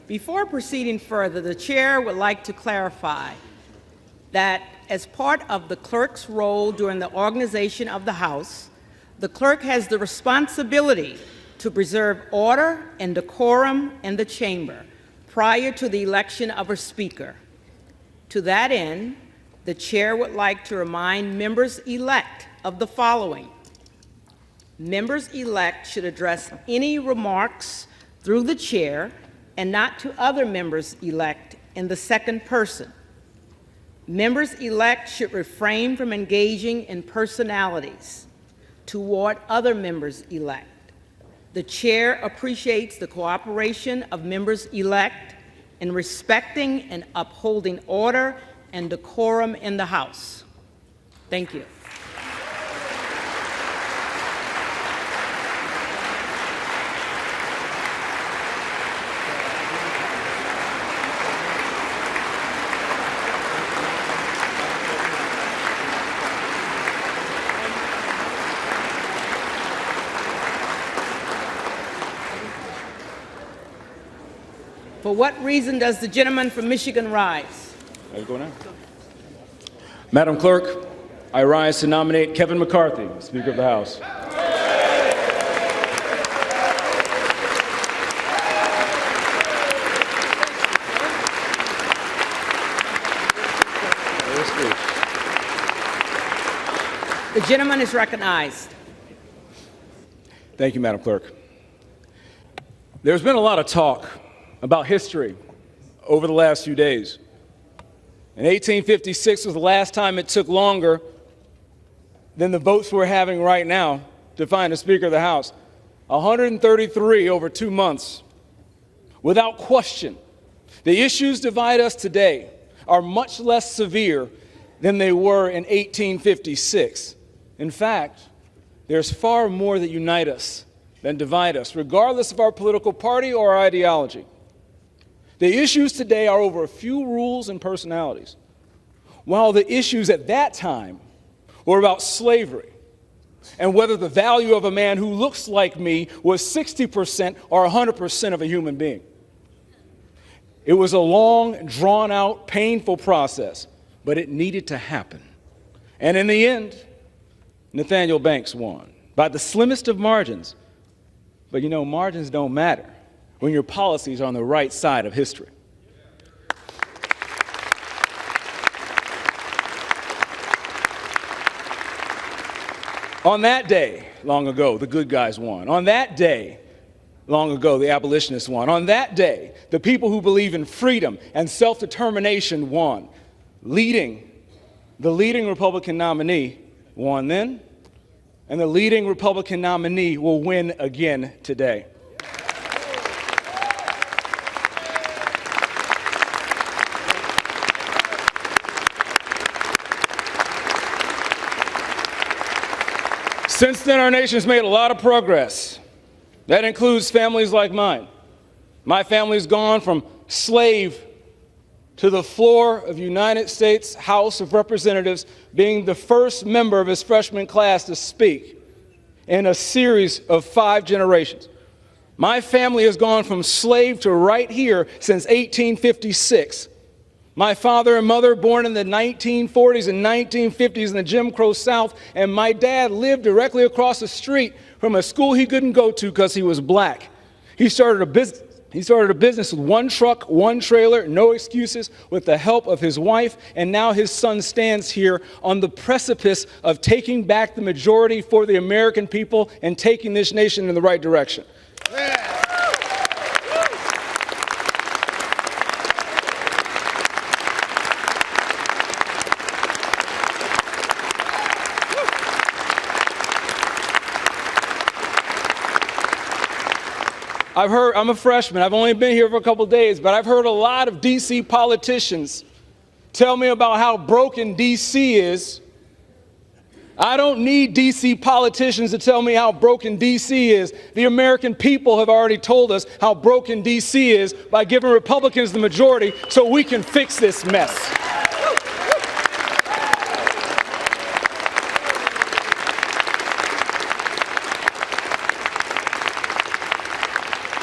Before proceeding further, the chair would like to clarify that as part of the clerk's role during the organization of the House, the clerk has the responsibility to preserve order and decorum in the chamber prior to the election of a speaker. To that end, the chair would like to remind members-elect of the following. Members-elect should address any remarks through the chair and not to other members-elect in the second person. Members-elect should refrain from engaging in personalities toward other members-elect. The chair appreciates the cooperation of members-elect in respecting and upholding order and decorum in the House. Thank you. For what reason does the gentleman from Michigan rise? Are you going now? Madam Clerk, I rise to nominate Kevin McCarthy, Speaker of the House. The gentleman is recognized. Thank you, Madam Clerk. There's been a lot of talk about history over the last few days. And 1856 was the last time it took longer than the votes we're having right now to find a Speaker of the House. 133 over 2 months. Without question, the issues divide us today are much less severe than they were in 1856. In fact, there's far more that unite us than divide us, regardless of our political party or our ideology. The issues today are over a few rules and personalities, while the issues at that time were about slavery and whether the value of a man who looks like me was 60% or 100% of a human being. It was a long, drawn-out, painful process, but it needed to happen. And in the end, Nathaniel Banks won by the slimmest of margins. But you know, margins don't matter when your policies are on the right side of history. On that day, long ago, the good guys won. On that day, long ago, the abolitionists won. On that day, the people who believe in freedom and self-determination won. The leading Republican nominee won then, and the leading Republican nominee will win again today. Since then, our nation's made a lot of progress. That includes families like mine. My family's gone from slave to the floor of the United States House of Representatives, being the first member of his freshman class to speak in a series of 5 generations. My family has gone from slave to right here since 1856. My father and mother born in the 1940s and 1950s in the Jim Crow South, and my dad lived directly across the street from a school he couldn't go to because he was black. He started a business with 1 truck, 1 trailer, no excuses, with the help of his wife, and now his son stands here on the precipice of taking back the majority for the American people and taking this nation in the right direction. Yeah. I'm a freshman. I've only been here for a couple days, but I've heard a lot of D.C. politicians tell me about how broken D.C. is. I don't need D.C. politicians to tell me how broken D.C. is. The American people have already told us how broken D.C. is by giving Republicans the majority so we can fix this mess.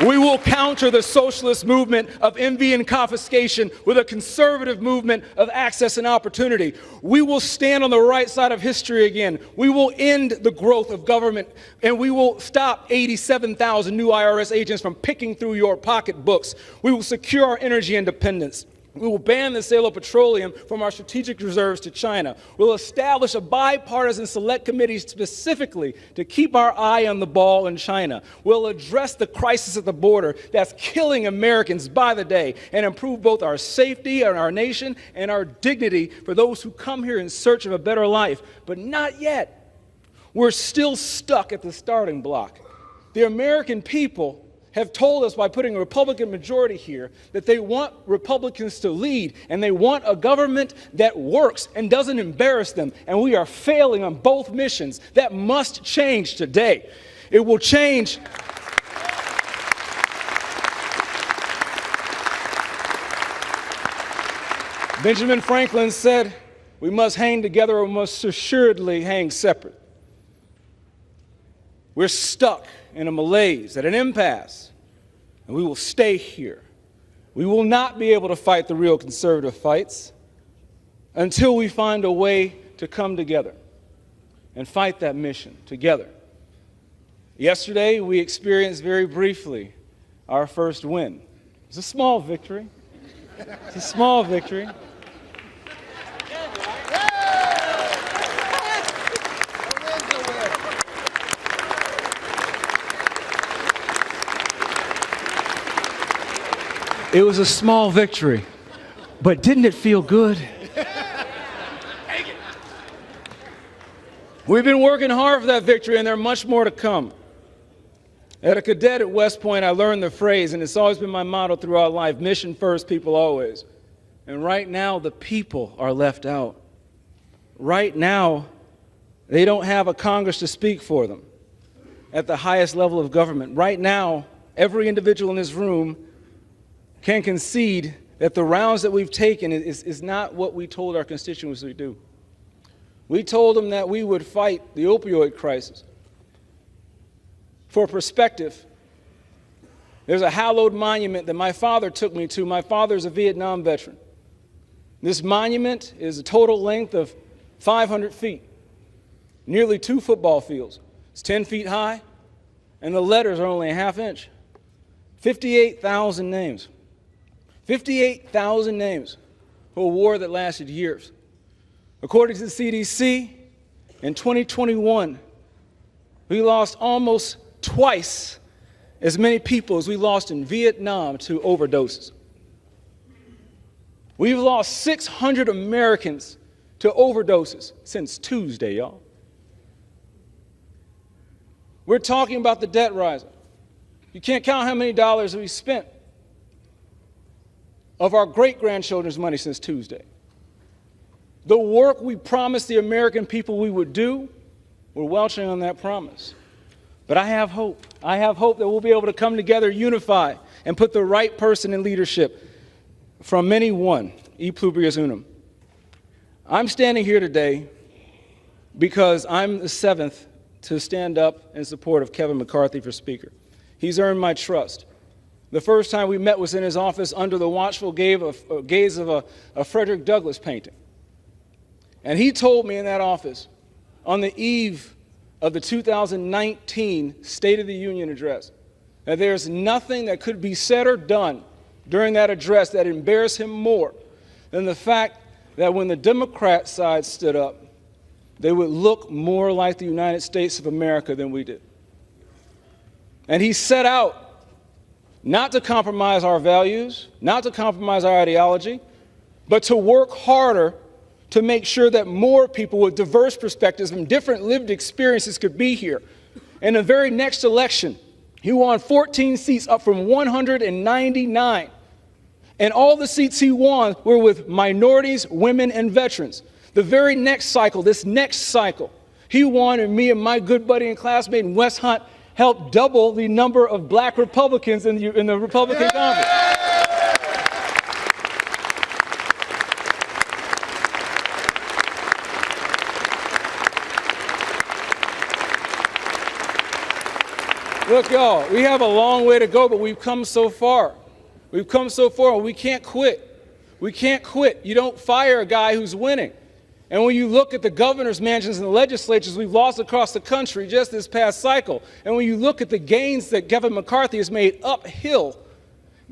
We will counter the socialist movement of envy and confiscation with a conservative movement of access and opportunity. We will stand on the right side of history again. We will end the growth of government, and we will stop 87,000 new IRS agents from picking through your pocketbooks. We will secure our energy independence. We will ban the sale of petroleum from our strategic reserves to China. We'll establish a bipartisan select committee specifically to keep our eye on the ball in China. We'll address the crisis at the border that's killing Americans by the day and improve both our safety and our nation and our dignity for those who come here in search of a better life. But not yet. We're still stuck at the starting block. The American people have told us by putting a Republican majority here that they want Republicans to lead, and they want a government that works and doesn't embarrass them, and we are failing on both missions. That must change today. It will change. Benjamin Franklin said, "We must hang together or must assuredly hang separate." We're stuck in a malaise, at an impasse, and we will stay here. We will not be able to fight the real conservative fights until we find a way to come together and fight that mission together. Yesterday, we experienced very briefly our first win. It's a small victory. It's a small victory. It was a small victory, but didn't it feel good? We've been working hard for that victory, and there's much more to come. As a cadet at West Point, I learned the phrase, and it's always been my motto throughout life: mission first, people always. And right now, the people are left out. Right now, they don't have a Congress to speak for them at the highest level of government. Right now, every individual in this room can concede that the rounds that we've taken is not what we told our constituents we'd do. We told them that we would fight the opioid crisis. For perspective, there's a hallowed monument that my father took me to. My father's a Vietnam veteran. This monument is a total length of 500 feet, nearly 2 football fields. It's 10 feet high, and the letters are only a ½ inch. 58,000 names. 58,000 names for a war that lasted years. According to the CDC, in 2021, we lost almost twice as many people as we lost in Vietnam to overdoses. We've lost 600 Americans to overdoses since Tuesday, y'all. We're talking about the debt rising. You can't count how many dollars we spent of our great-grandchildren's money since Tuesday. The work we promised the American people we would do, we're welching on that promise. But I have hope. I have hope that we'll be able to come together, unify, and put the right person in leadership. From many one, e pluribus unum. I'm standing here today because I'm the 7th to stand up in support of Kevin McCarthy for Speaker. He's earned my trust. The first time we met was in his office under the watchful gaze of a Frederick Douglass painting. And he told me in that office, on the eve of the 2019 State of the Union address, that there's nothing that could be said or done during that address that embarrassed him more than the fact that when the Democrat side stood up, they would look more like the United States of America than we did. And he set out not to compromise our values, not to compromise our ideology, but to work harder to make sure that more people with diverse perspectives and different lived experiences could be here. In the very next election, he won 14 seats, up from 199. And all the seats he won were with minorities, women, and veterans. The very next cycle, this next cycle, he won, and me and my good buddy and classmate Wes Hunt helped double the number of black Republicans in the Republican Congress. Look, y'all, we have a long way to go, but we've come so far. We've come so far, and we can't quit. We can't quit. You don't fire a guy who's winning. And when you look at the governor's mansions and the legislatures we've lost across the country just this past cycle, and when you look at the gains that Kevin McCarthy has made uphill,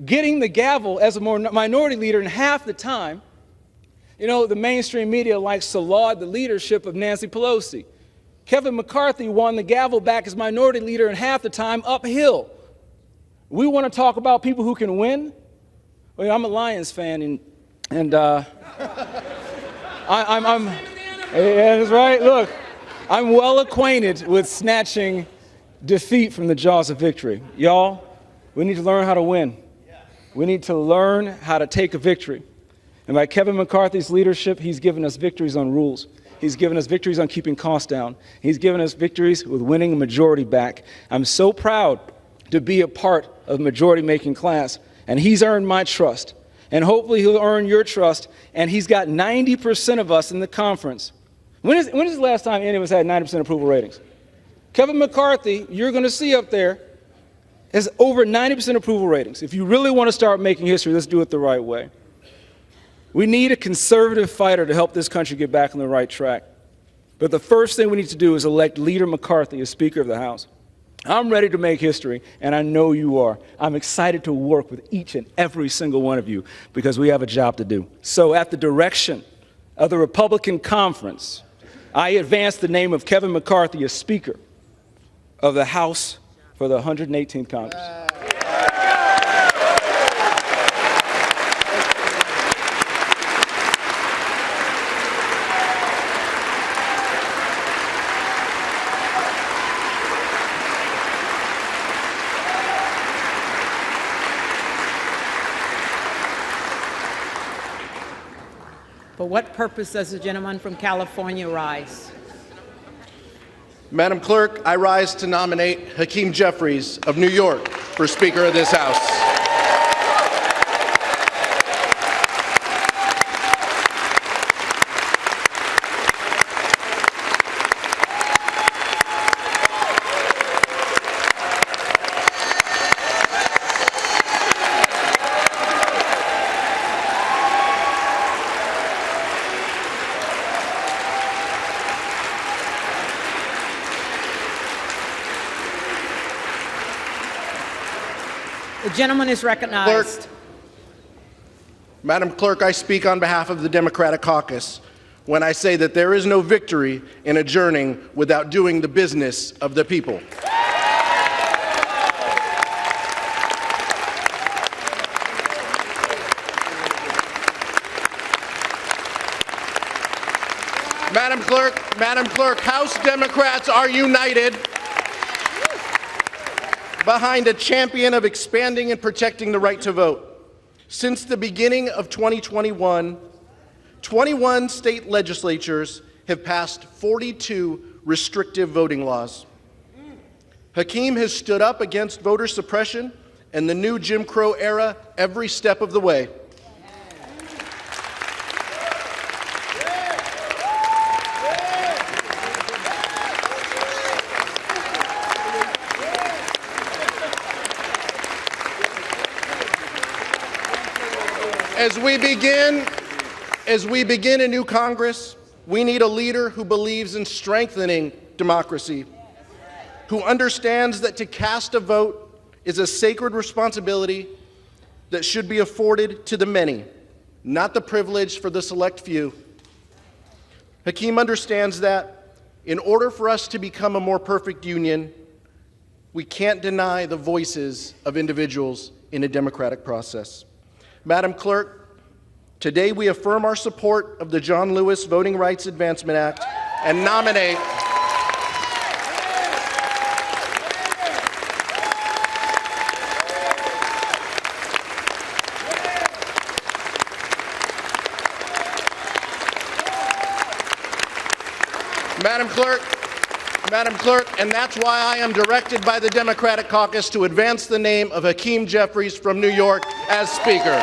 getting the gavel as a minority leader in half the time, you know, the mainstream media likes to laud the leadership of Nancy Pelosi. Kevin McCarthy won the gavel back as minority leader in half the time uphill. We want to talk about people who can win? Well, I'm a Lions fan, and yeah, that's right. Look, I'm well acquainted with snatching defeat from the jaws of victory. Y'all, we need to learn how to win. We need to learn how to take a victory. And by Kevin McCarthy's leadership, he's given us victories on rules. He's given us victories on keeping costs down. He's given us victories with winning a majority back. I'm so proud to be a part of the majority-making class, and he's earned my trust. And hopefully he'll earn your trust, and he's got 90% of us in the conference. When is the last time any of us had 90% approval ratings? Kevin McCarthy, you're going to see up there, has over 90% approval ratings. If you really want to start making history, let's do it the right way. We need a conservative fighter to help this country get back on the right track. But the first thing we need to do is elect Leader McCarthy as Speaker of the House. I'm ready to make history, and I know you are. I'm excited to work with each and every single one of you because we have a job to do. So at the direction of the Republican Conference, I advance the name of Kevin McCarthy as Speaker of the House for the 118th Congress. For what purpose does the gentleman from California rise? Madam Clerk, I rise to nominate Hakeem Jeffries of New York for Speaker of this House. The gentleman is recognized. Madam Clerk, I speak on behalf of the Democratic Caucus when I say that there is no victory in adjourning without doing the business of the people. Madam Clerk, House Democrats are united behind a champion of expanding and protecting the right to vote. Since the beginning of 2021, 21 state legislatures have passed 42 restrictive voting laws. Hakeem has stood up against voter suppression and the new Jim Crow era every step of the way. As we begin a new Congress, we need a leader who believes in strengthening democracy, who understands that to cast a vote is a sacred responsibility that should be afforded to the many, not the privilege for the select few. Hakeem understands that in order for us to become a more perfect union, we can't deny the voices of individuals in a democratic process. Madam Clerk, today we affirm our support of the John Lewis Voting Rights Advancement Act and nominate Madam Clerk, and that's why I am directed by the Democratic Caucus to advance the name of Hakeem Jeffries from New York as Speaker.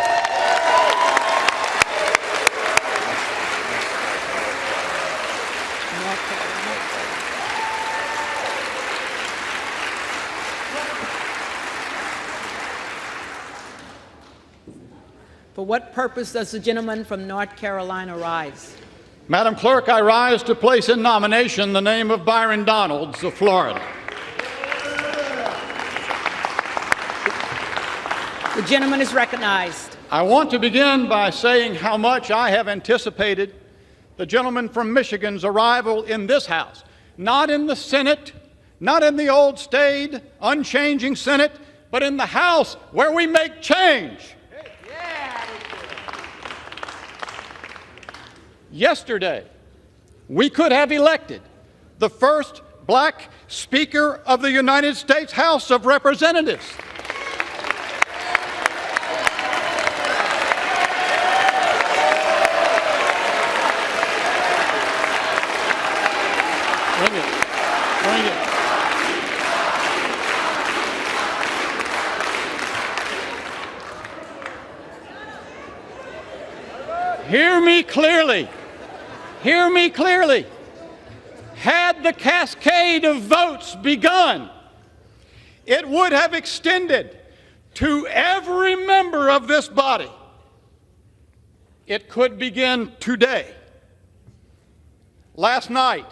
For what purpose does the gentleman from North Carolina rise? Madam Clerk, I rise to place in nomination the name of Byron Donalds of Florida. The gentleman is recognized. I want to begin by saying how much I have anticipated the gentleman from Michigan's arrival in this House, not in the Senate, not in the old staid, unchanging Senate, but in the House where we make change. Yesterday, we could have elected the first black Speaker of the United States House of Representatives. Bring it. Bring it. Hear me clearly. Hear me clearly. Had the cascade of votes begun, it would have extended to every member of this body. It could begin today. Last night,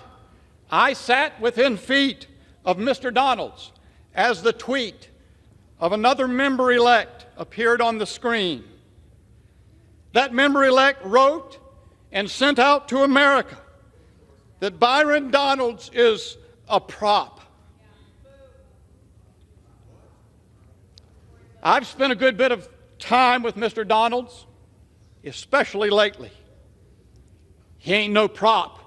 I sat within feet of Mr. Donalds as the tweet of another member-elect appeared on the screen. That member-elect wrote and sent out to America that Byron Donalds is a prop. I've spent a good bit of time with Mr. Donalds, especially lately. He ain't no prop.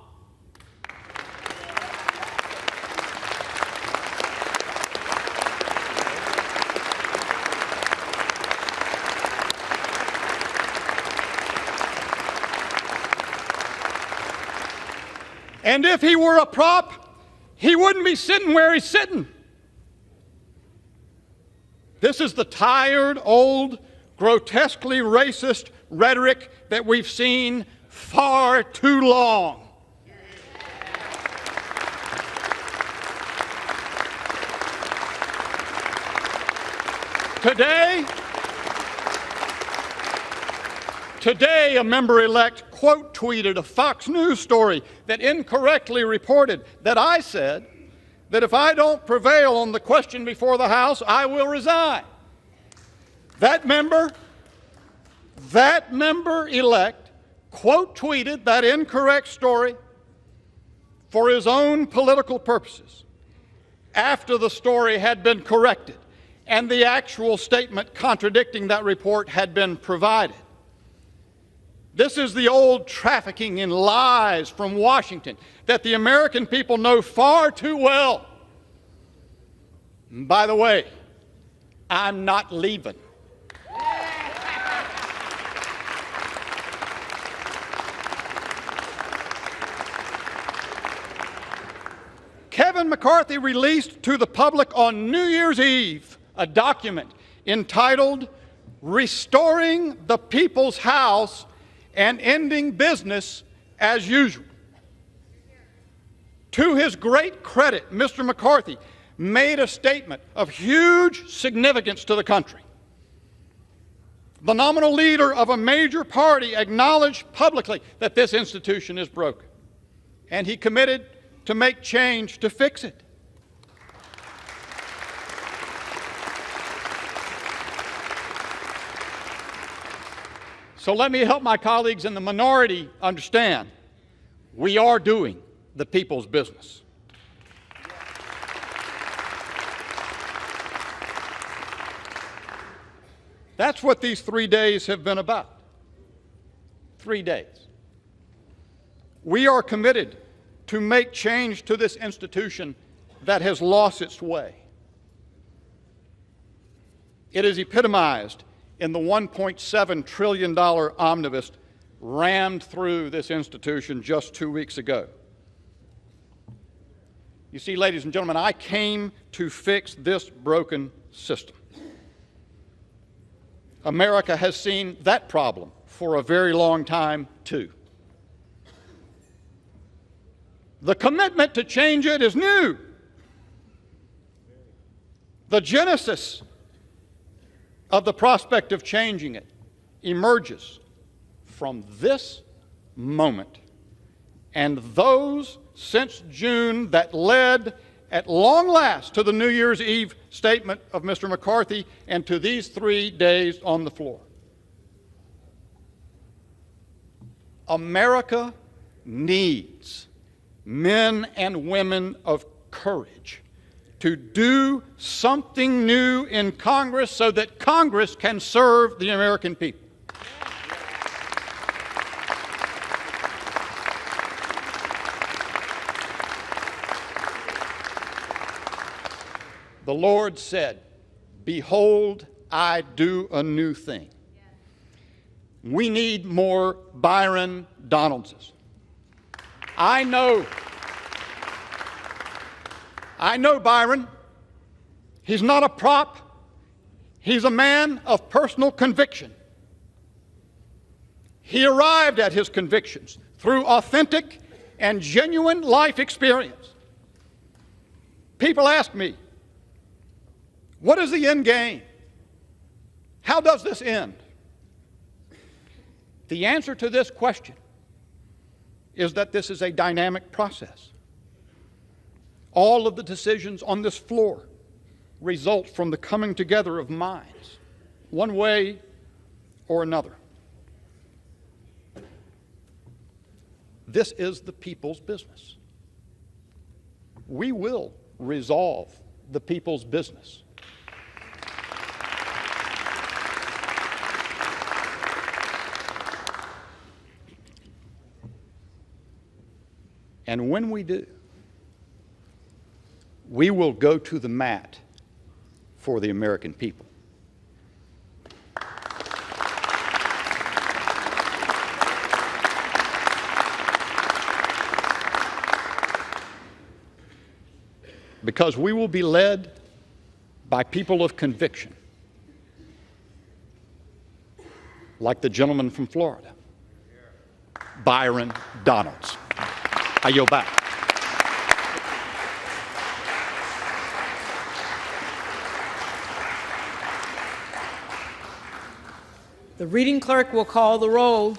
And if he were a prop, he wouldn't be sitting where he's sitting. This is the tired, old, grotesquely racist rhetoric that we've seen far too long. Today, a member-elect quote-tweeted a Fox News story that incorrectly reported that I said that if I don't prevail on the question before the House, I will resign. That member-elect quote-tweeted that incorrect story for his own political purposes after the story had been corrected and the actual statement contradicting that report had been provided. This is the old trafficking in lies from Washington that the American people know far too well. And by the way, I'm not leaving. Kevin McCarthy released to the public on New Year's Eve a document entitled Restoring the People's House and Ending Business as Usual. To his great credit, Mr. McCarthy made a statement of huge significance to the country. The nominal leader of a major party acknowledged publicly that this institution is broken, and he committed to make change to fix it. So let me help my colleagues in the minority understand we are doing the people's business. That's what these 3 days have been about. 3 days. We are committed to make change to this institution that has lost its way. It is epitomized in the $1.7 trillion omnibus rammed through this institution just 2 weeks ago. You see, ladies and gentlemen, I came to fix this broken system. America has seen that problem for a very long time, too. The commitment to change it is new. The genesis of the prospect of changing it emerges from this moment and those since June that led at long last to the New Year's Eve statement of Mr. McCarthy and to these 3 days on the floor. America needs men and women of courage to do something new in Congress so that Congress can serve the American people. The Lord said, "Behold, I do a new thing." We need more Byron Donaldses. I know Byron. He's not a prop. He's a man of personal conviction. He arrived at his convictions through authentic and genuine life experience. People ask me, what is the end game? How does this end? The answer to this question is that this is a dynamic process. All of the decisions on this floor result from the coming together of minds, one way or another. This is the people's business. We will resolve the people's business. And when we do, we will go to the mat for the American people. Because we will be led by people of conviction, like the gentleman from Florida, Byron Donalds. I yield back. The reading clerk will call the roll.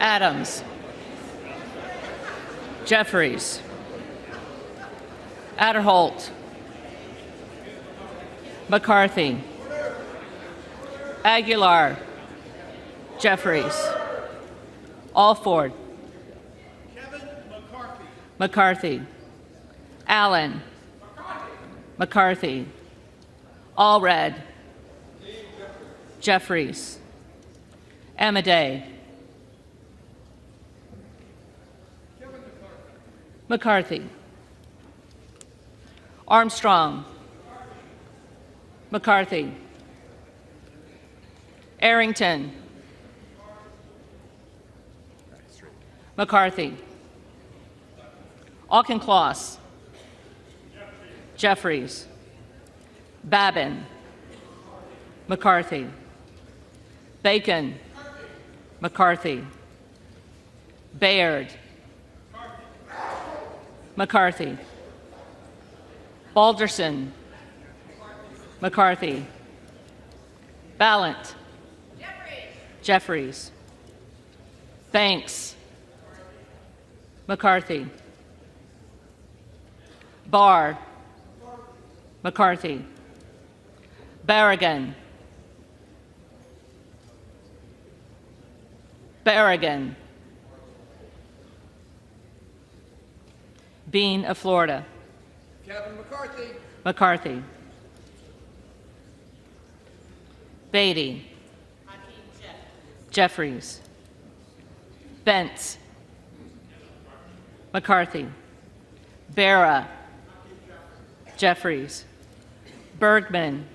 Adams. Jeffries. Adderholt. McCarthy. Aguilar. Jeffries. Alford. Kevin McCarthy. McCarthy. Allen. McCarthy. Allred. Jeffries. Amaday. McCarthy. Armstrong. McCarthy. Arrington. McCarthy. Auchincloss. Jeffries. Babin. McCarthy. Bacon. McCarthy. Baird. McCarthy. Balderson. McCarthy. Ballant. Jeffries. Banks. McCarthy. Barr. McCarthy. Barragan. Barragan. Bean of Florida. Kevin McCarthy. McCarthy. Beatty. Jeffries. Bentz. McCarthy. Barra. Jeffries. Bergman.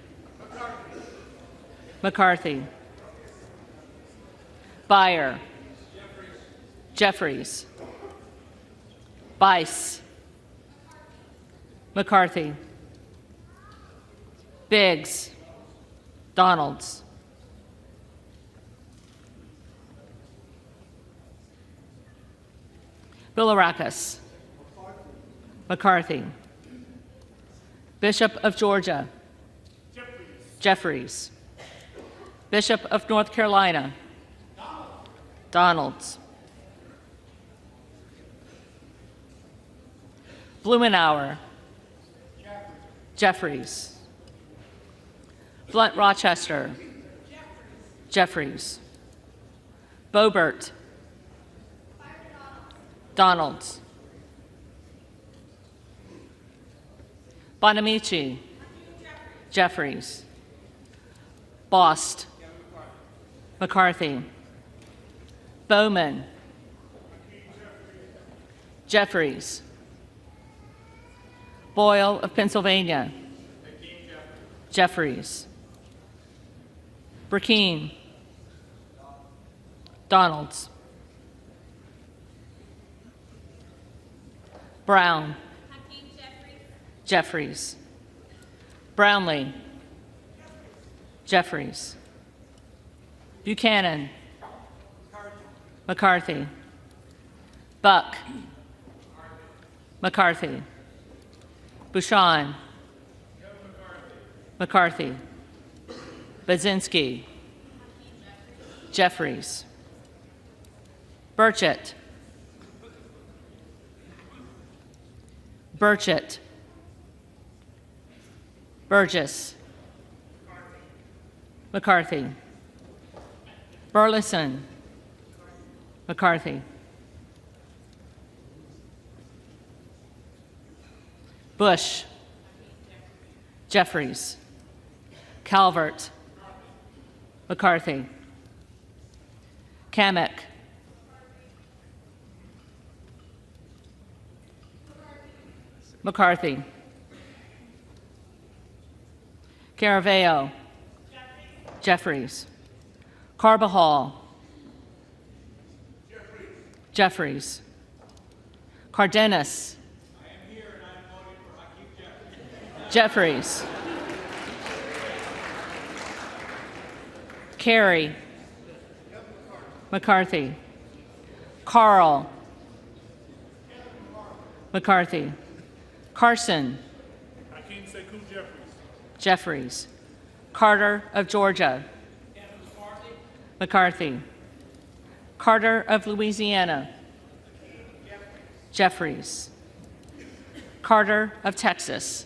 McCarthy. Byer. Jeffries. Bice. McCarthy. Biggs. Donalds. Bilirakis. McCarthy. Bishop of Georgia. Jeffries. Bishop of North Carolina. Donalds. Blumenauer. Jeffries. Blunt Rochester. Jeffries. Boebert. Donalds. Bonamici. Jeffries. Bost. McCarthy. Bowman. Jeffries. Boyle of Pennsylvania. Jeffries. Burkeen. Donalds. Brown. Jeffries. Brownlee. Jeffries. Buchanan. McCarthy. Buck. McCarthy. Bouchon. McCarthy. Baczynski. Jeffries. Burchett. Burchett. Burgess. McCarthy. Burleson. McCarthy. Bush. Jeffries. Calvert. McCarthy. Kamek. McCarthy. Caraveo. Jeffries. Carbajal. Jeffries. Cardenas. Jeffries. Carey. McCarthy. Carl. McCarthy. Carson. Jeffries. Carter of Georgia. McCarthy. Carter of Louisiana. Jeffries. Carter of Texas.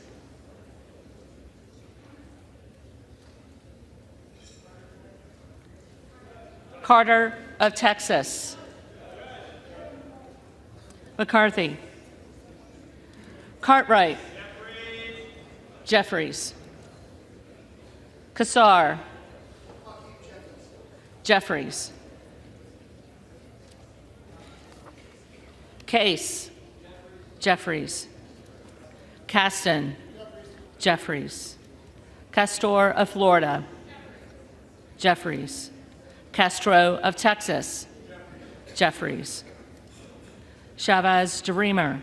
Carter of Texas. McCarthy. Cartwright. Jeffries. Kassar. Jeffries. Case. Jeffries. Caston. Jeffries. Castor of Florida. Jeffries. Castro of Texas. Jeffries. Chavez DeReamer.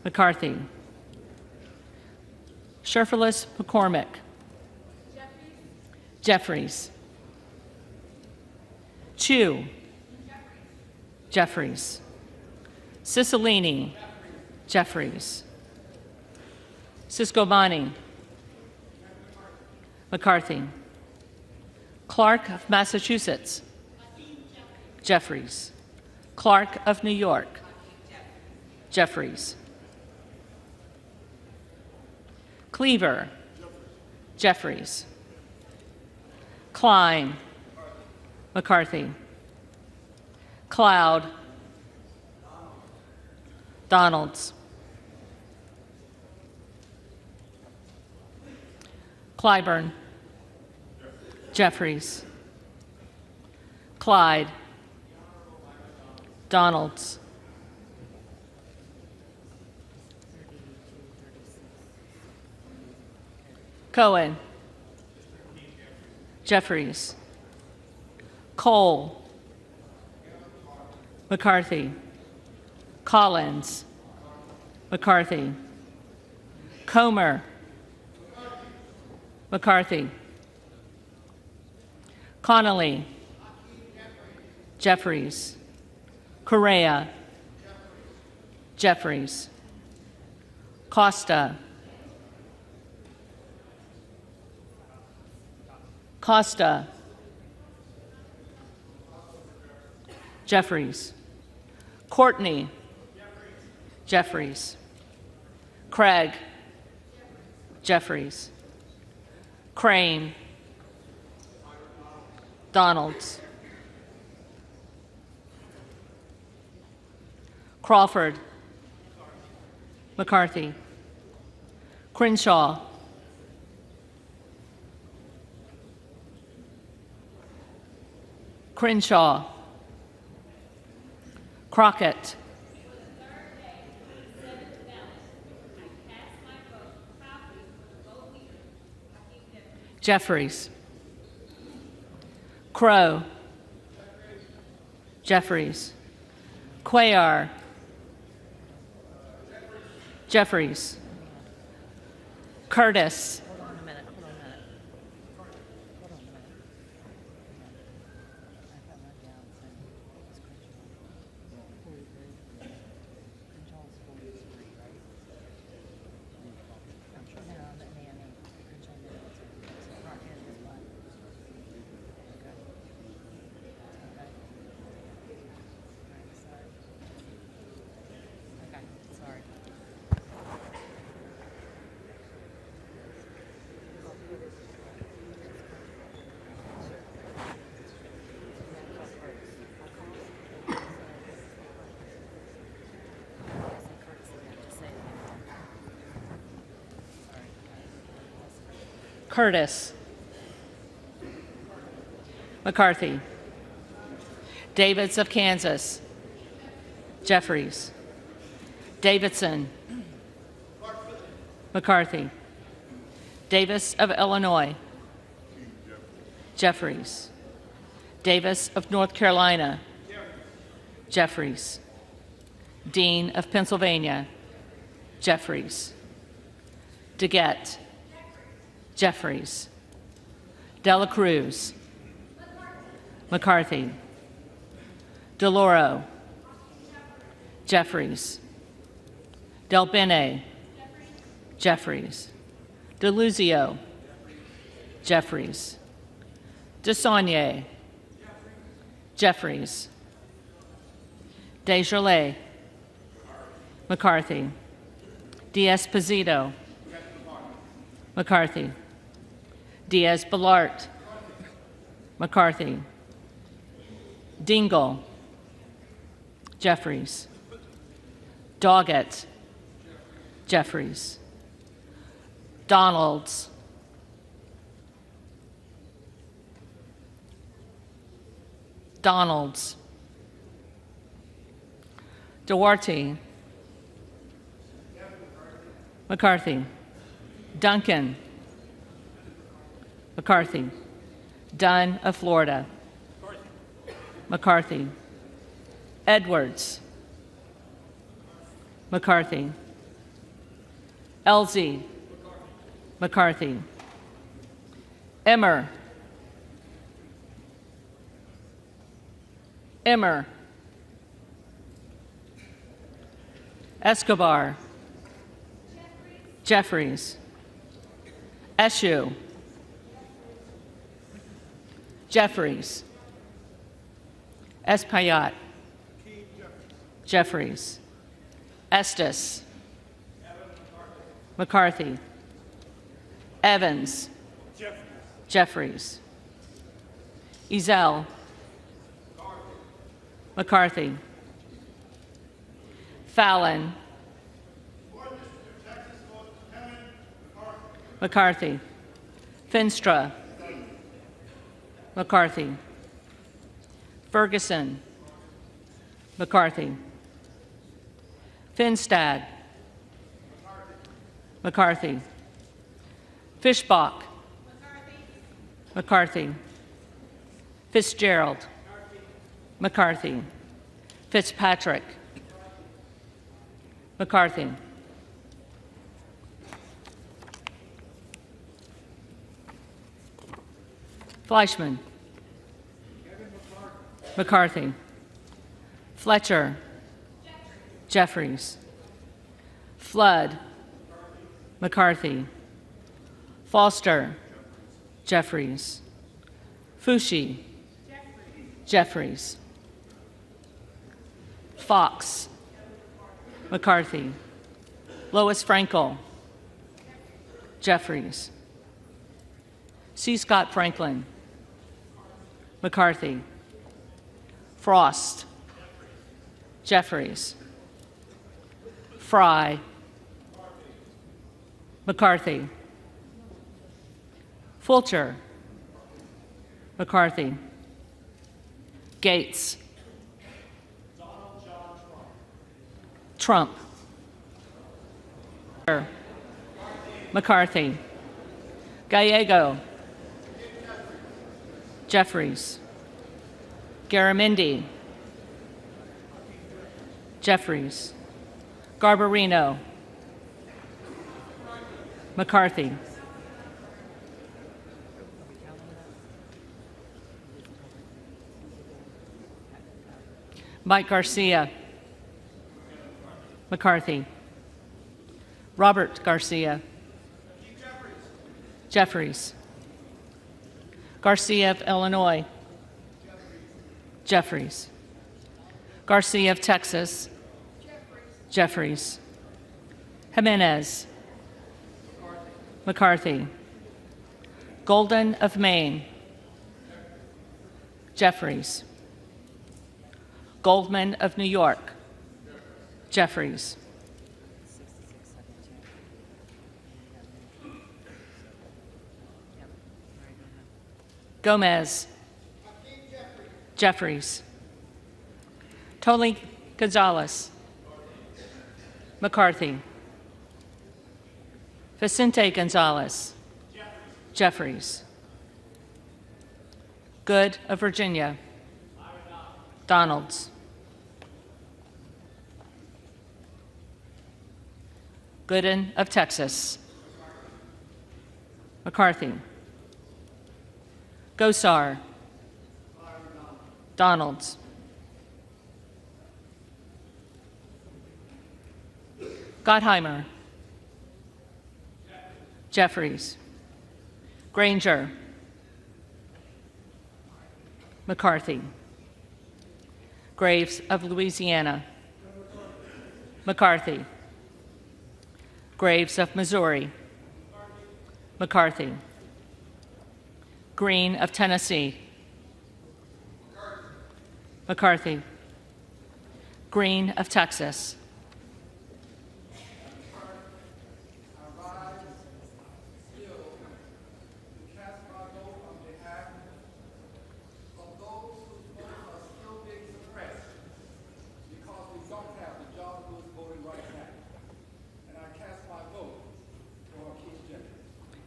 McCarthy. Sherfilis McCormick. Jeffries. Chu. Jeffries. Cicilline. Jeffries. Ciscobani. McCarthy. Clark of Massachusetts. Jeffries. Clark of New York. Jeffries. Cleaver. Jeffries. Klein. McCarthy. Cloud. Donalds. Clyburn. Jeffries. Clyde. Donalds. Cohen. Jeffries. Cole. McCarthy. Collins. McCarthy. Comer. McCarthy. Connolly. Jeffries. Correa. Jeffries. Costa. Costa. Jeffries. Courtney. Jeffries. Craig. Jeffries. Crane. Donalds. Crawford. McCarthy. Crenshaw. Crenshaw. Crockett. Jeffries. Crow. Jeffries. Cuellar. Jeffries. Curtis. Curtis. McCarthy. Davids of Kansas. Jeffries. Davidson. McCarthy. Davis of Illinois. Jeffries. Davis of North Carolina. Jeffries. Dean of Pennsylvania. Jeffries. DeGette. Jeffries. Dela Cruz. McCarthy. DeLauro. Jeffries. Del Bene. Jeffries. DeLuzio. Jeffries. DeSaulnier. Jeffries. Desjardins. McCarthy. Diaz-Pizito. McCarthy. Diaz-Balart. McCarthy. Dingle. Jeffries. Doggett. Jeffries. Donalds. Donalds. Duarte. McCarthy. Duncan. McCarthy. Dunn of Florida. McCarthy. Edwards. McCarthy. Elsie. McCarthy. Emmer. Emmer. Escobar. Jeffries. Eshoo. Jeffries. Espaillat. Jeffries. Estes. McCarthy. Evans. Jeffries. Ezell. McCarthy. Fallon. McCarthy. Finstra. McCarthy. Ferguson. McCarthy. Finstad. McCarthy. Fishbach. McCarthy. Fitzgerald. McCarthy. Fitzpatrick. McCarthy. Fleischman. McCarthy. Fletcher. Jeffries. Flood. McCarthy. Foster. Jeffries. Fushi. Jeffries. Fox. McCarthy. Lois Frankel. Jeffries. C. Scott Franklin. McCarthy. Frost. Jeffries. Fry. McCarthy. Fulcher. McCarthy. Gates. Trump. McCarthy. Gallego. Jeffries. Garamendi. Jeffries. Garbarino. McCarthy. Mike Garcia. McCarthy. Robert Garcia. Jeffries. Garcia of Illinois. Jeffries. Garcia of Texas. Jeffries. Jimenez. McCarthy. Golden of Maine. Jeffries. Goldman of New York. Jeffries. Gomez. Jeffries. Tony Gonzalez. McCarthy. Vicente Gonzalez. Jeffries. Good of Virginia. Donalds. Gooden of Texas. McCarthy. Gosar. Donalds. Gottheimer. Jeffries. Granger. McCarthy. Graves of Louisiana. McCarthy. Graves of Missouri. McCarthy. Green of Tennessee. McCarthy. Green of Texas.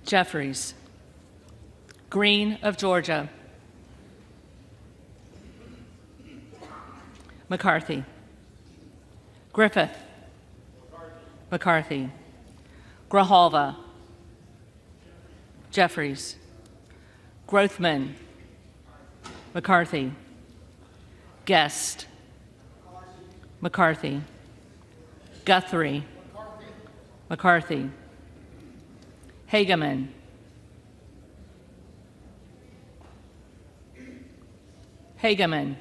Jeffries. Green of Georgia. McCarthy. Griffith. McCarthy. Grijalva. Jeffries. Grothman. McCarthy. Guest. McCarthy. Guthrie. McCarthy. Hageman. Hageman.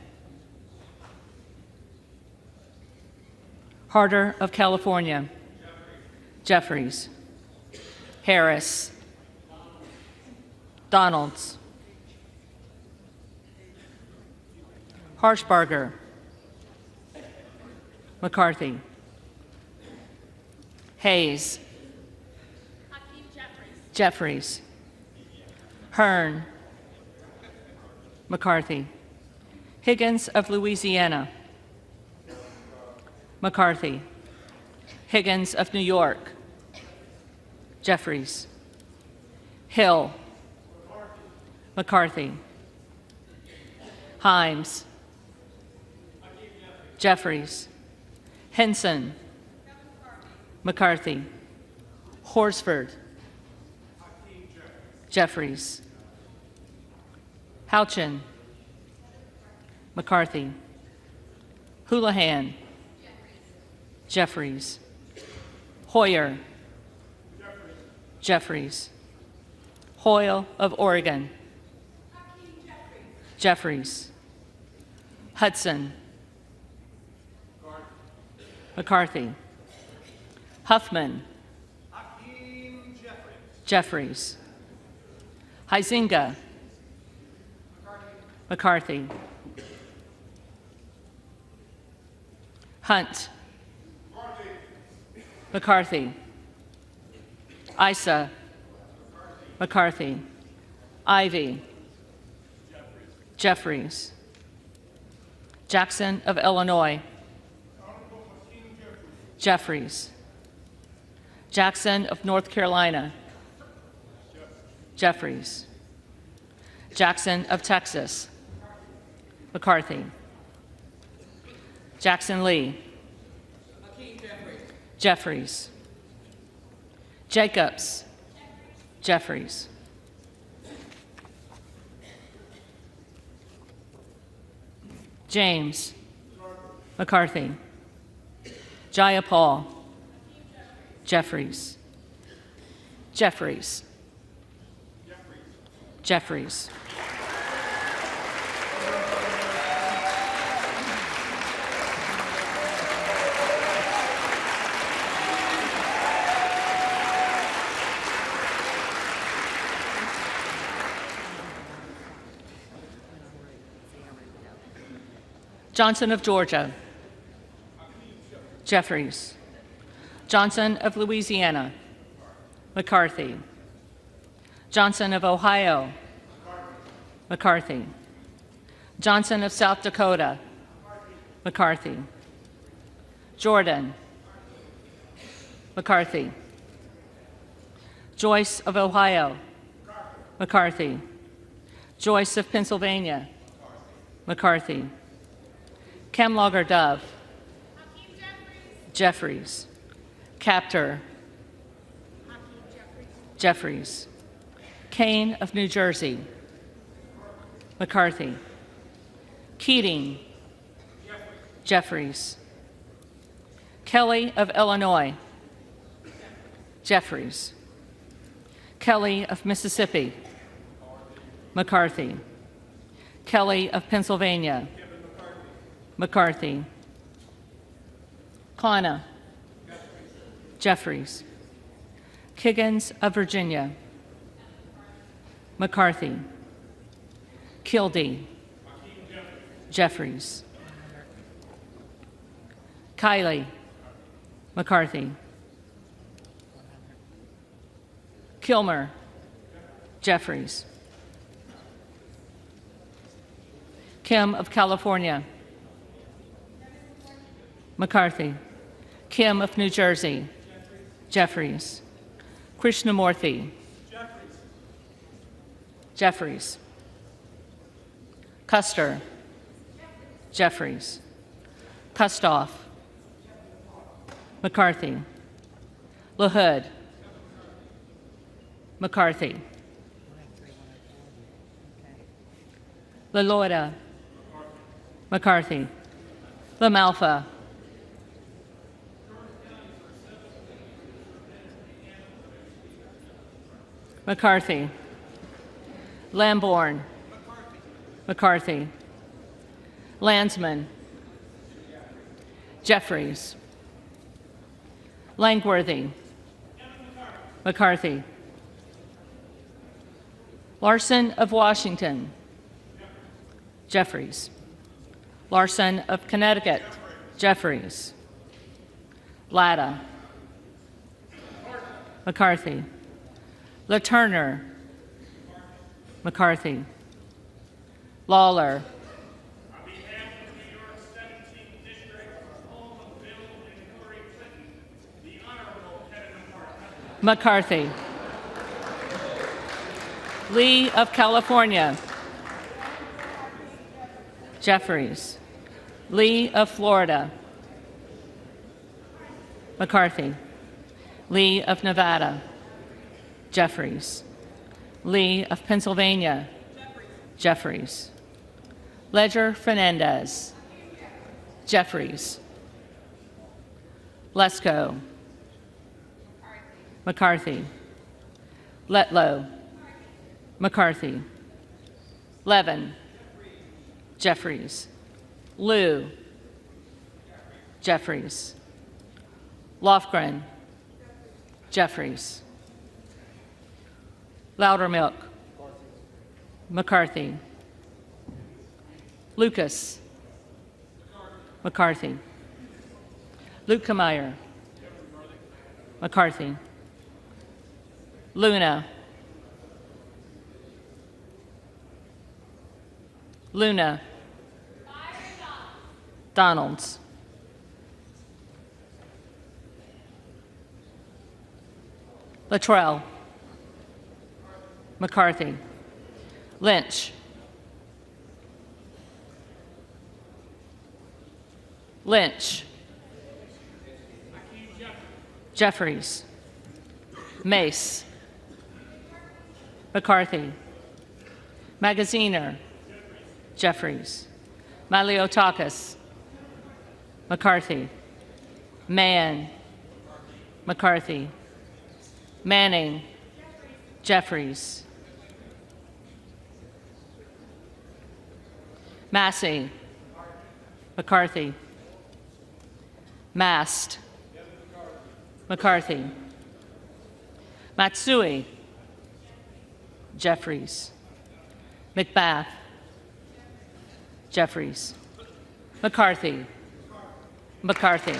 Harder of California. Jeffries. Harris. Donalds. Harshbarger. McCarthy. Hayes. Jeffries. Hearn. McCarthy. Higgins of Louisiana. McCarthy. Higgins of New York. Jeffries. Hill. McCarthy. Himes. Jeffries. Henson. McCarthy. Horsford. Jeffries. Houchin. McCarthy. Houlihan. Jeffries. Hoyer. Jeffries. Hoyle of Oregon. Jeffries. Hudson. McCarthy. Huffman. Jeffries. Huizinga. McCarthy. Hunt. McCarthy. Issa. McCarthy. Ivey. Jeffries. Jackson of Illinois. Jeffries. Jackson of North Carolina. Jeffries. Jackson of Texas. McCarthy. Jackson Lee. Jeffries. Jacobs. Jeffries. James. McCarthy. Jayapal. Jeffries. Jeffries. Jeffries. Johnson of Georgia. Jeffries. Johnson of Louisiana. McCarthy. Johnson of Ohio. McCarthy. Johnson of South Dakota. McCarthy. Jordan. McCarthy. Joyce of Ohio. McCarthy. Joyce of Pennsylvania. McCarthy. Camlogger Dove. Jeffries. Captor. Jeffries. Kane of New Jersey. McCarthy. Keating. Jeffries. Kelly of Illinois. Jeffries. Kelly of Mississippi. McCarthy. Kelly of Pennsylvania. McCarthy. Klana. Jeffries. Kiggins of Virginia. McCarthy. Kildee. Jeffries. Kiley. McCarthy. Kilmer. Jeffries. Kim of California. McCarthy. Kim of New Jersey. Jeffries. Krishnamurthy. Jeffries. Custer. Jeffries. Kustoff. McCarthy. LaHood. McCarthy. LaLorda. McCarthy. LaMalfa. McCarthy. Lamborn. McCarthy. Landsman. Jeffries. Langworthy. McCarthy. Larson of Washington. Jeffries. Larson of Connecticut. Jeffries. Latta. McCarthy. LaTurner. McCarthy. Lawler. On behalf of New York's 17th District, home of Bill and Hillary Clinton, the Honorable Kevin McCarthy. McCarthy. Lee of California. Jeffries. Lee of Florida. McCarthy. Lee of Nevada. Jeffries. Lee of Pennsylvania. Jeffries. Ledger Fernandez. Jeffries. Lesko. McCarthy. Letlow. McCarthy. Levin. Jeffries. Liu. Jeffries. Lofgren. Jeffries. Loudermilk. McCarthy. Lucas. McCarthy. Lukemeyer. McCarthy. Luna. Luna. Donalds. Luttrell. McCarthy. Lynch. Lynch. Jeffries. Mace. McCarthy. Magaziner. Jeffries. Maliotakis. McCarthy. Mann. McCarthy. Manning. Jeffries. Massey. McCarthy. Mast. McCarthy. Matsui. Jeffries. McBath. Jeffries. McCarthy. McCarthy.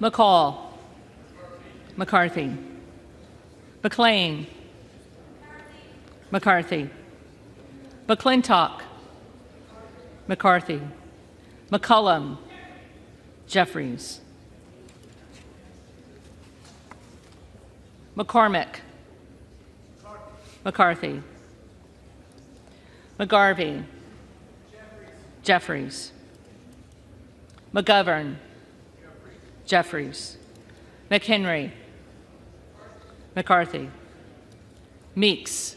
McCall. McCarthy. McLean. McCarthy. McClintock. McCarthy. McCullum. Jeffries. McCormick. McCarthy. McGarvey. Jeffries. McGovern. Jeffries. McHenry. McCarthy. Meeks.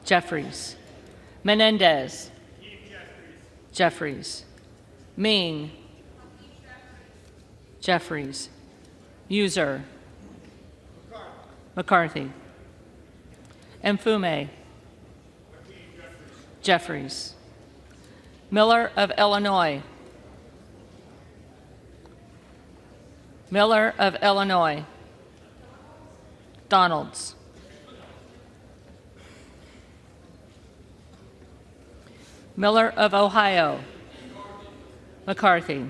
Jeffries. Menendez. Jeffries. Ming. Jeffries. User. McCarthy. Mfume. Jeffries. Miller of Illinois. Miller of Illinois. Donalds. Miller of Ohio. McCarthy.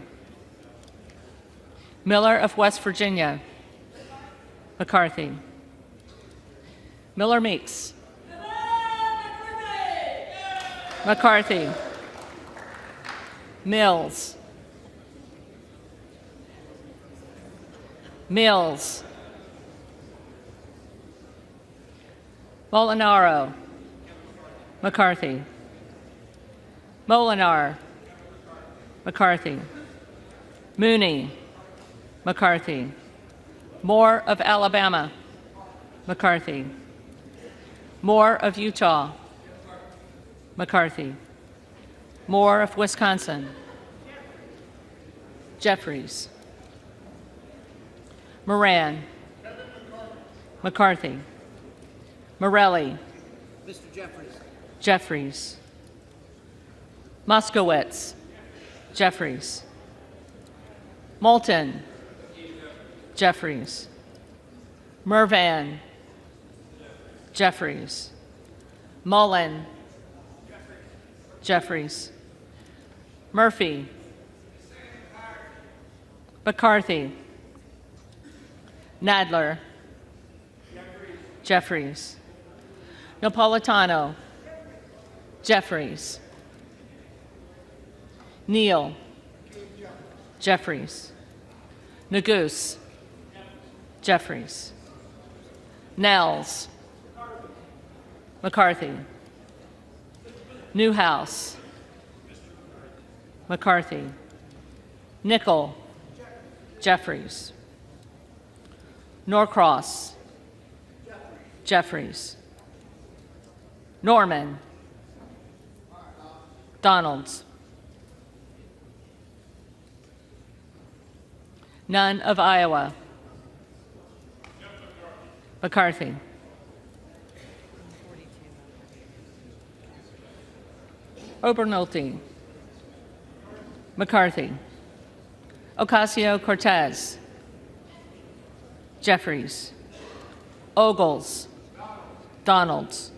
Miller of West Virginia. McCarthy. Miller Meeks. McCarthy. Mills. Mills. Molinaro. McCarthy. Molinar. McCarthy. Mooney. McCarthy. Moore of Alabama. McCarthy. Moore of Utah. McCarthy. Moore of Wisconsin. Jeffries. Moran. McCarthy. Morelli. Mr. Jeffries. Jeffries. Moskowitz. Jeffries. Moulton. Jeffries. Mervan. Jeffries. Mullen. Jeffries. Murphy. McCarthy. Nadler. Jeffries. Napolitano. Jeffries. Neal. Jeffries. Neguse. Jeffries. Nels. McCarthy. Newhouse. McCarthy. Nickel. Jeffries. Norcross. Jeffries. Norman. Donalds. None of Iowa. McCarthy. Obernolte. McCarthy. Ocasio-Cortez. Jeffries. Ogles. Donalds.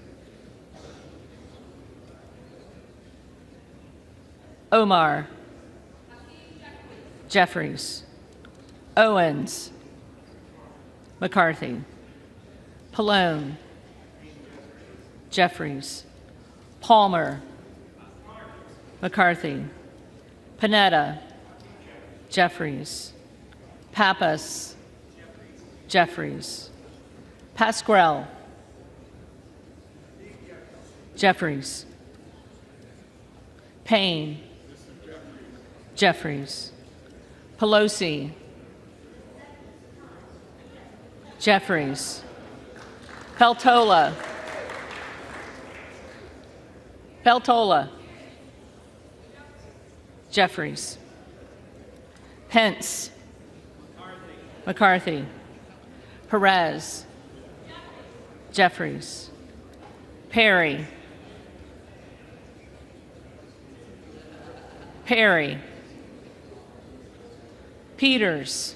Omar. Jeffries. Owens. McCarthy. Pallone. Jeffries. Palmer. McCarthy. Panetta. Jeffries. Pappas. Jeffries. Pasquarel. Jeffries. Payne. Jeffries. Pelosi. Jeffries. Peltola. Peltola. Jeffries. Pence. McCarthy. Perez. Jeffries. Perry. Perry. Peters.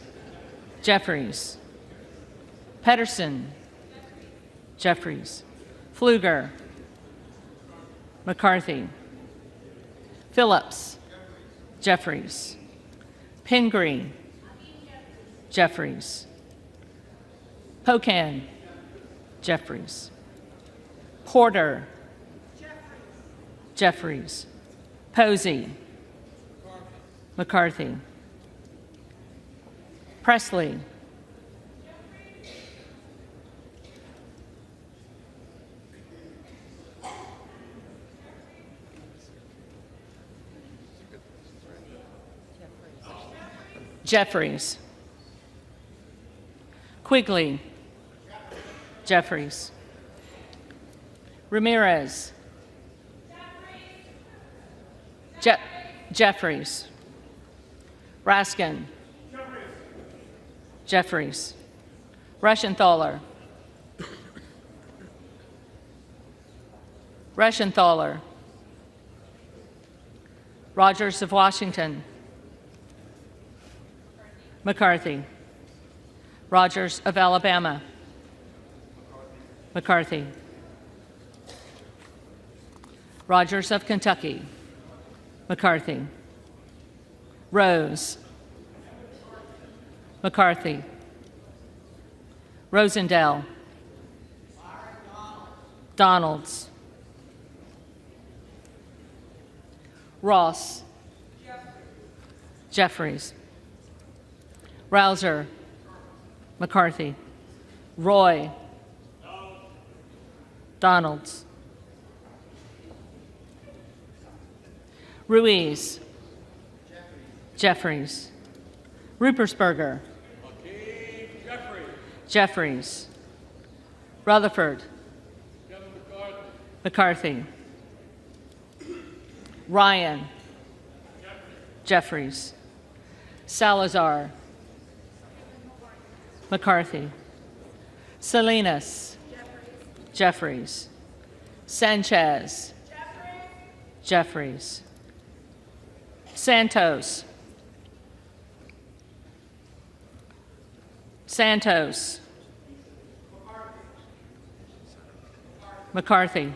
Jeffries. Pedersen. Jeffries. Pfluger. McCarthy. Phillips. Jeffries. Pingree. Jeffries. Pocan. Jeffries. Porter. Jeffries. Posey. McCarthy. Presley. Jeffries. Quigley. Jeffries. Ramirez. Jeffries. Raskin. Jeffries. Reschenthaler. Reschenthaler. Rogers of Washington. McCarthy. Rogers of Alabama. McCarthy. Rogers of Kentucky. McCarthy. Rose. McCarthy. Rosendale. Donalds. Ross. Jeffries. Rouser. McCarthy. Roy. Donalds. Ruiz. Jeffries. Rupersberger. Jeffries. Rutherford. McCarthy. Ryan. Jeffries. Salazar. McCarthy. Salinas. Jeffries. Sanchez. Jeffries. Santos. Santos. McCarthy.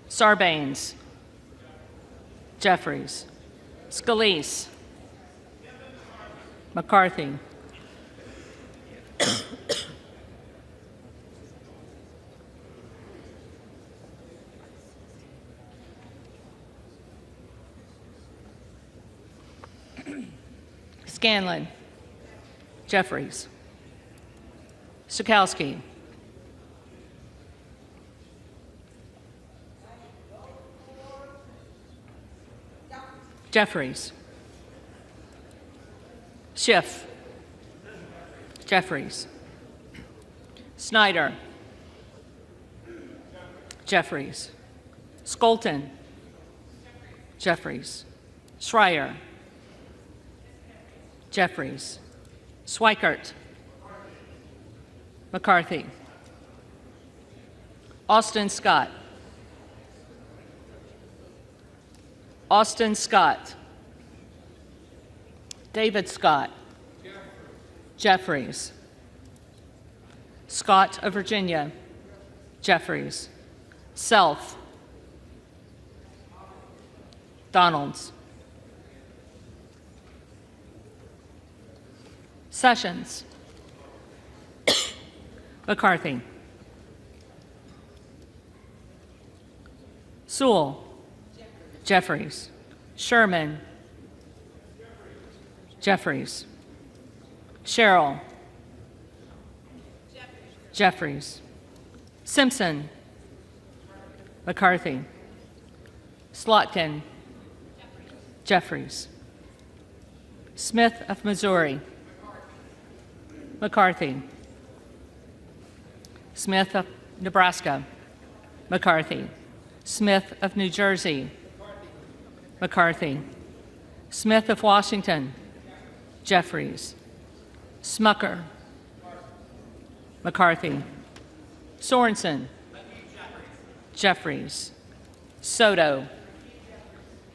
Sarbanes. Jeffries. Scalise. McCarthy. Scanlon. Jeffries. Sukowski. Jeffries. Schiff. Jeffries. Snyder. Jeffries. Skolton. Jeffries. Schreier. Jeffries. Swikert. McCarthy. Austin Scott. Austin Scott. David Scott. Jeffries. Scott of Virginia. Jeffries. Self. Donalds. Sessions. McCarthy. Sewell. Jeffries. Sherman. Jeffries. Sherrill. Jeffries. Simpson. McCarthy. Slotkin. Jeffries. Smith of Missouri. McCarthy. Smith of Nebraska. McCarthy. Smith of New Jersey. McCarthy. Smith of Washington. Jeffries. Smucker. McCarthy. Sorensen. Jeffries. Soto.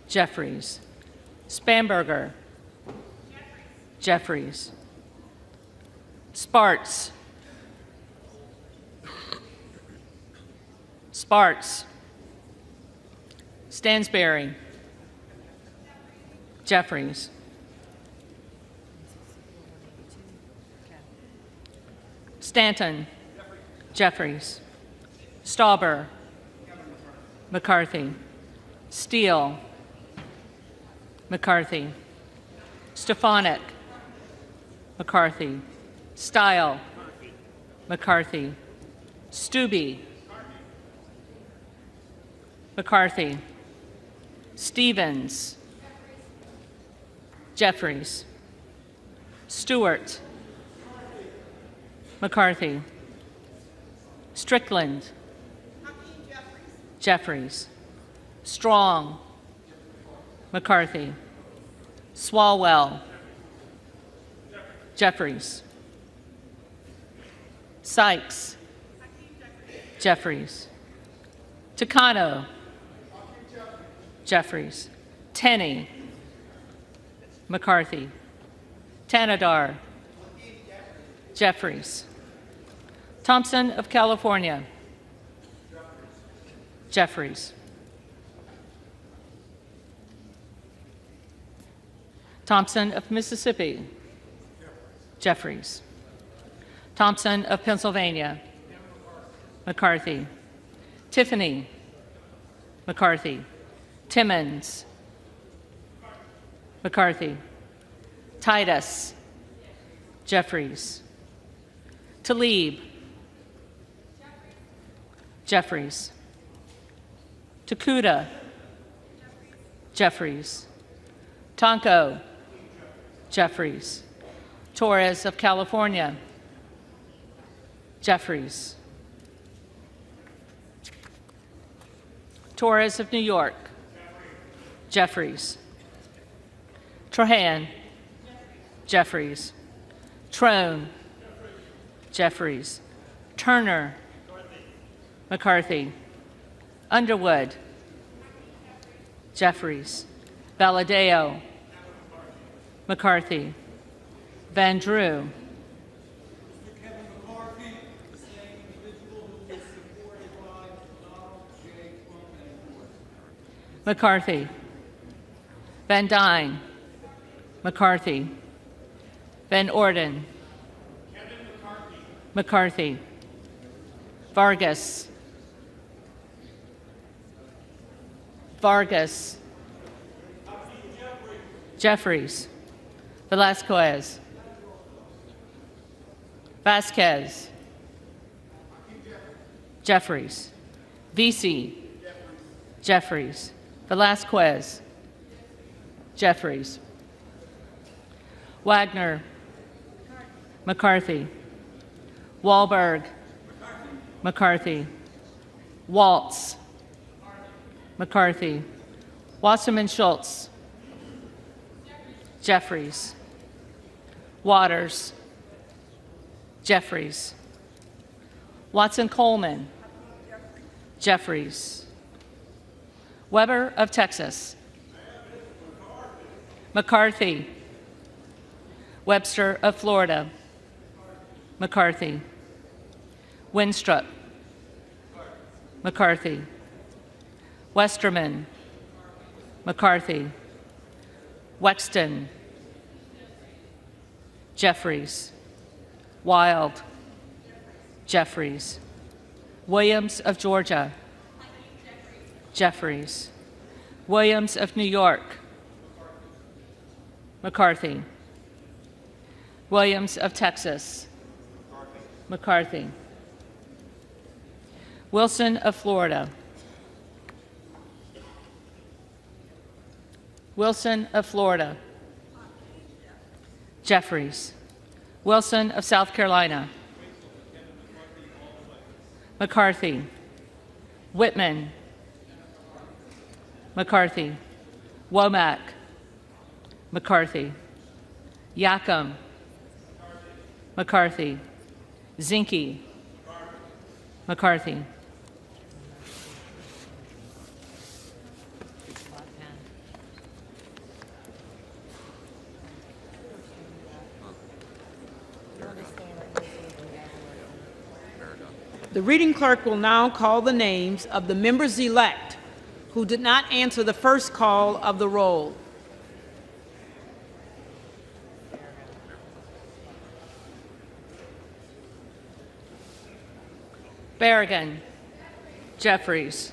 Jeffries. Spamberger. Jeffries. Sparts. Sparts. Stansberry. Jeffries. Stanton. Jeffries. Stauber. McCarthy. Steele. McCarthy. Stefanik. McCarthy. Style. McCarthy. Stubbe. McCarthy. Stevens. Jeffries. Stewart. McCarthy. Strickland. Jeffries. Strong. McCarthy. Swalwell. Jeffries. Sykes. Jeffries. Takano. Jeffries. Tenney. McCarthy. Tanadar. Jeffries. Thompson of California. Jeffries. Thompson of Mississippi. Jeffries. Thompson of Pennsylvania. McCarthy. Tiffany. McCarthy. Timmons. McCarthy. Titus. Jeffries. Tlaib. Jeffries. Takuda. Jeffries. Tonko. Jeffries. Torres of California. Jeffries. Torres of New York. Jeffries. Trahan. Jeffries. Trone. Jeffries. Turner. McCarthy. Underwood. Jeffries. Valadeo. McCarthy. Van Drew. Kevin McCarthy, the same individual who was supported by Donald J. Trump and Ford. McCarthy. Van Dyne. McCarthy. Van Orden. Kevin McCarthy. McCarthy. Vargas. Vargas. Jeffries. Velasquez. Vasquez. Jeffries. VC. Jeffries. Velasquez. Jeffries. Wagner. McCarthy. Wahlberg. McCarthy. Waltz. McCarthy. Wasserman Schultz. Jeffries. Waters. Jeffries. Watson Coleman. Jeffries. Weber of Texas. McCarthy. Webster of Florida. McCarthy. Winstrup. McCarthy. Westerman. McCarthy. Wexton. Jeffries. Wild. Jeffries. Williams of Georgia. Jeffries. Williams of New York. McCarthy. Williams of Texas. McCarthy. Wilson of Florida. Wilson of Florida. Jeffries. Wilson of South Carolina. McCarthy. Whitman. McCarthy. Womack. McCarthy. Yackham. McCarthy. Zinke. McCarthy. The reading clerk will now call the names of the members-elect who did not answer the first call of the roll. Berrigan. Jeffries.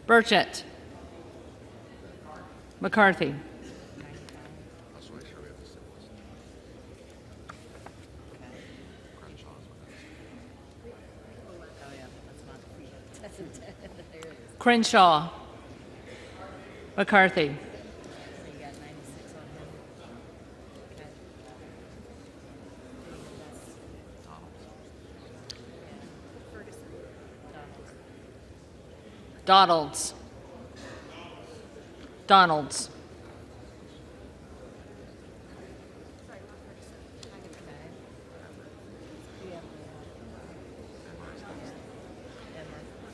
Burchett. McCarthy. Crenshaw. McCarthy. Donalds. Donalds.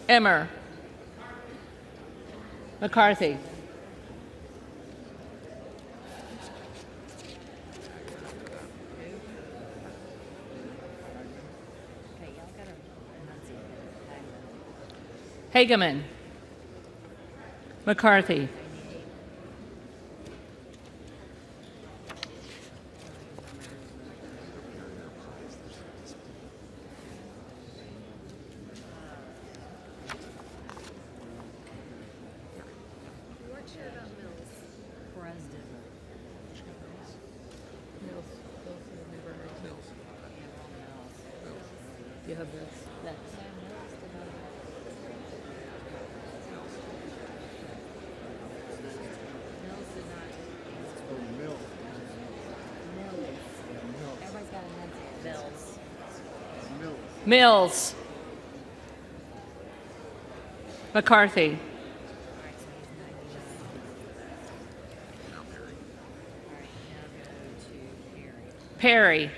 Emmer. McCarthy. Hageman. McCarthy. You have this next. Mills. McCarthy. Perry.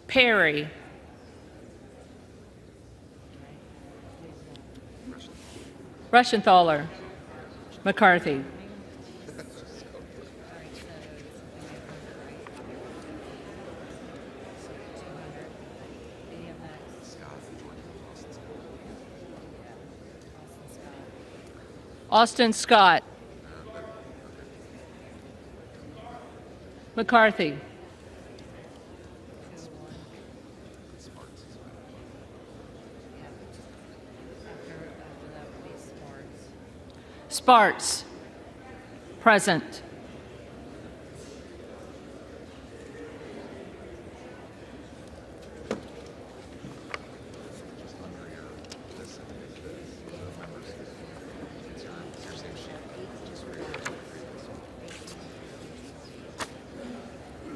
Perry. Rushenthaler. McCarthy. Austin Scott. McCarthy. Sparts. Present.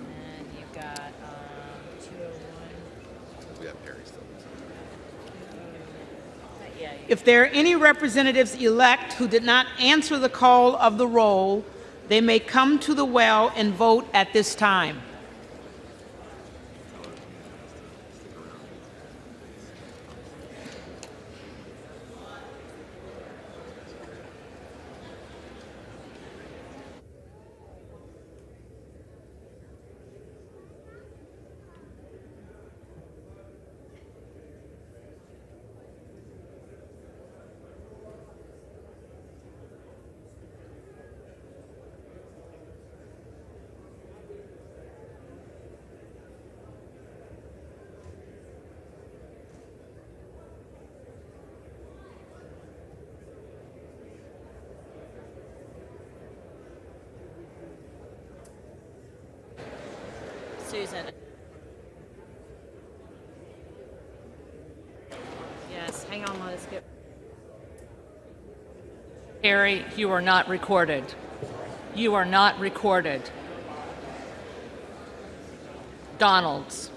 And you've got 201. Yeah, If there are any representatives elect who did not answer the call of the roll, they may come to the well and vote at this time. Susan. Yes, hang on, let us get. Harry, you are not recorded. You are not recorded. Donalds.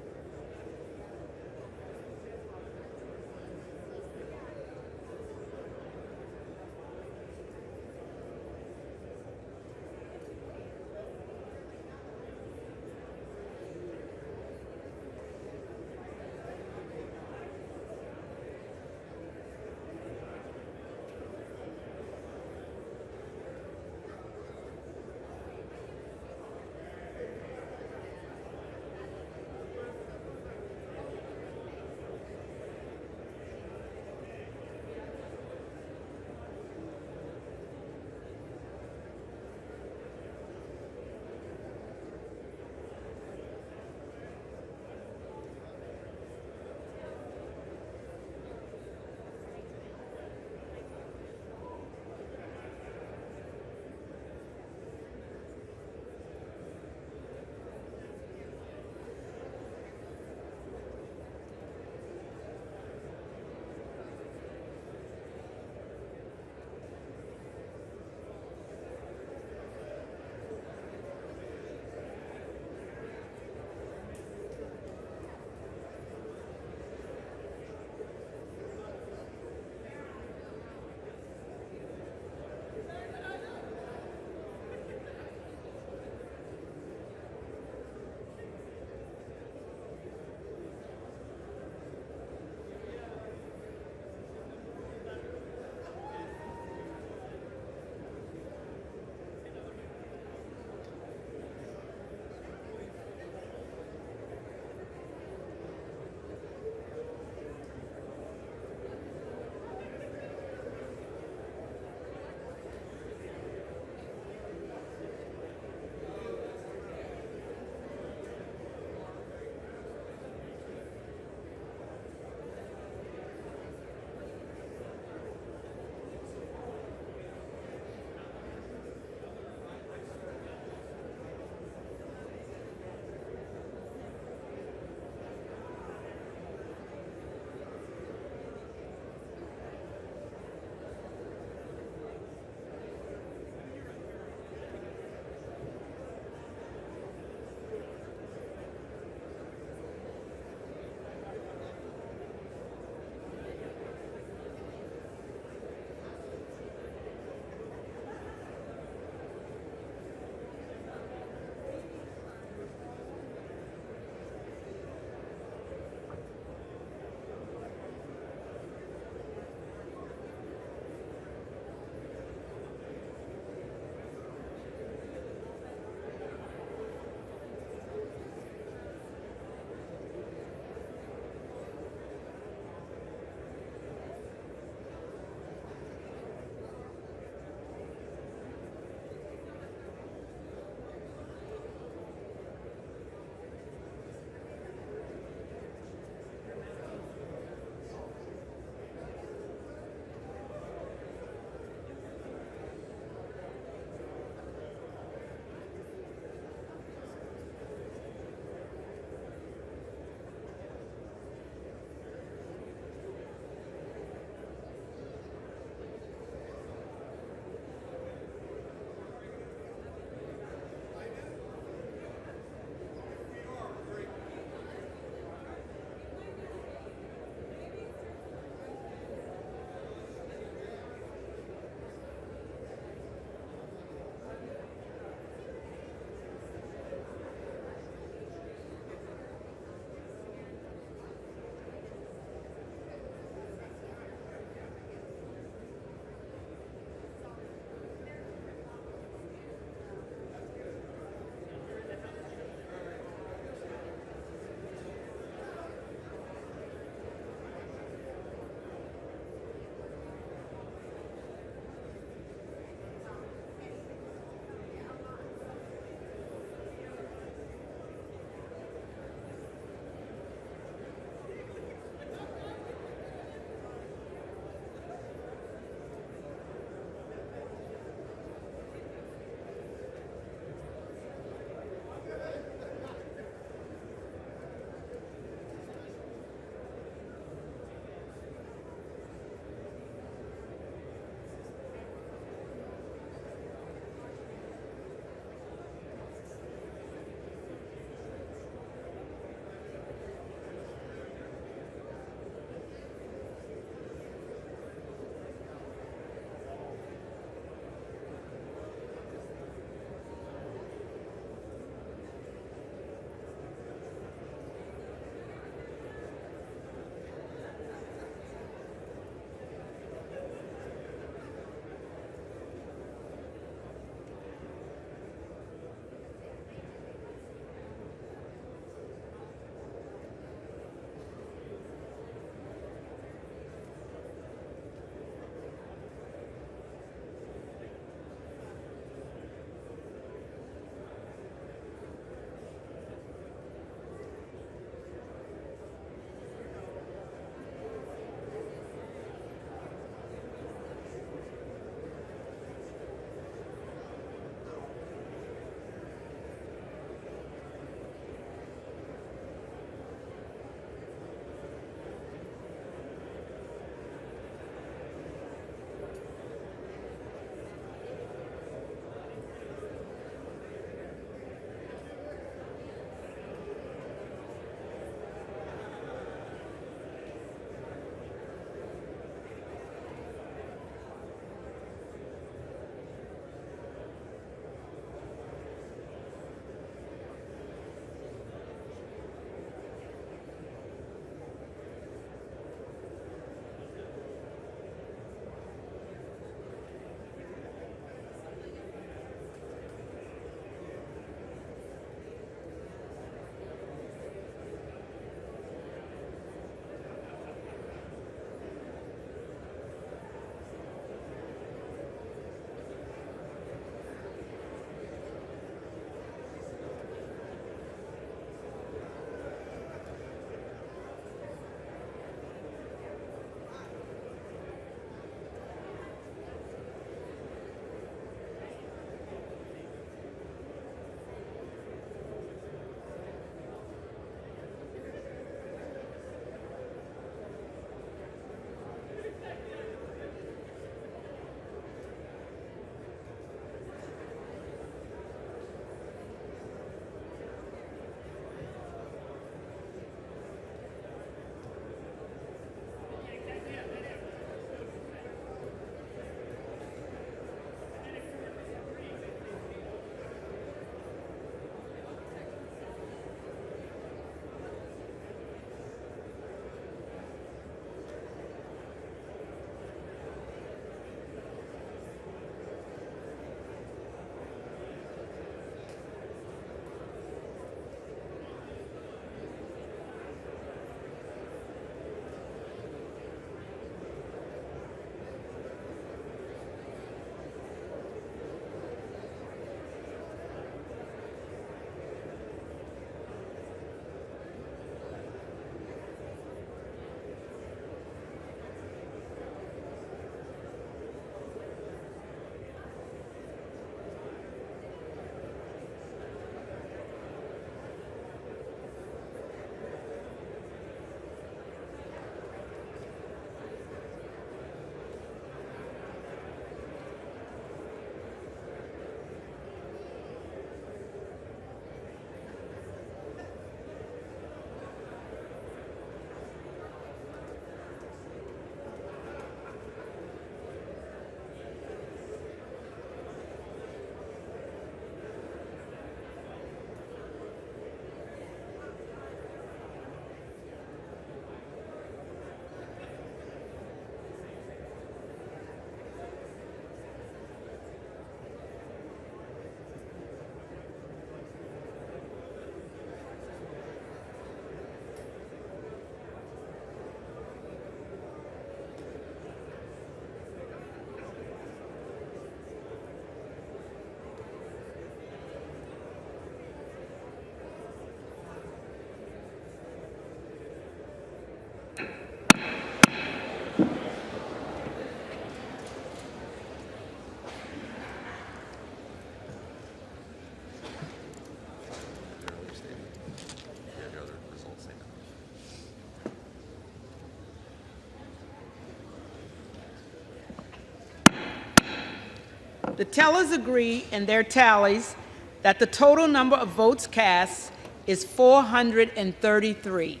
The tellers agree in their tallies that the total number of votes cast is 433,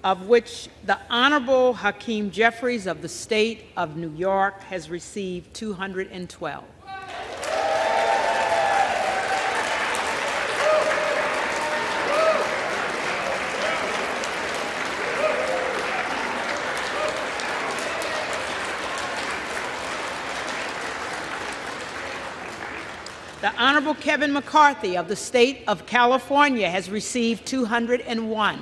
of which the Honorable Hakeem Jeffries of the state of New York has received 212. The Honorable Kevin McCarthy of the state of California has received 201.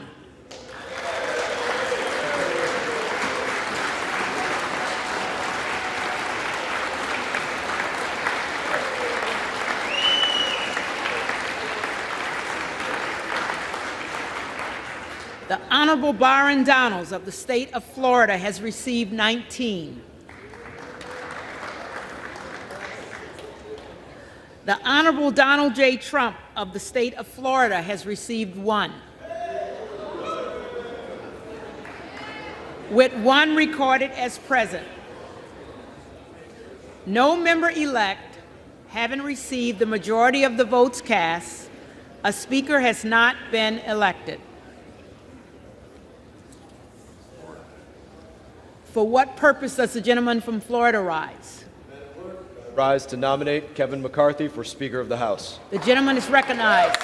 The Honorable Byron Donalds of the state of Florida has received 19. The Honorable Donald J. Trump of the state of Florida has received 1. With 1 recorded as present. No member-elect having received the majority of the votes cast, a speaker has not been elected. For what purpose does the gentleman from Florida rise? Rise to nominate Kevin McCarthy for Speaker of the House. The gentleman is recognized.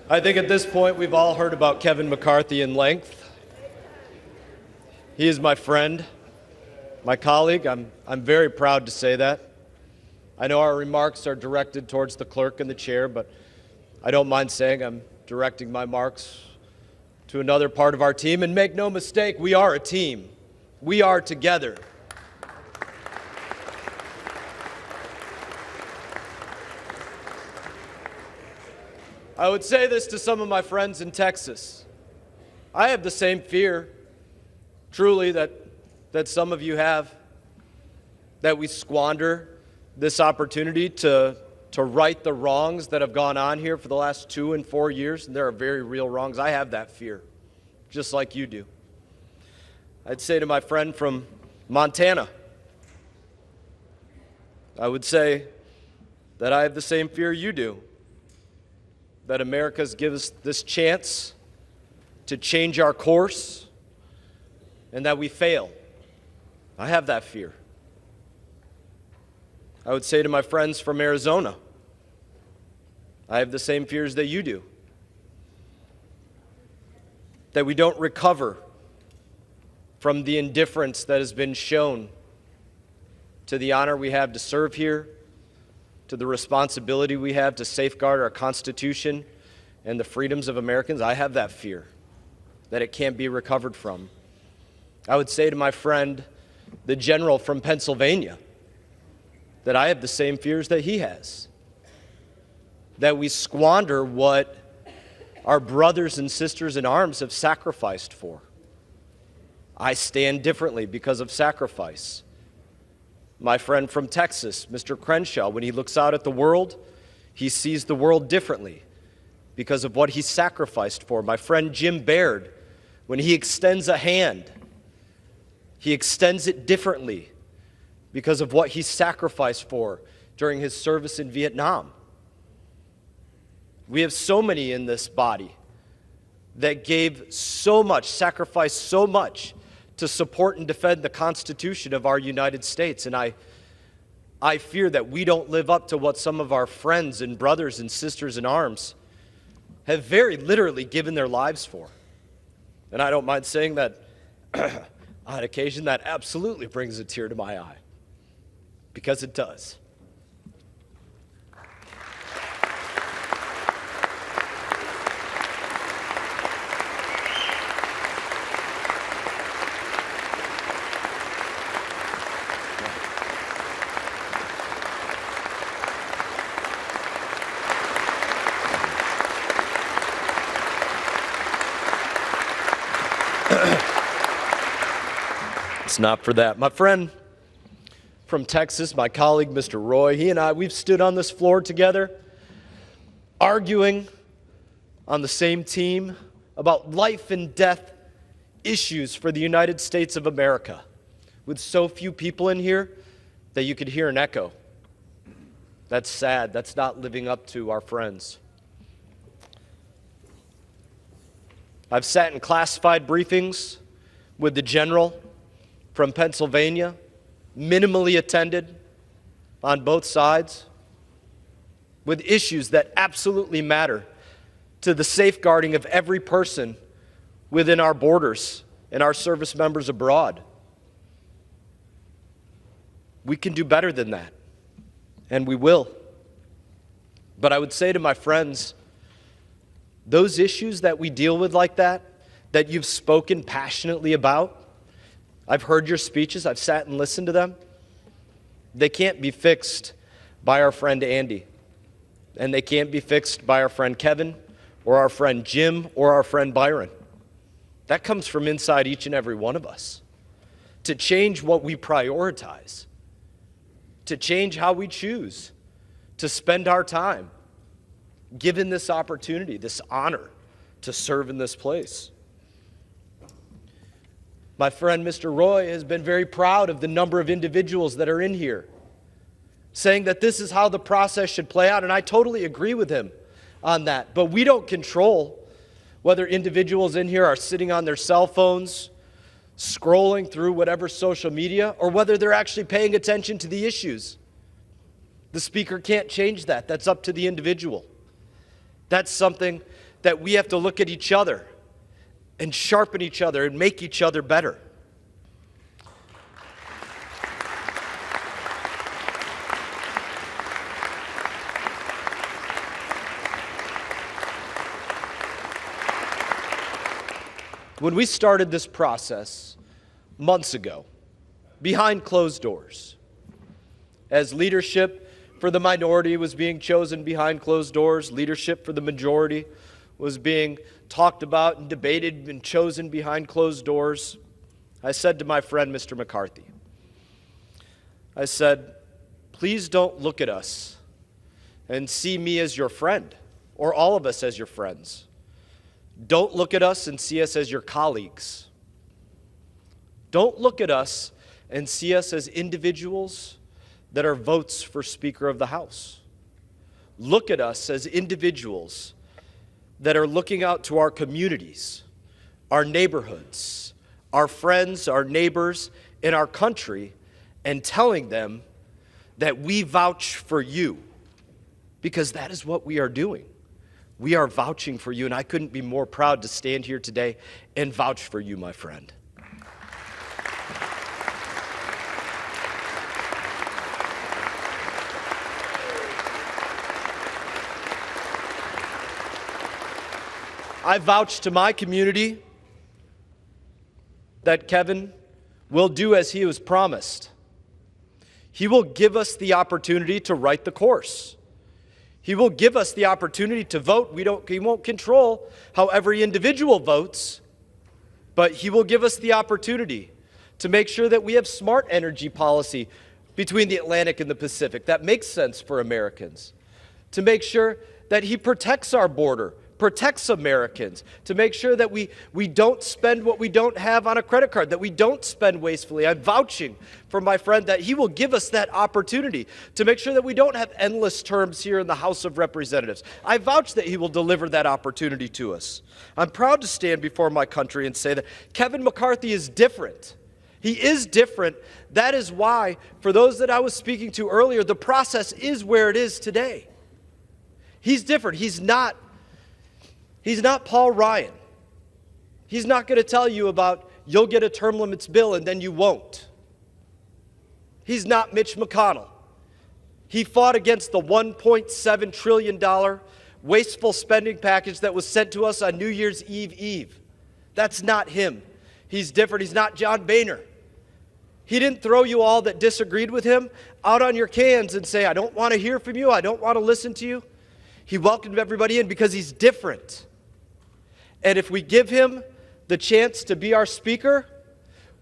I think at this point we've all heard about Kevin McCarthy in length. He is my friend, my colleague. I'm very proud to say that. I know our remarks are directed towards the clerk and the chair, but I don't mind saying I'm directing my remarks to another part of our team. And make no mistake, we are a team. We are together. I would say this to some of my friends in Texas. I have the same fear, truly, that some of you have, that we squander this opportunity to right the wrongs that have gone on here for the last 2 and 4 years, and there are very real wrongs. I have that fear, just like you do. I'd say to my friend from Montana, I would say that I have the same fear you do, that America's given us this chance to change our course and that we fail. I have that fear. I would say to my friends from Arizona, I have the same fears that you do. That we don't recover from the indifference that has been shown to the honor we have to serve here, to the responsibility we have to safeguard our Constitution and the freedoms of Americans. I have that fear, that it can't be recovered from. I would say to my friend, the general from Pennsylvania, that I have the same fears that he has, that we squander what our brothers and sisters in arms have sacrificed for. I stand differently because of sacrifice. My friend from Texas, Mr. Crenshaw, when he looks out at the world, he sees the world differently because of what he sacrificed for. My friend Jim Baird, when he extends a hand, he extends it differently because of what he sacrificed for during his service in Vietnam. We have so many in this body that gave so much, sacrificed so much to support and defend the Constitution of our United States. And I fear that we don't live up to what some of our friends and brothers and sisters in arms have very literally given their lives for. And I don't mind saying that on occasion that absolutely brings a tear to my eye. Because it does. It's not for that. My friend from Texas, my colleague, Mr. Roy, he and I, we've stood on this floor together, arguing on the same team about life and death issues for the United States of America, with so few people in here that you could hear an echo. That's sad. That's not living up to our friends. I've sat in classified briefings with the general from Pennsylvania, minimally attended on both sides, with issues that absolutely matter to the safeguarding of every person within our borders and our service members abroad. We can do better than that, and we will. But I would say to my friends, those issues that we deal with like that you've spoken passionately about, I've heard your speeches, I've sat and listened to them, they can't be fixed by our friend Andy, and they can't be fixed by our friend Kevin, or our friend Jim, or our friend Byron. That comes from inside each and every one of us. To change what we prioritize, to change how we choose to spend our time, given this opportunity, this honor to serve in this place. My friend Mr. Roy has been very proud of the number of individuals that are in here, saying that this is how the process should play out, and I totally agree with him on that. But we don't control whether individuals in here are sitting on their cell phones, scrolling through whatever social media, or whether they're actually paying attention to the issues. The speaker can't change that. That's up to the individual. That's something that we have to look at each other and sharpen each other and make each other better. When we started this process months ago, behind closed doors, as leadership for the minority was being chosen behind closed doors, leadership for the majority was being talked about and debated and chosen behind closed doors, I said to my friend, Mr. McCarthy, I said, please don't look at us and see me as your friend, or all of us as your friends. Don't look at us and see us as your colleagues. Don't look at us and see us as individuals that are votes for Speaker of the House. Look at us as individuals that are looking out to our communities, our neighborhoods, our friends, our neighbors, in our country, and telling them that we vouch for you, because that is what we are doing. We are vouching for you, and I couldn't be more proud to stand here today and vouch for you, my friend. I vouch to my community that Kevin will do as he was promised. He will give us the opportunity to write the course. He will give us the opportunity to vote. He won't control how every individual votes, but he will give us the opportunity to make sure that we have smart energy policy between the Atlantic and the Pacific that makes sense for Americans, to make sure that he protects our border, protects Americans, to make sure that we don't spend what we don't have on a credit card, that we don't spend wastefully. I'm vouching for my friend that he will give us that opportunity to make sure that we don't have endless terms here in the House of Representatives. I vouch that he will deliver that opportunity to us. I'm proud to stand before my country and say that Kevin McCarthy is different. He is different. That is why, for those that I was speaking to earlier, the process is where it is today. He's different. He's not Paul Ryan. He's not going to tell you about you'll get a term limits bill and then you won't. He's not Mitch McConnell. He fought against the $1.7 trillion wasteful spending package that was sent to us on New Year's Eve. That's not him. He's different. He's not John Boehner. He didn't throw you all that disagreed with him out on your cans and say, I don't want to hear from you. I don't want to listen to you. He welcomed everybody in because he's different. And if we give him the chance to be our speaker,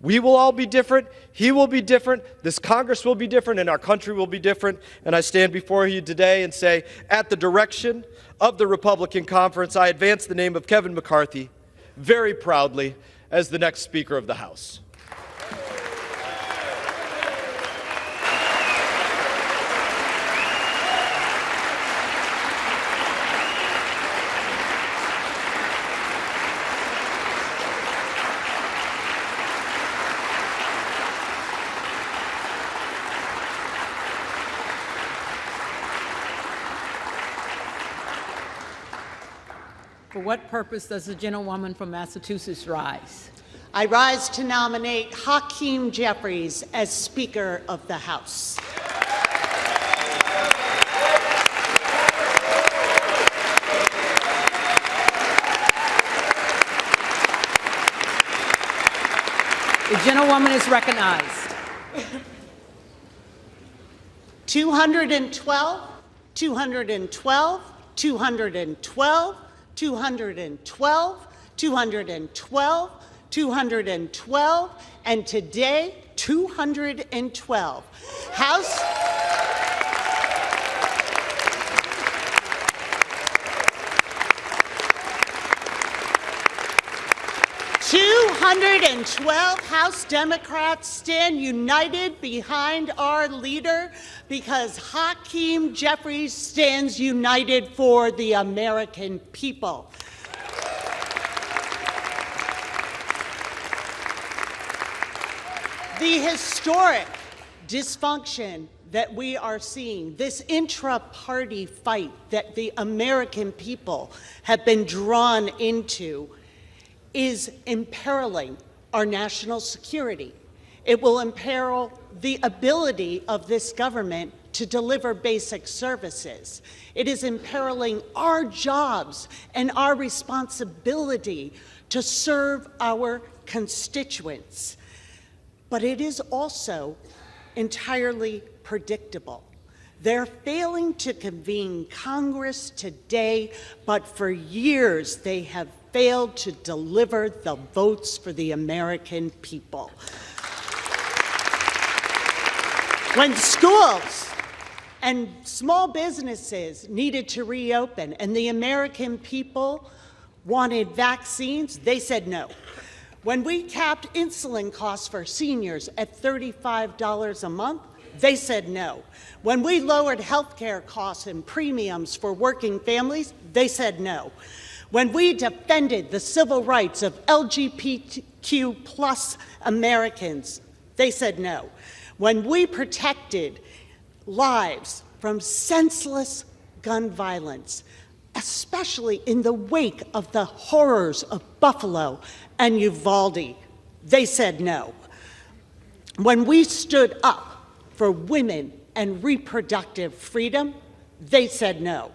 We will all be different. He will be different. This Congress will be different, and our country will be different. And I stand before you today and say, at the direction of the Republican Conference, I advance the name of Kevin McCarthy very proudly as the next Speaker of the House. For what purpose does the gentlewoman from Massachusetts rise? I rise to nominate Hakeem Jeffries as Speaker of the House. The gentlewoman is recognized. 212, 212, 212, 212, 212, 212, and today, 212. House. House Democrats stand united behind our leader because Hakeem Jeffries stands united for the American people. The historic dysfunction that we are seeing, this intra-party fight that the American people have been drawn into, is imperiling our national security. It will imperil the ability of this government to deliver basic services. It is imperiling our jobs and our responsibility to serve our constituents. But it is also entirely predictable. They're failing to convene Congress today, but for years they have failed to deliver the votes for the American people. When schools and small businesses needed to reopen and the American people wanted vaccines, they said no. When we capped insulin costs for seniors at $35 a month, they said no. When we lowered health care costs and premiums for working families, they said no. When we defended the civil rights of LGBTQ plus Americans, they said no. When we protected lives from senseless gun violence, especially in the wake of the horrors of Buffalo and Uvalde, they said no. When we stood up for women and reproductive freedom, they said no.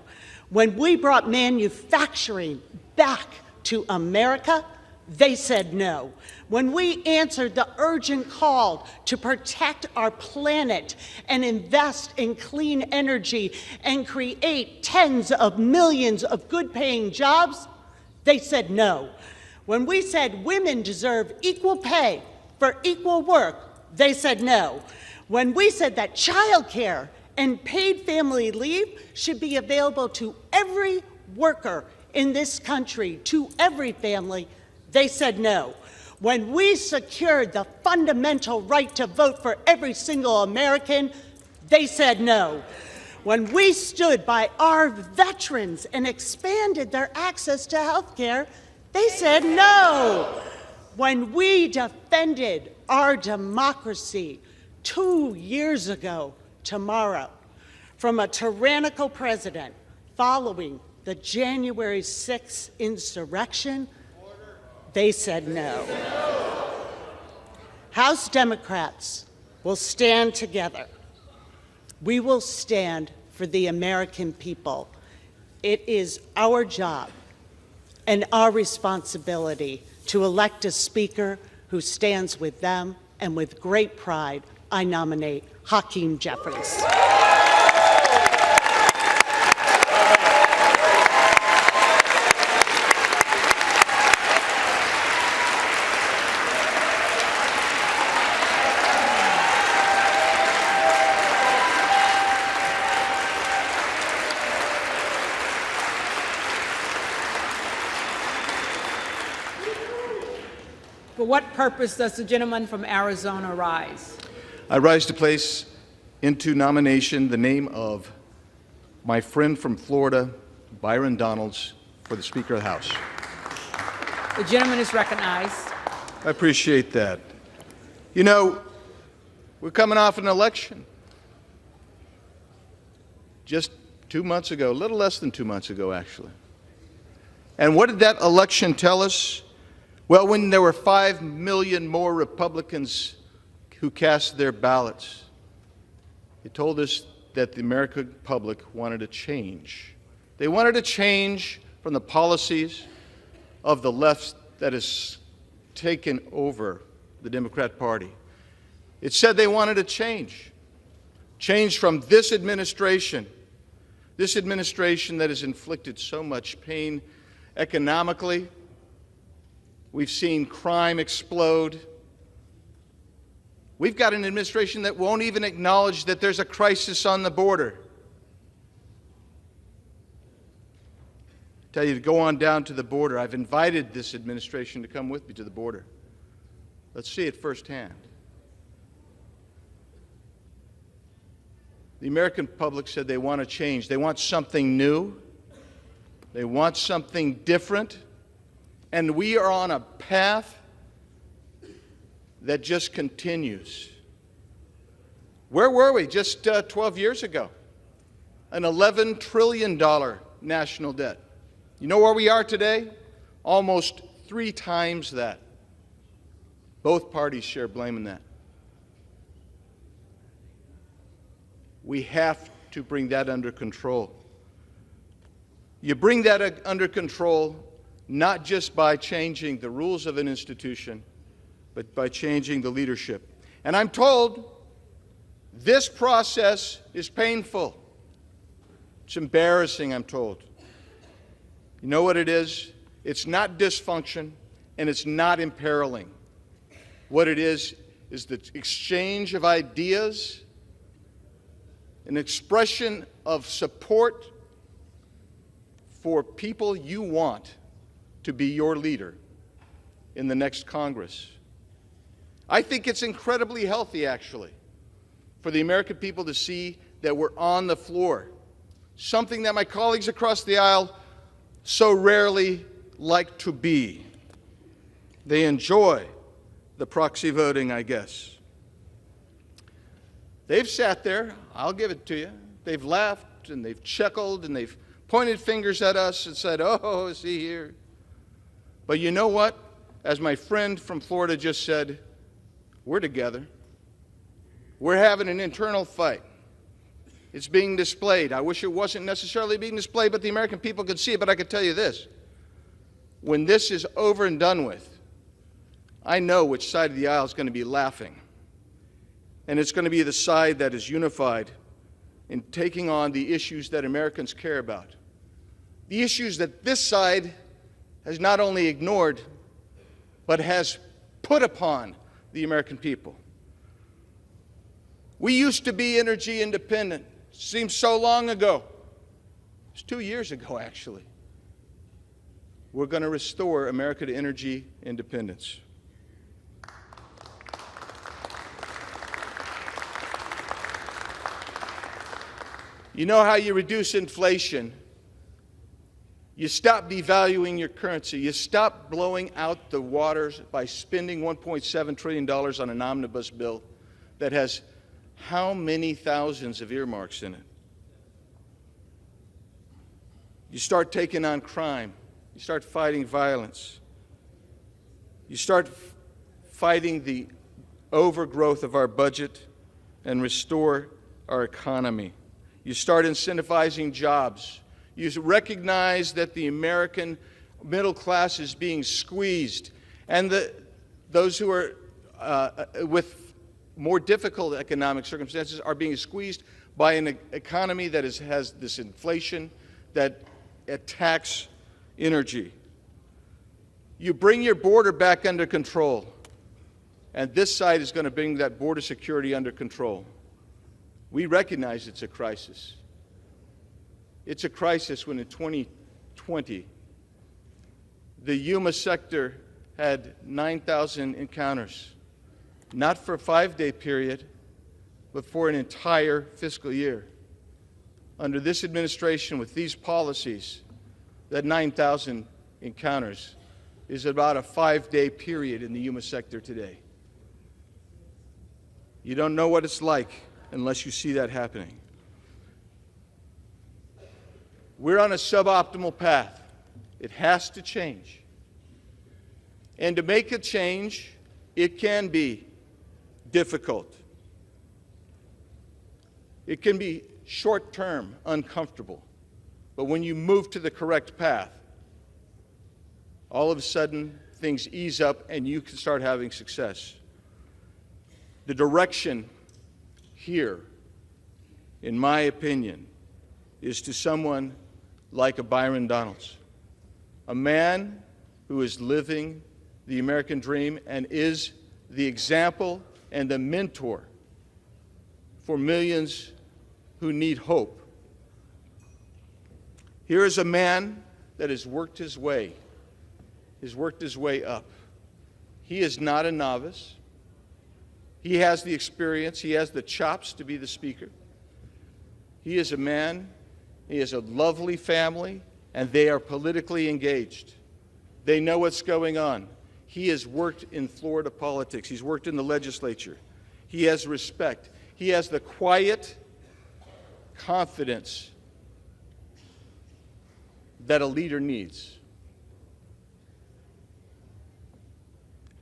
When we brought manufacturing back to America, they said no. When we answered the urgent call to protect our planet and invest in clean energy and create tens of millions of good-paying jobs, they said no. When we said women deserve equal pay for equal work, they said no. When we said that childcare and paid family leave should be available to every worker in this country, to every family, they said no. When we secured the fundamental right to vote for every single American, they said no. When we stood by our veterans and expanded their access to health care, they said no. When we defended our democracy 2 years ago tomorrow from a tyrannical president following the January 6th insurrection, they said no. House Democrats will stand together. We will stand for the American people. It is our job and our responsibility to elect a speaker who stands with them, and with great pride, I nominate Hakeem Jeffries. For what purpose does the gentleman from Arizona rise? I rise to place into nomination the name of my friend from Florida, Byron Donalds, for the Speaker of the House. The gentleman is recognized. I appreciate that. You know, we're coming off an election. Just 2 months ago, a little less than 2 months ago, actually. And what did that election tell us? Well, when there were 5 million more Republicans who cast their ballots, it told us that the American public wanted a change. They wanted a change from the policies of the left that has taken over the Democrat Party. It said they wanted a change from this administration that has inflicted so much pain economically. We've seen crime explode. We've got an administration that won't even acknowledge that there's a crisis on the border. Tell you to go on down to the border. I've invited this administration to come with me to the border. Let's see it firsthand. The American public said they want to change. They want something new. They want something different. And we are on a path that just continues. Where were we just 12 years ago? An $11 trillion national debt. You know where we are today? Almost 3 times that. Both parties share blame in that. We have to bring that under control. You bring that under control not just by changing the rules of an institution, but by changing the leadership. And I'm told this process is painful. It's embarrassing, I'm told. You know what it is? It's not dysfunction, and it's not imperiling. What it is the exchange of ideas, an expression of support for people you want to be your leader in the next Congress. I think it's incredibly healthy, actually, for the American people to see that we're on the floor, something that my colleagues across the aisle so rarely like to be. They enjoy the proxy voting, I guess. They've sat there, I'll give it to you. They've laughed and they've chuckled and they've pointed fingers at us and said, oh, see here. But you know what? As my friend from Florida just said, we're together. We're having an internal fight. It's being displayed. I wish it wasn't necessarily being displayed, but the American people could see it. But I could tell you this. When this is over and done with, I know which side of the aisle is going to be laughing. And it's going to be the side that is unified in taking on the issues that Americans care about. The issues that this side has not only ignored, but has put upon the American people. We used to be energy independent. Seems so long ago. It's 2 years ago, actually. We're going to restore America to energy independence. You know how you reduce inflation? You stop devaluing your currency. You stop blowing out the waters by spending $1.7 trillion on an omnibus bill that has how many thousands of earmarks in it? You start taking on crime. You start fighting violence. You start fighting the overgrowth of our budget and restore our economy. You start incentivizing jobs. You recognize that the American middle class is being squeezed, and those who are with more difficult economic circumstances are being squeezed by an economy that has this inflation that attacks energy. You bring your border back under control, and this side is going to bring that border security under control. We recognize it's a crisis. It's a crisis when in 2020, the Yuma sector had 9,000 encounters, not for a 5-day period, but for an entire fiscal year. Under this administration, with these policies, that 9,000 encounters is about a 5-day period in the human sector today. You don't know what it's like unless you see that happening. We're on a suboptimal path. It has to change. And to make a change, it can be difficult. It can be short-term, uncomfortable. But when you move to the correct path, all of a sudden things ease up and you can start having success. The direction here, in my opinion, is to someone like a Byron Donalds, a man who is living the American dream and is the example and the mentor for millions who need hope. Here is a man that has worked his way up. He is not a novice. He has the experience. He has the chops to be the speaker. He is a man. He has a lovely family, and they are politically engaged. They know what's going on. He has worked in Florida politics. He's worked in the legislature. He has respect. He has the quiet confidence that a leader needs.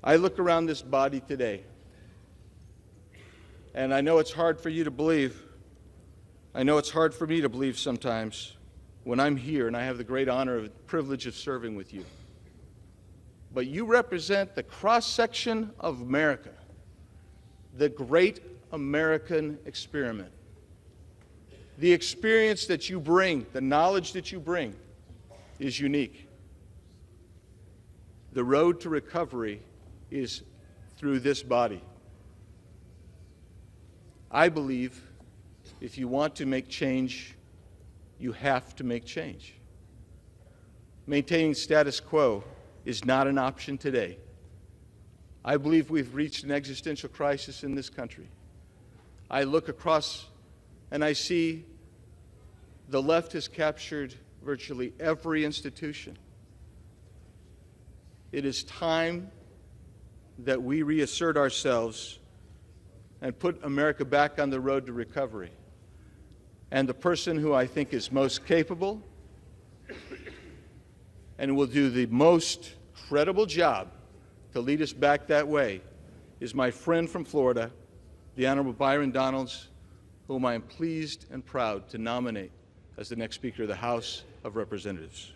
I look around this body today, and I know it's hard for you to believe. I know it's hard for me to believe sometimes when I'm here and I have the great honor and privilege of serving with you. But you represent the cross-section of America, the great American experiment. The experience that you bring, the knowledge that you bring, is unique. The road to recovery is through this body. I believe if you want to make change, you have to make change. Maintaining status quo is not an option today. I believe we've reached an existential crisis in this country. I look across and I see the left has captured virtually every institution. It is time that we reassert ourselves and put America back on the road to recovery. And the person who I think is most capable and will do the most credible job to lead us back that way is my friend from Florida, the Honorable Byron Donalds, whom I am pleased and proud to nominate as the next Speaker of the House of Representatives.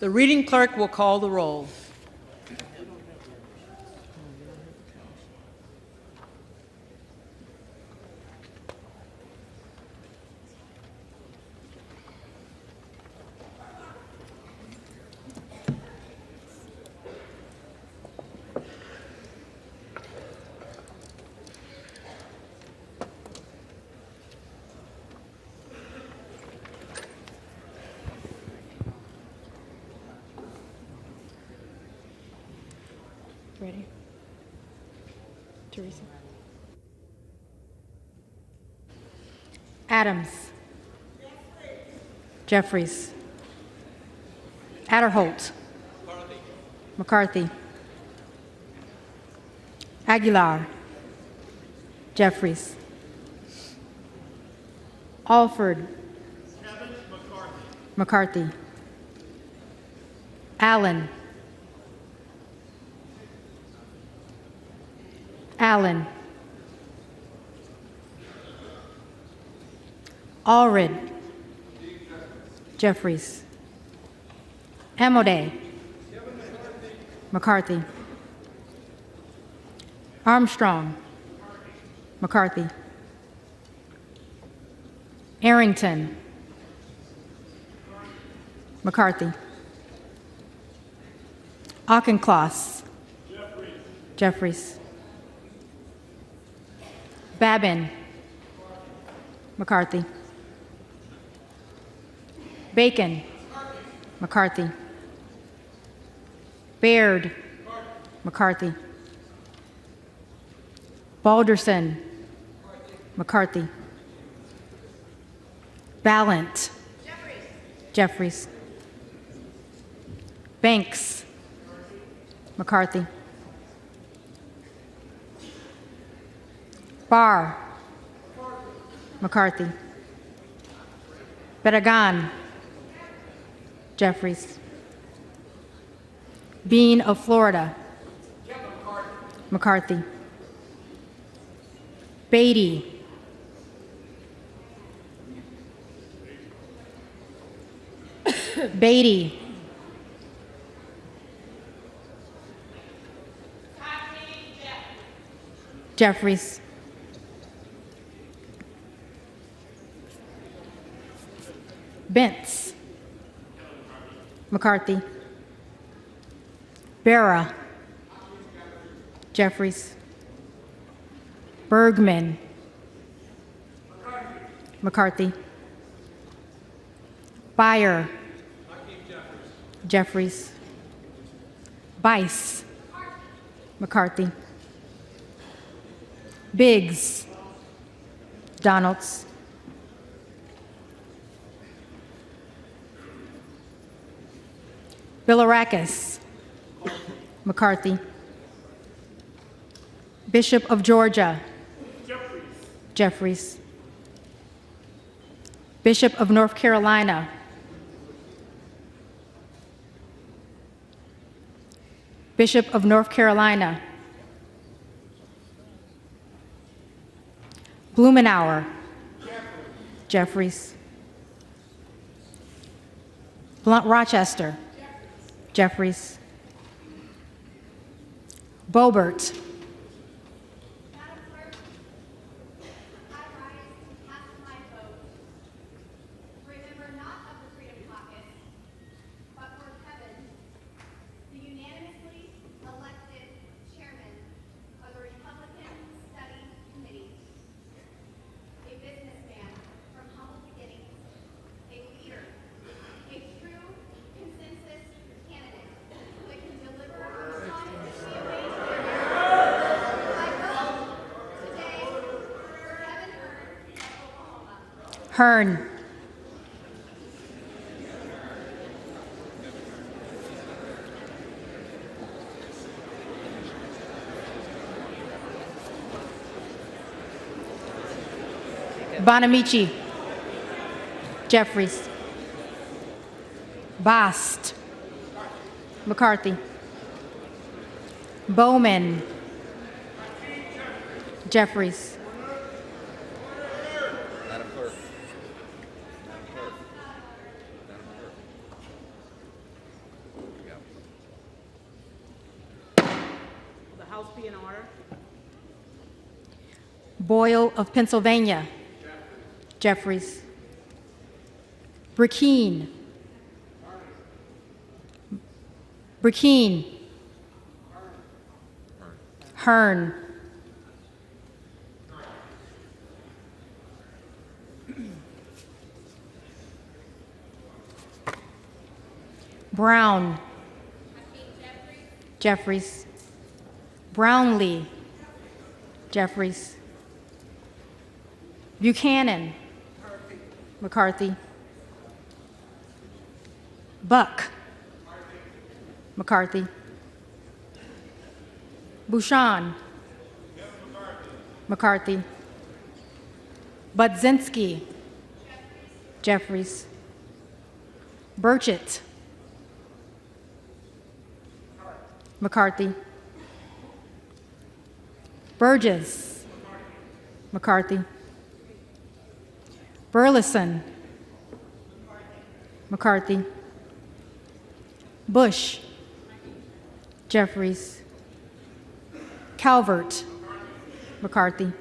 The reading clerk will call the roll. Ready? Teresa? Adams. Jeffries. Adderholt. McCarthy. Aguilar. Jeffries. Alford. Kevin McCarthy. Allen. Allen. Allred. Jeffries. Amodei. McCarthy. Armstrong. McCarthy. Arrington. McCarthy. Auchincloss. Jeffries. Babin. McCarthy. Bacon. McCarthy. Baird. McCarthy. Balderson. McCarthy. Ballant. Jeffries. Banks. McCarthy. Barr. McCarthy. Barragan. Jeffries. Bean of Florida. McCarthy. Beatty. Beatty. Jeffries. Bentz. McCarthy. Barra. Jeffries. Bergman. McCarthy. Beyer. Jeffries. Bice. McCarthy. Biggs. Donalds. Bilirakis. McCarthy. Bishop of Georgia. Jeffries. Bishop of North Carolina. Bishop of North Carolina. Blumenauer. Jeffries. Blunt Rochester. Jeffries. Boebert. Madam Clerk, I rise to cast my vote. Remember not of the Freedom Caucus, but for Kevin, the unanimously elected chairman of the Republican Study Committee, a businessman from humble beginnings, a leader, a true consensus candidate that can deliver on his campaign. I vote today for Kevin of Oklahoma. Hearn. Bonamici. Jeffries. Bast. McCarthy. Bowman. Jeffries. Madam Clerk. The House be in order. Boyle of Pennsylvania. Jeffries. Burkeen. Burkeen. Hearn. Brown. Jeffries. Brownlee. Jeffries. Buchanan. McCarthy. Buck. McCarthy. Bouchon. McCarthy. Budzinski. Jeffries. Burchett. McCarthy. Burgess. McCarthy. Burleson. McCarthy. Bush. Jeffries. Calvert. McCarthy.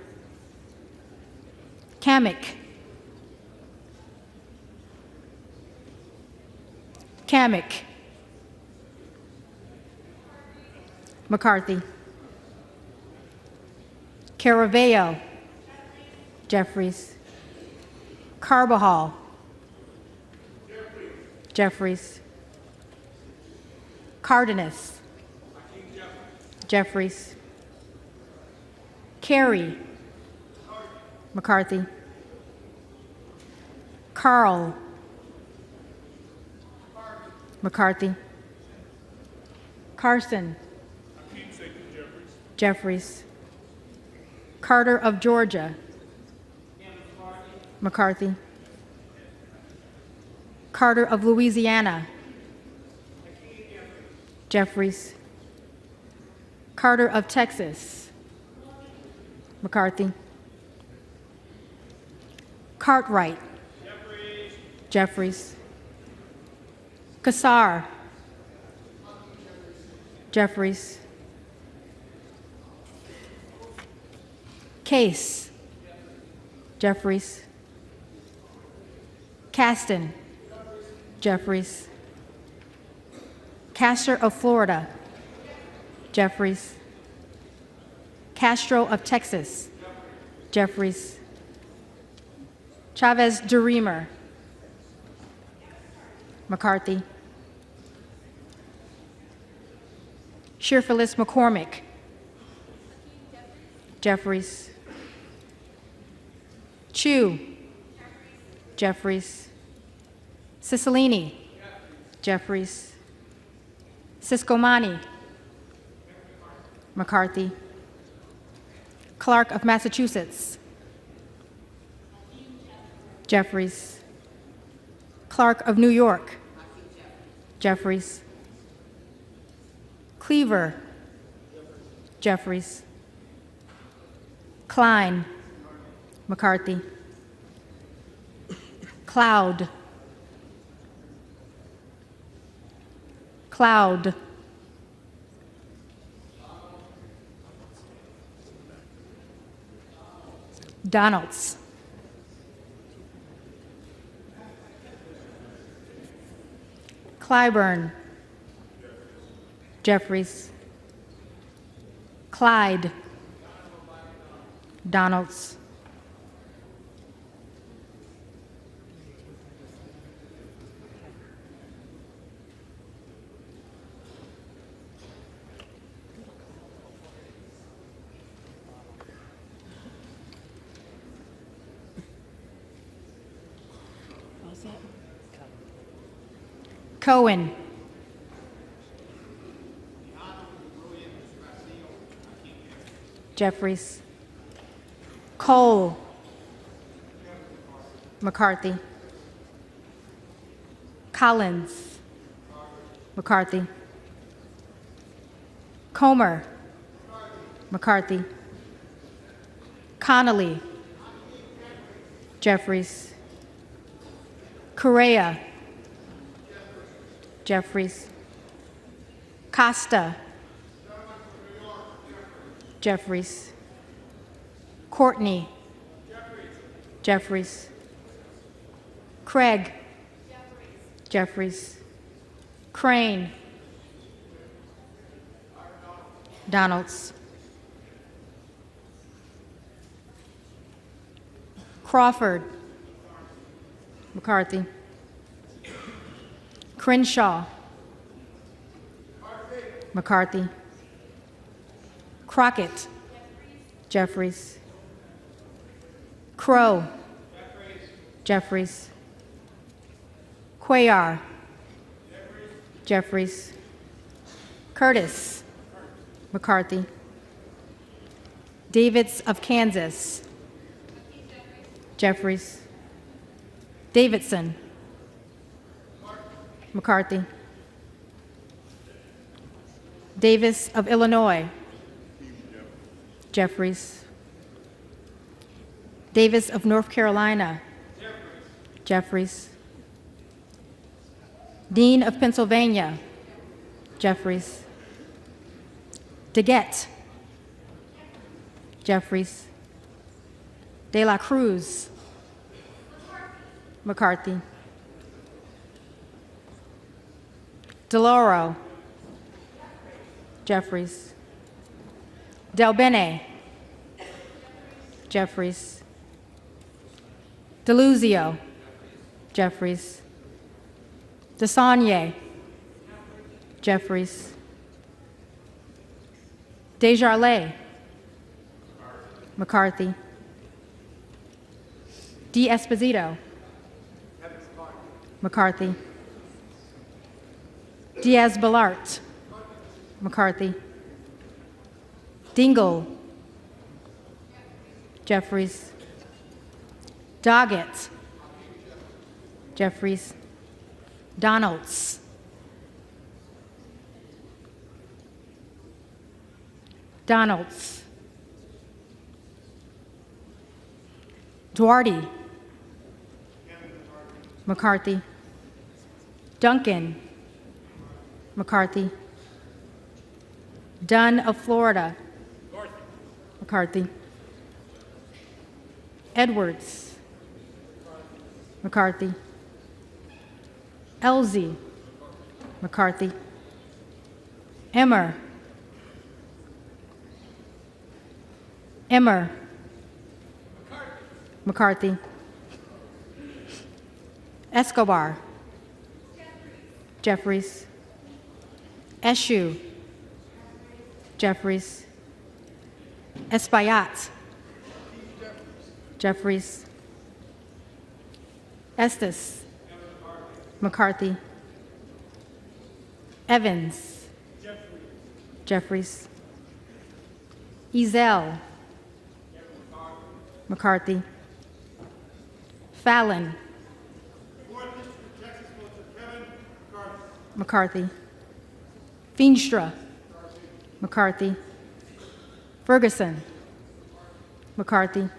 Kamick. Kamick. McCarthy. Caraveo. Jeffries. Carbajal. Jeffries. Cardenas. Jeffries. Carey. McCarthy. Carl. McCarthy. Carson. Jeffries. Carter of Georgia. McCarthy. Carter of Louisiana. Jeffries. Carter of Texas. McCarthy. Cartwright. Jeffries. Kassar. Jeffries. Case. Jeffries. Caston. Jeffries. Castor of Florida. Jeffries. Castro of Texas. Jeffries. Chavez DeReamer. McCarthy. Shearfilis McCormick. Jeffries. Chu. Jeffries. Cicilline. Jeffries. Siscomani. McCarthy. Clark of Massachusetts. Jeffries. Clark of New York. Jeffries. Cleaver. Jeffries. Klein. McCarthy. Cloud. Cloud. Donalds. Clyburn. Jeffries. Clyde. Donalds. Cohen. Jeffries. Cole. McCarthy. Collins. McCarthy. Comer. McCarthy. Connolly. Jeffries. Correa. Jeffries. Costa. Jeffries. Courtney. Jeffries. Craig. Jeffries. Crane. Donalds. Crawford. McCarthy. Crenshaw. McCarthy. Crockett. Jeffries. Crow. Jeffries. Cuellar. Jeffries. Curtis. McCarthy. Davids of Kansas. Jeffries. Davidson. McCarthy. Davis of Illinois. Jeffries. Davis of North Carolina. Jeffries. Dean of Pennsylvania. Jeffries. DeGette. Jeffries. De la Cruz. McCarthy. DeLauro. Jeffries. Del Bene. Jeffries. DeLuzio. Jeffries. DeSaulnier. Jeffries. Desjardins. McCarthy. D'Esposito. McCarthy. Diaz-Balart. McCarthy. Dingle. Jeffries. Doggett. Jeffries. Donalds. Donalds. Duarte. McCarthy. Duncan. McCarthy. Dunn of Florida. McCarthy. Edwards. McCarthy. Elsie. McCarthy. Emmer. Emmer. McCarthy. Escobar. Jeffries. Eshue. Jeffries. Espaillat. Jeffries. Estes. McCarthy. Evans. Jeffries. Ezell. McCarthy. Fallon. McCarthy. Feenstra. McCarthy. Ferguson. McCarthy.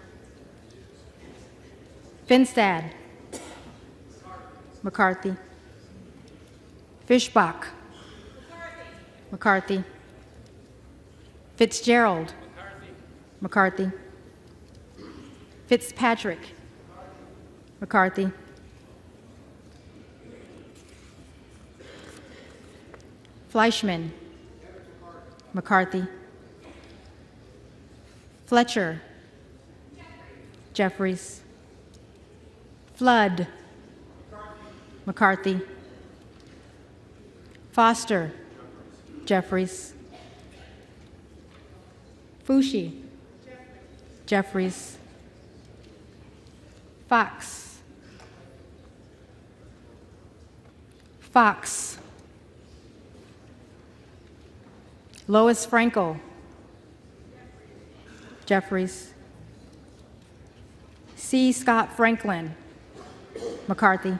Finstad. McCarthy. Fischbach. McCarthy. Fitzgerald. McCarthy. Fitzpatrick. McCarthy. Fleischman. McCarthy. Fletcher. Jeffries. Flood. McCarthy. Foster. Jeffries. Fushi. Jeffries. Fox. Fox. Lois Frankel. Jeffries. C. Scott Franklin. McCarthy.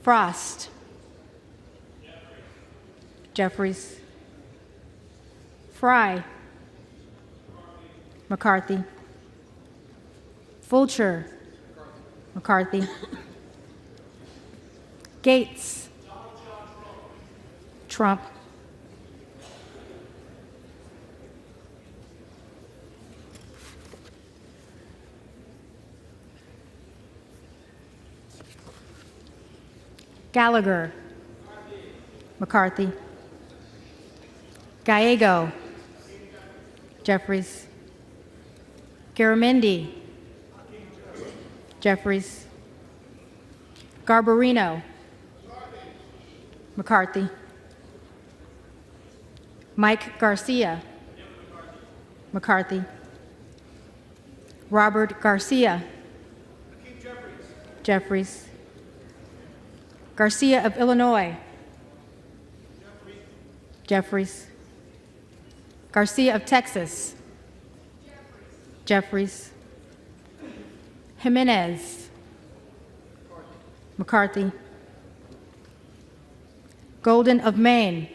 Frost. Jeffries. Fry. McCarthy. Fulcher. McCarthy. Gates. Trump. Gallagher. McCarthy. Gallego. Jeffries. Garamendi. Jeffries. Garbarino. McCarthy. Mike Garcia. McCarthy. Robert Garcia. Jeffries. Garcia of Illinois. Jeffries. Garcia of Texas. Jeffries. Jimenez. McCarthy. Golden of Maine.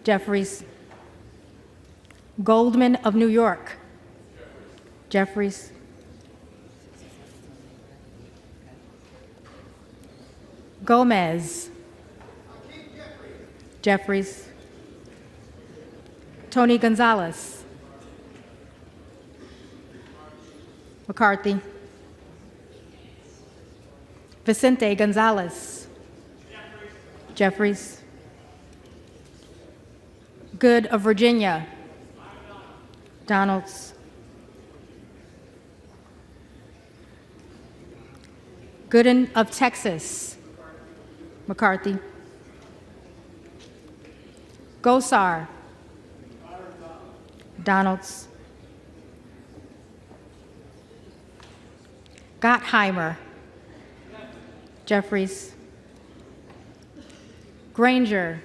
Jeffries. Goldman of New York. Jeffries. Gomez. Jeffries. Tony Gonzalez. McCarthy. Vicente Gonzalez. Jeffries. Good of Virginia. Donalds. Gooden of Texas. McCarthy. Gosar. Donalds. Gottheimer. Jeffries. Granger.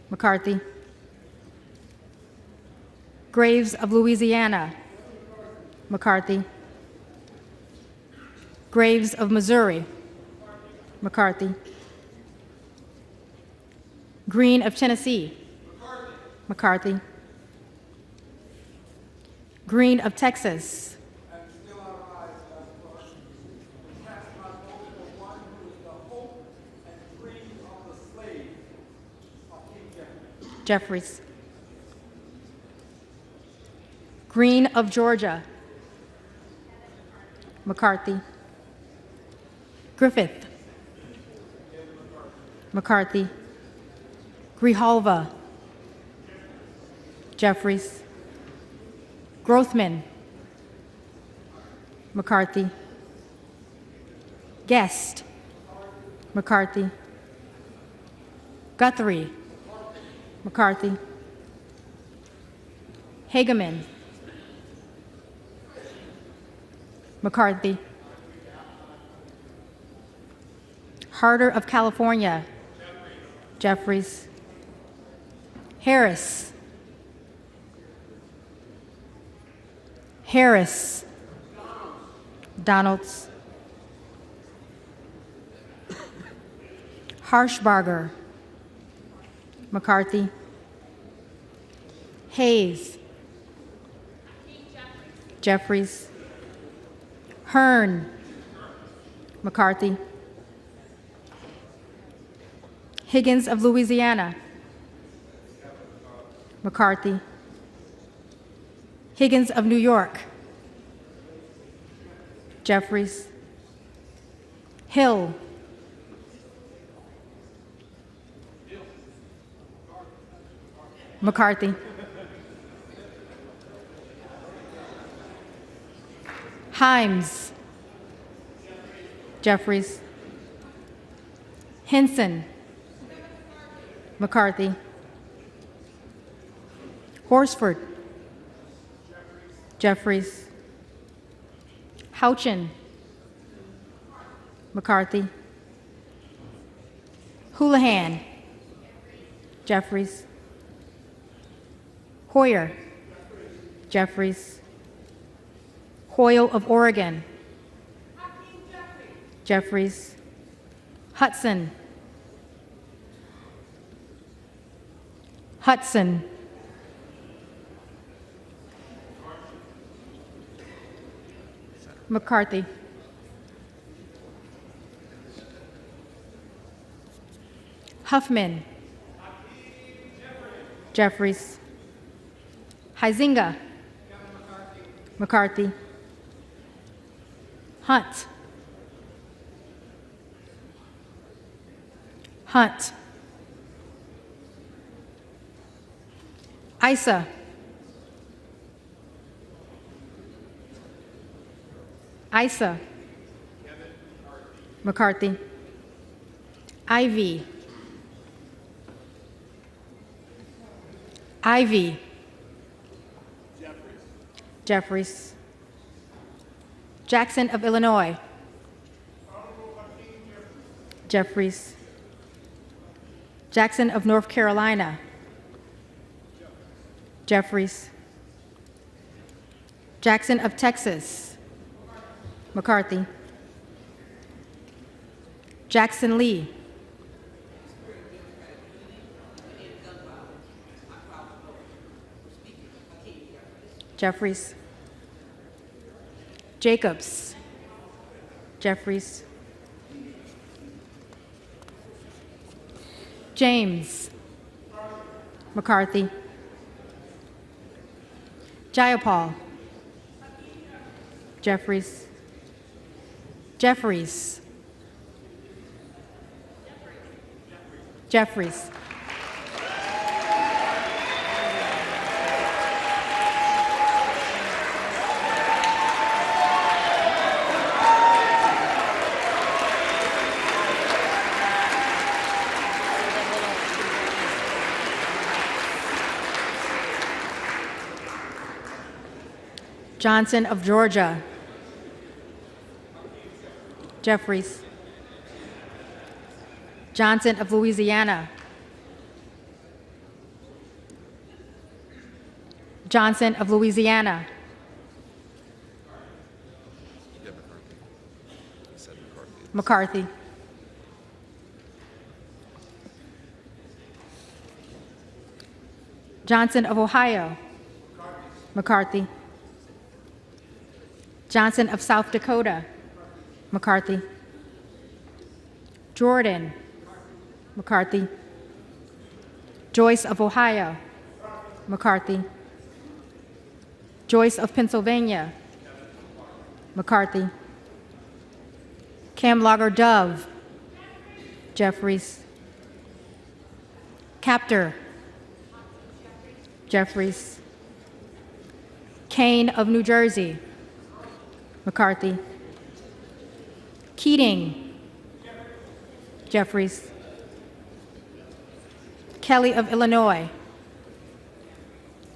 McCarthy. Graves of Louisiana. McCarthy. Graves of Missouri. McCarthy. Green of Tennessee. McCarthy. Green of Texas. Jeffries. Green of Georgia. McCarthy. Griffith. McCarthy. Grijalva. Jeffries. Grothman. McCarthy. Guest. McCarthy. Guthrie. McCarthy. Hageman. McCarthy. Harder of California. Jeffries. Harris. Harris. Donalds. Harshbarger. McCarthy. Hayes. Jeffries. Hearn. McCarthy. Higgins of Louisiana. McCarthy. Higgins of New York. Jeffries. Hill. McCarthy. Himes. Jeffries. Henson. McCarthy. Horsford. Jeffries. Houchin. McCarthy. Houlihan. Jeffries. Hoyer. Jeffries. Hoyle of Oregon. Jeffries. Hudson. Hudson. McCarthy. Huffman. Jeffries. Huizinga. McCarthy. Hunt. Hunt. Issa. Issa. McCarthy. Ivy. Ivy. Jeffries. Jackson of Illinois. Jeffries. Jackson of North Carolina. Jeffries. Jackson of Texas. McCarthy. Jackson Lee. Jeffries. Jacobs. Jeffries. James. McCarthy. Jayapal. Jeffries. Jeffries. Jeffries. Johnson of Georgia. Jeffries. Johnson of Louisiana. Johnson of Louisiana. McCarthy. Johnson of Ohio. McCarthy. Johnson of South Dakota. McCarthy. Jordan. McCarthy. Joyce of Ohio. McCarthy. Joyce of Pennsylvania. McCarthy. Cam Lager Dove. Jeffries. Captor. Jeffries. Kane of New Jersey. McCarthy. Keating. Jeffries. Kelly of Illinois.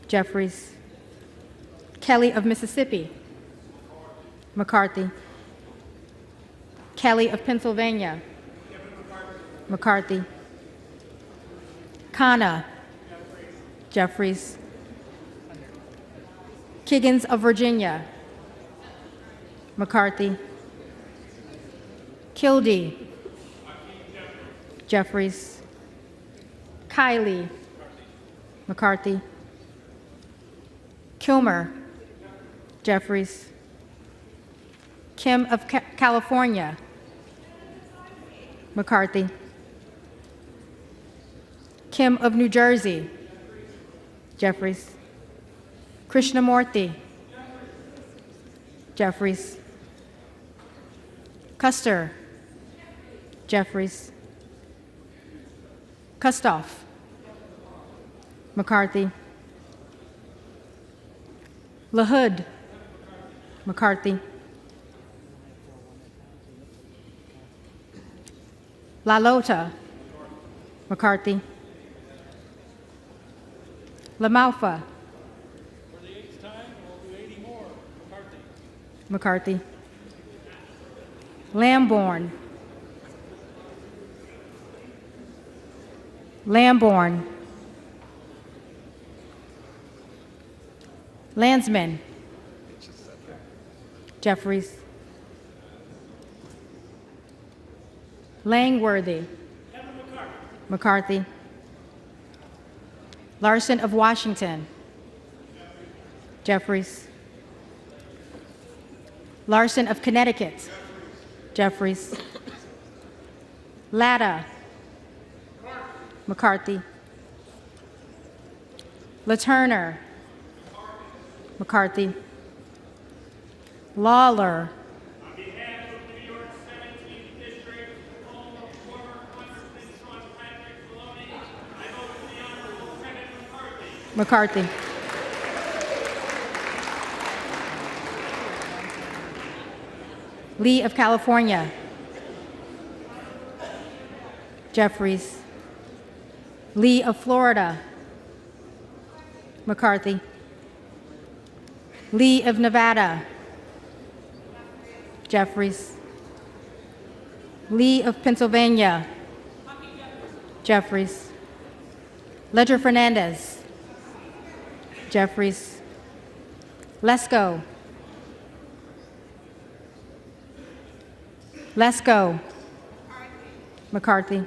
Jeffries. Kelly of Mississippi. McCarthy. Kelly of Pennsylvania. McCarthy. Khanna. Jeffries. Kiggins of Virginia. McCarthy. Kildee. Jeffries. Kiley. McCarthy. Kilmer. Jeffries. Kim of California. McCarthy. Kim of New Jersey. Jeffries. Krishnamurthy. Jeffries. Custer. Jeffries. Kustoff. McCarthy. LaHood. McCarthy. LaLota. McCarthy. LaMalfa. For the 8th time, we'll do 80 more. McCarthy. McCarthy. Lamborn. Lamborn. Landsman. Jeffries. Langworthy. McCarthy. Larson of Washington. Jeffries. Larson of Connecticut. Jeffries. Latta. McCarthy. LaTurner. McCarthy. Lawler. On behalf of New York's 17th District, home of former Congressman Sean Patrick Maloney, I vote for the Honorable Kevin McCarthy. McCarthy. Lee of California. Jeffries. Lee of Florida. McCarthy. Lee of Nevada. Jeffries. Lee of Pennsylvania. Jeffries. Ledger Fernandez. Jeffries. Lesko. Lesko. McCarthy.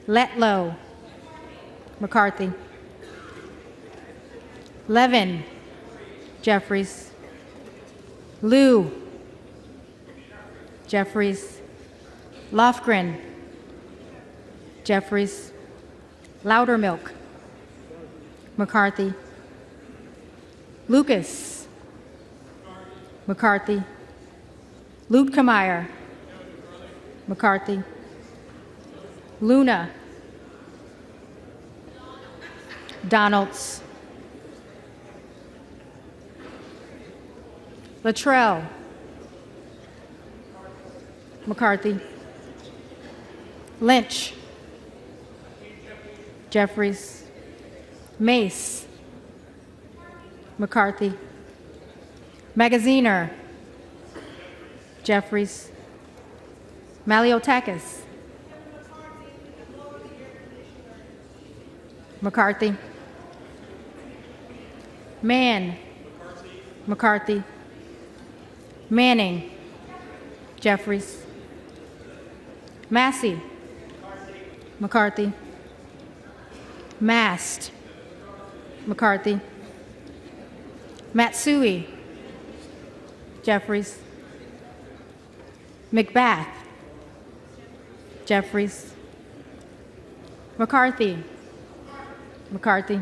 Letlow. McCarthy. Levin. Jeffries. Liu. Jeffries. Lofgren. Jeffries. Loudermilk. McCarthy. Lucas. McCarthy. Luetkemeyer. McCarthy. Luna. Donalds. Luttrell. McCarthy. Lynch. Jeffries. Mace. McCarthy. Magaziner. Jeffries. Maliotakis. McCarthy. Mann. McCarthy. Manning. Jeffries. Massey. McCarthy. Mast. McCarthy. Matsui. Jeffries. McBath. Jeffries. McCarthy. McCarthy.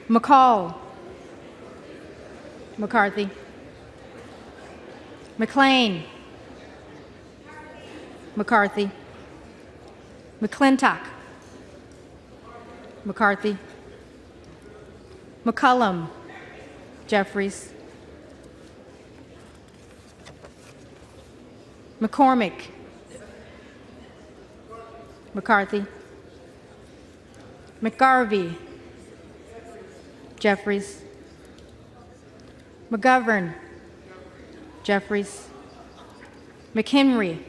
McCall. McCarthy. McLean. McCarthy. McClintock. McCarthy. McCullum. Jeffries. McCormick. McCarthy. McGarvey. Jeffries. McGovern. Jeffries. McHenry.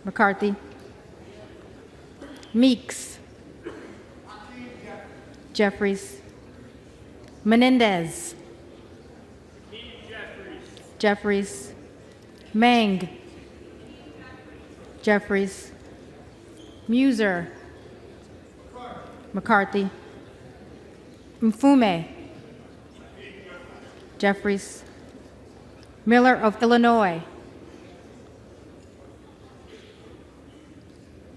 McCarthy. Meeks. Jeffries. Menendez. Jeffries. Mang. Jeffries. Muser. McCarthy. Mfume. Jeffries. Miller of Illinois.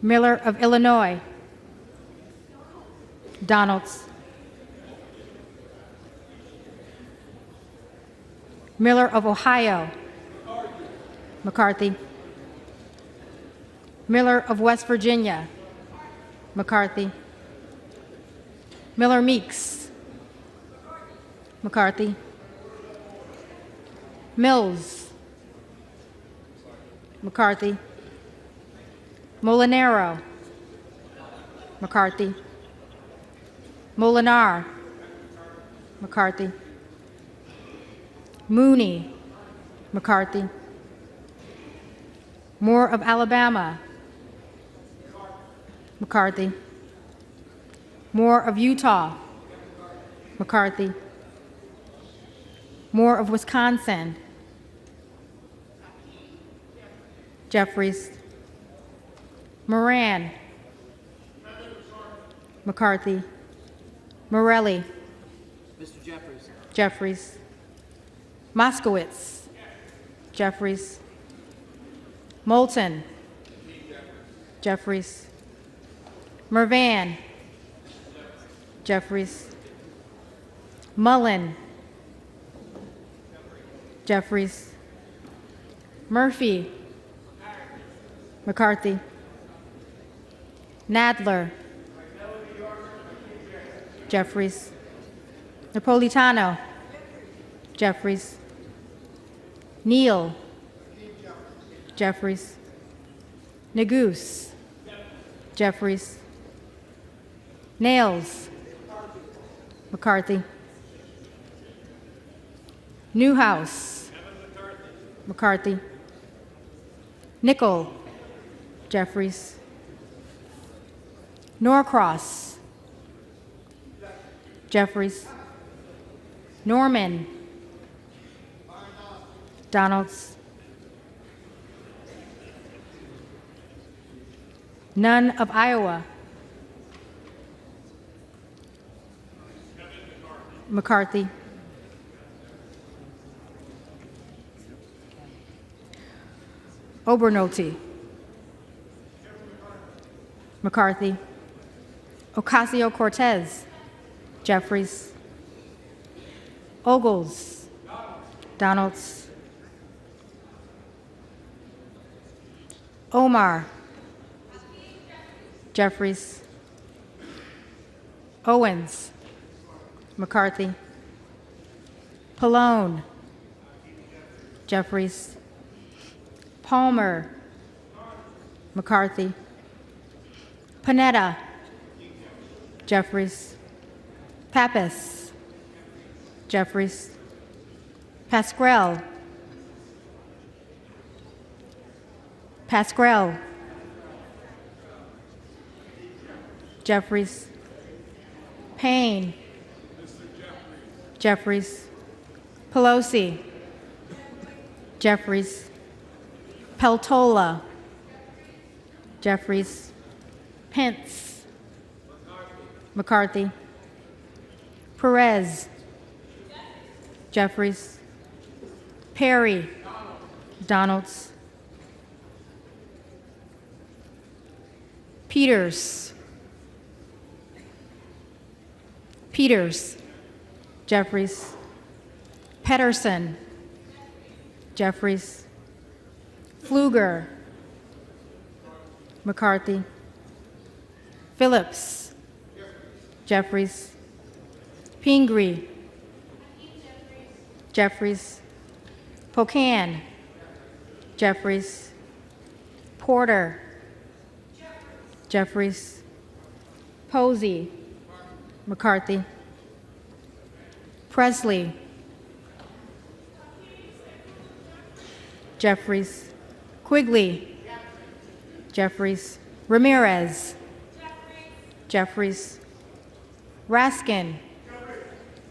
Miller of Illinois. Donalds. Miller of Ohio. McCarthy. Miller of West Virginia. McCarthy. Miller Meeks. McCarthy. Mills. McCarthy. Molinaro. McCarthy. Molinar. McCarthy. Mooney. McCarthy. Moore of Alabama. McCarthy. Moore of Utah. McCarthy. Moore of Wisconsin. Jeffries. Moran. McCarthy. Morelli. Mr. Jeffries. Jeffries. Moskowitz. Jeffries. Moulton. Jeffries. Mervan. Jeffries. Mullen. Jeffries. Murphy. McCarthy. Nadler. Jeffries. Napolitano. Jeffries. Neal. Jeffries. Neguse. Jeffries. Nails. McCarthy. Newhouse. McCarthy. Nickel. Jeffries. Norcross. Jeffries. Norman. Donalds. None of Iowa. McCarthy. Obernolte. McCarthy. Ocasio-Cortez. Jeffries. Ogles. Donalds. Omar. Jeffries. Owens. McCarthy. Pallone. Jeffries. Palmer. McCarthy. Panetta. Jeffries. Pappas. Jeffries. Pascrell. Pascrell. Jeffries. Payne. Jeffries. Pelosi. Jeffries. Peltola. Jeffries. Pence. McCarthy. Perez. Jeffries. Perry. Donalds. Peters. Peters. Jeffries. Pedersen. Jeffries. Pfluger. McCarthy. Phillips. Jeffries. Pingree. Jeffries. Pocan. Jeffries. Porter. Jeffries. Posey. McCarthy. Presley. Jeffries. Quigley. Jeffries. Ramirez. Jeffries. Raskin.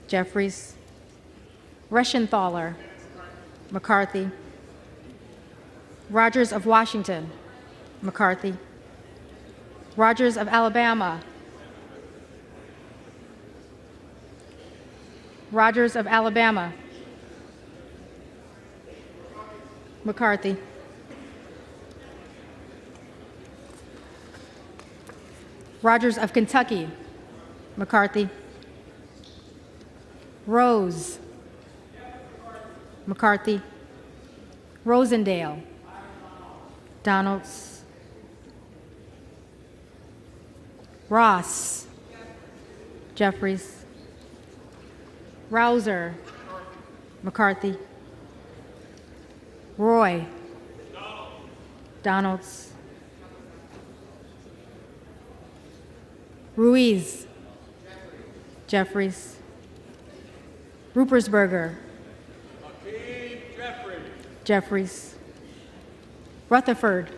Jeffries. Reschenthaler. McCarthy. Rogers of Washington. McCarthy. Rogers of Alabama. Rogers of Alabama. McCarthy. Rogers of Kentucky. McCarthy. Rose. McCarthy. Rosendale. Donalds. Ross. Jeffries. Rouser. McCarthy. Roy. Donalds. Ruiz. Jeffries. Ruppersberger. Jeffries. Rutherford.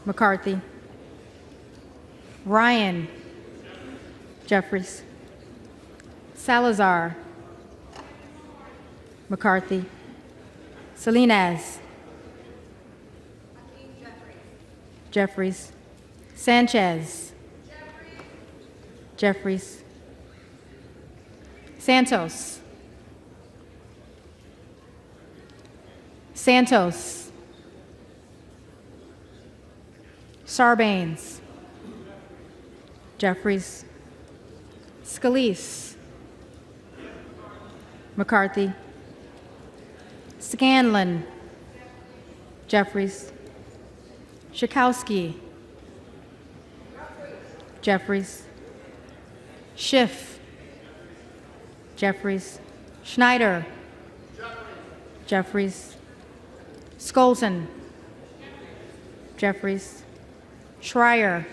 McCarthy. Ryan. Jeffries. Salazar. McCarthy. Salinas. Jeffries. Sanchez. Jeffries. Santos. Santos. Sarbanes. Jeffries. Scalise. McCarthy. Scanlon. Jeffries. Schakowsky. Jeffries. Schiff. Jeffries. Schneider. Jeffries. Skolton. Jeffries. Schreier.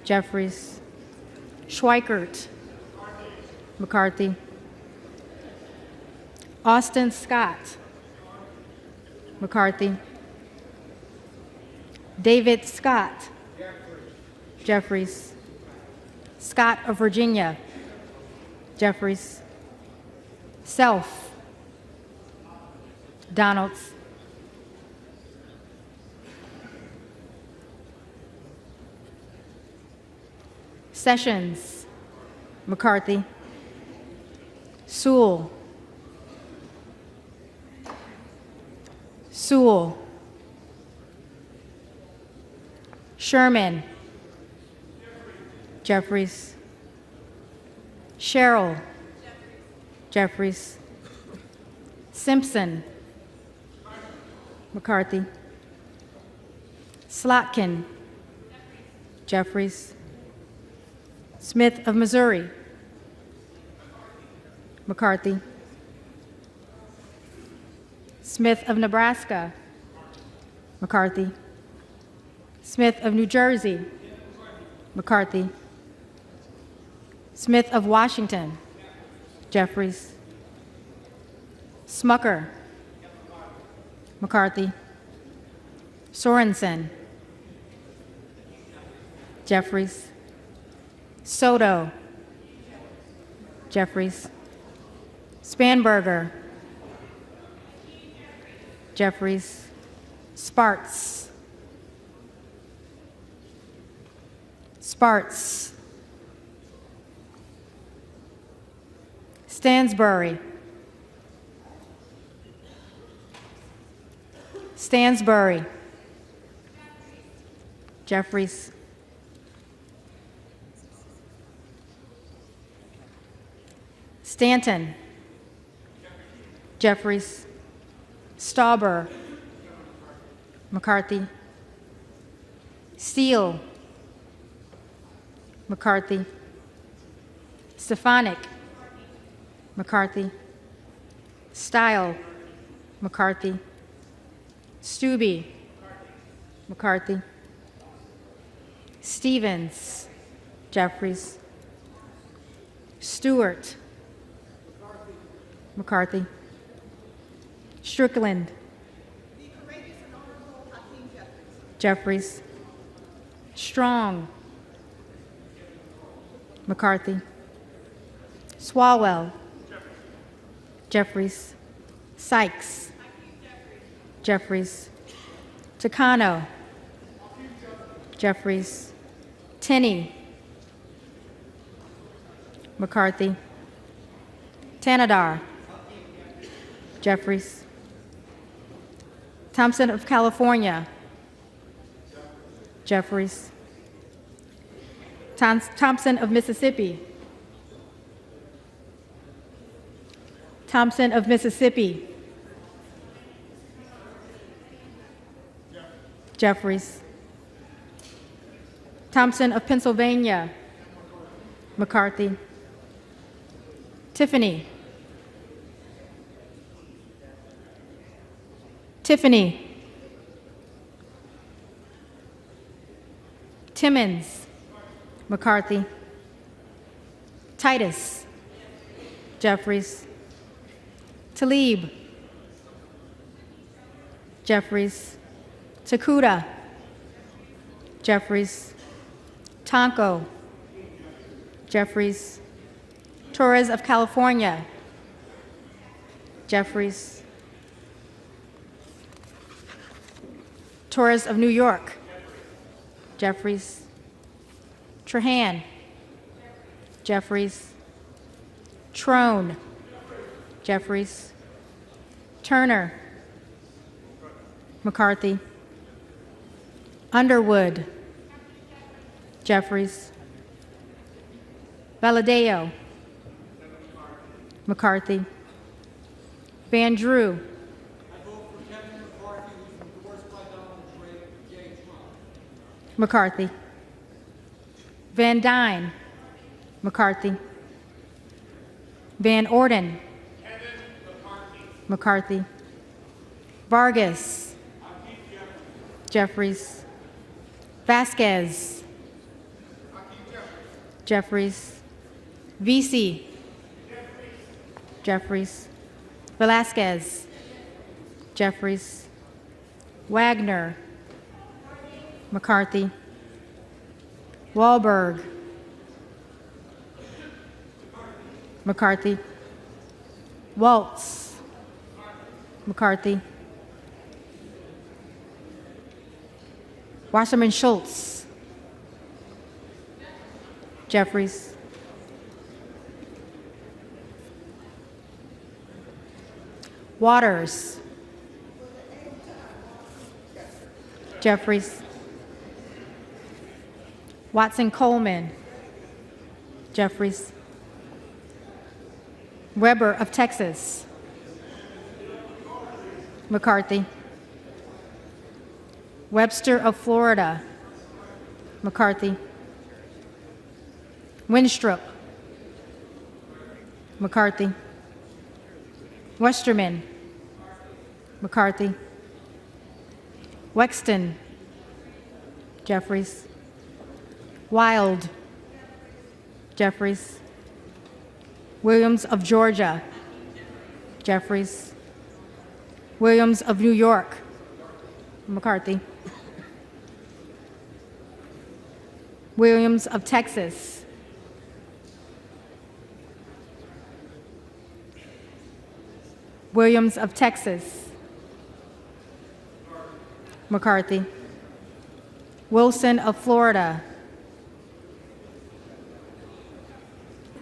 Jeffries. Schweikert. McCarthy. Austin Scott. McCarthy. David Scott. Jeffries. Scott of Virginia. Jeffries. Self. Donalds. Sessions. McCarthy. Sewell. Sewell. Sherman. Jeffries. Sherrill. Jeffries. Simpson. McCarthy. Slotkin. Jeffries. Smith of Missouri. McCarthy. Smith of Nebraska, McCarthy. Smith of New Jersey, McCarthy. Smith of Washington, Jeffries. Smucker, McCarthy. Sorensen, Jeffries. Soto, Jeffries. Spanberger, Jeffries. Sparts, Sparts. Stansbury, Stansbury. Jeffries. Stanton, Jeffries. Stauber, McCarthy. Steele, McCarthy. Stefanik, McCarthy. Style, McCarthy. Stube, McCarthy. Stevens, Jeffries. Stewart, McCarthy. Strickland, Jeffries. Strong, McCarthy. Swalwell, Jeffries. Sykes, Jeffries. Takano, Jeffries. Tenney, McCarthy. Tanadar, Jeffries. Thompson of California, Jeffries. Thompson of Mississippi, Thompson of Mississippi, Jeffries. Thompson of Pennsylvania, McCarthy. Tiffany, Timmons, McCarthy. Titus, Jeffries. Talib, Jeffries. Takuda, Jeffries. Tonko, Jeffries. Torres of California, Jeffries. Torres of New York, Jeffries. Trahan, Jeffries. Trone, Jeffries. Turner, McCarthy. Underwood, Jeffries. Valadeo, McCarthy. Van Drew, I vote for Kevin McCarthy, who's endorsed by Donald J. Trump. McCarthy. Van Dyne, McCarthy. Van Orden, McCarthy. Vargas, Jeffries. Vasquez, Jeffries. VC, Jeffries. Velasquez, Jeffries. Wagner, McCarthy. Wahlberg, McCarthy. Waltz, McCarthy. Wasserman Schultz, Jeffries. Waters, Jeffries. Watson Coleman, Jeffries. Weber of Texas, McCarthy. Webster of Florida, McCarthy. Winstrup, McCarthy. Westerman. McCarthy. Wexton. Jeffries. Wild. Jeffries. Williams of Georgia. Jeffries. Williams of New York. McCarthy. Williams of Texas. Williams of Texas. McCarthy. Wilson of Florida.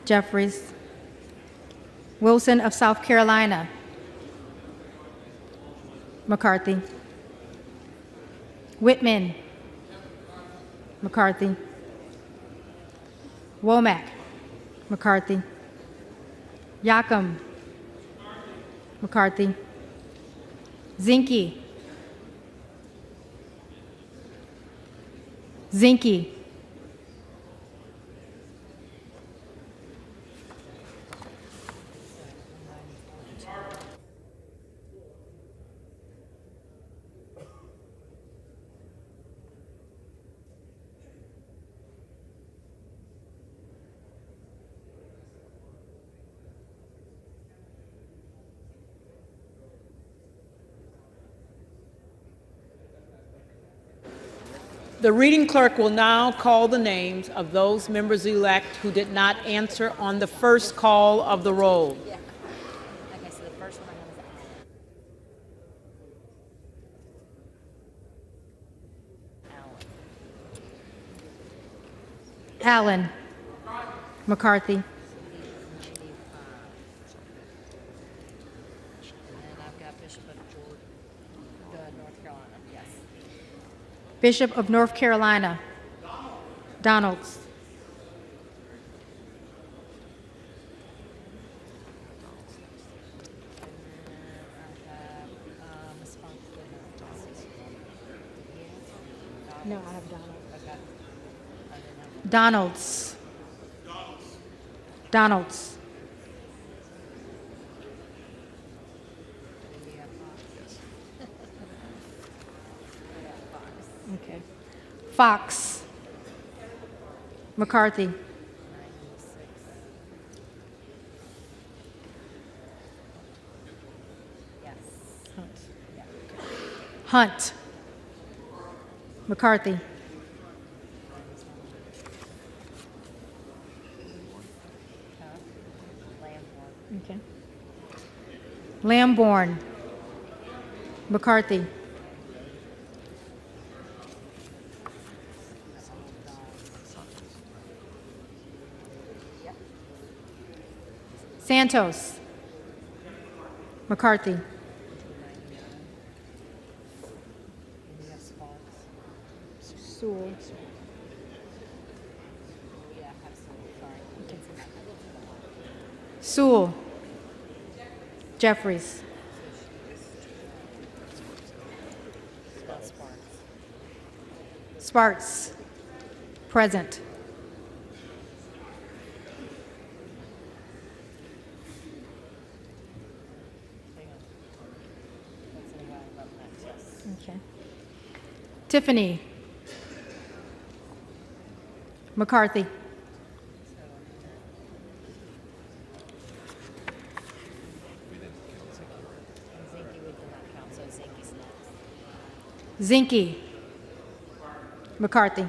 Jeffries. Wilson of South Carolina. McCarthy. Whitman. McCarthy. Womack. McCarthy. Yacom. McCarthy. Zinke. Zinke. The reading clerk will now call the names of those members-elect who did not answer on the first call of the roll. Okay, so the first one I have is Allen. McCarthy. And I've got Bishop of North Carolina. Yes. Bishop of North Carolina. Donalds. No, I have Donalds. Donalds. Donalds. Okay. Fox. McCarthy. Hunt. McCarthy. Okay. Lamborn. McCarthy. Santos. McCarthy. Sewell. Sewell. Jeffries. Sparks. Present. Okay. Tiffany. McCarthy. Zinke. McCarthy.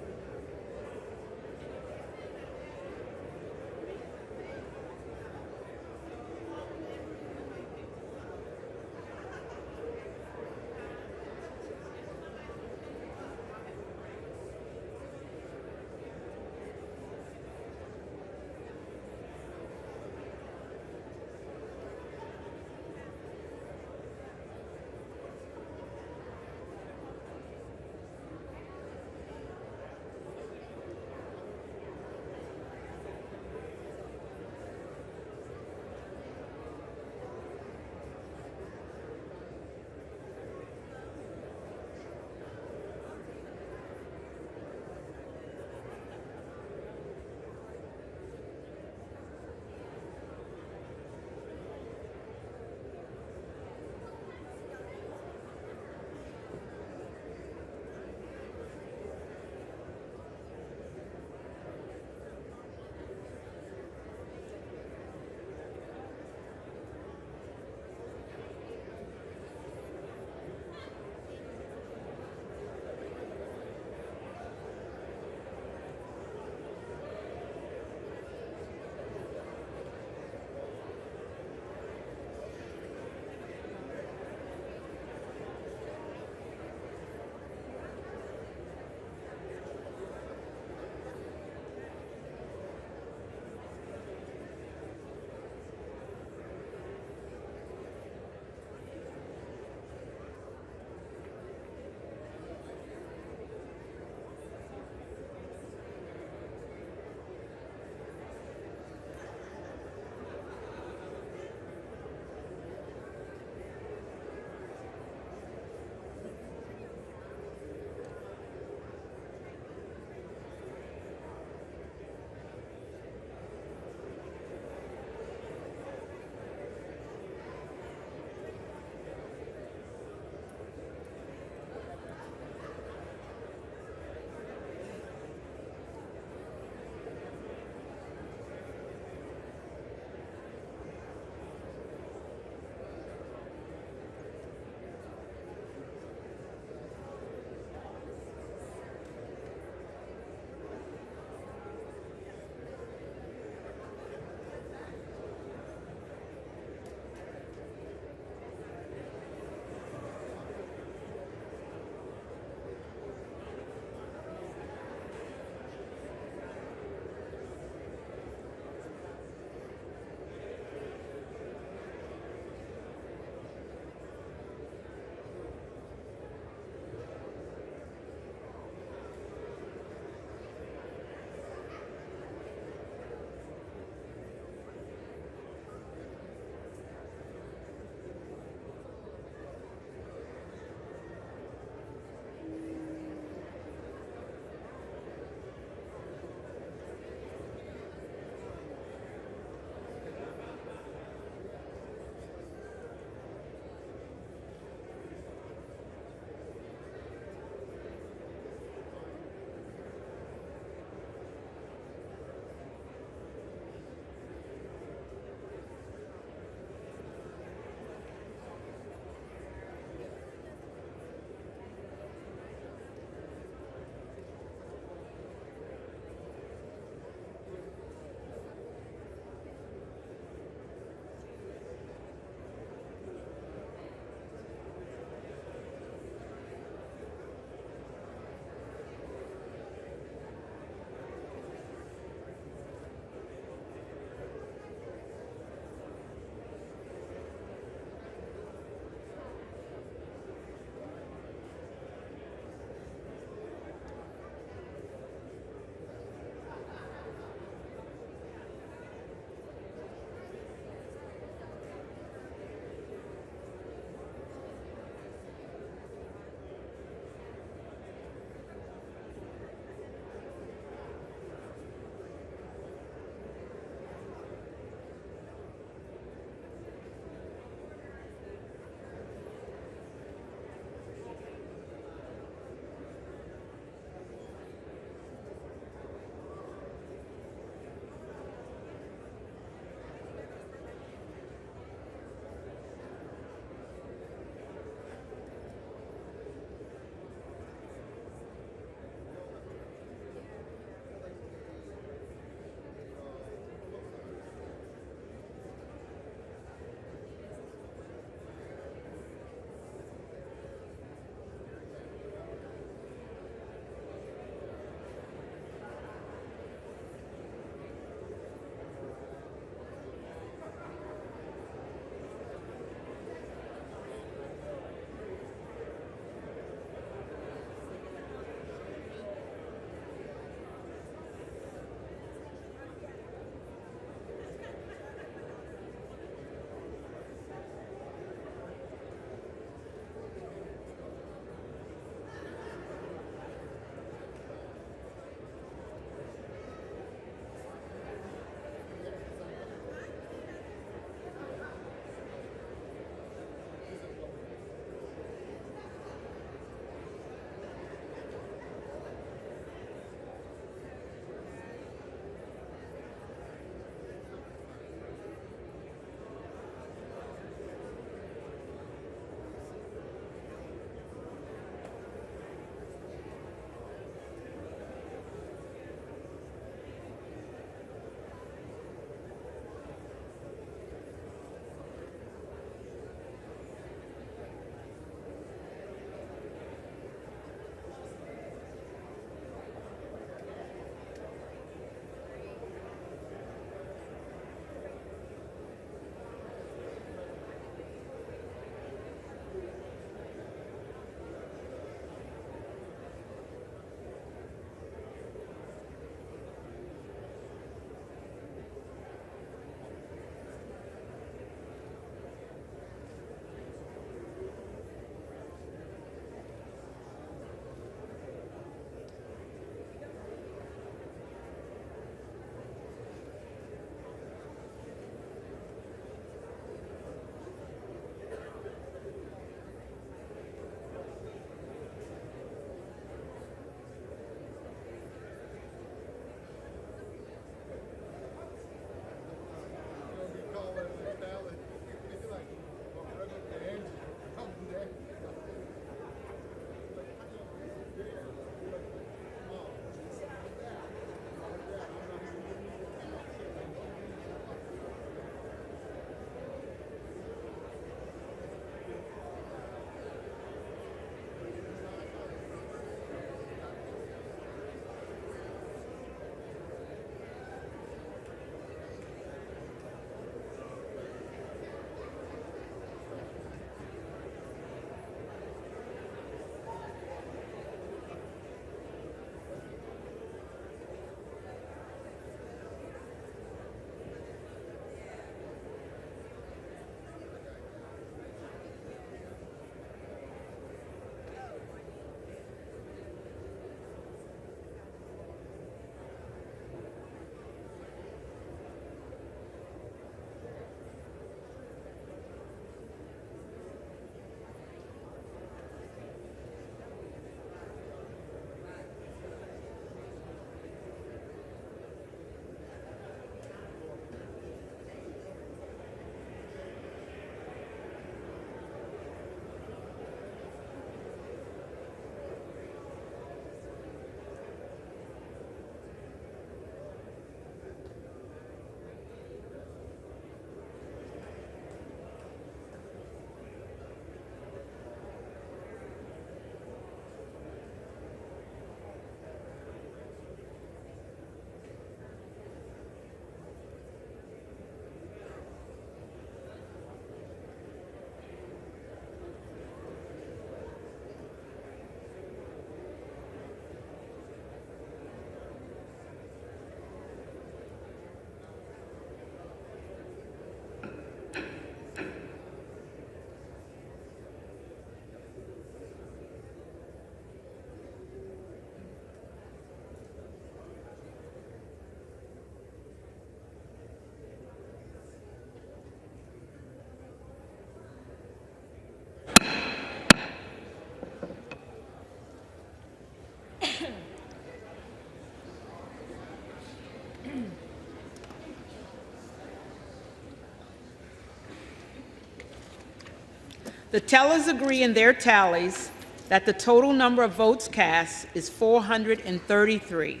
The tellers agree in their tallies that the total number of votes cast is 433,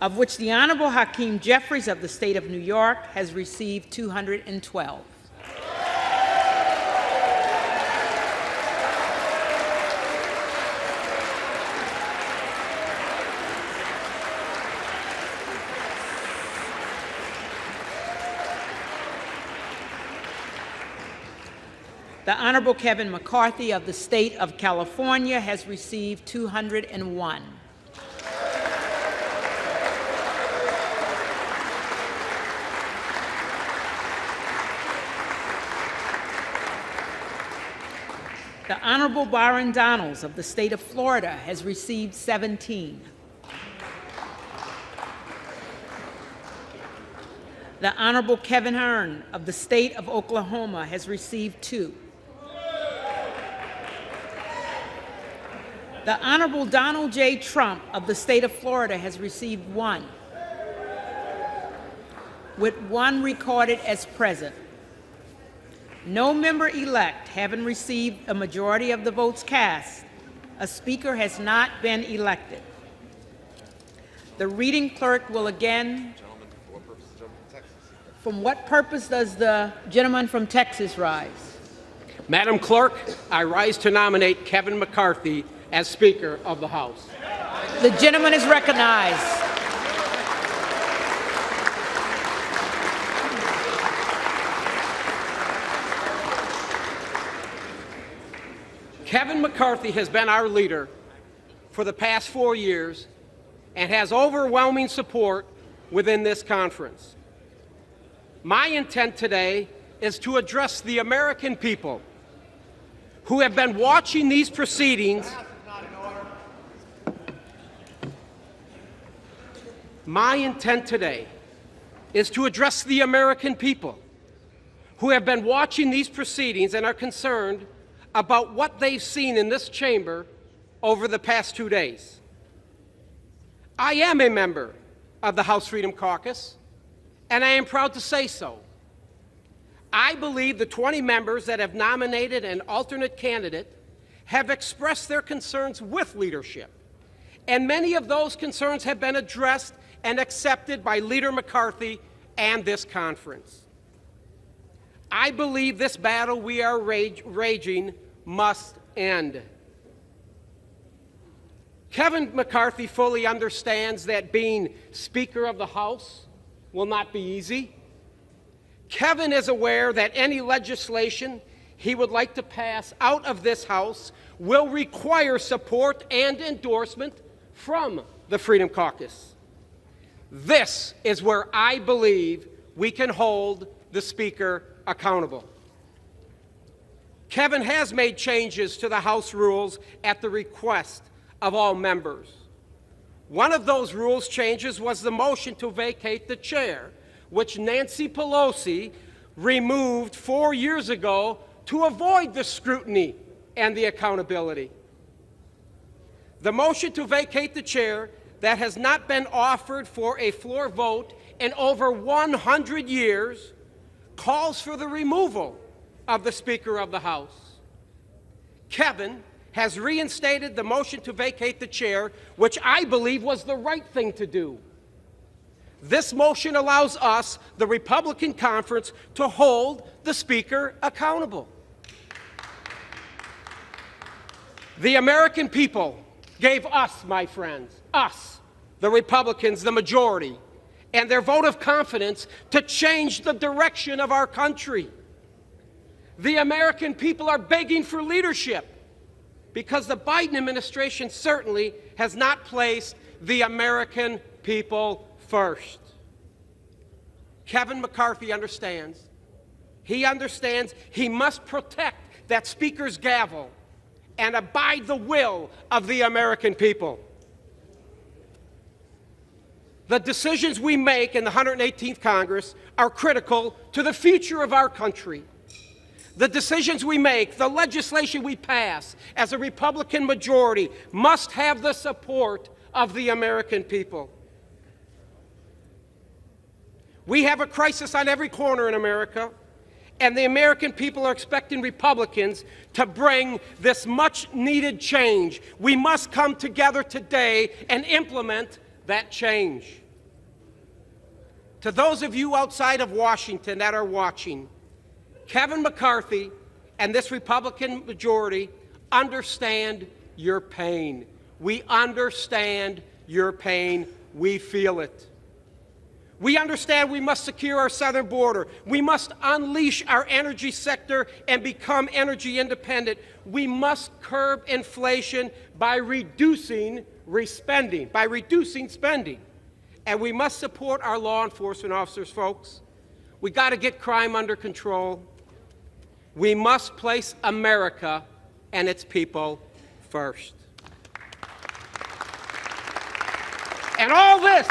of which the Honorable Hakeem Jeffries of the State of New York has received 212. The Honorable Kevin McCarthy of the State of California has received 201. The Honorable Byron Donalds of the State of Florida has received 17. The Honorable Kevin Hearn of the State of Oklahoma has received 2. The Honorable Donald J. Trump of the State of Florida has received 1, with 1 recorded as present. No member-elect having received a majority of the votes cast, a speaker has not been elected. The reading clerk will again... From what purpose does the gentleman from Texas rise? Madam Clerk, I rise to nominate Kevin McCarthy as Speaker of the House. The gentleman is recognized. Kevin McCarthy has been our leader for the past 4 years and has overwhelming support within this conference. My intent today is to address the American people who have been watching these proceedings. My intent today is to address the American people who have been watching these proceedings and are concerned about what they've seen in this chamber over the past 2 days. I am a member of the House Freedom Caucus, and I am proud to say so. I believe the 20 members that have nominated an alternate candidate have expressed their concerns with leadership, and many of those concerns have been addressed and accepted by Leader McCarthy and this conference. I believe this battle we are raging must end. Kevin McCarthy fully understands that being Speaker of the House will not be easy. Kevin is aware that any legislation he would like to pass out of this House will require support and endorsement from the Freedom Caucus. This is where I believe we can hold the Speaker accountable. Kevin has made changes to the House rules at the request of all members. One of those rules changes was the motion to vacate the chair, which Nancy Pelosi removed 4 years ago to avoid the scrutiny and the accountability. The motion to vacate the chair that has not been offered for a floor vote in over 100 years calls for the removal of the Speaker of the House. Kevin has reinstated the motion to vacate the chair, which I believe was the right thing to do. This motion allows us, the Republican conference, to hold the Speaker accountable. The American people gave us, my friends, us, the Republicans, the majority, and their vote of confidence to change the direction of our country. The American people are begging for leadership because the Biden administration certainly has not placed the American people first. Kevin McCarthy understands. He understands he must protect that Speaker's gavel and abide the will of the American people. The decisions we make in the 118th Congress are critical to the future of our country. The decisions we make, the legislation we pass as a Republican majority must have the support of the American people. We have a crisis on every corner in America, And the American people are expecting Republicans to bring this much-needed change. We must come together today and implement that change. To those of you outside of Washington that are watching, Kevin McCarthy and this Republican majority understand your pain. We understand your pain. We feel it. We understand we must secure our southern border. We must unleash our energy sector and become energy independent. We must curb inflation by reducing spending. And we must support our law enforcement officers, folks. We got to get crime under control. We must place America and its people first. And all this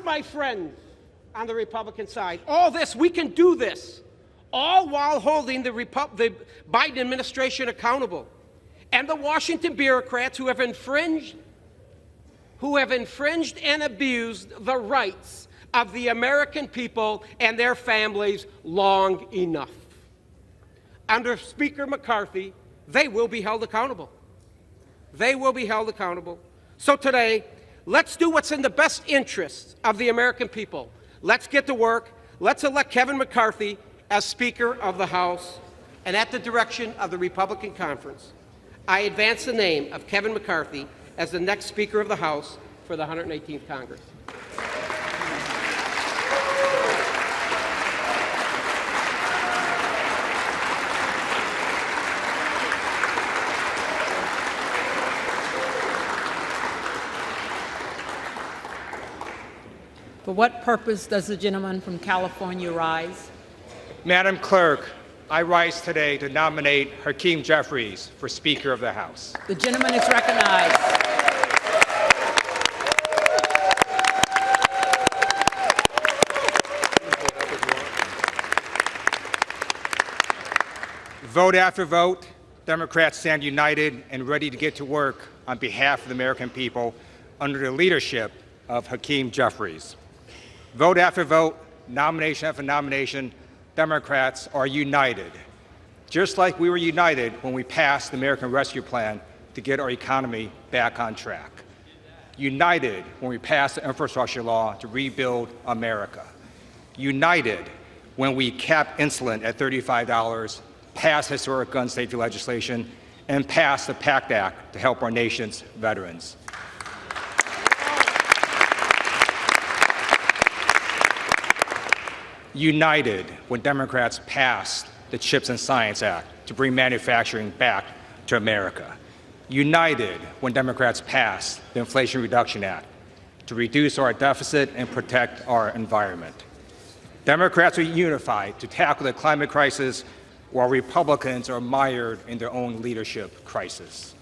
my friends on the Republican side, all this, we can do this, all while holding the Biden administration accountable and the Washington bureaucrats who have infringed and abused the rights of the American people and their families long enough. Under Speaker McCarthy, they will be held accountable. They will be held accountable. So today, let's do what's in the best interest of the American people. Let's get to work. Let's elect Kevin McCarthy as Speaker of the House. And at the direction of the Republican Conference, I advance the name of Kevin McCarthy as the next Speaker of the House for the 118th Congress. For what purpose does the gentleman from California rise? Madam Clerk, I rise today to nominate Hakeem Jeffries for Speaker of the House. The gentleman is recognized. Vote after vote, Democrats stand united and ready to get to work on behalf of the American people under the leadership of Hakeem Jeffries. Vote after vote, nomination after nomination, Democrats are united, just like we were united when we passed the American Rescue Plan to get our economy back on track. United when we passed the infrastructure law to rebuild America. United when we capped insulin at $35, passed historic gun safety legislation, and passed the PACT Act to help our nation's veterans. United when Democrats passed the CHIPS and Science Act to bring manufacturing back to America. United when Democrats passed the Inflation Reduction Act to reduce our deficit and protect our environment. Democrats are unified to tackle the climate crisis while Republicans are mired in their own leadership crisis.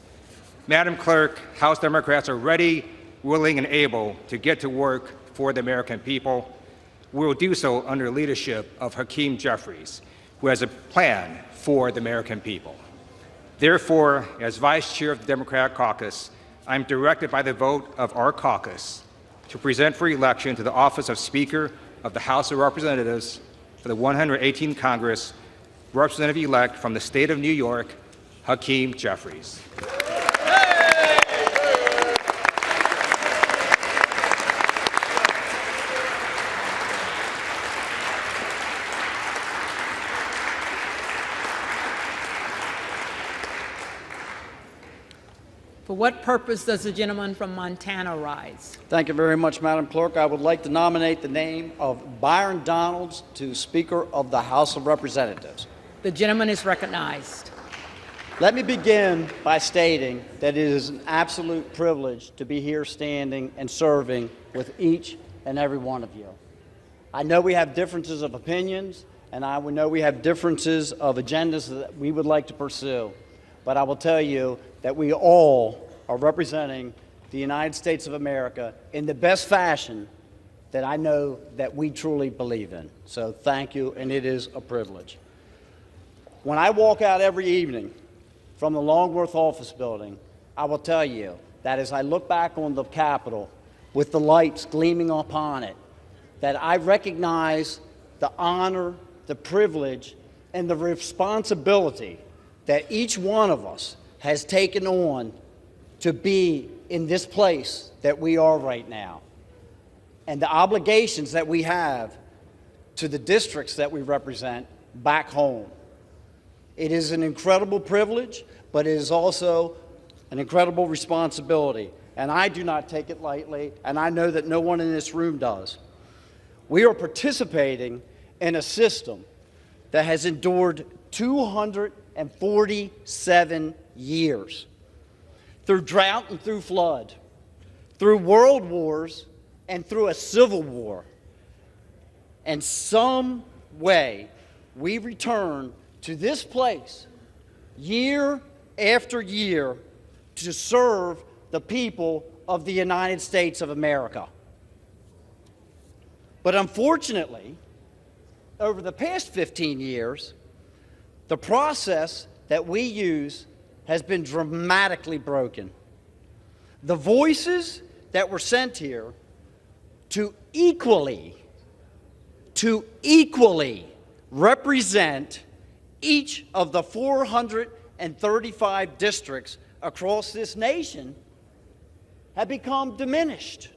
Madam Clerk, House Democrats are ready, willing, and able to get to work for the American people. We will do so under the leadership of Hakeem Jeffries, who has a plan for the American people. Therefore, as Vice Chair of the Democratic Caucus, I am directed by the vote of our caucus to present for election to the office of Speaker of the House of Representatives for the 118th Congress, Representative-elect from the state of New York, Hakeem Jeffries. For what purpose does the gentleman from Montana rise? Thank you very much, Madam Clerk. I would like to nominate the name of Byron Donalds to Speaker of the House of Representatives. The gentleman is recognized. Let me begin by stating that it is an absolute privilege to be here standing and serving with each and every one of you. I know we have differences of opinions, and I know we have differences of agendas that we would like to pursue. But I will tell you that we all are representing the United States of America in the best fashion that I know that we truly believe in. So thank you, and it is a privilege. When I walk out every evening from the Longworth office building, I will tell you that as I look back on the Capitol with the lights gleaming upon it, that I recognize the honor, the privilege, and the responsibility that each one of us has taken on to be in this place that we are right now, and the obligations that we have to the districts that we represent back home. It is an incredible privilege, but it is also an incredible responsibility, and I do not take it lightly, and I know that no one in this room does. We are participating in a system that has endured 247 years, through drought and through flood, through world wars and through a civil war. And some way we return to this place year after year to serve the people of the United States of America. But unfortunately, over the past 15 years, the process that we use has been dramatically broken. The voices that were sent here to equally represent each of the 435 districts across this nation have become diminished.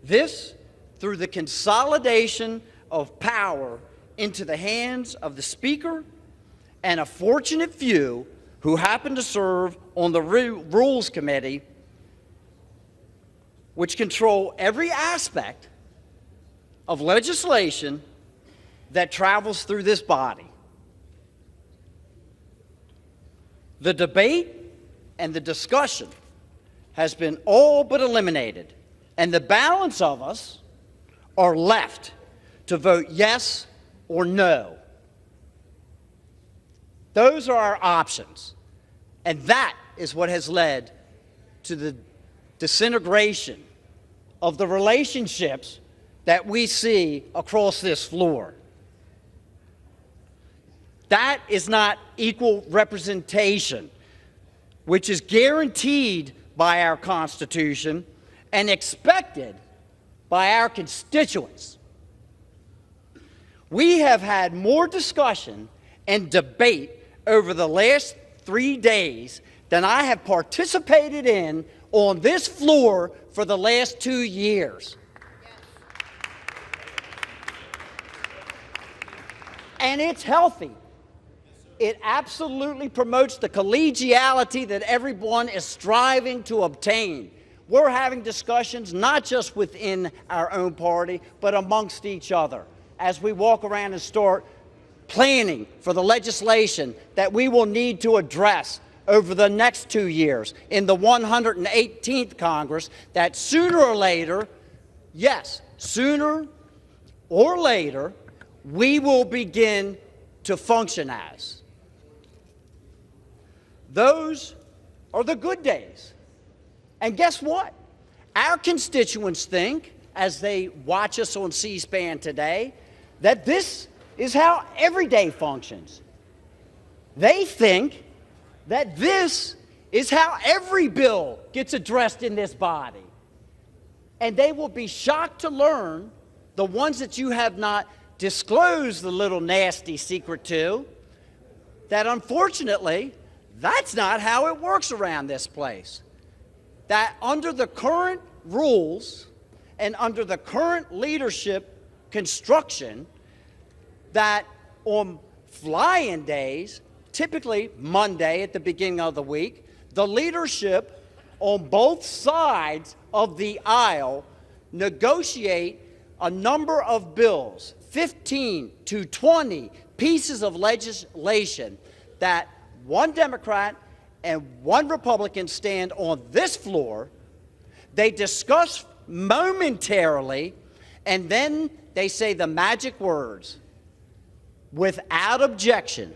This through the consolidation of power into the hands of the Speaker and a fortunate few who happen to serve on the Rules Committee, which control every aspect of legislation that travels through this body. The debate and the discussion has been all but eliminated, and the balance of us are left to vote yes or no. Those are our options. And that is what has led to the disintegration of the relationships that we see across this floor. That is not equal representation, which is guaranteed by our Constitution and expected by our constituents. We have had more discussion and debate over the last 3 days than I have participated in on this floor for the last 2 years. And it's healthy. It absolutely promotes the collegiality that everyone is striving to obtain. We're having discussions not just within our own party, but amongst each other as we walk around and start planning for the legislation that we will need to address over the next 2 years in the 118th Congress, that sooner or later, yes, sooner or later, we will begin to function as. Those are the good days. And guess what? Our constituents think, as they watch us on C-SPAN today, that this is how every day functions. They think that this is how every bill gets addressed in this body. And they will be shocked to learn, the ones that you have not disclosed the little nasty secret to, that unfortunately, that's not how it works around this place. That under the current rules and under the current leadership construction, that on fly-in days, typically Monday at the beginning of the week, the leadership on both sides of the aisle negotiate a number of bills, 15 to 20 pieces of legislation that one Democrat and one Republican stand on this floor. They discuss momentarily, and then they say the magic words, without objection,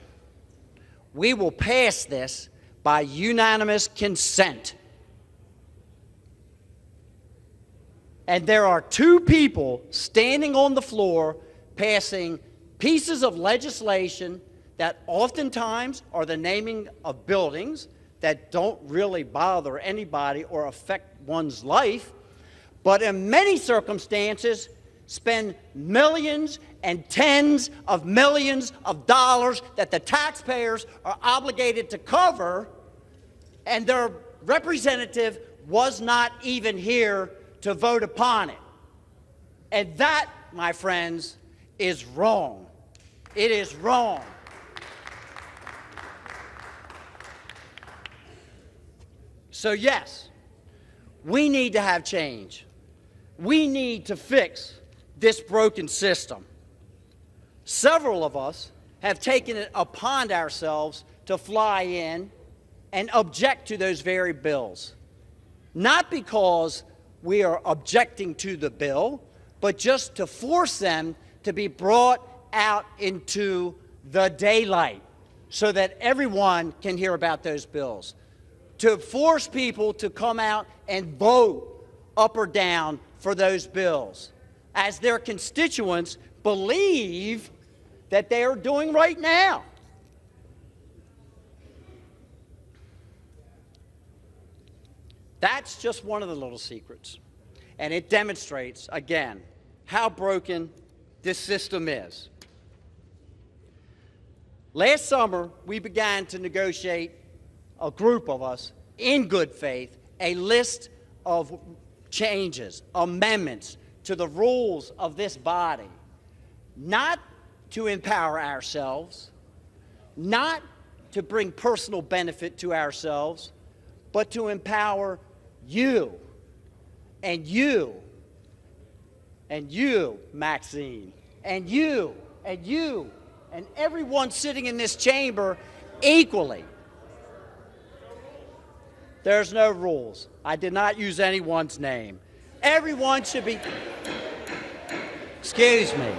we will pass this by unanimous consent. And there are two people standing on the floor passing pieces of legislation that oftentimes are the naming of buildings, that don't really bother anybody or affect one's life, but in many circumstances spend millions and tens of millions of dollars that the taxpayers are obligated to cover, and their representative was not even here to vote upon it. And that, my friends, is wrong. It is wrong. So yes, we need to have change. We need to fix this broken system. Several of us have taken it upon ourselves to fly in and object to those very bills. Not because we are objecting to the bill, but just to force them to be brought out into the daylight so that everyone can hear about those bills. To force people to come out and vote up or down for those bills, as their constituents believe that they are doing right now. That's just one of the little secrets. And it demonstrates, again, how broken this system is. Last summer, we began to negotiate, a group of us, in good faith, a list of changes, amendments to the rules of this body, not to empower ourselves, not to bring personal benefit to ourselves, but to empower you, and you, and you, Maxine, and you, and you, and everyone sitting in this chamber equally. There's no rules. I did not use anyone's name. Everyone should be... Excuse me.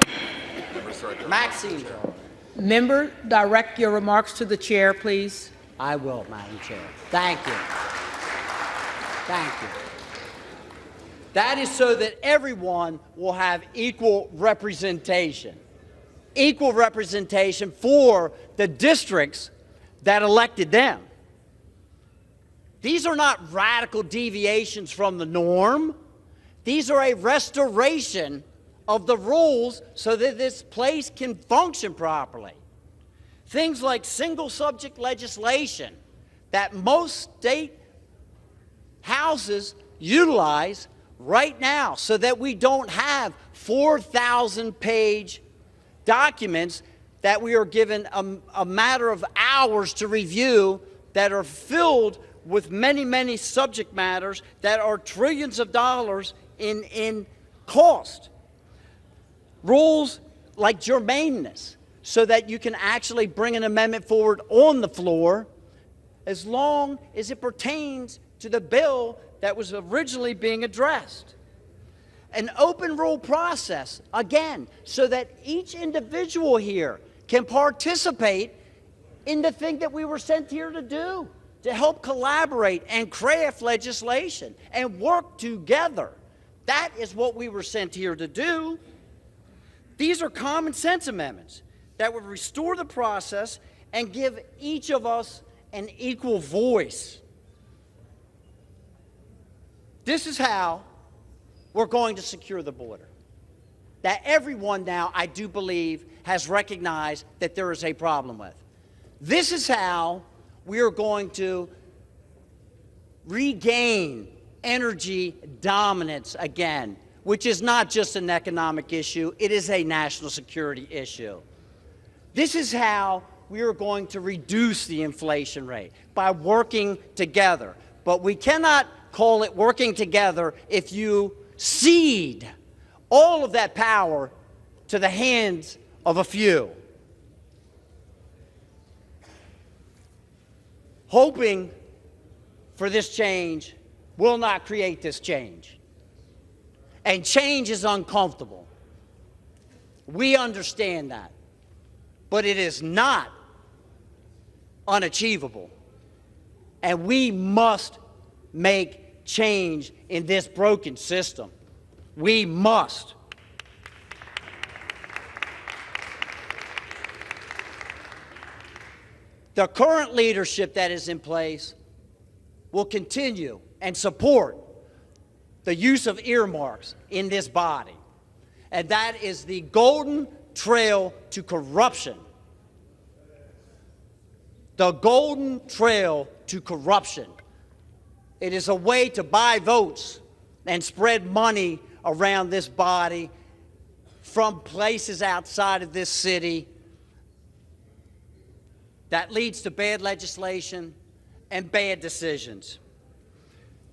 Maxine. Member, direct your remarks to the chair, please. I will, Madam Chair. Thank you. Thank you. That is so that everyone will have equal representation. Equal representation for the districts that elected them. These are not radical deviations from the norm. These are a restoration of the rules so that this place can function properly. Things like single subject legislation that most state houses utilize right now so that we don't have 4,000-page documents that we are given a matter of hours to review that are filled with many, many subject matters that are trillions of dollars in cost. Rules like germaneness, so that you can actually bring an amendment forward on the floor as long as it pertains to the bill that was originally being addressed. An open rule process, again, so that each individual here can participate in the thing that we were sent here to do, to help collaborate and craft legislation and work together. That is what we were sent here to do. These are common sense amendments that would restore the process and give each of us an equal voice. This is how we're going to secure the border. That everyone now, I do believe, has recognized that there is a problem with. This is how we are going to regain energy dominance again, which is not just an economic issue, it is a national security issue. This is how we are going to reduce the inflation rate, by working together. But we cannot call it working together if you cede all of that power to the hands of a few. Hoping for this change will not create this change. And change is uncomfortable. We understand that. But it is not unachievable. And we must make change in this broken system. We must. The current leadership that is in place will continue and support the use of earmarks in this body, and that is the golden trail to corruption. The golden trail to corruption. It is a way to buy votes and spread money around this body from places outside of this city that leads to bad legislation and bad decisions.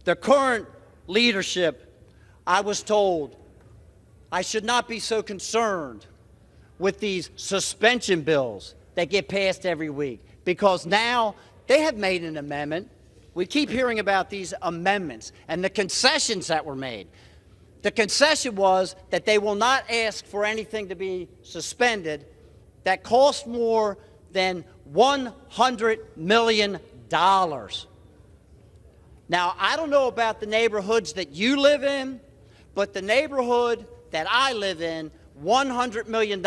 The current leadership, I was told, I should not be so concerned with these suspension bills that get passed every week, because now they have made an amendment. We keep hearing about these amendments and the concessions that were made. The concession was that they will not ask for anything to be suspended that costs more than $100 million. Now, I don't know about the neighborhoods that you live in, but the neighborhood that I live in, $100 million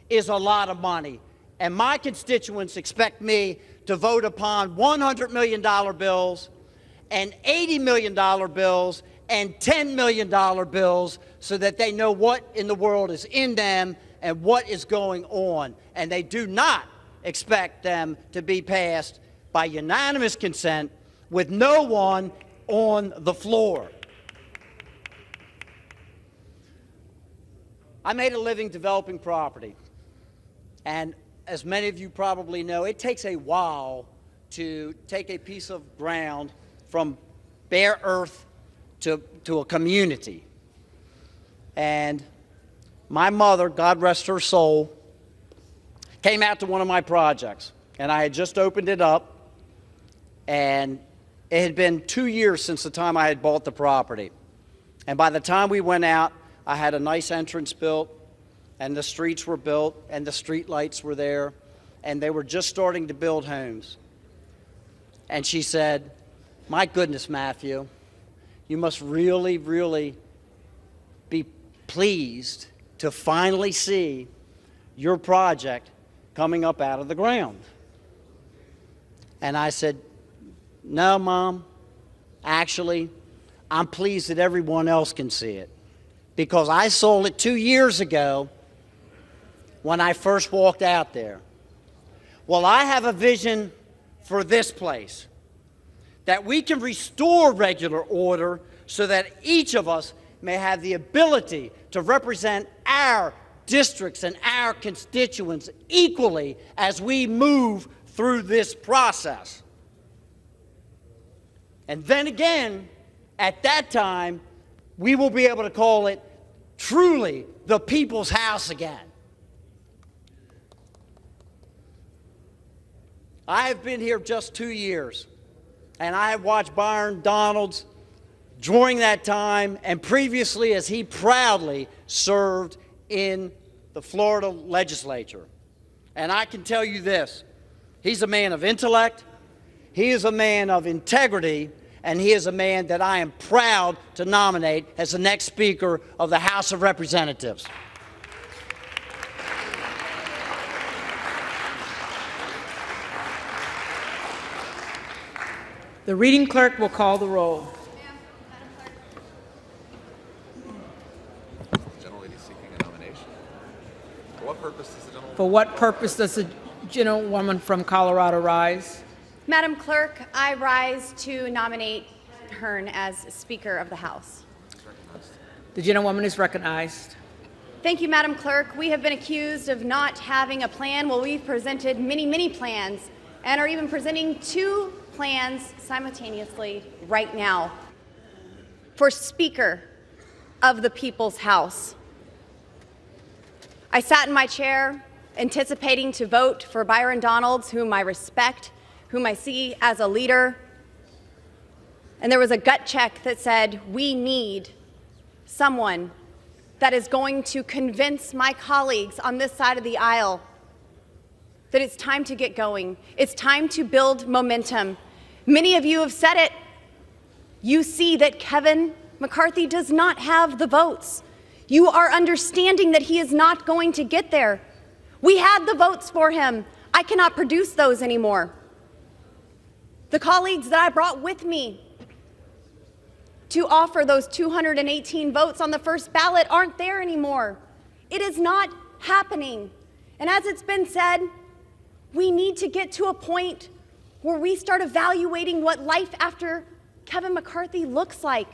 is a lot of money. And my constituents expect me to vote upon $100 million bills and $80 million bills and $10 million bills so that they know what in the world is in them and what is going on. And they do not expect them to be passed by unanimous consent with no one on the floor. I made a living developing property, and as many of you probably know, it takes a while to take a piece of ground from bare earth to a community. And my mother, God rest her soul, came out to one of my projects, and I had just opened it up, and it had been 2 years since the time I had bought the property. And by the time we went out, I had a nice entrance built, and the streets were built, and the street lights were there, and they were just starting to build homes. And she said, "My goodness, Matthew, you must really, really be pleased to finally see your project coming up out of the ground." And I said, "No, Mom, actually, I'm pleased that everyone else can see it, because I sold it 2 years ago when I first walked out there." Well, I have a vision for this place, that we can restore regular order so that each of us may have the ability to represent our districts and our constituents equally as we move through this process. And then again, at that time, we will be able to call it truly the people's house again. I have been here just 2 years, and I have watched Byron Donalds during that time and previously as he proudly served in the Florida legislature. And I can tell you this, he's a man of intellect, he is a man of integrity, and he is a man that I am proud to nominate as the next Speaker of the House of Representatives. The reading clerk will call the roll. The gentlelady seeking a nomination. For what purpose does the gentlewoman? For what purpose does the gentlewoman from Colorado rise? Madam Clerk, I rise to nominate Hearn as Speaker of the House. The gentlewoman is recognized. Thank you, Madam Clerk. We have been accused of not having a plan. Well, we've presented many, many plans and are even presenting 2 plans simultaneously right now for Speaker of the People's House. I sat in my chair anticipating to vote for Byron Donalds, whom I respect, whom I see as a leader. And there was a gut check that said, we need someone that is going to convince my colleagues on this side of the aisle that it's time to get going. It's time to build momentum. Many of you have said it. You see that Kevin McCarthy does not have the votes. You are understanding that he is not going to get there. We had the votes for him. I cannot produce those anymore. The colleagues that I brought with me to offer those 218 votes on the first ballot aren't there anymore. It is not happening. And as it's been said, we need to get to a point where we start evaluating what life after Kevin McCarthy looks like.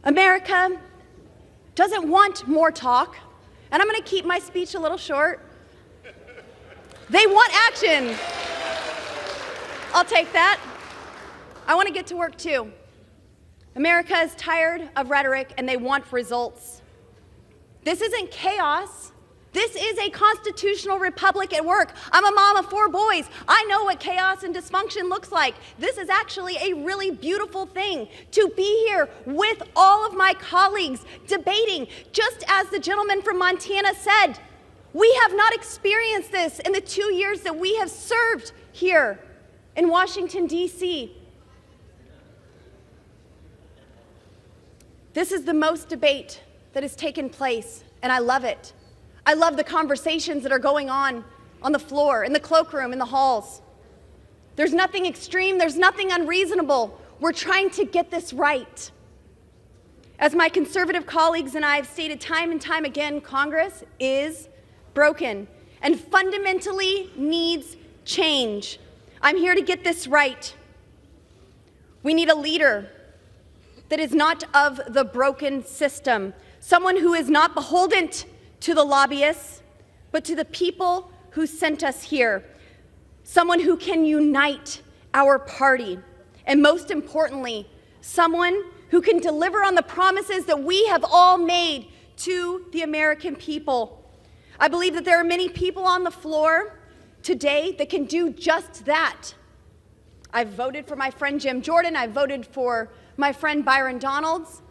America doesn't want more talk, and I'm going to keep my speech a little short. They want action. I'll take that. I want to get to work too. America is tired of rhetoric and they want results. This isn't chaos. This is a constitutional republic at work. I'm a mom of 4 boys. I know what chaos and dysfunction looks like. This is actually a really beautiful thing to be here with all of my colleagues debating. Just as the gentleman from Montana said, we have not experienced this in the 2 years that we have served here in Washington, D.C. This is the most debate that has taken place, and I love it. I love the conversations that are going on the floor, in the cloakroom, in the halls. There's nothing extreme, there's nothing unreasonable. We're trying to get this right. As my conservative colleagues and I have stated time and time again, Congress is broken and fundamentally needs change. I'm here to get this right. We need a leader that is not of the broken system, someone who is not beholden to the lobbyists, but to the people who sent us here, someone who can unite our party, and most importantly, someone who can deliver on the promises that we have all made to the American people. I believe that there are many people on the floor today that can do just that. I've voted for my friend Jim Jordan. I've voted for my friend Byron Donalds.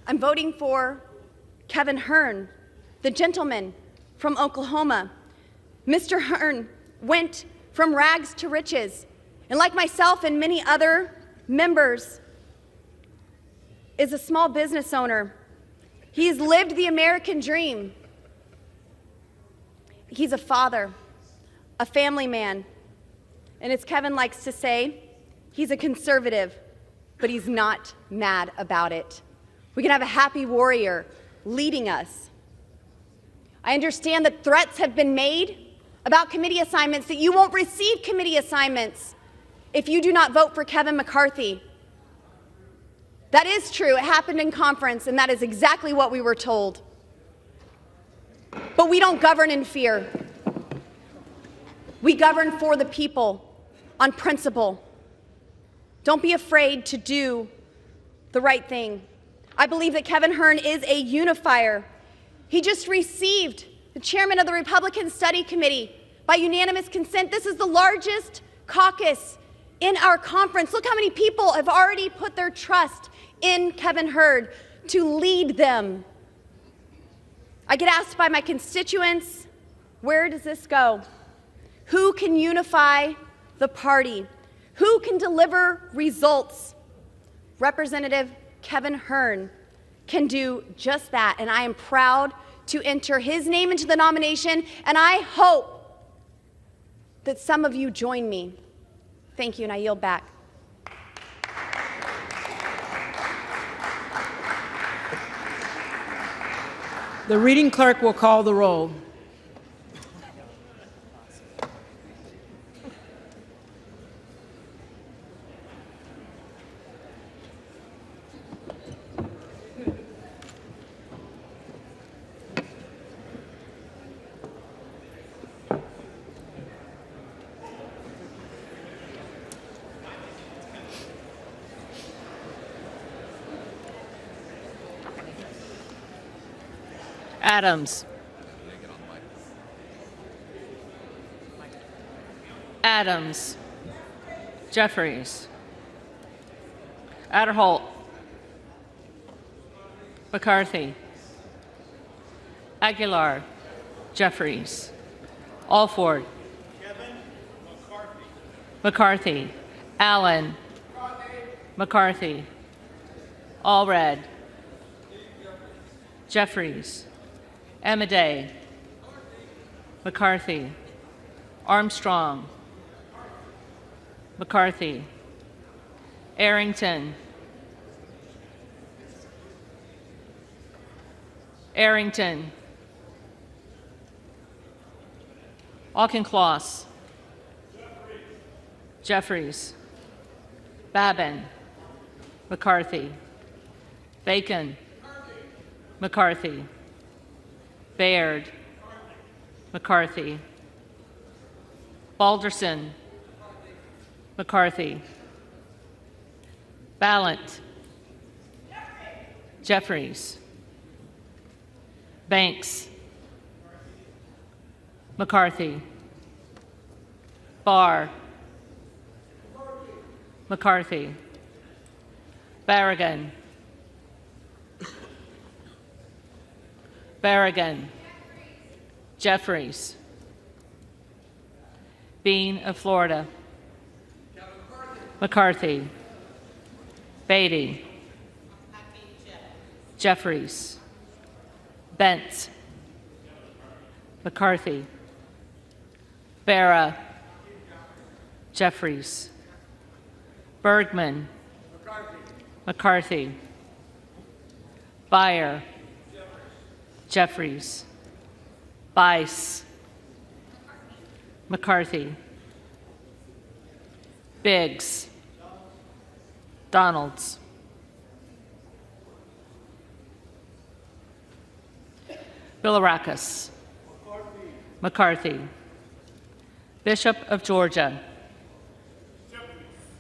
I'm voting for Kevin Hern, the gentleman from Oklahoma. Mr. Hern went from rags to riches, and like myself and many other members, is a small business owner. He has lived the American dream. He's a father, a family man, and as Kevin likes to say, he's a conservative, but he's not mad about it. We can have a happy warrior leading us. I understand that threats have been made about committee assignments, that you won't receive committee assignments if you do not vote for Kevin McCarthy. That is true. It happened in conference, and that is exactly what we were told. But we don't govern in fear. We govern for the people on principle. Don't be afraid to do the right thing. I believe that Kevin Hern is a unifier. He just received the chairman of the Republican Study Committee by unanimous consent. This is the largest caucus in our conference. Look how many people have already put their trust in Kevin Hern to lead them. I get asked by my constituents, where does this go? Who can unify the party? Who can deliver results? Representative Kevin Hern can do just that, and I am proud to enter his name into the nomination, and I hope that some of you join me. Thank you, and I yield back. The reading clerk will call the roll. Adams. Adams. Jeffries. Adderholt. McCarthy. Aguilar. Jeffries. Alford. McCarthy. Allen. McCarthy. Allred. Jeffries. Amaday. McCarthy. Armstrong. McCarthy. Arrington. Arrington. Auchincloss. Jeffries. Babin. McCarthy. Bacon. McCarthy. Baird. McCarthy. Balderson. McCarthy. Ballant. Jeffries. Banks. McCarthy. Barr. McCarthy. Barragan. Barragan. Jeffries. Bean of Florida. McCarthy. Beatty. Jeffries. Bentz. McCarthy. Barra. Jeffries. Bergman. McCarthy. Beyer. Jeffries. Bice. McCarthy. Biggs. Donalds. Bilirakis. McCarthy. Bishop of Georgia.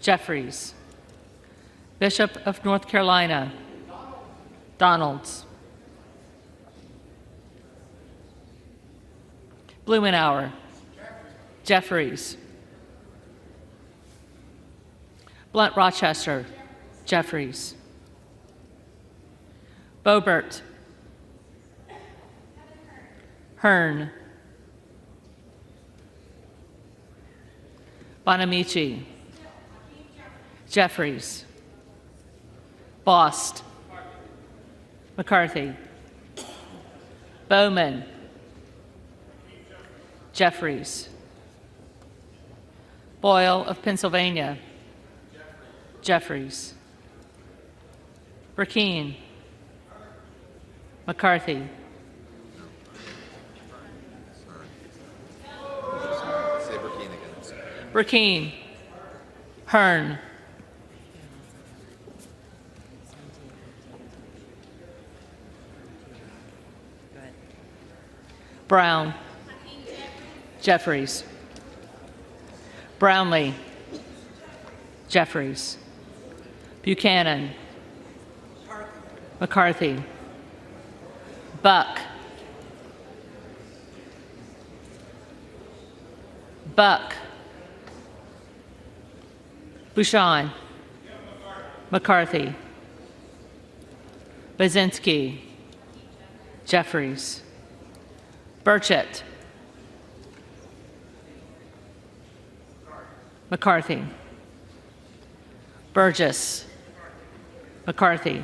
Jeffries. Bishop of North Carolina. Donalds. Blumenauer. Jeffries. Blunt Rochester. Jeffries. Boebert. Hearn. Bonamici. Jeffries. Bost. McCarthy. Bowman. Jeffries. Boyle of Pennsylvania. Jeffries. Burkeen. McCarthy. Say Burkeen again. Burkeen. Hearn. Brown. Jeffries. Brownlee. Jeffries. Buchanan. McCarthy. Buck. Buck. Bouchon. McCarthy. Bazinski. Jeffries. Burchett. McCarthy. Burgess. McCarthy.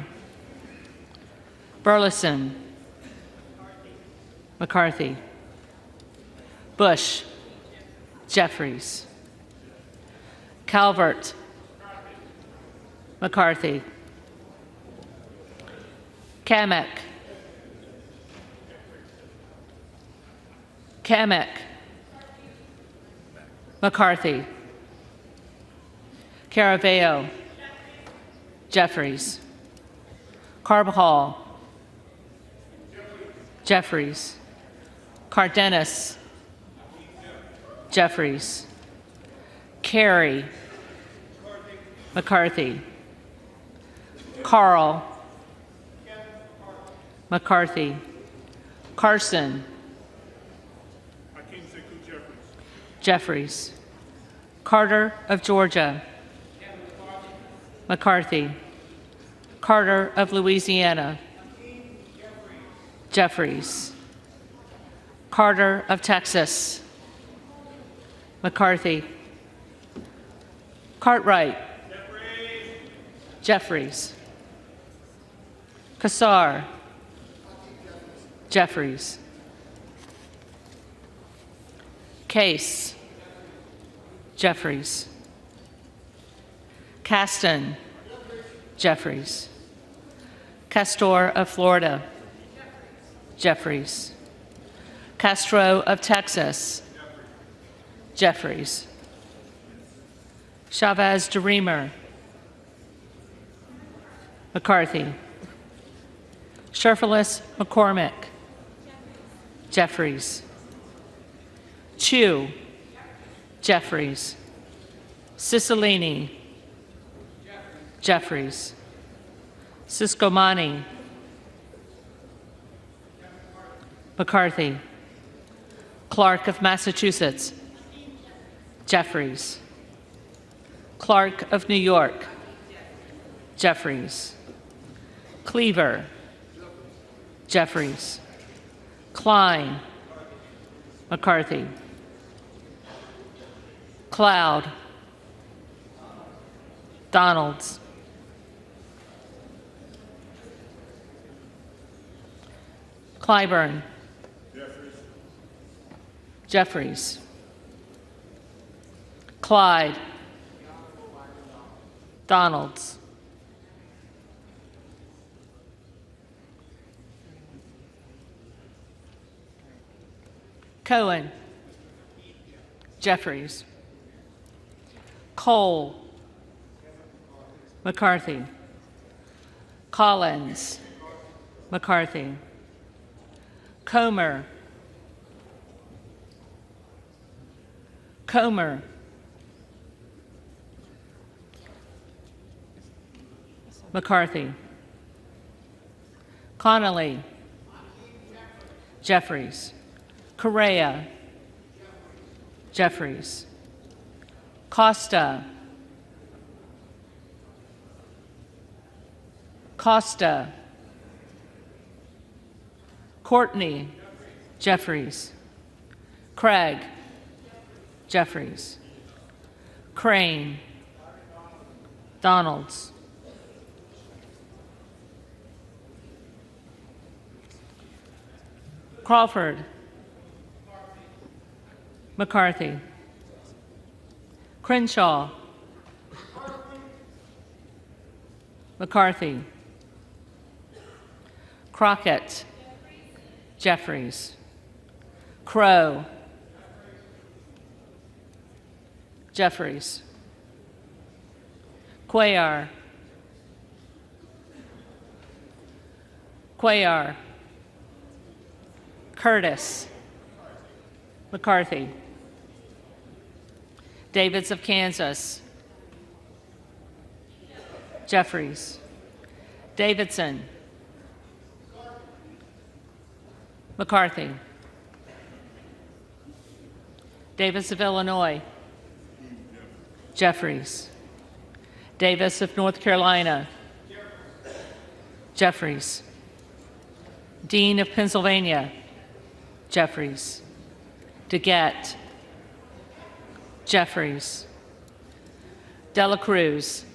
Burleson. McCarthy. Bush. Jeffries. Calvert. McCarthy. Kamek. Kamek. McCarthy. Caraveo. Jeffries. Carbajal. Jeffries. Cardenas. Jeffries. Carey. McCarthy. Carl. McCarthy. Carson. Jeffries. Carter of Georgia. McCarthy. Carter of Louisiana. Jeffries. Carter of Texas. McCarthy. Cartwright. Jeffries. Kassar. Jeffries. Case. Jeffries. Caston. Jeffries. Castor of Florida. Jeffries. Castro of Texas. Jeffries. Chavez DeReamer. McCarthy. Sherfilis McCormick. Jeffries. Chu. Jeffries. Cicilline. Jeffries. Siscomani. McCarthy. Clark of Massachusetts. Jeffries. Clark of New York. Jeffries. Cleaver. Jeffries. Klein. McCarthy. Cloud. Donalds. Clyburn. Jeffries. Clyde. Donalds. Cohen. Jeffries. Cole. McCarthy. Collins. McCarthy. Comer. Comer. McCarthy. Connolly. Jeffries. Correa. Jeffries. Costa. Costa. Courtney. Jeffries. Craig. Jeffries. Crane. Donalds. Crawford. McCarthy. Crenshaw. McCarthy. Crockett. Jeffries. Crow. Jeffries. Cuellar. Cuellar. Curtis. McCarthy. Davids of Kansas. Jeffries. Davidson. McCarthy. Davis of Illinois. Jeffries. Davis of North Carolina. Jeffries. Dean of Pennsylvania. Jeffries. DeGette. Jeffries. Dela Cruz.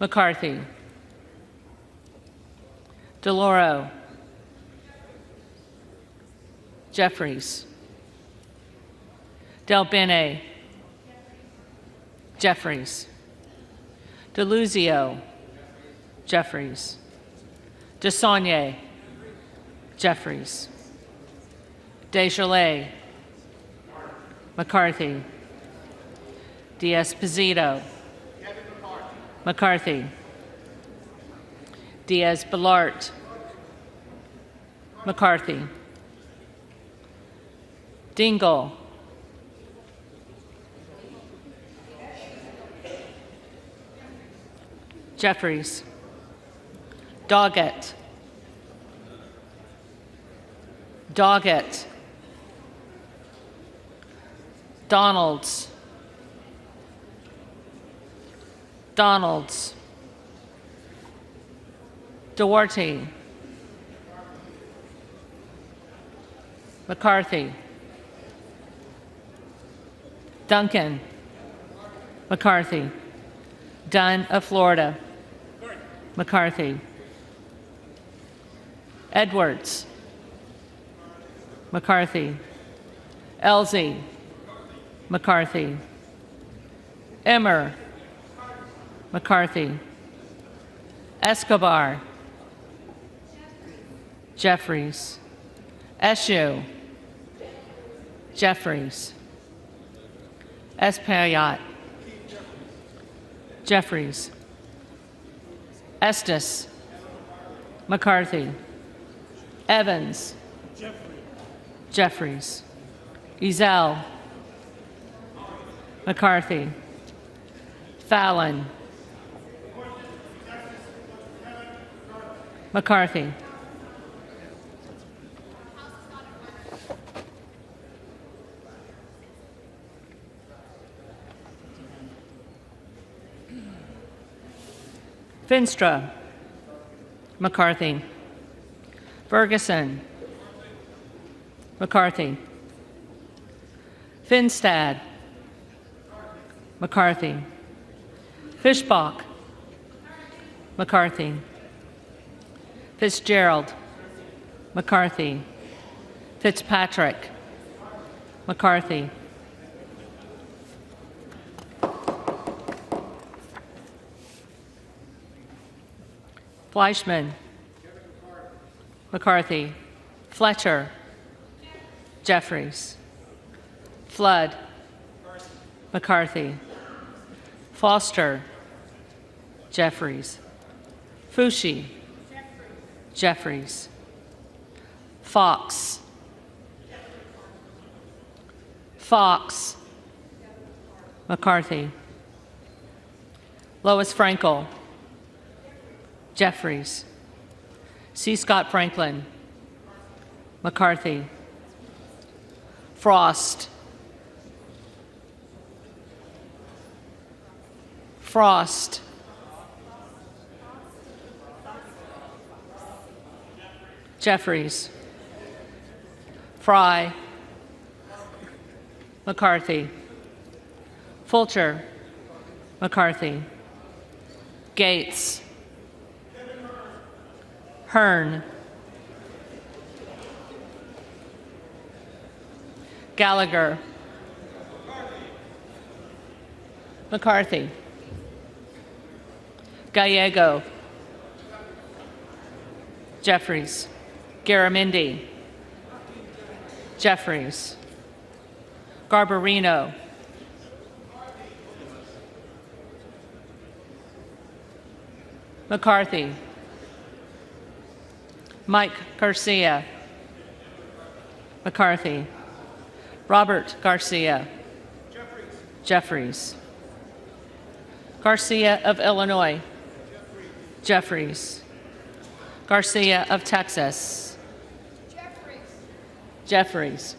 McCarthy. DeLauro. Jeffries. Del Bene. Jeffries. DeLuzio. Jeffries. DeSaulnier. Jeffries. Desjardins. McCarthy. Diaz-Pizito. McCarthy. Diaz-Balart. McCarthy. Dingell. Jeffries. Doggett. Doggett. Donalds. Donalds. Duarte. McCarthy. Duncan. McCarthy. Dunn of Florida. McCarthy. Edwards. McCarthy. Elsie. McCarthy. Emmer, McCarthy, Escobar, Jeffries, Eshoo, Jeffries, Espaillat, Jeffries, Estes, McCarthy, Evans, Jeffries, Ezell, McCarthy, Fallon, McCarthy, Finstra, McCarthy, Ferguson, McCarthy, Finstad, McCarthy, Fischbach, McCarthy, Fitzgerald, McCarthy, Fitzpatrick, McCarthy, Fleischman, McCarthy, Fletcher, Jeffries, Flood, McCarthy, Foster, Jeffries, Fushi, Jeffries, Fox, Fox, McCarthy, Lois Frankel, Jeffries, C. Scott Franklin, McCarthy, Frost, Frost, Jeffries, Fry, McCarthy, Fulcher, McCarthy, Gates, Hearn, Gallagher, McCarthy, Gallego, Jeffries, Garamendi, Jeffries, Garbarino, McCarthy, Mike Garcia, McCarthy, Robert Garcia, Jeffries, Garcia of Illinois, Jeffries, Garcia of Texas, Jeffries,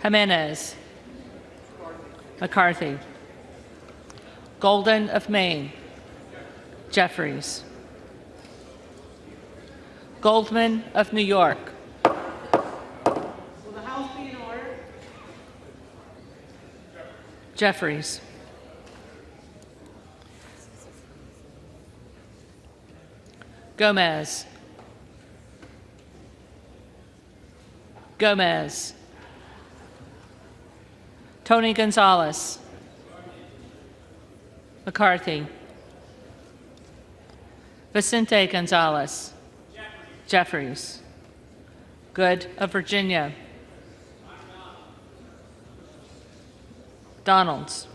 Jimenez, McCarthy, Golden of Maine, Jeffries, Goldman of New York. Will the House be in order? Jeffries, Gomez, Gomez, Tony Gonzalez, McCarthy, Vicente Gonzalez, Jeffries, Good of Virginia, Donalds,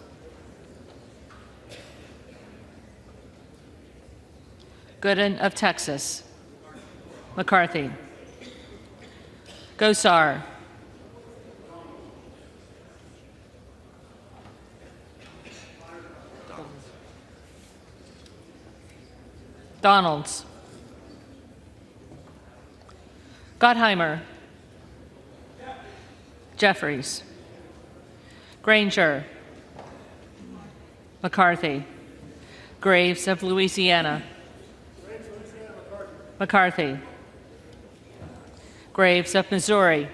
Gooden of Texas, McCarthy, Gosar, Donalds, Gottheimer, Jeffries, Granger, McCarthy, Graves of Louisiana, McCarthy, Graves of Missouri,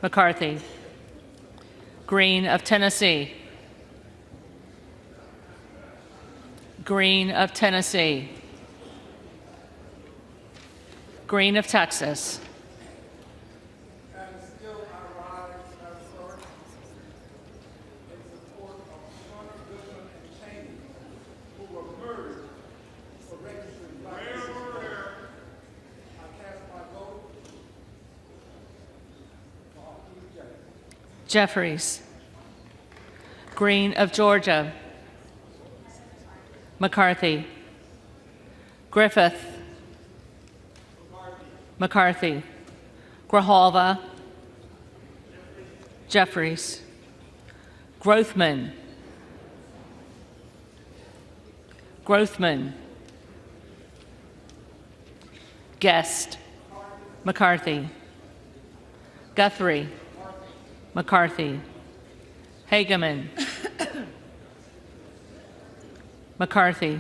McCarthy, Green of Tennessee, Green of Tennessee, Green of Texas, Jeffries. Green of Georgia. McCarthy. Griffith. McCarthy. Grijalva. Jeffries. Grothman. Grothman. Guest. McCarthy. Guthrie. McCarthy. Hageman. McCarthy.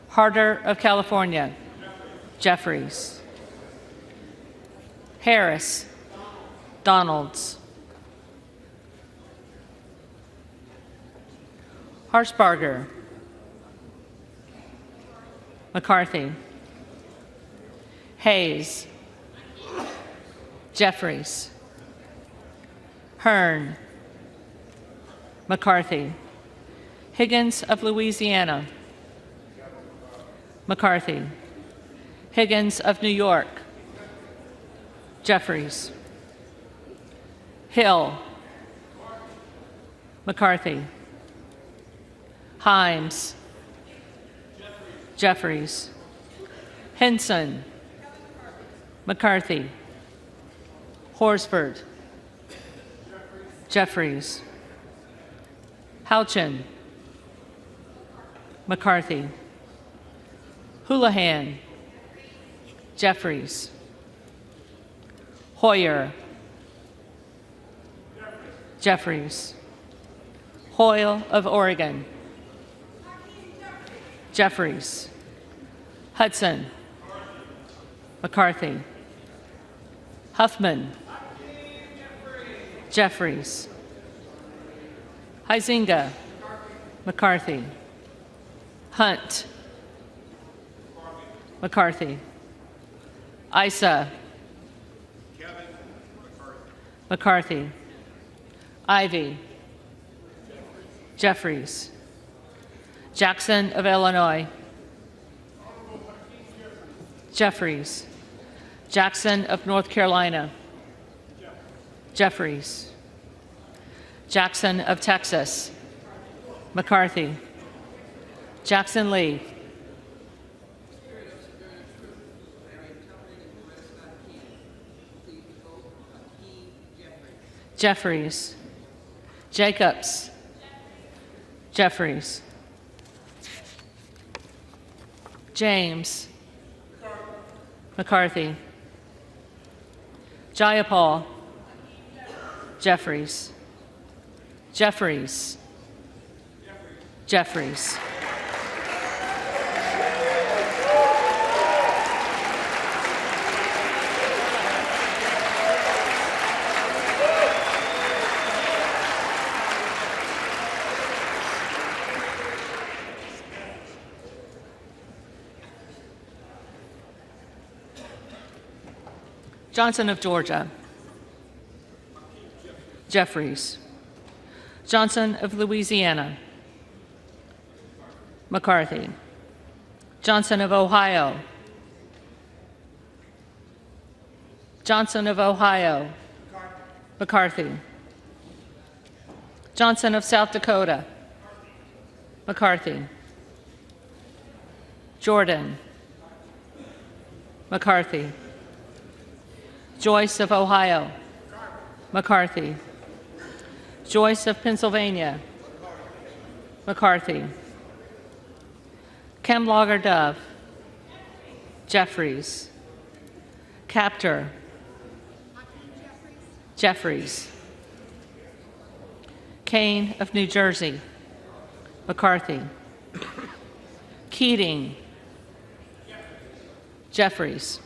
Harder of California. Jeffries. Harris. Donalds. Harshbarger. McCarthy. Hayes. Jeffries. Hearn. McCarthy. Higgins of Louisiana. McCarthy. Higgins of New York. Jeffries. Hill. McCarthy. Himes. Jeffries. Henson. McCarthy. Horsford. Jeffries. Houchin. McCarthy. Houlihan. Jeffries. Hoyer. Jeffries. Hoyle of Oregon. Jeffries. Hudson. McCarthy. Huffman. Jeffries. Huizinga. McCarthy. Hunt. McCarthy. Issa. McCarthy. Ivy. Jeffries. Jackson of Illinois. Jeffries. Jackson of North Carolina. Jeffries. Jackson of Texas. McCarthy. Jackson Lee. Jeffries. Jacobs. Jeffries. James. McCarthy. Jayapal. Jeffries. Jeffries. Jeffries. Johnson of Georgia. Jeffries. Johnson of Louisiana. McCarthy. Johnson of Ohio. Johnson of Ohio. McCarthy. Johnson of South Dakota. McCarthy. Jordan. McCarthy. Joyce of Ohio. McCarthy. Joyce of Pennsylvania. McCarthy. Kemlager Dove. Jeffries. Captor. Jeffries. Kane of New Jersey. McCarthy. Keating. Jeffries.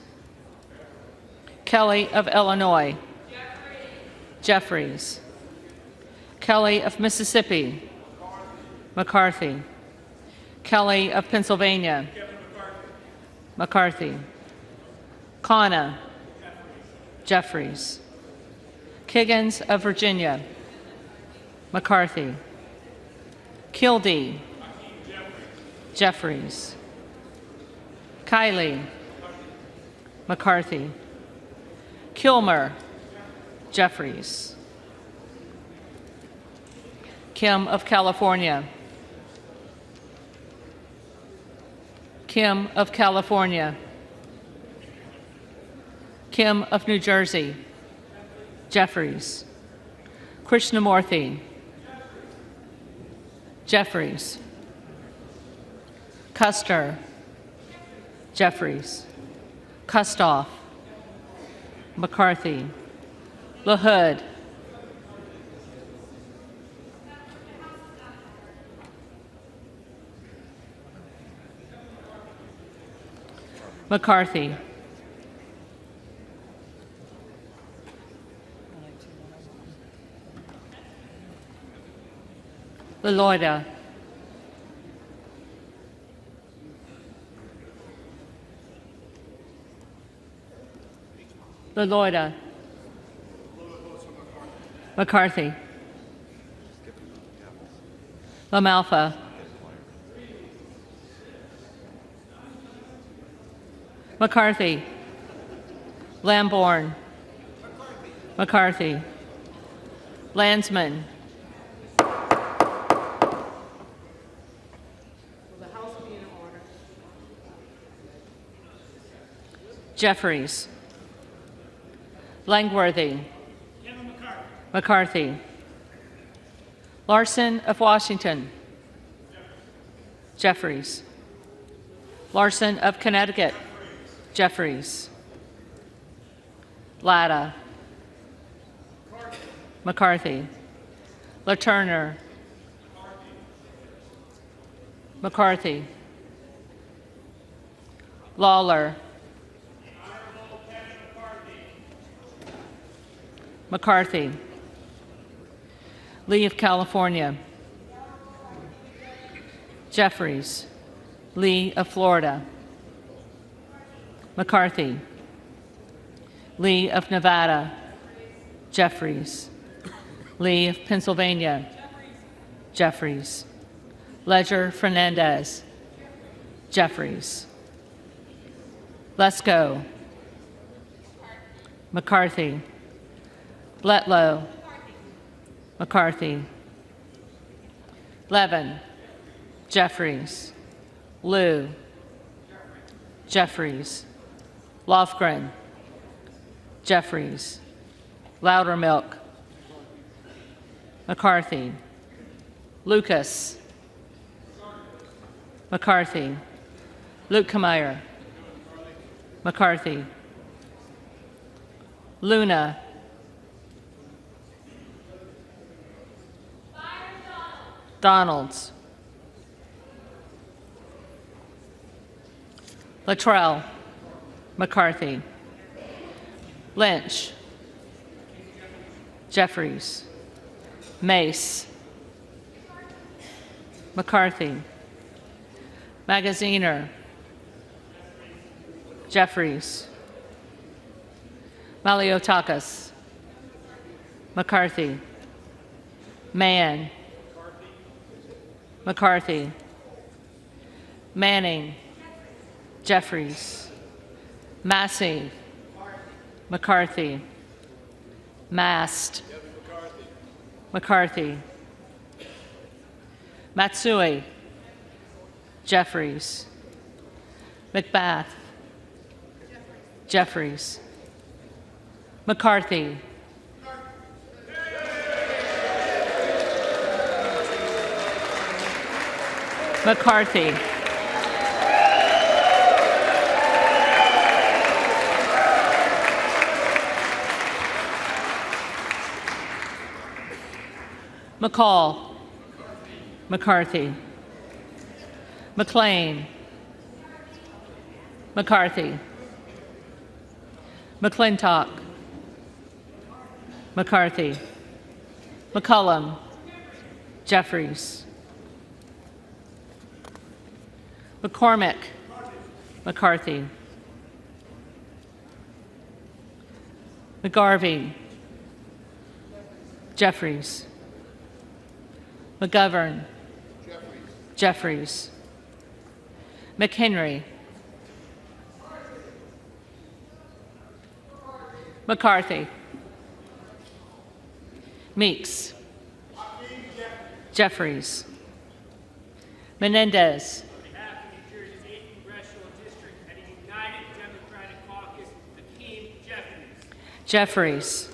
Kelly of Illinois. Jeffries. Kelly of Mississippi. McCarthy. Kelly of Pennsylvania. McCarthy. Kana. Jeffries. Kiggins of Virginia. McCarthy. Kildee. Jeffries. Kiley. McCarthy. Kilmer. Jeffries. Kim of California. Kim of California. Kim of New Jersey. Jeffries. Krishnamurthy. Jeffries. Custer. Jeffries. Kustoff. McCarthy. LaHood. McCarthy. LaLoida. LaLoida. McCarthy. LaMalfa. McCarthy. Lamborn. McCarthy. Landsman. Jeffries. Langworthy. McCarthy. Larson of Washington. Jeffries. Larson of Connecticut. Jeffries. Latta. McCarthy. LaTurner. McCarthy. Lawler. McCarthy. Lee of California. Jeffries. Lee of Florida. McCarthy. Lee of Nevada. Jeffries. Lee of Pennsylvania. Jeffries. Ledger Fernandez. Jeffries. Lesko. McCarthy. Letlow. McCarthy. Levin. Jeffries. Liu. Jeffries. Lofgren. Jeffries. Loudermilk. McCarthy. Lucas. McCarthy. Lukemeyer. McCarthy. Luna. Donalds. Luttrell. McCarthy. Lynch. Jeffries. Mace. McCarthy. Magaziner. Jeffries. Maliotakis. McCarthy. Mann. McCarthy. Manning. Jeffries. Massey. McCarthy. Mast. McCarthy. Matsui. Jeffries. McBath. Jeffries. McCarthy. McCarthy. McCall. McCarthy. McLean. McCarthy. McClintock. McCarthy. McCullum. Jeffries. McCormick. McCarthy. McGarvey. Jeffries. McGovern. Jeffries. McHenry. McCarthy. Meeks. Jeffries. Menendez. On behalf of New Jersey's 8th Congressional District and a united Democratic caucus, Hakeem Jeffries. Jeffries.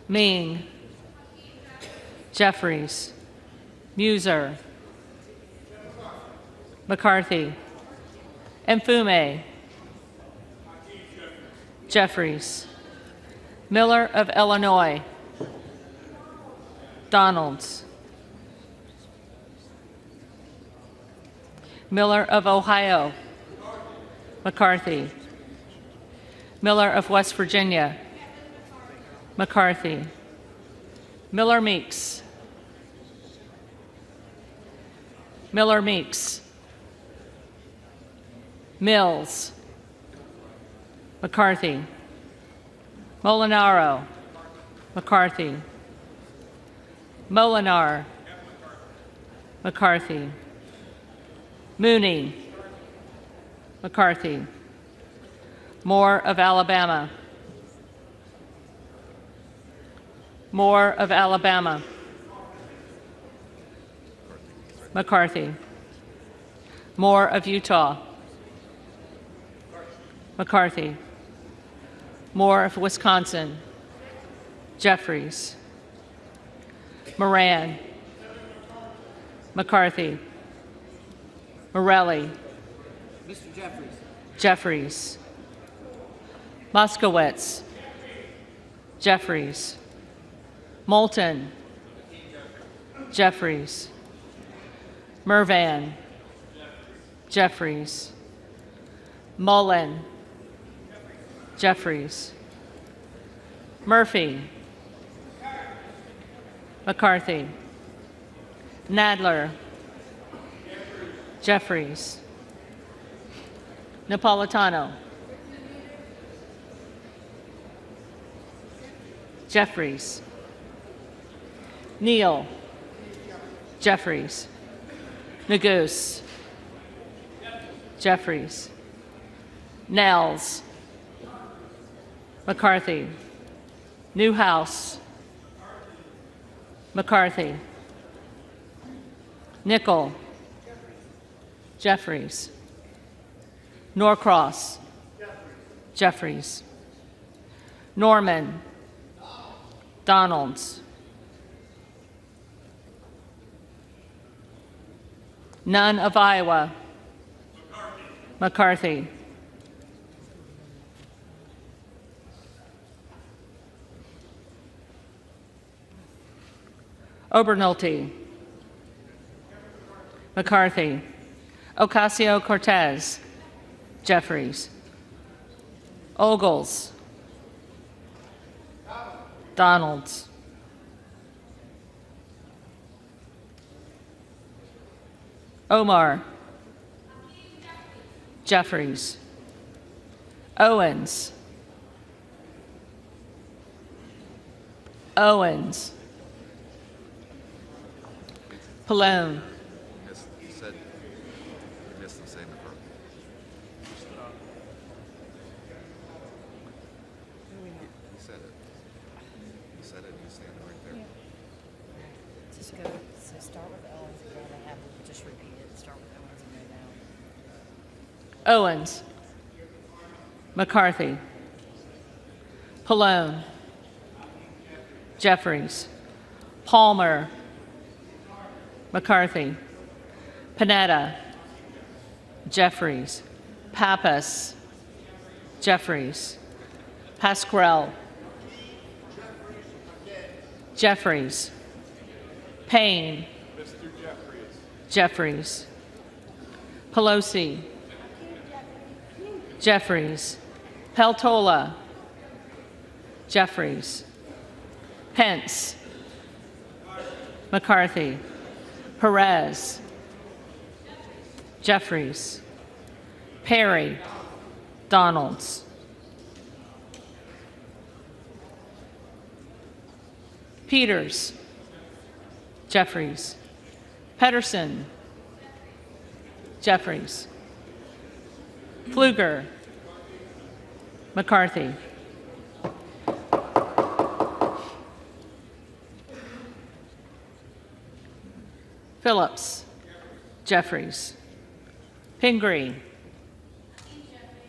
Ming. Jeffries. Muser. McCarthy. Mfume. Jeffries. Miller of Illinois. Donalds. Miller of Ohio. McCarthy. Miller of West Virginia. McCarthy. Miller Meeks. Miller Meeks. Mills. McCarthy. Molinaro. McCarthy. Molinar. McCarthy. Mooney. McCarthy. Moore of Alabama. Moore of Alabama. McCarthy. Moore of Utah. McCarthy. Moore of Wisconsin. Jeffries. Moran. McCarthy. Morelli. Mr. Jeffries. Jeffries. Moskowitz. Jeffries. Moulton. Jeffries. Mervan. Jeffries. Mullen. Jeffries. Murphy. McCarthy. Nadler. Jeffries. Napolitano. Jeffries. Neal. Jeffries. Neguse. Jeffries. Nels. McCarthy. Newhouse. McCarthy. Nickel. Jeffries. Norcross. Jeffries. Norman. Donalds. None of Iowa. McCarthy. Obernolte. McCarthy. Ocasio-Cortez. Jeffries. Ogles. Donalds. Omar. Jeffries. Owens. Owens. Pallone. You said you missed the same McCarthy. You said it. You said it and you stand right there. Just go, so start with Owens again. I have to just repeat it. Start with Owens and go down. Owens. McCarthy. Pallone. Jeffries. Palmer. McCarthy. Panetta. Jeffries. Pappas. Jeffries. Pasquarel. Jeffries. Payne. Jeffries. Pelosi. Jeffries. Peltola. Jeffries. Pence. McCarthy. Perez. Jeffries. Perry. Donalds. Peters. Jeffries. Pedersen. Jeffries. Pfluger. McCarthy. Phillips. Jeffries. Pingree.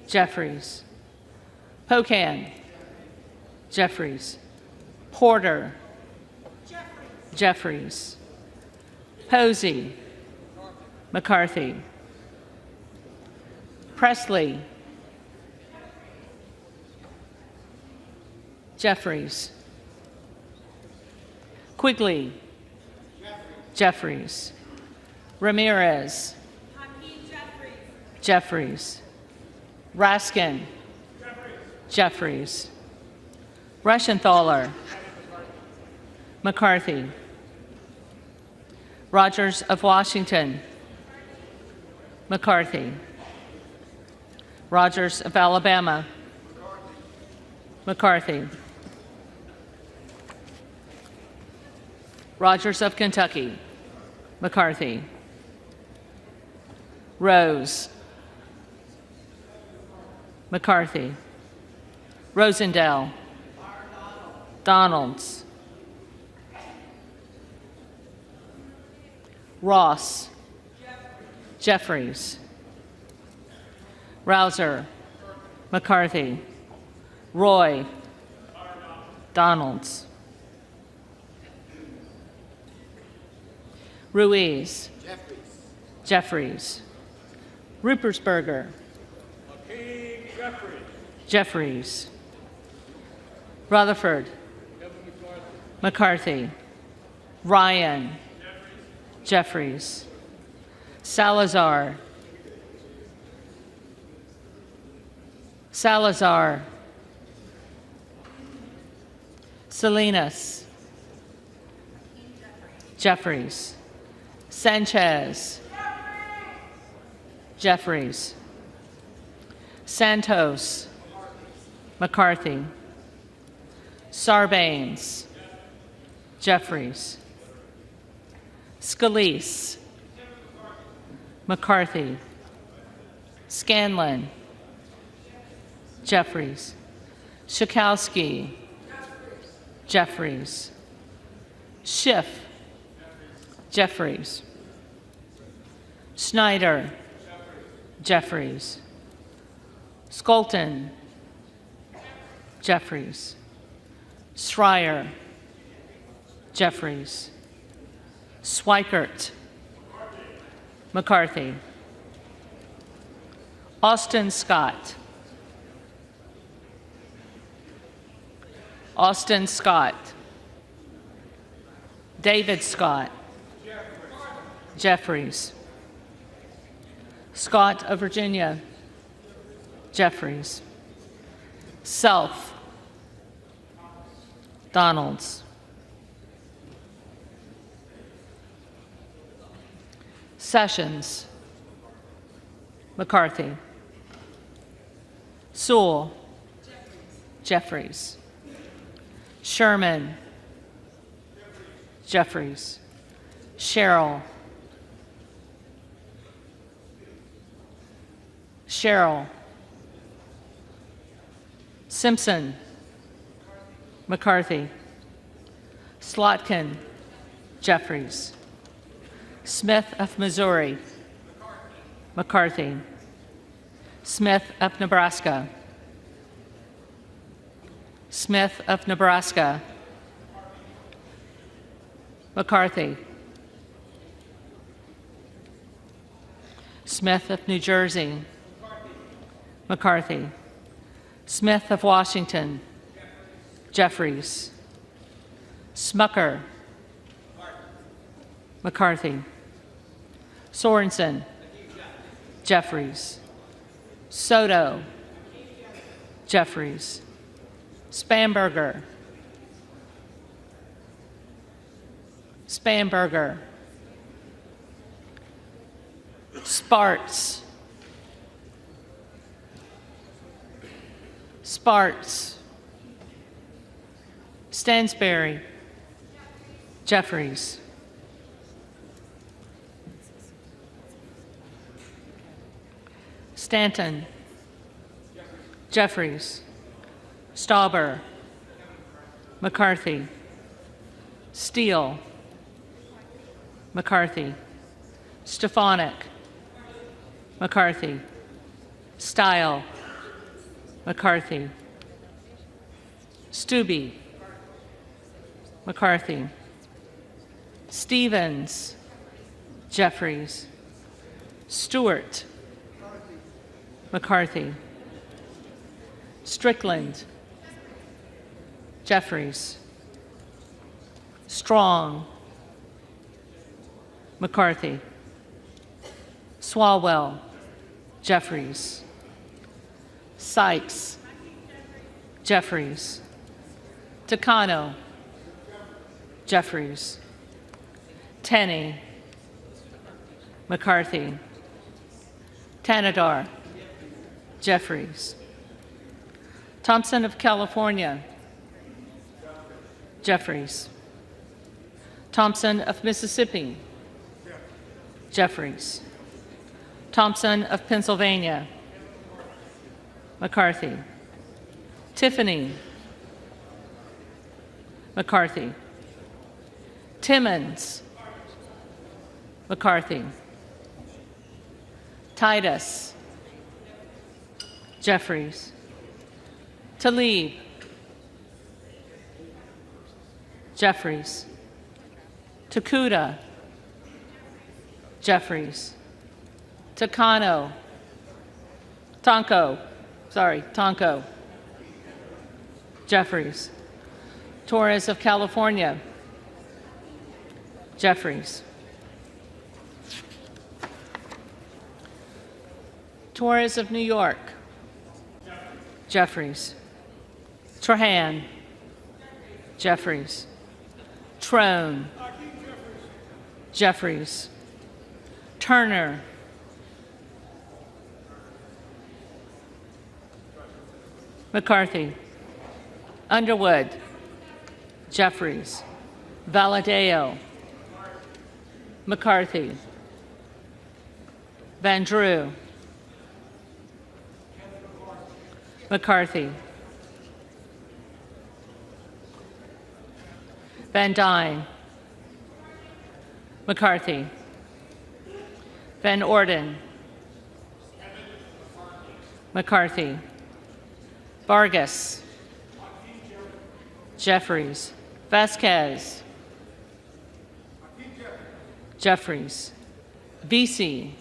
Jeffries. Pocan. Jeffries. Porter. Jeffries. Posey. McCarthy. Presley. Jeffries. Quigley. Jeffries. Ramirez. Jeffries. Raskin. Jeffries. Reschenthaler. McCarthy. Rogers of Washington. McCarthy. Rogers of Alabama. McCarthy. Rogers of Kentucky. McCarthy. Rose. McCarthy. Rosendale. Donalds. Ross. Jeffries. Rouser. McCarthy. Roy. Donalds. Ruiz. Jeffries. Rupersberger. Jeffries. Rutherford. McCarthy. Ryan. Jeffries. Salazar. Salazar. Salinas. Jeffries. Sanchez. Jeffries. Santos. McCarthy. Sarbanes. Jeffries. Scalise. McCarthy. Scanlon. Jeffries. Schakowsky. Jeffries. Schiff. Jeffries. Snyder. Jeffries. Skolton. Jeffries. Schreier. Jeffries. Swikert. McCarthy. Austin Scott. Austin Scott. David Scott. Jeffries. Scott of Virginia. Jeffries. Self. Donalds. Sessions. McCarthy. Sewell. Jeffries. Sherman. Jeffries. Sherrill. Sherrill. Simpson. McCarthy. Slotkin. Jeffries. Smith of Missouri. McCarthy. Smith of Nebraska. Smith of Nebraska. McCarthy. Smith of New Jersey. McCarthy. Smith of Washington. Jeffries. Smucker. McCarthy. Sorensen. Jeffries. Soto. Jeffries. Spamberger. Spamberger. Sparts. Sparts. Stansberry. Jeffries. Stanton. Jeffries. Stauber. McCarthy. Steele. McCarthy. Stefanik, McCarthy, Style, McCarthy, Stube, McCarthy, Stevens, Jeffries, Stewart, McCarthy, Strickland, Jeffries, Strong, McCarthy, Swalwell, Jeffries, Sykes, Jeffries, Takano, Jeffries, Tenney, McCarthy, Tanadar, Jeffries, Thompson of California, Jeffries, Thompson of Mississippi, Jeffries, Thompson of Pennsylvania, McCarthy, Tiffany, McCarthy, Timmons, McCarthy, Titus, Jeffries, Tlaib, Jeffries, Takuda, Jeffries, Tonko, Jeffries, Torres of California, Jeffries, Torres of New York, Jeffries, Trahan, Jeffries, Trone, Jeffries, Turner, McCarthy, Underwood, Jeffries, Valadeo, McCarthy, Van Drew, McCarthy, Van Dyne, McCarthy, Van Orden, McCarthy, Vargas, Jeffries, Vasquez, Jeffries, Vesey,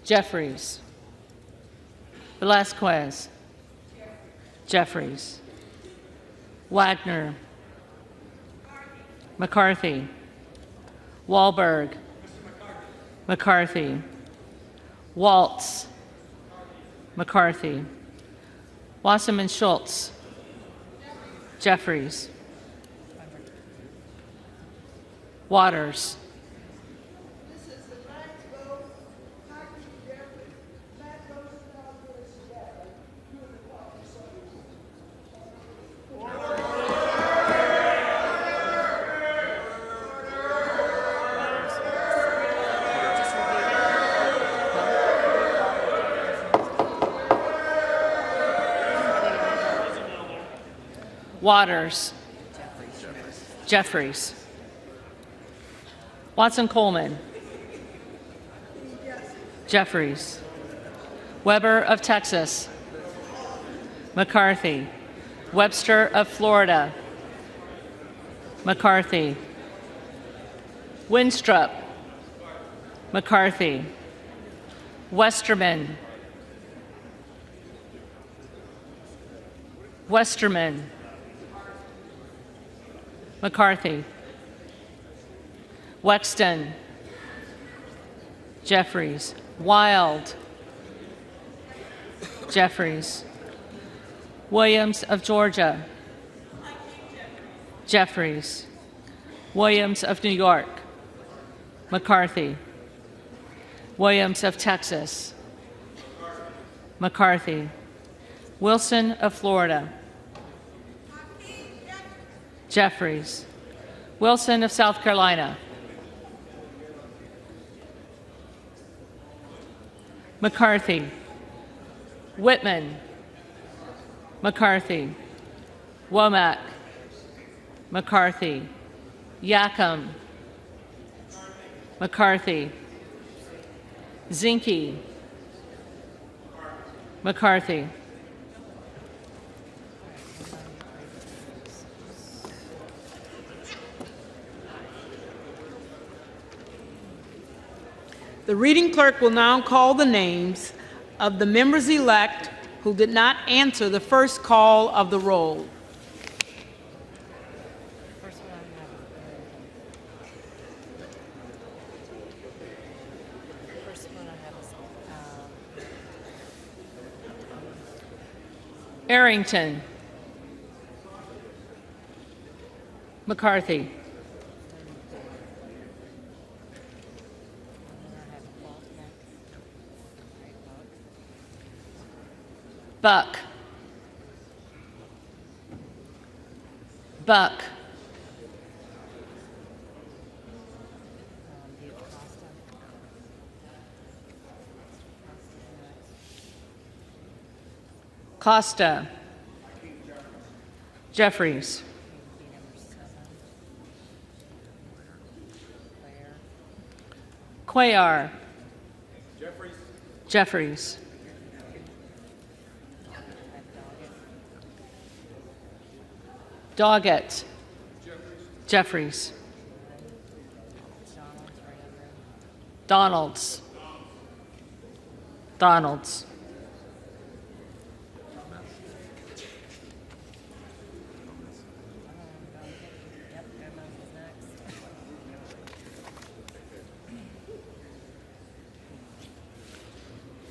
Jeffries, Velasquez, Jeffries, Wagner, McCarthy, Wahlberg, McCarthy, Waltz, McCarthy, Wasserman Schultz, Jeffries, Waters, Waters, Jeffries, Watson Coleman, Jeffries, Weber of Texas, McCarthy, Webster of Florida, McCarthy, Winstrup, McCarthy, Westerman, McCarthy, Wexton, Jeffries, Wild, Jeffries, Williams of Georgia, Jeffries, Williams of New York, McCarthy, Williams of Texas, McCarthy, Wilson of Florida, Jeffries, Wilson of South Carolina, McCarthy, Whitman, McCarthy, Womack, McCarthy, Yacom, McCarthy. Zinke. McCarthy. The reading clerk will now call the names of the members-elect who did not answer the first call of the roll. First one I have first one I have is Arrington. McCarthy. Buck. Buck. Costa. Jeffries. Cuellar. Jeffries. Doggett. Jeffries. Donalds. Donalds.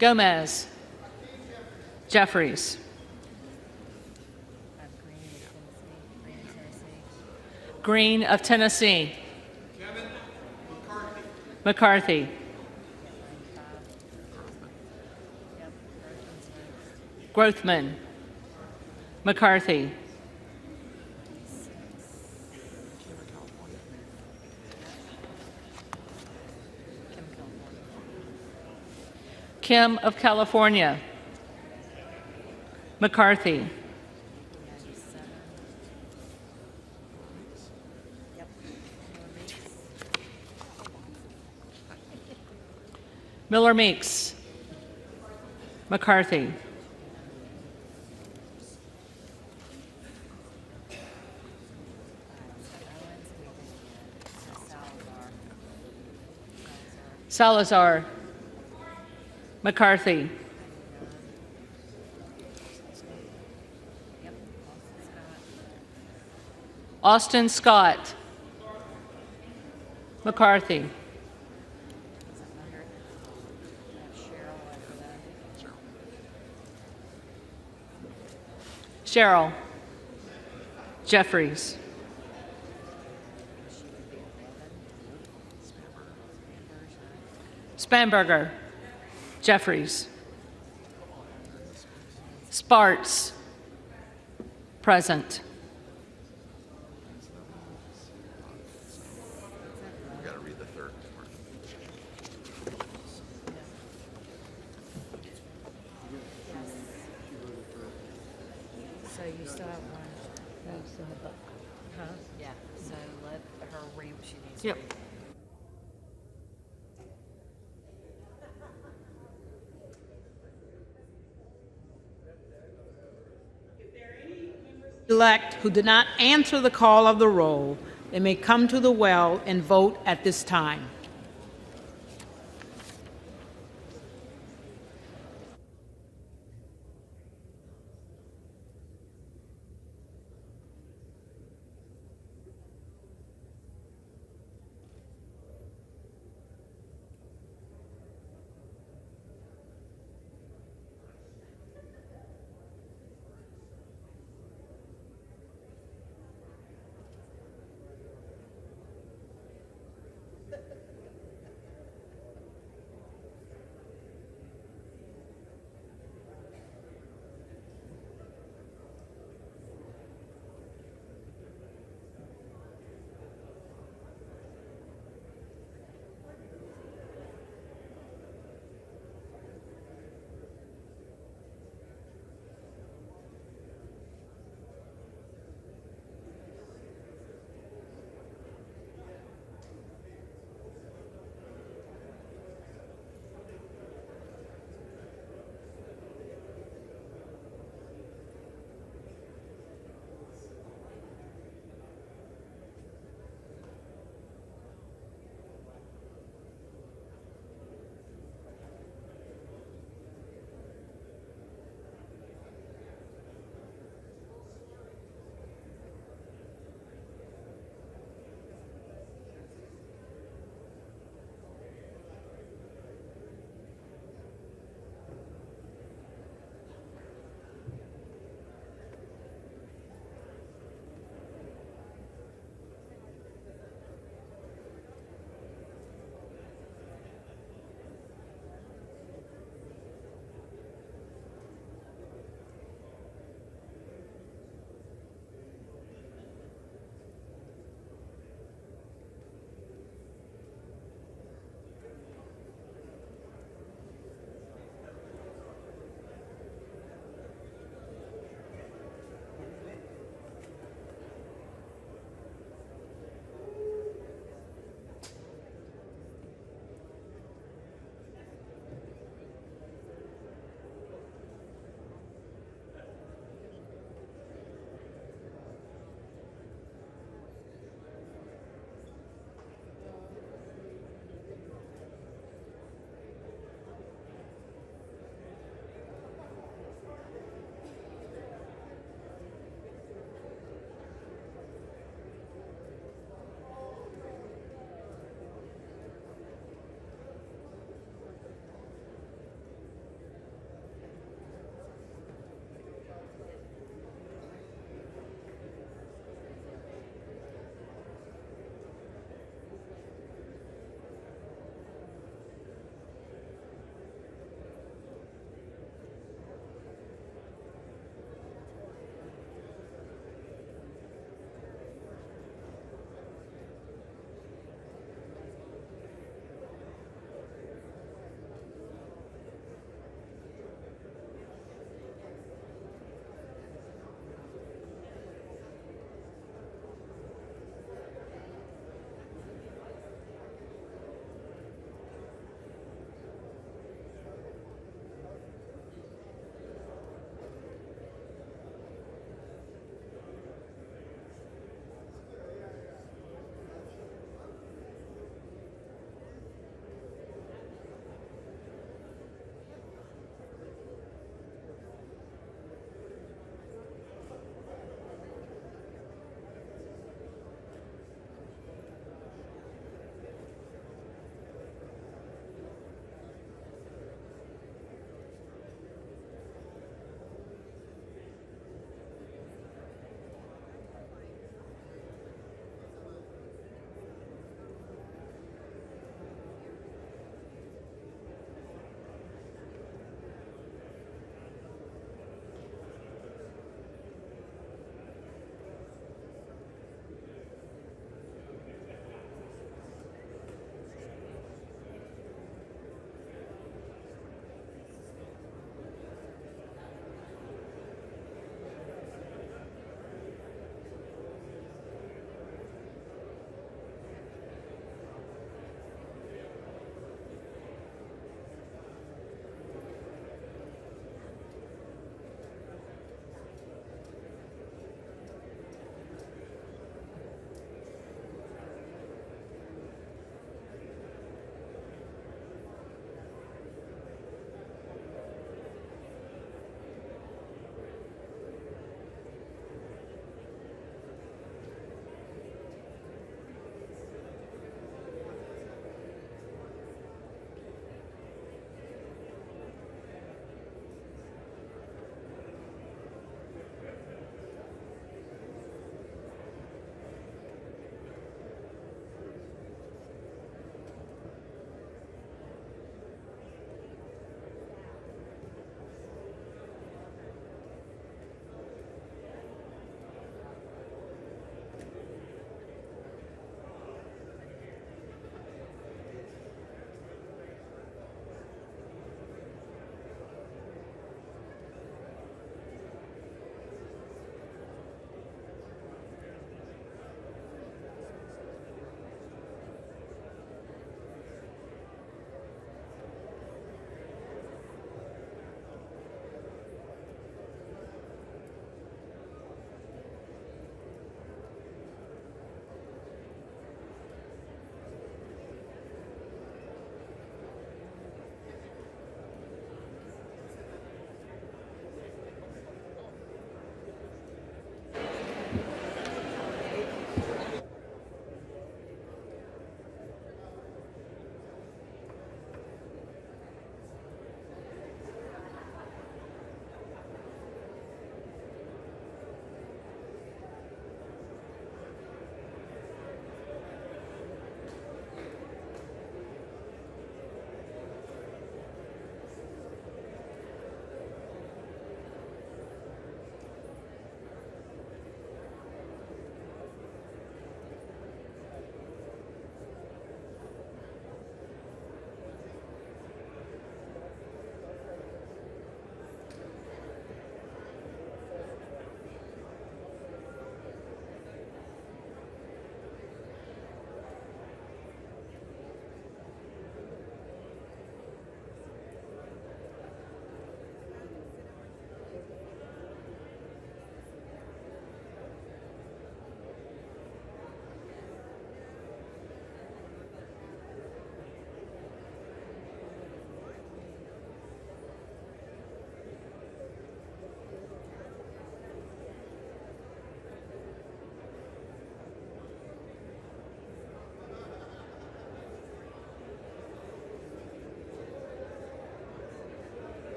Gomez. Jeffries. Green of Tennessee. Kevin McCarthy. McCarthy. Grothman. McCarthy. Kim of California. McCarthy. Miller Meeks. McCarthy. Salazar. McCarthy. Austin Scott. McCarthy. Cheryl. Jeffries. Spanberger. Jeffries. Sparts. Present. We gotta read the third part. So you still have one? Huh? Yeah, so let her read what she needs to Yep. read. Elect who did not answer the call of the roll, they may come to the well and vote at this time.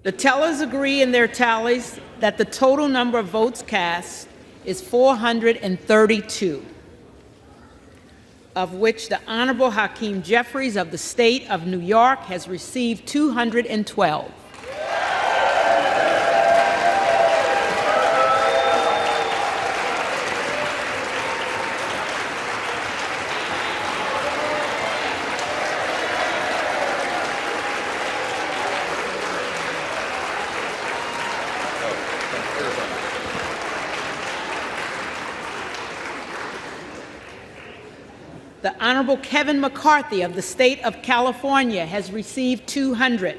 The tellers agree in their tallies that the total number of votes cast is 432, of which the Honorable Hakeem Jeffries of the State of New York has received 212. The Honorable Kevin McCarthy of the State of California has received 200.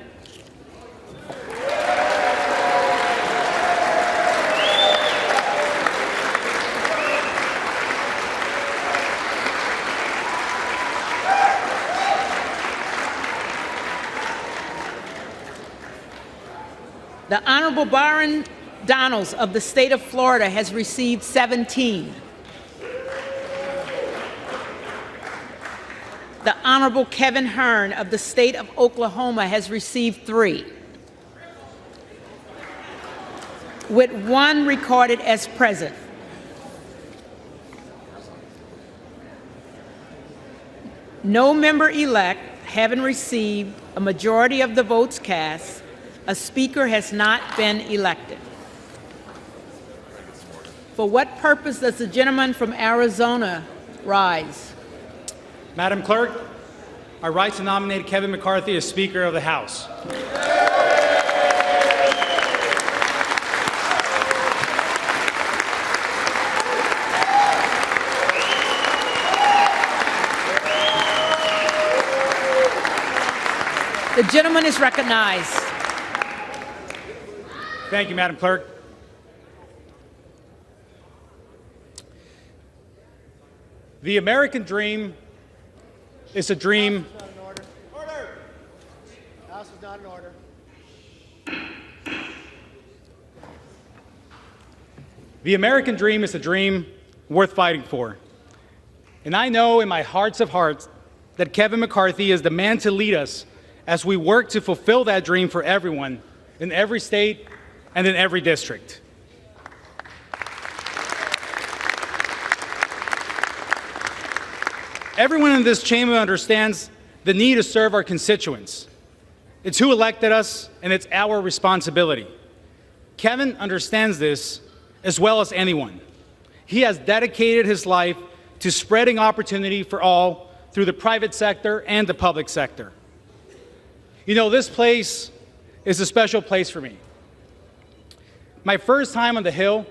The Honorable Byron Donalds of the State of Florida has received 17. The Honorable Kevin Hearn of the State of Oklahoma has received 3, with 1 recorded as present. No member-elect having received a majority of the votes cast, a speaker has not been elected. For what purpose does the gentleman from Arizona rise? Madam Clerk, I rise to nominate Kevin McCarthy as Speaker of the House. The gentleman is recognized. Thank you, Madam Clerk. The American dream is a dream. Order. House is not in order. The American dream is a dream worth fighting for. And I know in my hearts of hearts that Kevin McCarthy is the man to lead us as we work to fulfill that dream for everyone in every state and in every district. Everyone in this chamber understands the need to serve our constituents. It's who elected us, and it's our responsibility. Kevin understands this as well as anyone. He has dedicated his life to spreading opportunity for all through the private sector and the public sector. You know, this place is a special place for me. My first time on the Hill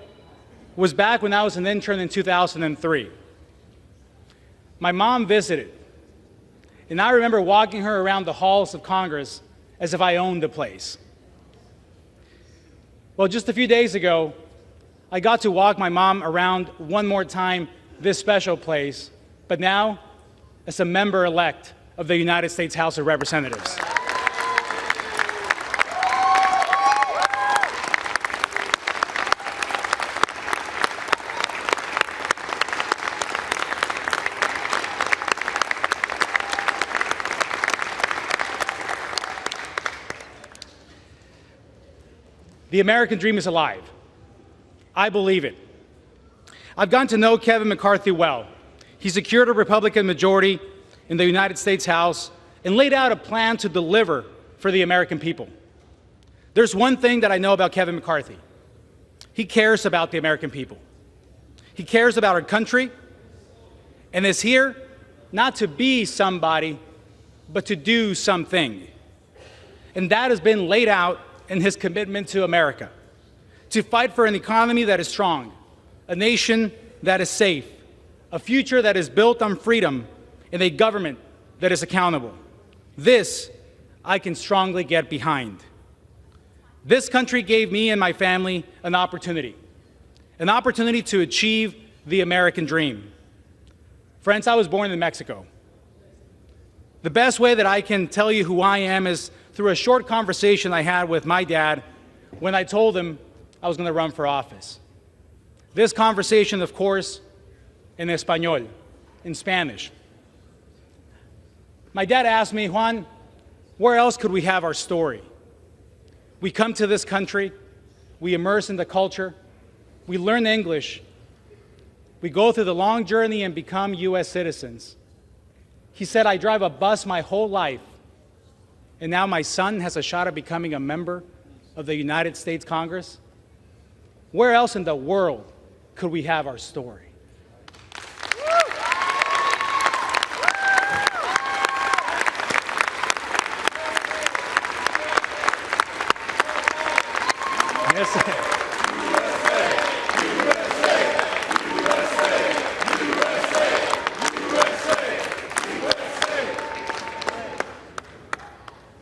was back when I was an intern in 2003. My mom visited, and I remember walking her around the halls of Congress as if I owned the place. Well, just a few days ago, I got to walk my mom around one more time this special place, but now as a member-elect of the United States House of Representatives. The American dream is alive. I believe it. I've gotten to know Kevin McCarthy well. He secured a Republican majority in the United States House and laid out a plan to deliver for the American people. There's one thing that I know about Kevin McCarthy. He cares about the American people. He cares about our country and is here not to be somebody, but to do something. And that has been laid out in his commitment to America, to fight for an economy that is strong, a nation that is safe, a future that is built on freedom, and a government that is accountable. This I can strongly get behind. This country gave me and my family an opportunity to achieve the American dream. Friends, I was born in Mexico. The best way that I can tell you who I am is through a short conversation I had with my dad when I told him I was going to run for office. This conversation, of course, in Español, in Spanish. My dad asked me, Juan, where else could we have our story? We come to this country, we immerse in the culture, we learn English, we go through the long journey and become U.S. citizens. He said, I drive a bus my whole life, and now my son has a shot at becoming a member of the United States Congress. Where else in the world could we have our story? Yes, sir.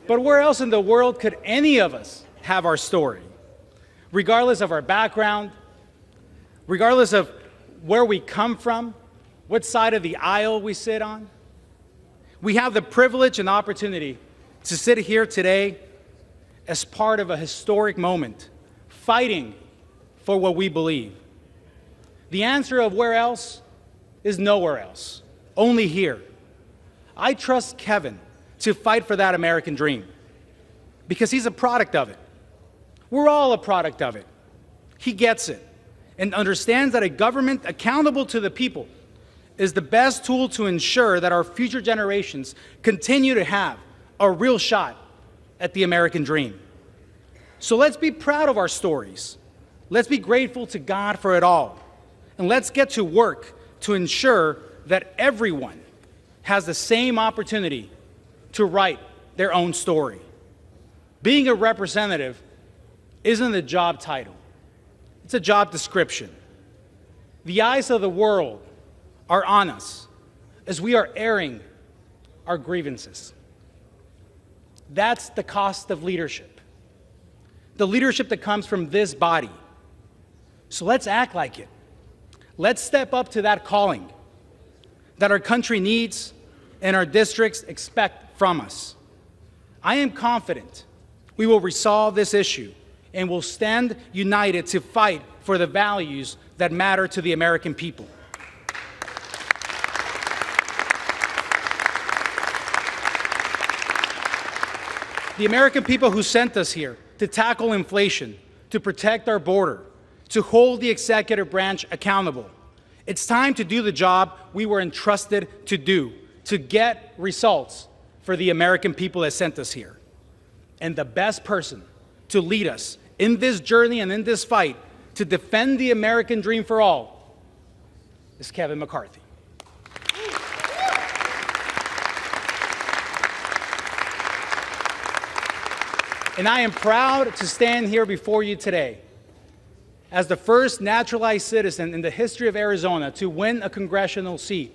But where else in the world could any of us have our story? Regardless of our background, regardless of where we come from, what side of the aisle we sit on, we have the privilege and opportunity to sit here today as part of a historic moment, fighting for what we believe. The answer of where else is nowhere else, only here. I trust Kevin to fight for that American dream because he's a product of it. We're all a product of it. He gets it and understands that a government accountable to the people is the best tool to ensure that our future generations continue to have a real shot at the American dream. So let's be proud of our stories. Let's be grateful to God for it all. And let's get to work to ensure that everyone has the same opportunity to write their own story. Being a representative isn't a job title. It's a job description. The eyes of the world are on us as we are airing our grievances. That's the cost of leadership. The leadership that comes from this body. So let's act like it. Let's step up to that calling that our country needs and our districts expect from us. I am confident we will resolve this issue and will stand united to fight for the values that matter to the American people. The American people who sent us here to tackle inflation, to protect our border, to hold the executive branch accountable. It's time to do the job we were entrusted to do, to get results for the American people that sent us here. And the best person to lead us in this journey and in this fight to defend the American dream for all is Kevin McCarthy. And I am proud to stand here before you today as the first naturalized citizen in the history of Arizona to win a congressional seat.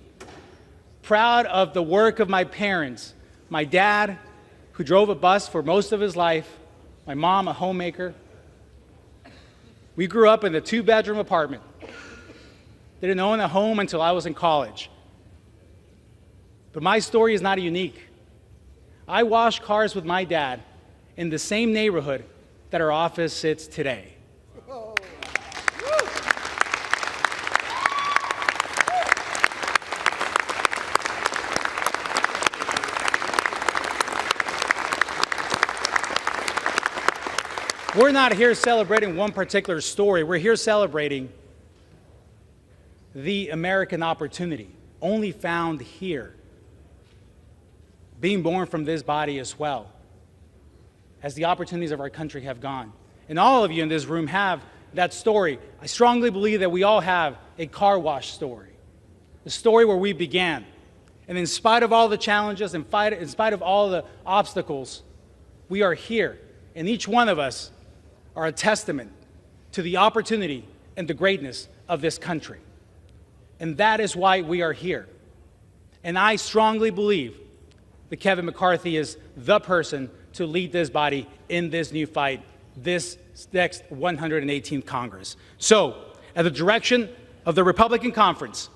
Proud of the work of my parents, my dad, who drove a bus for most of his life, my mom, a homemaker. We grew up in a 2-bedroom apartment. Didn't own a home until I was in college. But my story is not unique. I washed cars with my dad in the same neighborhood that our office sits today. We're not here celebrating one particular story. We're here celebrating the American opportunity, only found here, being born from this body as well, as the opportunities of our country have gone. And all of you in this room have that story. I strongly believe that we all have a car wash story, the story where we began. And in spite of all the challenges, in spite of all the obstacles, we are here. And each one of us are a testament to the opportunity and the greatness of this country. And that is why we are here. And I strongly believe that Kevin McCarthy is the person to lead this body in this new fight, this next 118th Congress. So, at the direction of the Republican Conference,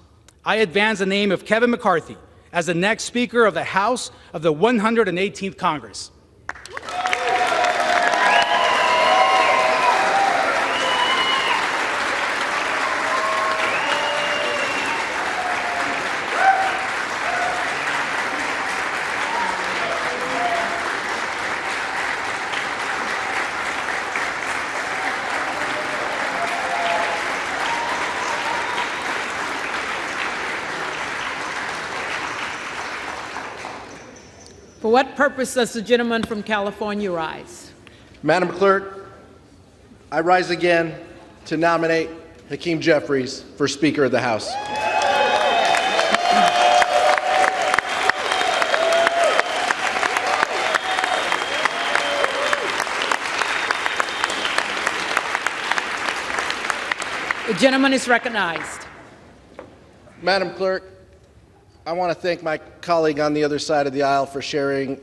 I advance the name of Kevin McCarthy as the next Speaker of the House of the 118th Congress. For what purpose does the gentleman from California rise? Madam Clerk, I rise again to nominate Hakeem Jeffries for Speaker of the House. The gentleman is recognized. Madam Clerk, I want to thank my colleague on the other side of the aisle for sharing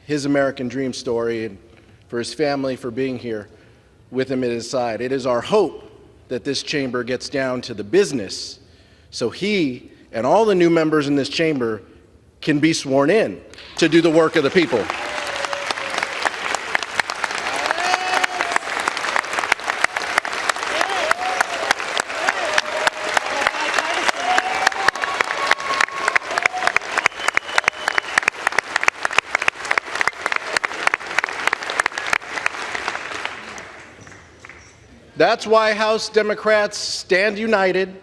his American dream story and for his family for being here with him at his side. It is our hope that this chamber gets down to the business so he and all the new members in this chamber can be sworn in to do the work of the people. That's why House Democrats stand united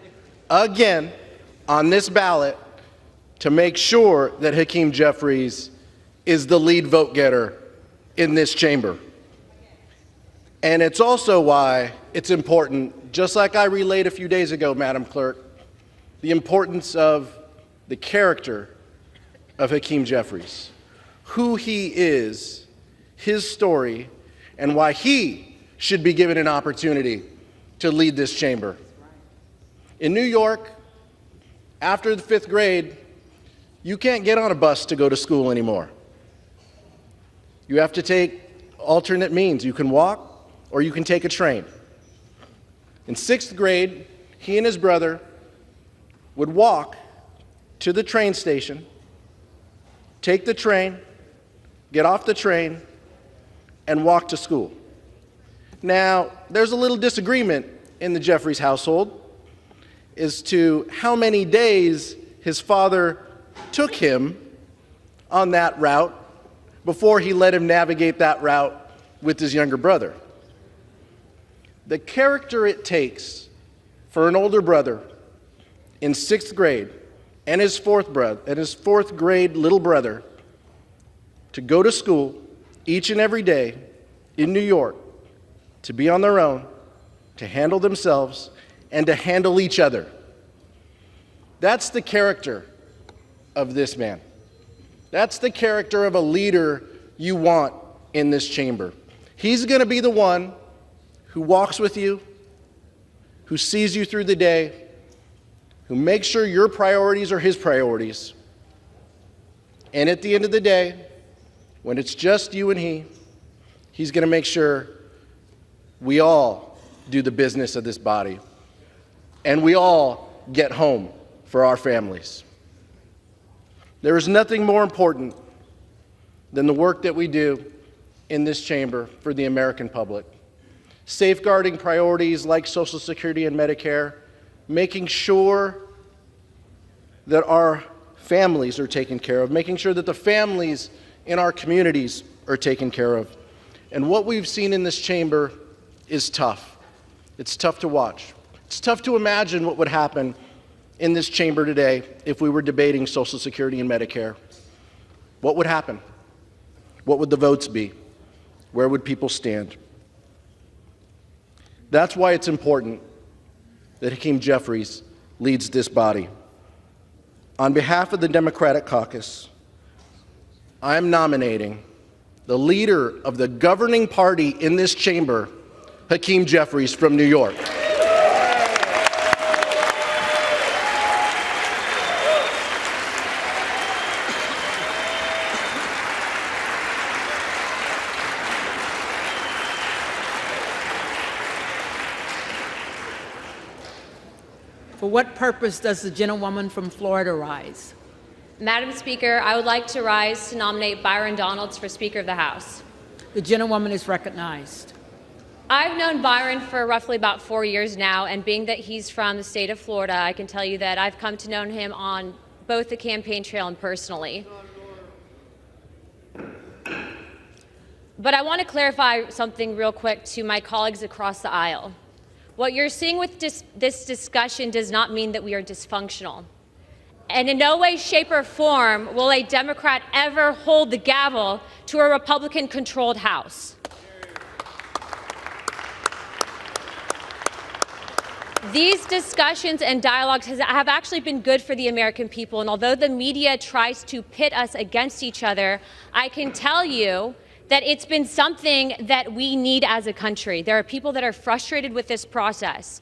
again on this ballot to make sure that Hakeem Jeffries is the lead vote getter in this chamber. And it's also why it's important, just like I relayed a few days ago, Madam Clerk, the importance of the character of Hakeem Jeffries, who he is, his story, and why he should be given an opportunity to lead this chamber. In New York, after the 5th grade, you can't get on a bus to go to school anymore. You have to take alternate means. You can walk or you can take a train. In 6th grade, he and his brother would walk to the train station, take the train, get off the train, and walk to school. Now, there's a little disagreement in the Jeffries household as to how many days his father took him on that route before he let him navigate that route with his younger brother. The character it takes for an older brother in 6th grade and his fourth grade little brother to go to school each and every day in New York, to be on their own, to handle themselves, and to handle each other. That's the character of this man. That's the character of a leader you want in this chamber. He's going to be the one who walks with you, who sees you through the day, who makes sure your priorities are his priorities. And at the end of the day, when it's just you and he's going to make sure we all do the business of this body, and we all get home for our families. There is nothing more important than the work that we do in this chamber for the American public. Safeguarding priorities like Social Security and Medicare, making sure that our families are taken care of, making sure that the families in our communities are taken care of. And what we've seen in this chamber is tough. It's tough to watch. It's tough to imagine what would happen in this chamber today if we were debating Social Security and Medicare. What would happen? What would the votes be? Where would people stand? That's why it's important that Hakeem Jeffries leads this body. On behalf of the Democratic caucus, I am nominating the leader of the governing party in this chamber, Hakeem Jeffries from New York. For what purpose does the gentlewoman from Florida rise? Madam Speaker, I would like to rise to nominate Byron Donalds for Speaker of the House. The gentlewoman is recognized. I've known Byron for roughly about 4 years now, and being that he's from the state of Florida, I can tell you that I've come to know him on both the campaign trail and personally. But I want to clarify something real quick to my colleagues across the aisle. What you're seeing with this discussion does not mean that we are dysfunctional. And in no way, shape, or form will a Democrat ever hold the gavel to a Republican-controlled House. These discussions and dialogues have actually been good for the American people, and although the media tries to pit us against each other, I can tell you that it's been something that we need as a country. There are people that are frustrated with this process.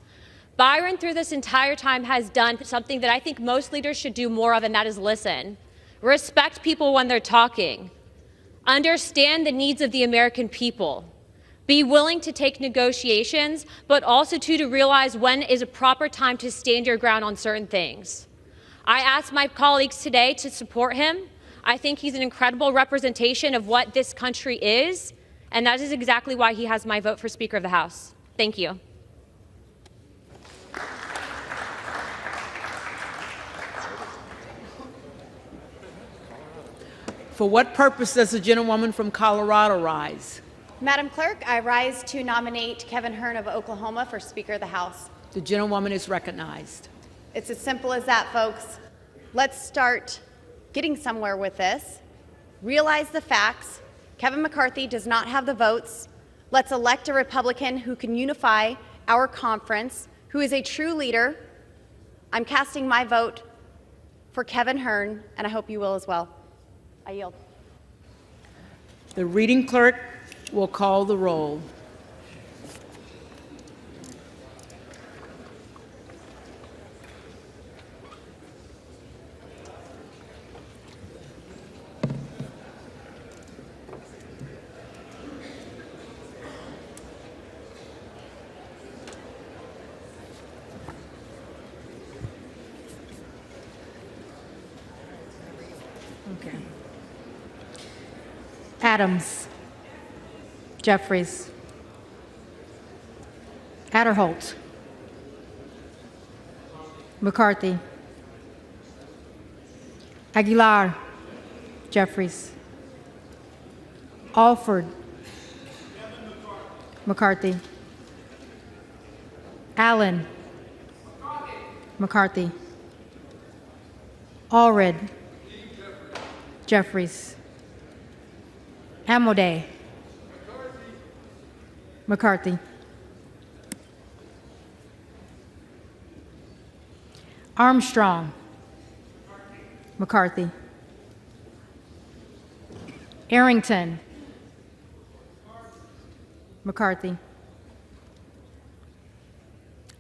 Byron, through this entire time, has done something that I think most leaders should do more of, and that is listen. Respect people when they're talking. Understand the needs of the American people. Be willing to take negotiations, but also to realize when is a proper time to stand your ground on certain things. I asked my colleagues today to support him. I think he's an incredible representation of what this country is, and that is exactly why he has my vote for Speaker of the House. Thank you. For what purpose does the gentlewoman from Colorado rise? Madam Clerk, I rise to nominate Kevin Hern of Oklahoma for Speaker of the House. The gentlewoman is recognized. It's as simple as that, folks. Let's start getting somewhere with this. Realize the facts. Kevin McCarthy does not have the votes. Let's elect a Republican who can unify our conference, who is a true leader. I'm casting my vote for Kevin Hern, and I hope you will as well. I yield. The reading clerk will call the roll. Okay. Adams. Jeffries. Adderholt. McCarthy. Aguilar. Jeffries. Alford. McCarthy. Allen. McCarthy. Allred. Jeffries. Amodei. McCarthy. Armstrong. McCarthy. Arrington. McCarthy.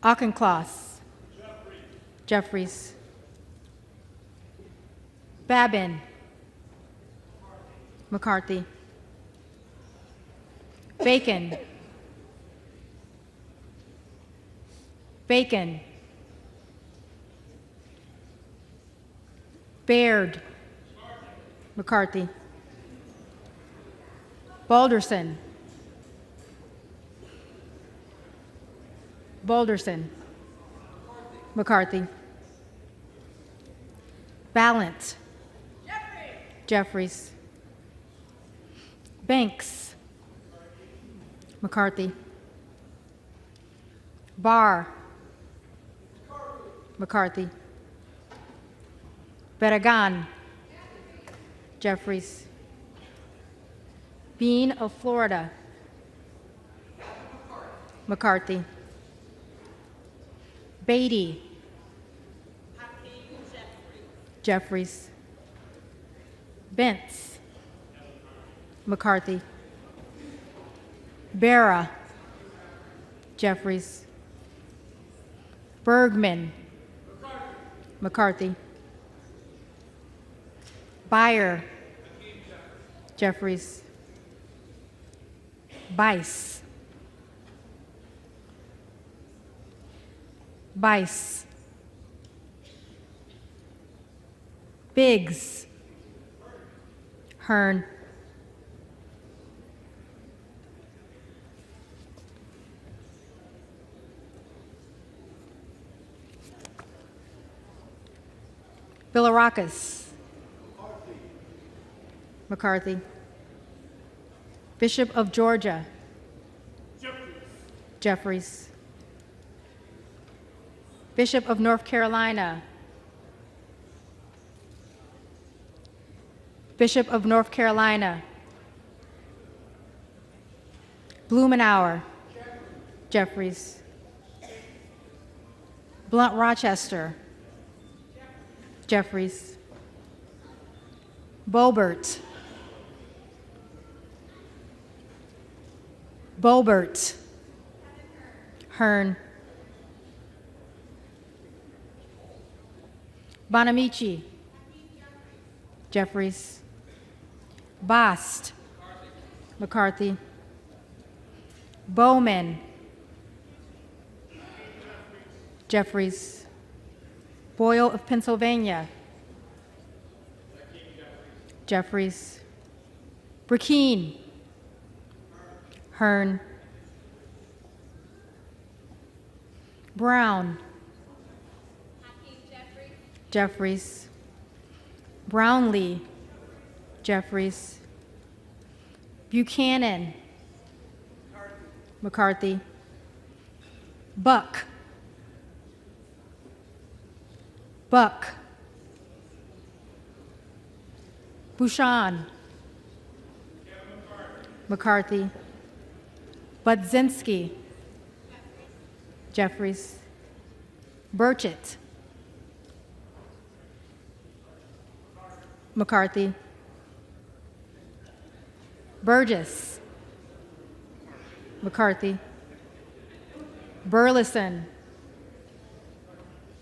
Auchincloss. Jeffries. Babin. McCarthy. Bacon. Bacon. Baird. McCarthy. Balderson. Balderson. McCarthy. Ballant. Jeffries. Banks. McCarthy. Barr. McCarthy. Barragan. Jeffries. Bean of Florida. McCarthy. Beatty. Jeffries. Bentz. McCarthy. Barra. Jeffries. Bergman. McCarthy. Beyer. Jeffries. Bice. Bice. Biggs. Hearn. Bilirakis. McCarthy. Bishop of Georgia. Jeffries. Bishop of North Carolina. Bishop of North Carolina. Blumenauer. Jeffries. Blunt Rochester. Jeffries. Boebert. Boebert. Hearn. Bonamici. Jeffries. Bast. McCarthy. Bowman. Jeffries. Boyle of Pennsylvania. Jeffries. Burkeen. Hearn. Brown. Jeffries. Brownlee. Jeffries. Buchanan. McCarthy. Buck. Buck. Bouchon. McCarthy. Budzinski. Jeffries. Burchett. McCarthy. Burgess. McCarthy. Burleson.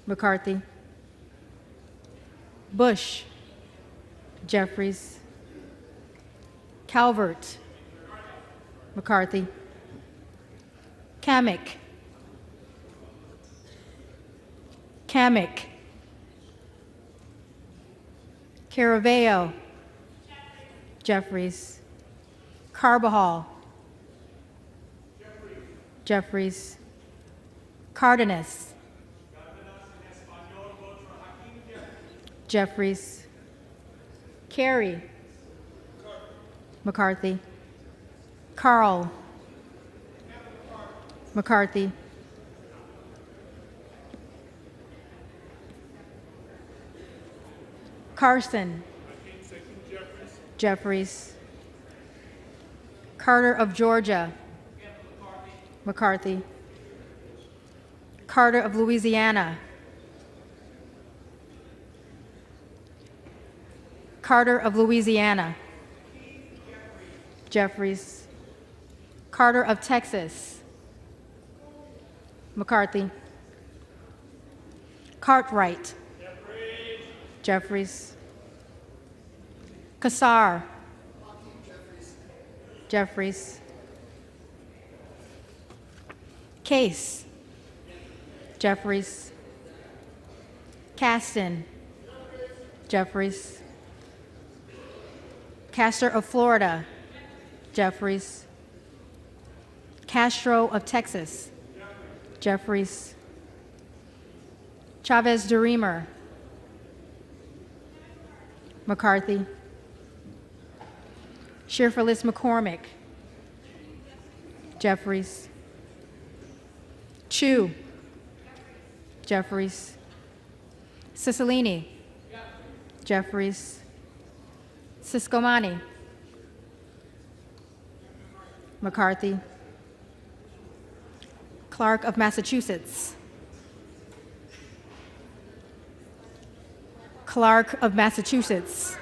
McCarthy. Bush. Jeffries. Calvert. McCarthy. Kamick. Kamick. Caraveo. Jeffries. Carbajal. Jeffries. Cardenas. Jeffries. Carey. McCarthy. Carl. McCarthy. Carson. Jeffries. Carter of Georgia. McCarthy. Carter of Louisiana. Carter of Louisiana. Jeffries. Carter of Texas. McCarthy. Cartwright. Jeffries. Kassar. Jeffries. Case. Jeffries. Caston. Jeffries. Castor of Florida. Jeffries. Castro of Texas. Jeffries. Chavez DeRemer. McCarthy. Sherferlis McCormick. Jeffries. Chu. Jeffries. Cicilline. Jeffries. Siscomani. McCarthy. Clark of Massachusetts. Clark of Massachusetts.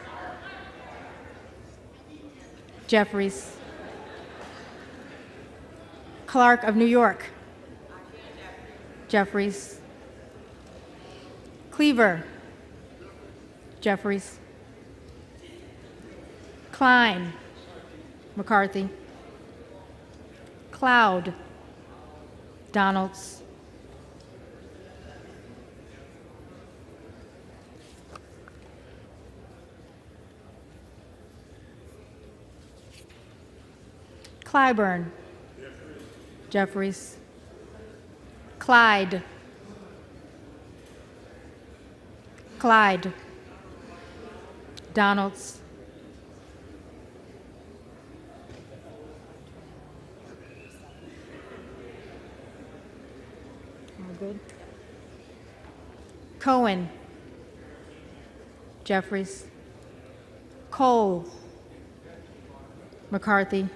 Jeffries. Clark of New York. Jeffries. Cleaver. Jeffries. Klein. McCarthy. Cloud. Donalds. Clyburn. Jeffries. Clyde. Clyde. Donalds. All good. Cohen. Jeffries. Cole, McCarthy,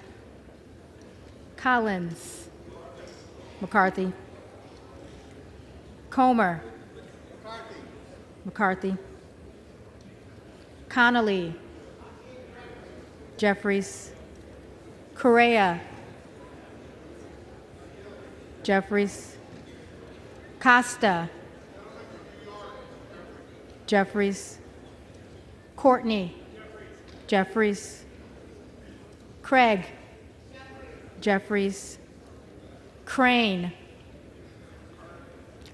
Collins, McCarthy, Comer, McCarthy, Connolly, Jeffries, Correa, Jeffries, Costa, Jeffries, Courtney, Jeffries, Craig, Jeffries, Crane,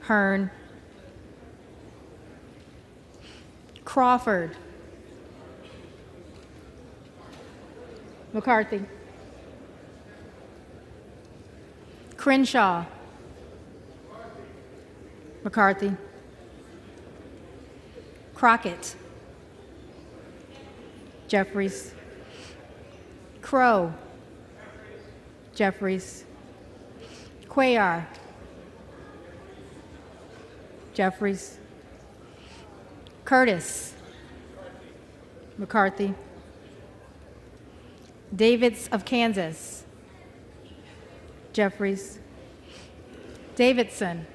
Hearn, Crawford, McCarthy, Crenshaw, McCarthy, Crockett, Jeffries, Crow, Jeffries, Cuellar, Jeffries, Curtis, McCarthy, Davids of Kansas, Jeffries, Davidson,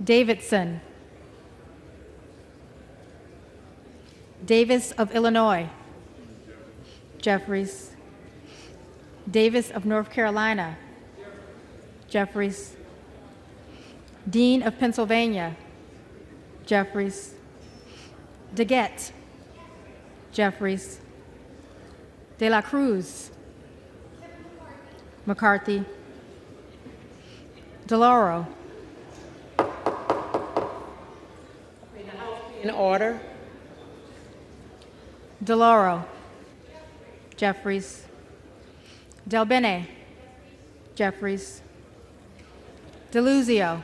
Davidson, Davis of Illinois, Jeffries, Davis of North Carolina, Jeffries, Dean of Pennsylvania, Jeffries, DeGette, Jeffries, De La Cruz, McCarthy, DeLauro. In order. DeLauro, Jeffries, Del Bene, Jeffries, DeLuzio,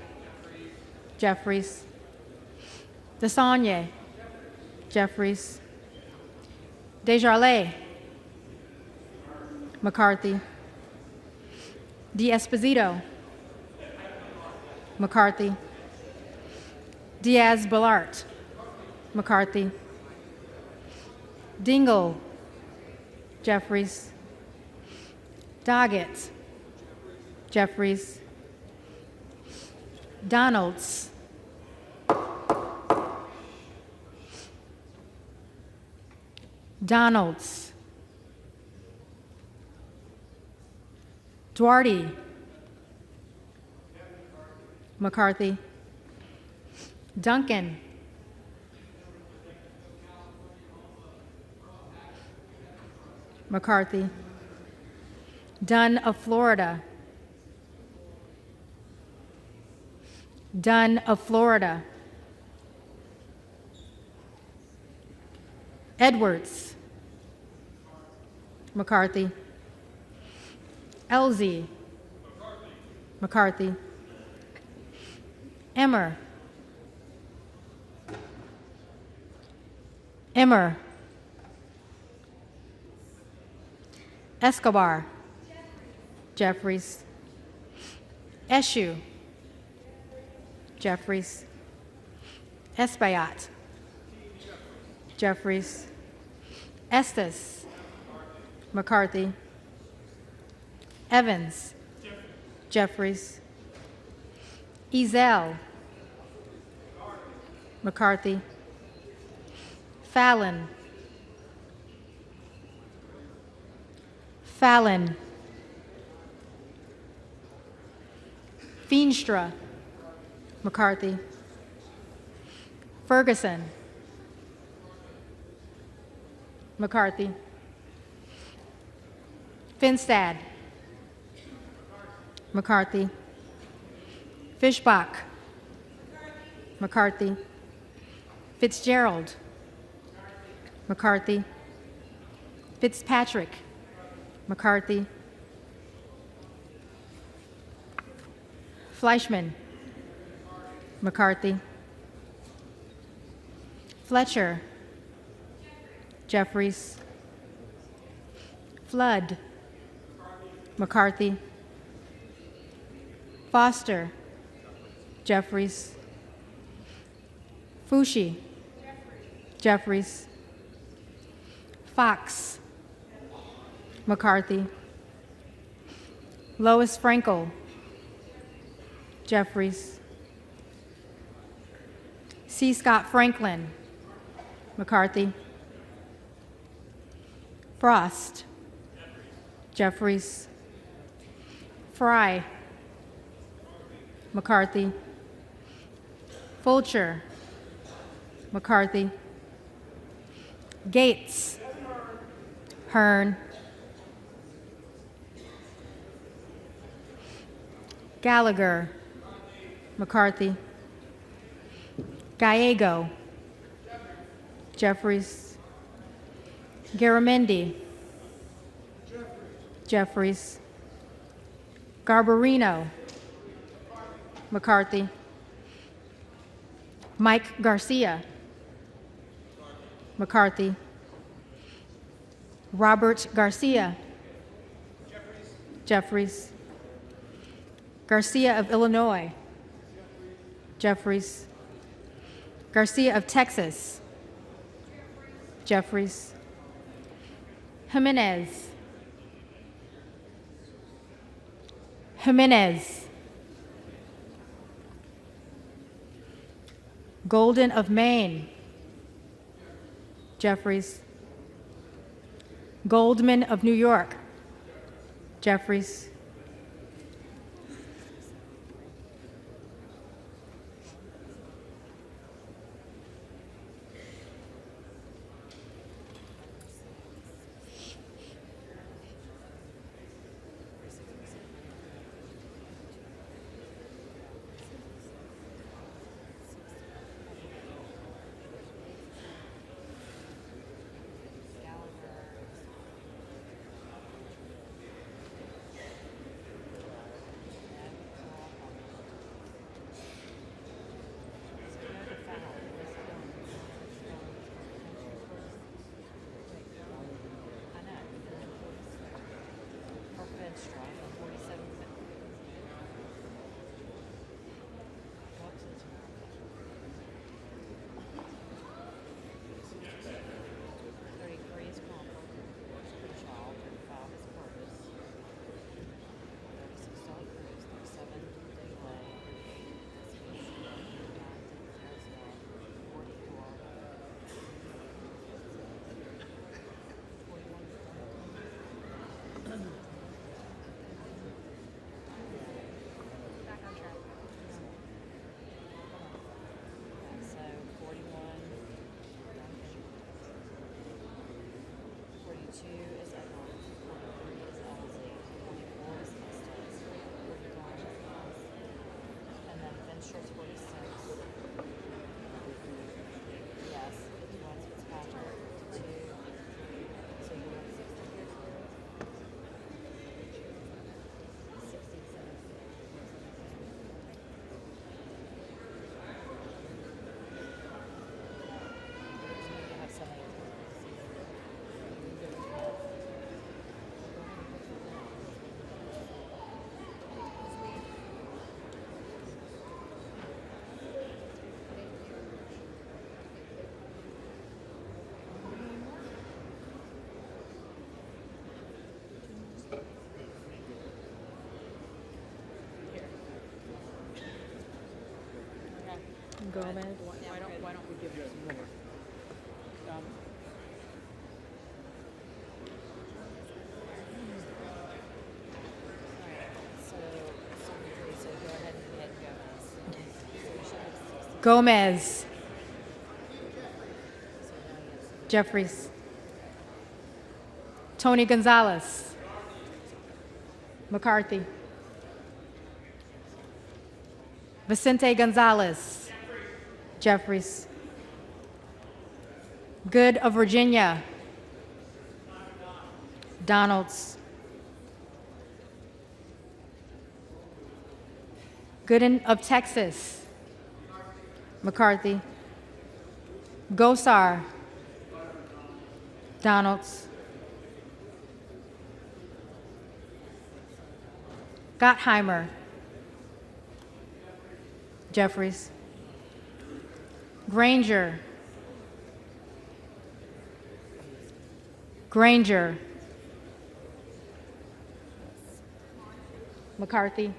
Jeffries, DeSaulnier, Jeffries, Desjardins, McCarthy, D'Esposito, McCarthy, Diaz-Balart, McCarthy, Dingle, Jeffries, Doggett, Jeffries, Donalds, Donalds, Duarte, McCarthy, Duncan, McCarthy, Dunn of Florida, Dunn of Florida, Edwards, McCarthy, Elzie, McCarthy, Emmer, Emmer, Escobar, Jeffries, Eshue, Jeffries, Espaillat, Jeffries, Estes, McCarthy, Evans, Jeffries, Ezell, McCarthy, Fallon, Fallon, Feenstra, McCarthy, Ferguson, McCarthy, Finstad, McCarthy, Fischbach, McCarthy, Fitzgerald, McCarthy, Fitzpatrick, McCarthy, Fleischman, McCarthy, Fletcher, Jeffries, Flood, McCarthy, Foster, Jeffries, Fushi, Jeffries. Fox. McCarthy. Lois Frankel. Jeffries. C. Scott Franklin. McCarthy. Frost. Jeffries. Fry. McCarthy. Fulcher. McCarthy. Gates. Hearn. Gallagher. McCarthy. Gallego. Jeffries. Garamendi. Jeffries. Garbarino. McCarthy. Mike Garcia. McCarthy. Robert Garcia. Jeffries. Garcia of Illinois. Jeffries. Garcia of Texas. Jeffries. Jimenez. Jimenez. Golden of Maine. Jeffries. Goldman of New York. Jeffries. Gomez. Why don't we give you some more? Gomez. Jeffries. Tony Gonzalez. McCarthy. Vicente Gonzalez. Jeffries. Good of Virginia. Donalds. Gooden of Texas. McCarthy. Gosar. Donalds. Gottheimer. Jeffries. Granger. Granger. McCarthy.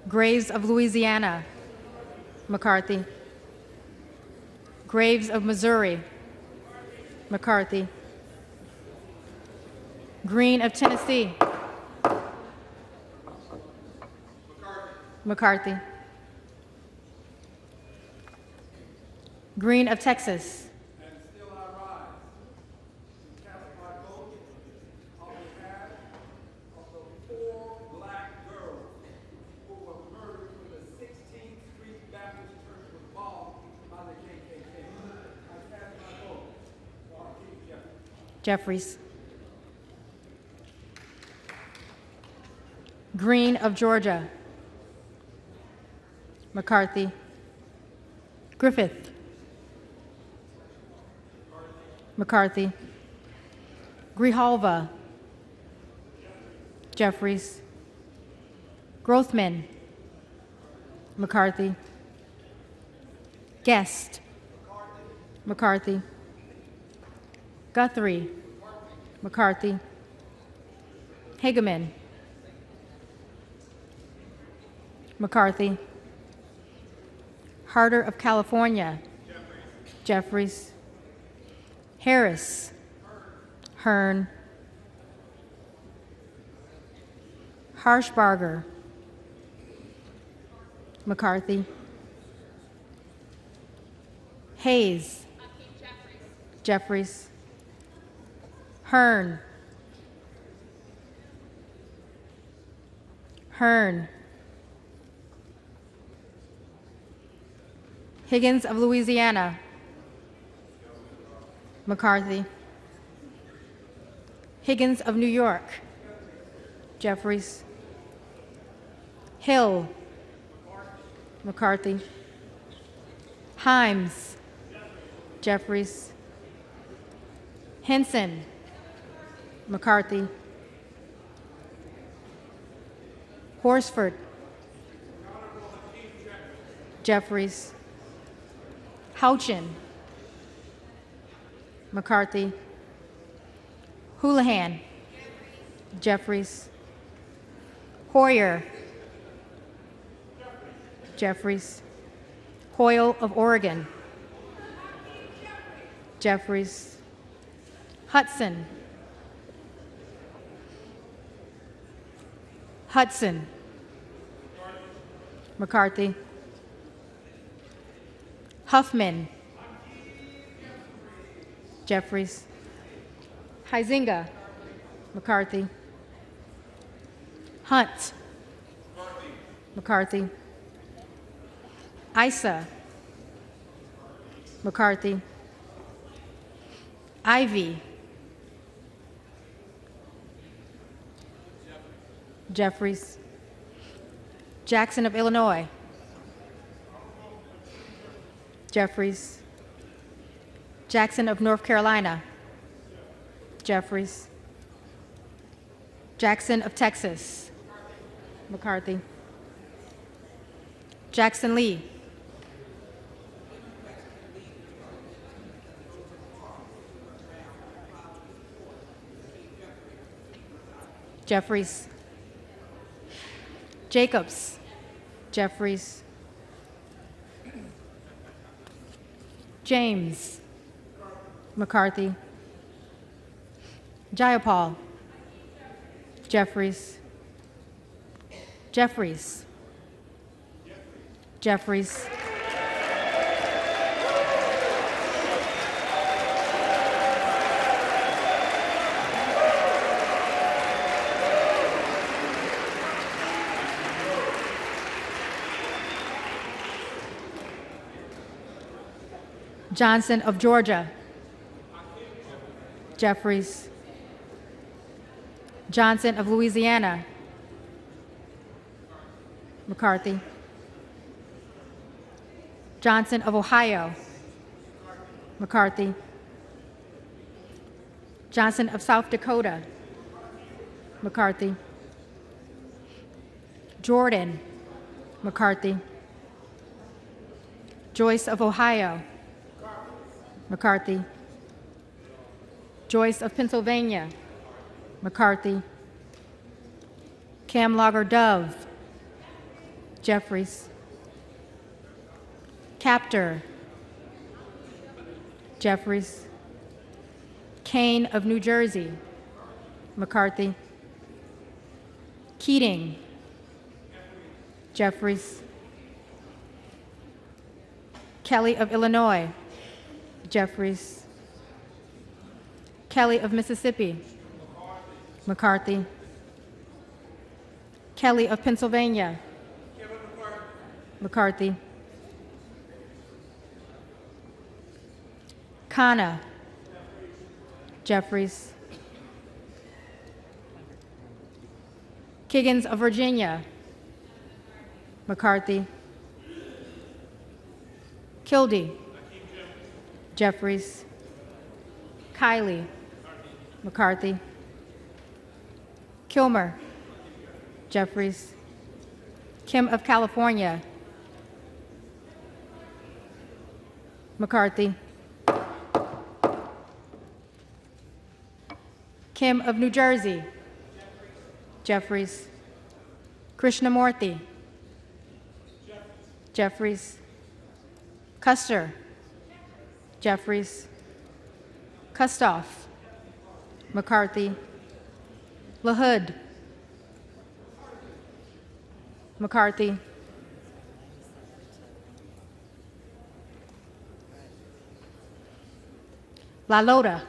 Graves of Louisiana. McCarthy. Graves of Missouri. McCarthy. Green of Tennessee. McCarthy. Green of Texas. And still I rise to cast my vote on behalf of the 4 black girls who were murdered when the 16th Street Baptist Church was bombed by the KKK. I cast my vote for Keith Jeffries. Jeffries. Green of Georgia. McCarthy. Griffith. McCarthy. Grijalva. Jeffries. Grothman. McCarthy. Guest. McCarthy. Guthrie. McCarthy. Hageman. McCarthy. Harder of California. Jeffries. Harris. Hearn. Harshbarger. McCarthy. Hayes. Jeffries. Hearn. Hearn. Higgins of Louisiana. McCarthy. Higgins of New York. Jeffries. Hill. McCarthy. Himes. Jeffries. Henson. McCarthy. Horsford. Jeffries. Houchin. McCarthy. Houlihan. Jeffries. Hoyer. Jeffries. Hoyle of Oregon. Jeffries. Hudson. Hudson. McCarthy. Huffman. Jeffries. Huizinga. McCarthy. Hunt. McCarthy. Issa. McCarthy. Ivy. Jeffries. Jackson of Illinois. Jeffries. Jackson of North Carolina. Jeffries. Jackson of Texas. McCarthy. Jackson Lee. Jeffries. Jacobs. Jeffries. James. McCarthy. Jayapal. Jeffries. Jeffries. Jeffries. Johnson of Georgia. Jeffries. Johnson of Louisiana. McCarthy. Johnson of Ohio. McCarthy. Johnson of South Dakota. McCarthy. Jordan. McCarthy. Joyce of Ohio. McCarthy. Joyce of Pennsylvania, McCarthy. Camlogger Dove, Jeffries. Captor, Jeffries. Kane of New Jersey, McCarthy. Keating, Jeffries. Kelly of Illinois, Jeffries. Kelly of Mississippi, McCarthy. Kelly of Pennsylvania, McCarthy. Khanna, Jeffries. Kiggins of Virginia, McCarthy. Kildee, Jeffries. Kiley, McCarthy. Kilmer, Jeffries. Kim of California, McCarthy. Kim of New Jersey, Jeffries. Krishnamurthy, Jeffries. Custer, Jeffries. Kustoff, McCarthy. LaHood, McCarthy. LaLota,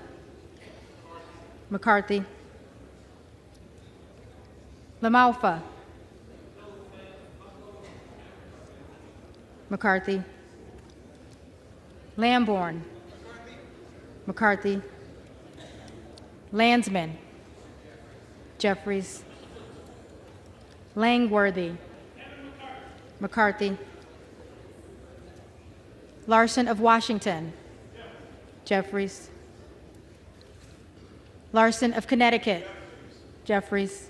McCarthy. LaMalfa, McCarthy. Lamborn, McCarthy. Landsman, Jeffries. Langworthy, McCarthy. Larson of Washington, Jeffries. Larson of Connecticut, Jeffries.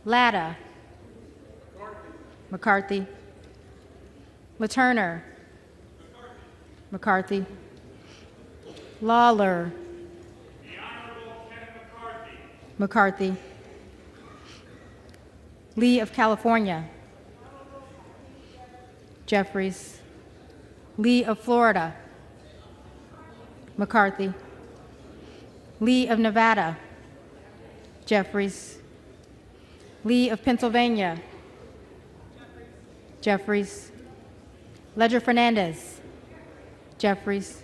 Latta, McCarthy. LaTurner, McCarthy. Lawler, McCarthy. Lee of California, Jeffries. Lee of Florida, McCarthy. Lee of Nevada, Jeffries. Lee of Pennsylvania, Jeffries. Ledger Fernandez, Jeffries.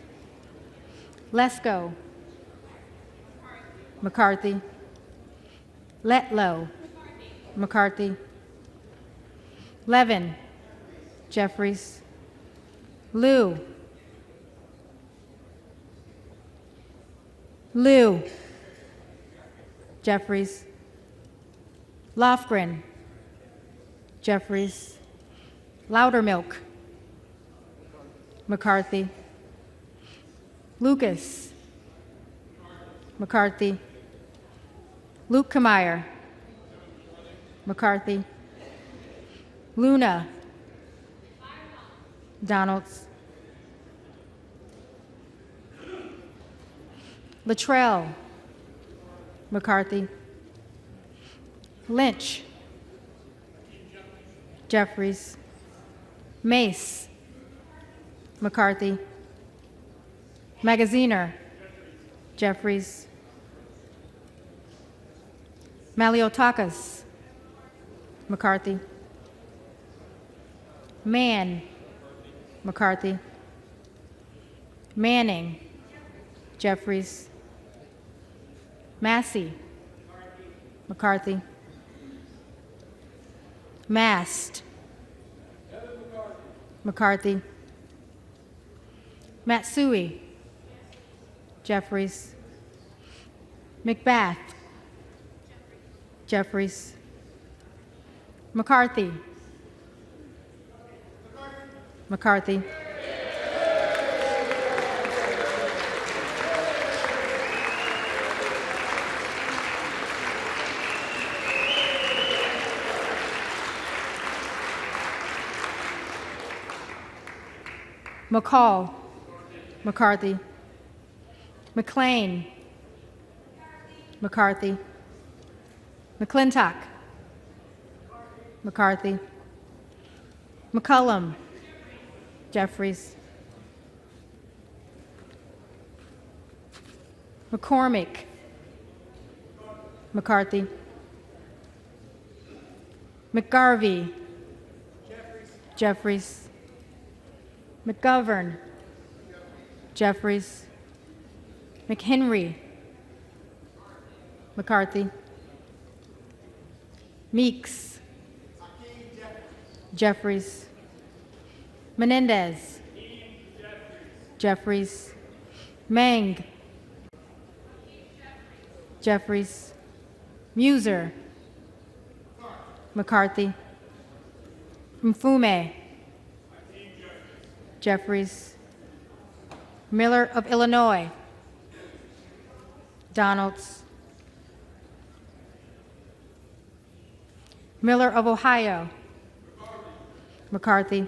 Lesko, McCarthy. Letlow, McCarthy. Levin, Jeffries. Liu, Jeffries. Lofgren, Jeffries. Loudermilk, McCarthy. Lucas, McCarthy. Lukemeyer, McCarthy. Luna, Donalds. Luttrell, McCarthy. Lynch, Jeffries. Mace, McCarthy. Magaziner, Jeffries. Maliotakis, McCarthy. Mann, McCarthy. Manning, Jeffries. Massey, McCarthy. Mast, McCarthy. Matsui, Jeffries. McBath, Jeffries. McCarthy, McCarthy. McCall, McCarthy. McLean, McCarthy, McClintock, McCarthy, McCullum, Jeffries, McCormick, McCarthy, McGarvey, Jeffries, McGovern, Jeffries, McHenry, McCarthy, Meeks, Jeffries, Menendez, Jeffries, Mang, Jeffries, Muser, McCarthy, Mfume, Jeffries, Miller of Illinois, Donalds, Miller of Ohio, McCarthy,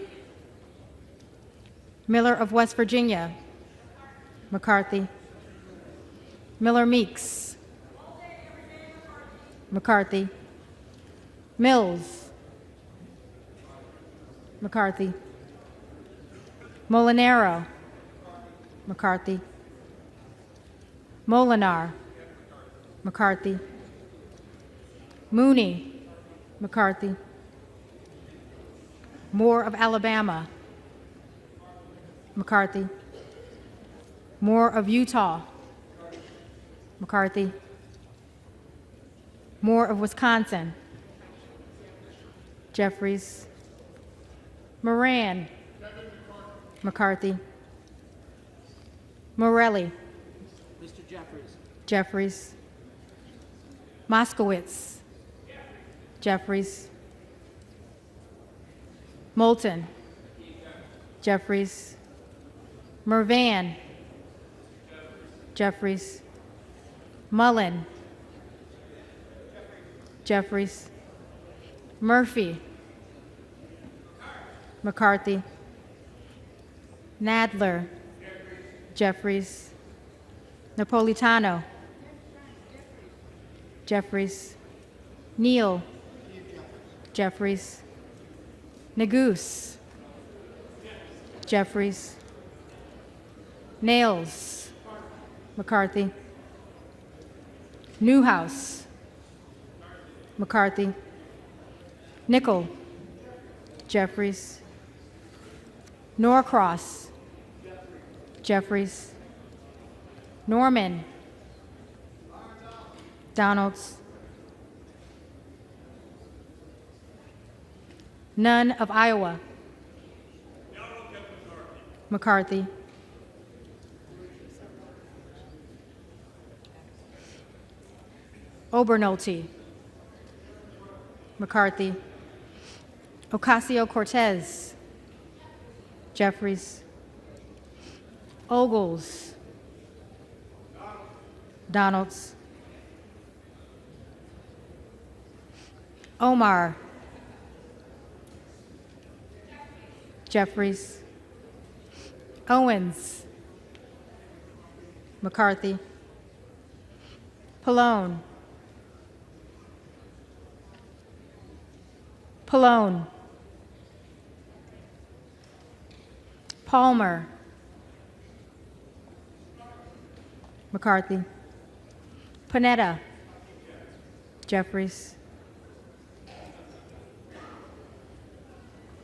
Miller of West Virginia, McCarthy, Miller Meeks, McCarthy, Mills, McCarthy, Molinaro, McCarthy, Molinar, McCarthy, Mooney, McCarthy, Moore of Alabama, McCarthy, Moore of Utah, McCarthy, Moore of Wisconsin, Jeffries, Moran, McCarthy, Morelli, Mr. Jeffries. Jeffries, Moskowitz, Jeffries, Moulton, Jeffries, Mervan, Jeffries, Mullen, Jeffries, Murphy, McCarthy, Nadler, Jeffries, Napolitano, Jeffries, Neal, Jeffries, Neguse, Jeffries, Nails, McCarthy, Newhouse, McCarthy, Nickel, Jeffries, Norcross, Jeffries, Norman, Donalds, None of Iowa, McCarthy, Obernolte, McCarthy, Ocasio-Cortez, Jeffries, Ogles, Donalds, Omar, Jeffries, Owens, McCarthy, Pallone, Pallone, Palmer, McCarthy, Panetta, Jeffries,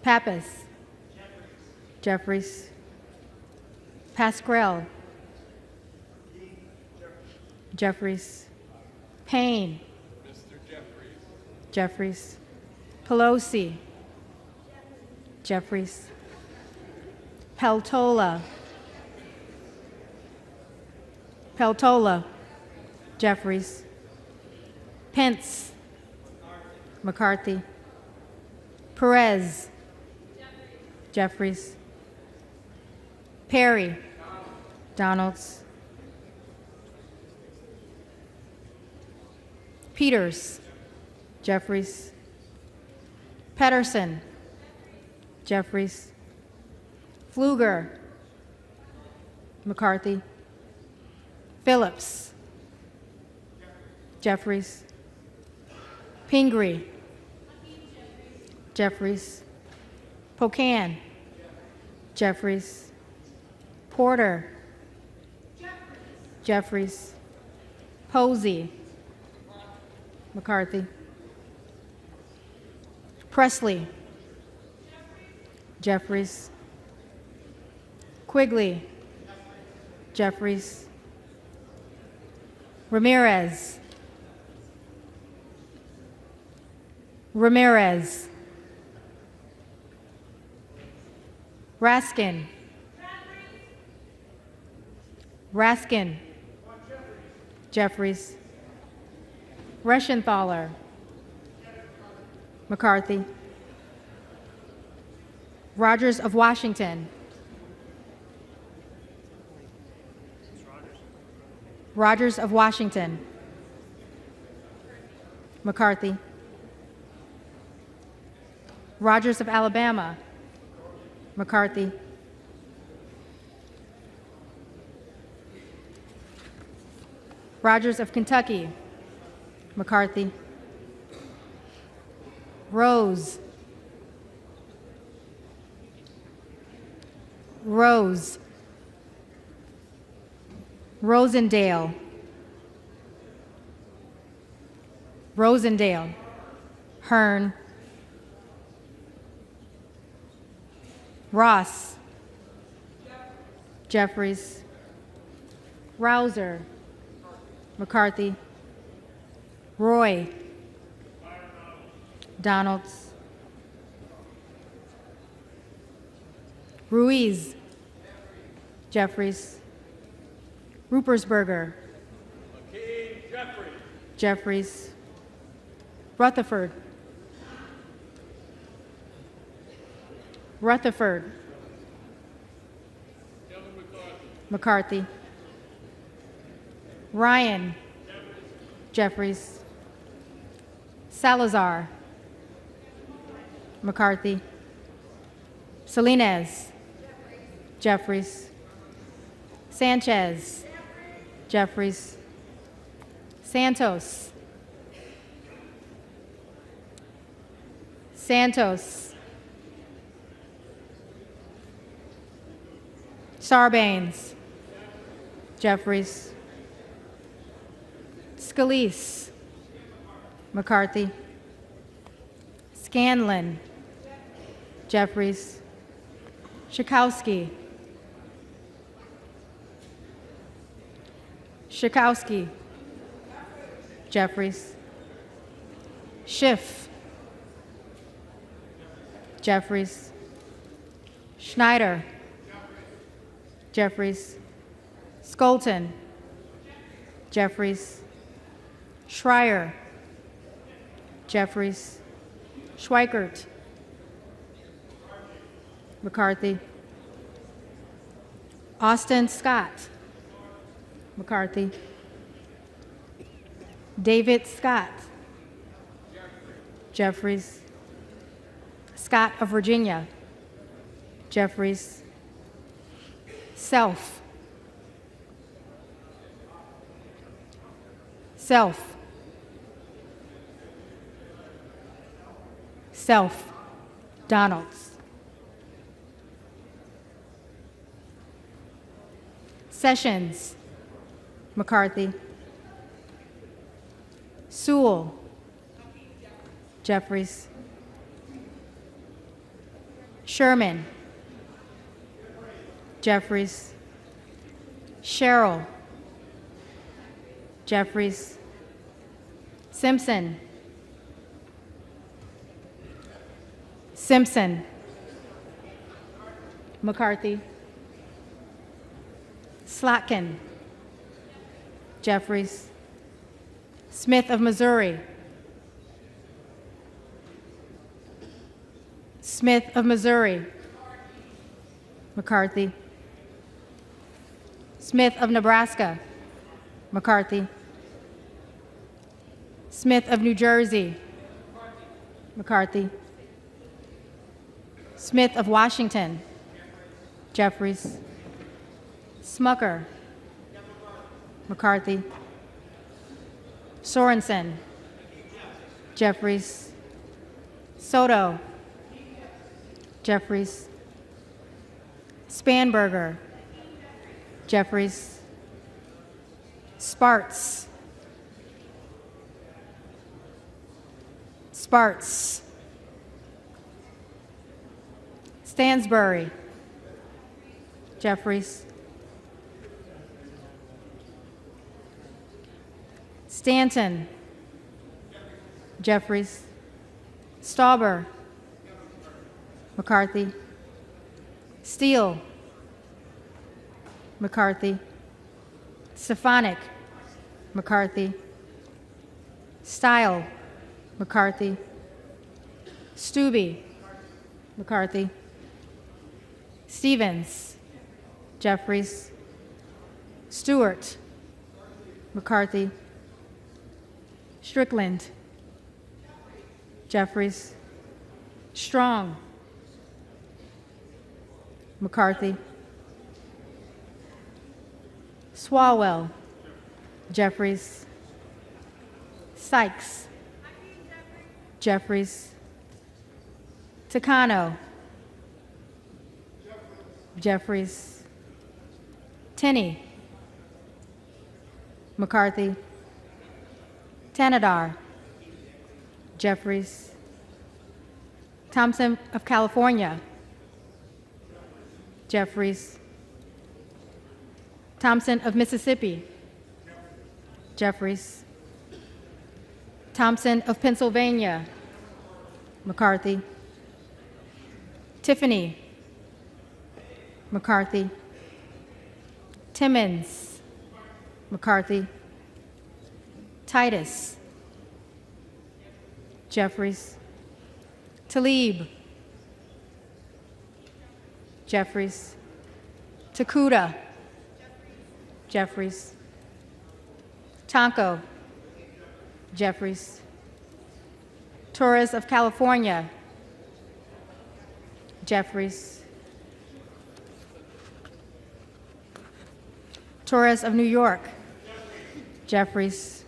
Pappas, Jeffries, Pascrell, Jeffries, Payne, Jeffries, Pelosi, Jeffries, Peltola, Jeffries, Pence, McCarthy, Perez, Jeffries, Perry, Donalds, Peters, Jeffries, Pedersen, Jeffries, Pfluger, McCarthy, Phillips. Jeffries. Pingree. Jeffries. Pocan. Jeffries. Porter. Jeffries. Posey. McCarthy. Presley. Jeffries. Quigley. Jeffries. Ramirez. Ramirez. Raskin. Raskin. Jeffries. Reschenthaler. McCarthy. Rogers of Washington. Rogers of Washington. McCarthy. Rogers of Alabama. McCarthy. Rogers of Kentucky. McCarthy. Rose. Rose. Rosendale. Rosendale. Hearn. Ross. Jeffries. Rouser. McCarthy. Roy. Donalds. Ruiz. Jeffries. Rupersberger. Jeffries. Rutherford. Rutherford. McCarthy. Ryan. Jeffries. Salazar. McCarthy. Salinas. Jeffries. Sanchez. Jeffries. Santos. Santos. Sarbanes. Jeffries. Scalise. McCarthy. Scanlon. Jeffries. Schakowsky. Schakowsky. Jeffries. Schiff. Jeffries. Schneider. Jeffries. Skolton. Jeffries. Schreier. Jeffries. Schweikert. McCarthy. Austin Scott. McCarthy. David Scott. Jeffries. Scott of Virginia. Jeffries. Self. Self. Self. Donalds. Sessions. McCarthy. Sewell. Jeffries. Sherman. Jeffries. Sherrill. Jeffries. Simpson. Simpson. McCarthy. Slotkin. Jeffries. Smith of Missouri. Smith of Missouri. McCarthy. Smith of Nebraska. McCarthy. Smith of New Jersey. McCarthy. Smith of Washington. Jeffries. Smucker. McCarthy. Sorensen. Jeffries. Soto. Jeffries. Spanberger. Jeffries. Sparts. Sparts. Stansbury. Jeffries. Stanton. Jeffries. Stauber. McCarthy. Steele. McCarthy. Stefanik. McCarthy. Style. McCarthy. Stube. McCarthy. Stevens. Jeffries. Stewart. McCarthy. Strickland. Jeffries. Strong. McCarthy. Swalwell. Jeffries. Sykes. Jeffries. Takano. Jeffries. Tenney. McCarthy. Tanadar. Jeffries. Thompson of California. Jeffries. Thompson of Mississippi. Jeffries. Thompson of Pennsylvania. McCarthy. Tiffany. McCarthy. Timmons. McCarthy. Titus. Jeffries. Talib. Jeffries. Takuda. Jeffries. Tonko. Jeffries. Torres of California. Jeffries. Torres of New York. Jeffries.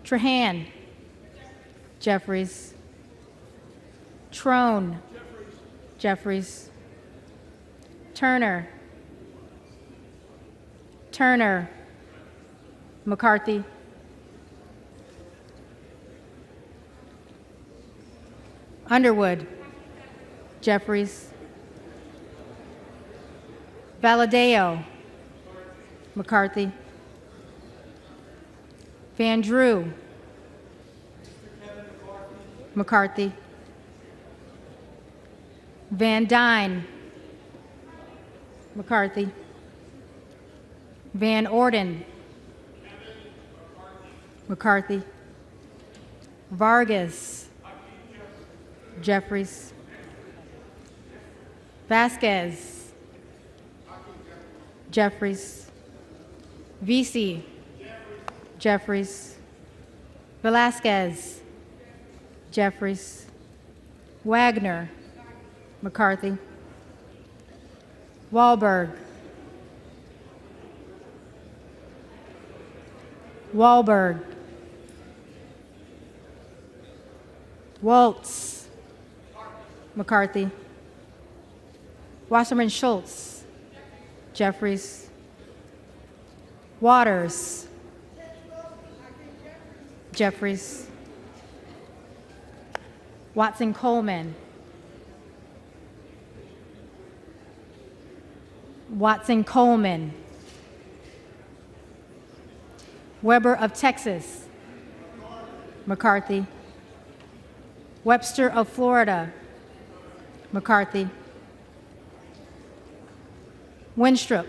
Trahan. Jeffries. Trone. Jeffries. Turner. Turner. McCarthy. Underwood. Jeffries. Valadeo. McCarthy. Van Drew. McCarthy. Van Dyne. McCarthy. Van Orden. McCarthy. Vargas. Jeffries. Vasquez. Jeffries. Vesey. Jeffries. Velasquez. Jeffries. Wagner. McCarthy. Wahlberg. Wahlberg. Waltz. McCarthy. Wasserman Schultz. Jeffries. Waters. Jeffries. Watson Coleman. Watson Coleman. Weber of Texas. McCarthy. Webster of Florida. McCarthy. Winstrup.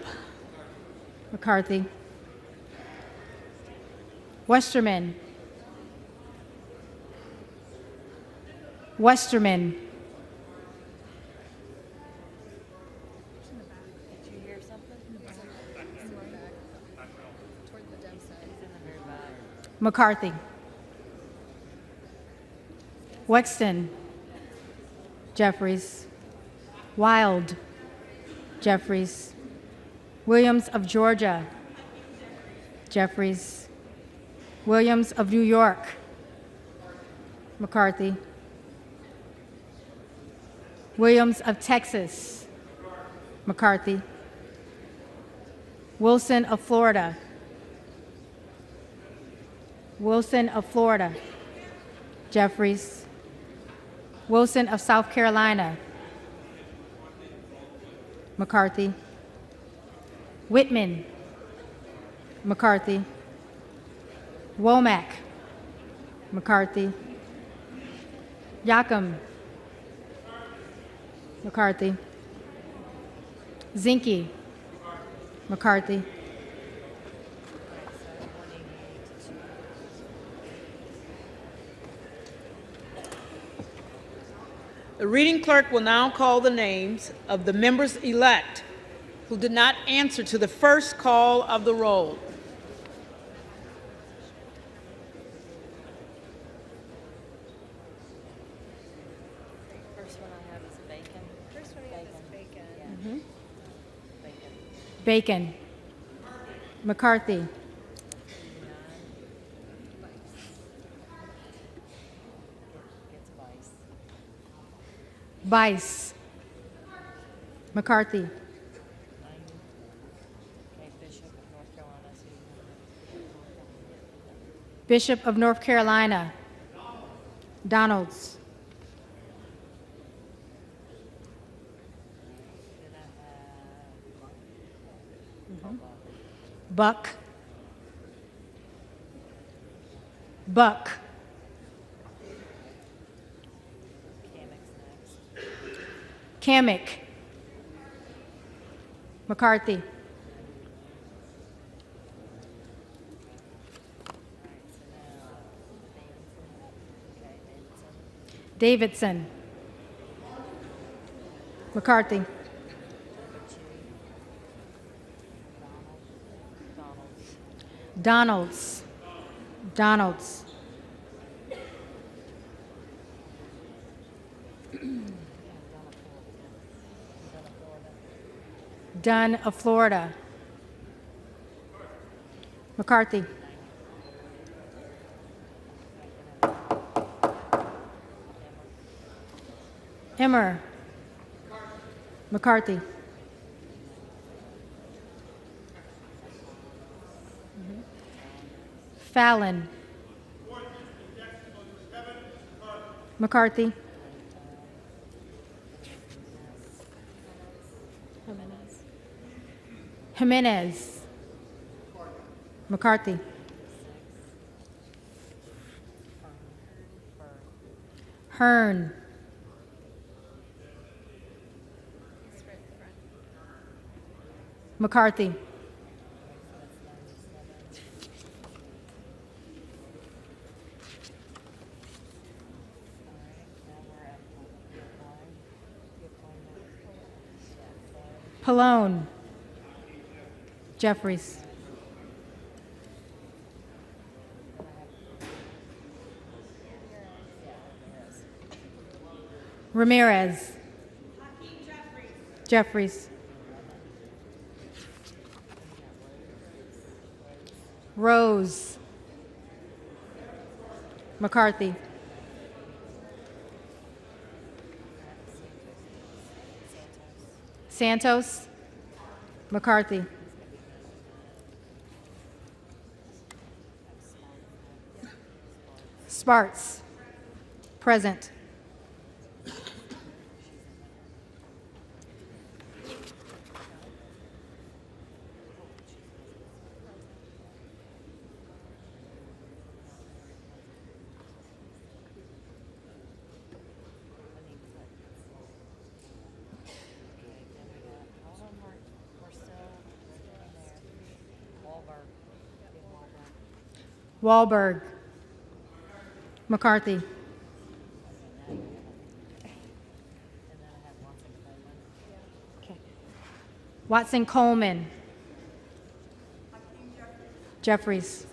McCarthy. Westerman. Westerman. Did you hear something? Toward the dem side. He's in the very back. McCarthy. Wexton. Jeffries. Wild. Jeffries. Williams of Georgia. Jeffries. Williams of New York, McCarthy. Williams of Texas, McCarthy. Wilson of Florida. Wilson of Florida, Jeffries. Wilson of South Carolina, McCarthy. Whitman, McCarthy. Womack, McCarthy. Yacom, McCarthy. Zinke, McCarthy. The reading clerk will now call the names of the members-elect who did not answer to the first call of the roll. First one I have is Bacon. First one I have is Bacon. Bacon. McCarthy. Bice. McCarthy. Okay, Bishop of North Carolina. Bishop of North Carolina. Donalds. Buck. Buck. Kamek. McCarthy. Davidson. McCarthy. Donalds. Donalds. Dunn of Florida. McCarthy. Emmer. McCarthy. Fallon. McCarthy. Jimenez. McCarthy. Hearn. McCarthy. Pallone. Jeffries. Ramirez. Jeffries. Rose. McCarthy. Santos. McCarthy. Sparts. Present. Wahlberg. McCarthy. Watson Coleman. Jeffries.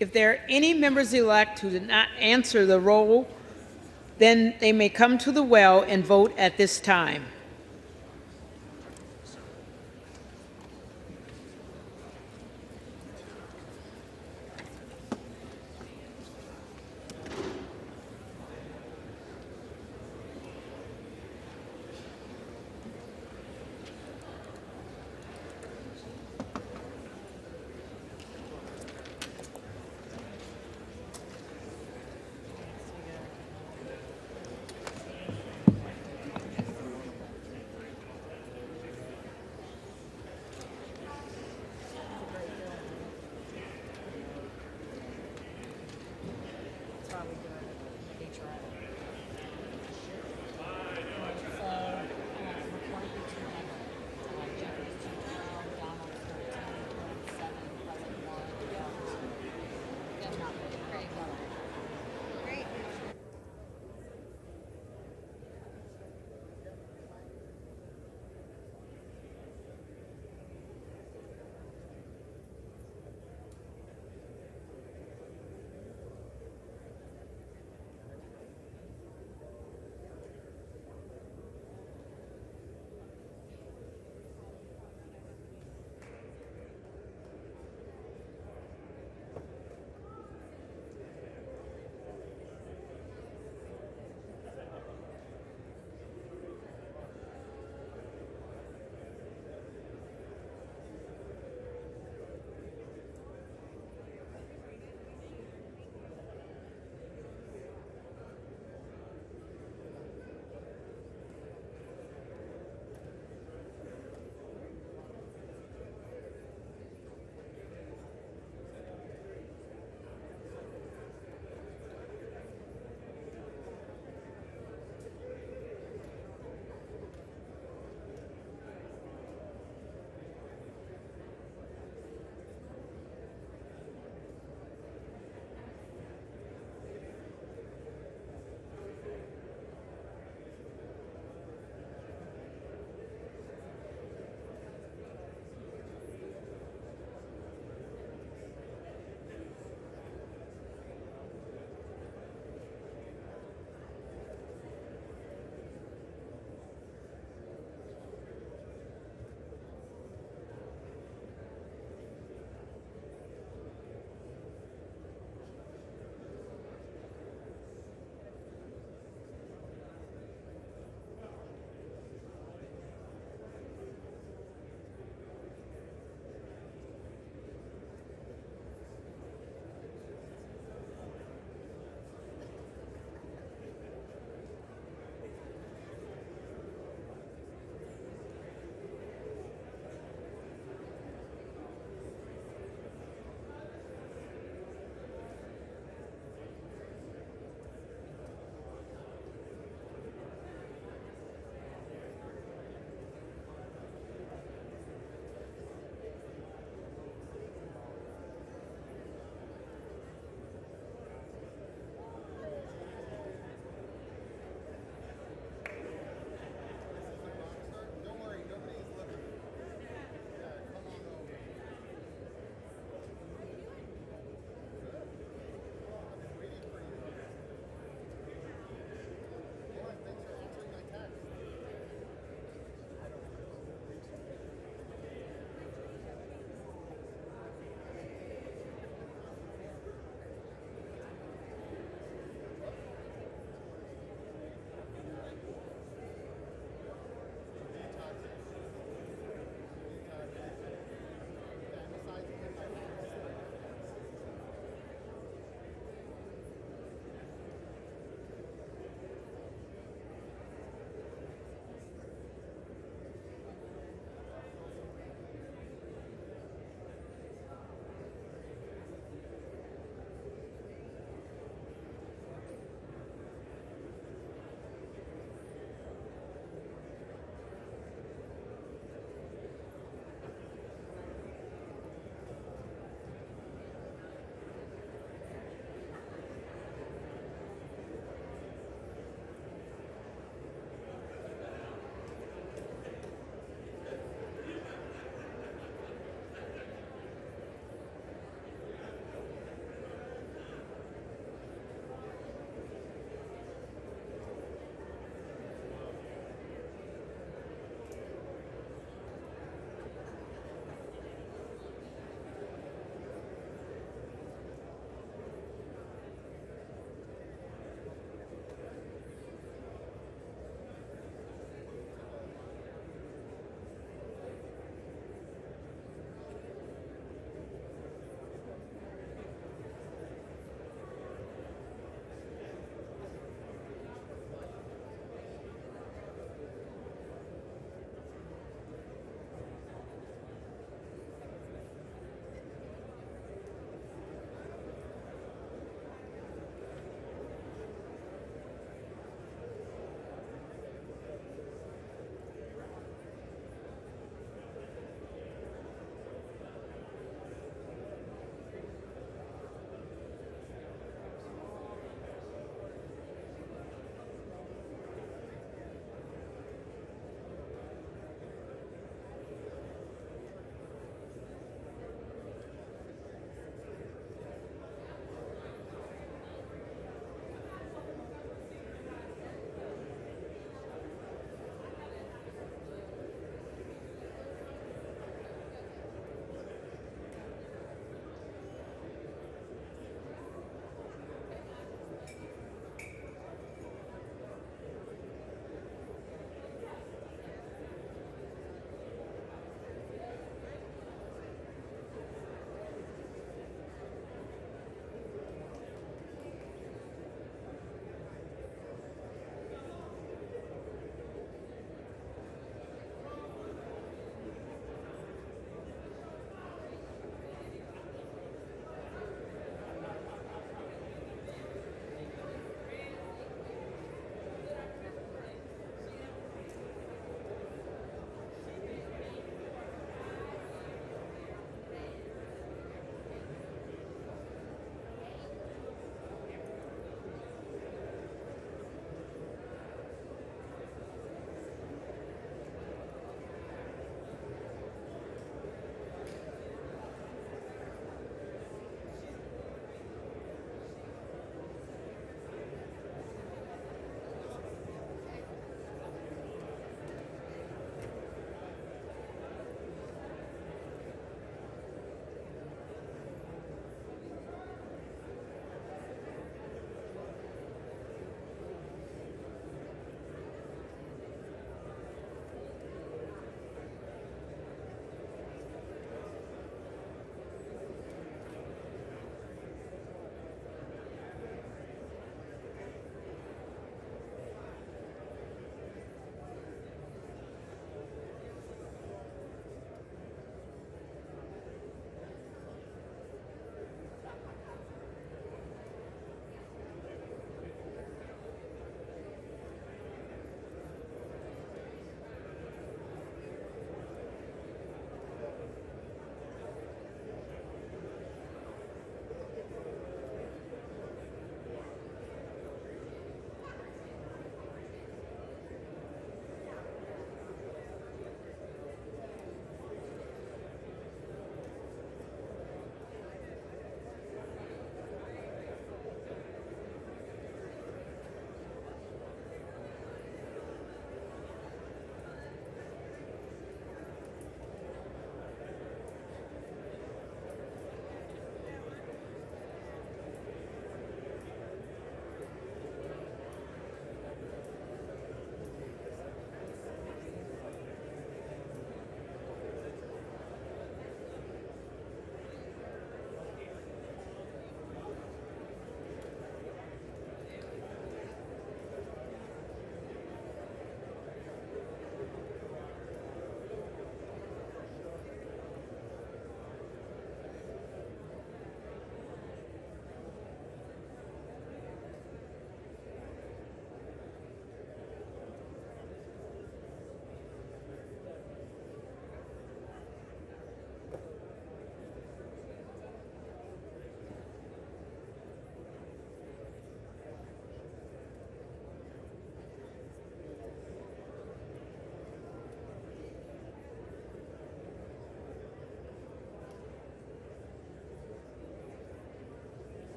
If there are any members-elect who did not answer the roll, then they may come to the well and vote at this time.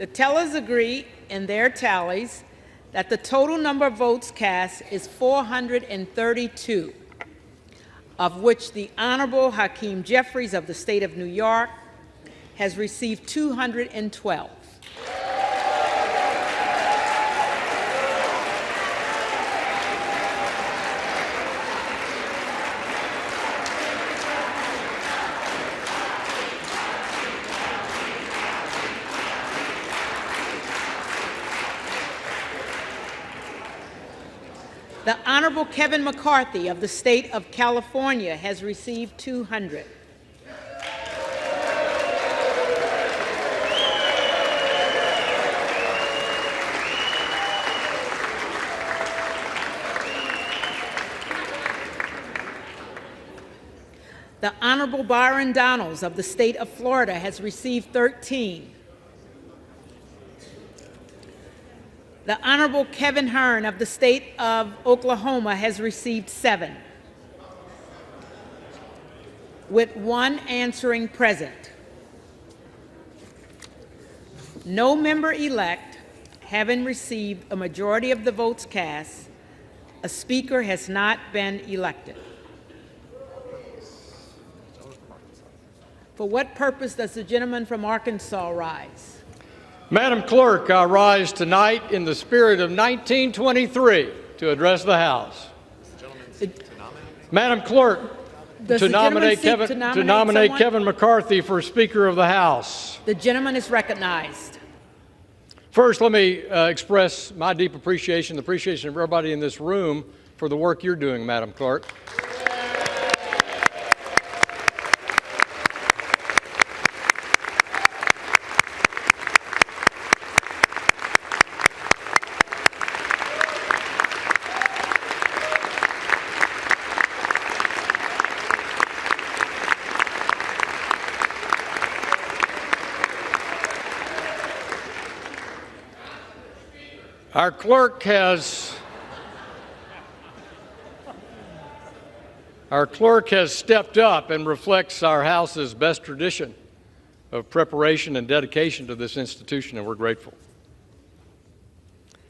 The tellers agree in their tallies that the total number of votes cast is 432, of which the Honorable Hakeem Jeffries of the state of New York has received 212. The Honorable Kevin McCarthy of the state of California has received 200. The Honorable Byron Donalds of the state of Florida has received 13. The Honorable Kevin Hearn of the state of Oklahoma has received 7, with 1 answering present. No member-elect having received a majority of the votes cast, a speaker has not been elected. For what purpose does the gentleman from Arkansas rise? Madam Clerk, I rise tonight in the spirit of 1923 to address the House. Madam Clerk, to nominate Kevin McCarthy for Speaker of the House. The gentleman is recognized. First, let me express my deep appreciation, the appreciation of everybody in this room for the work you're doing, Madam Clerk. Our clerk has stepped up and reflects our House's best tradition of preparation and dedication to this institution, and we're grateful.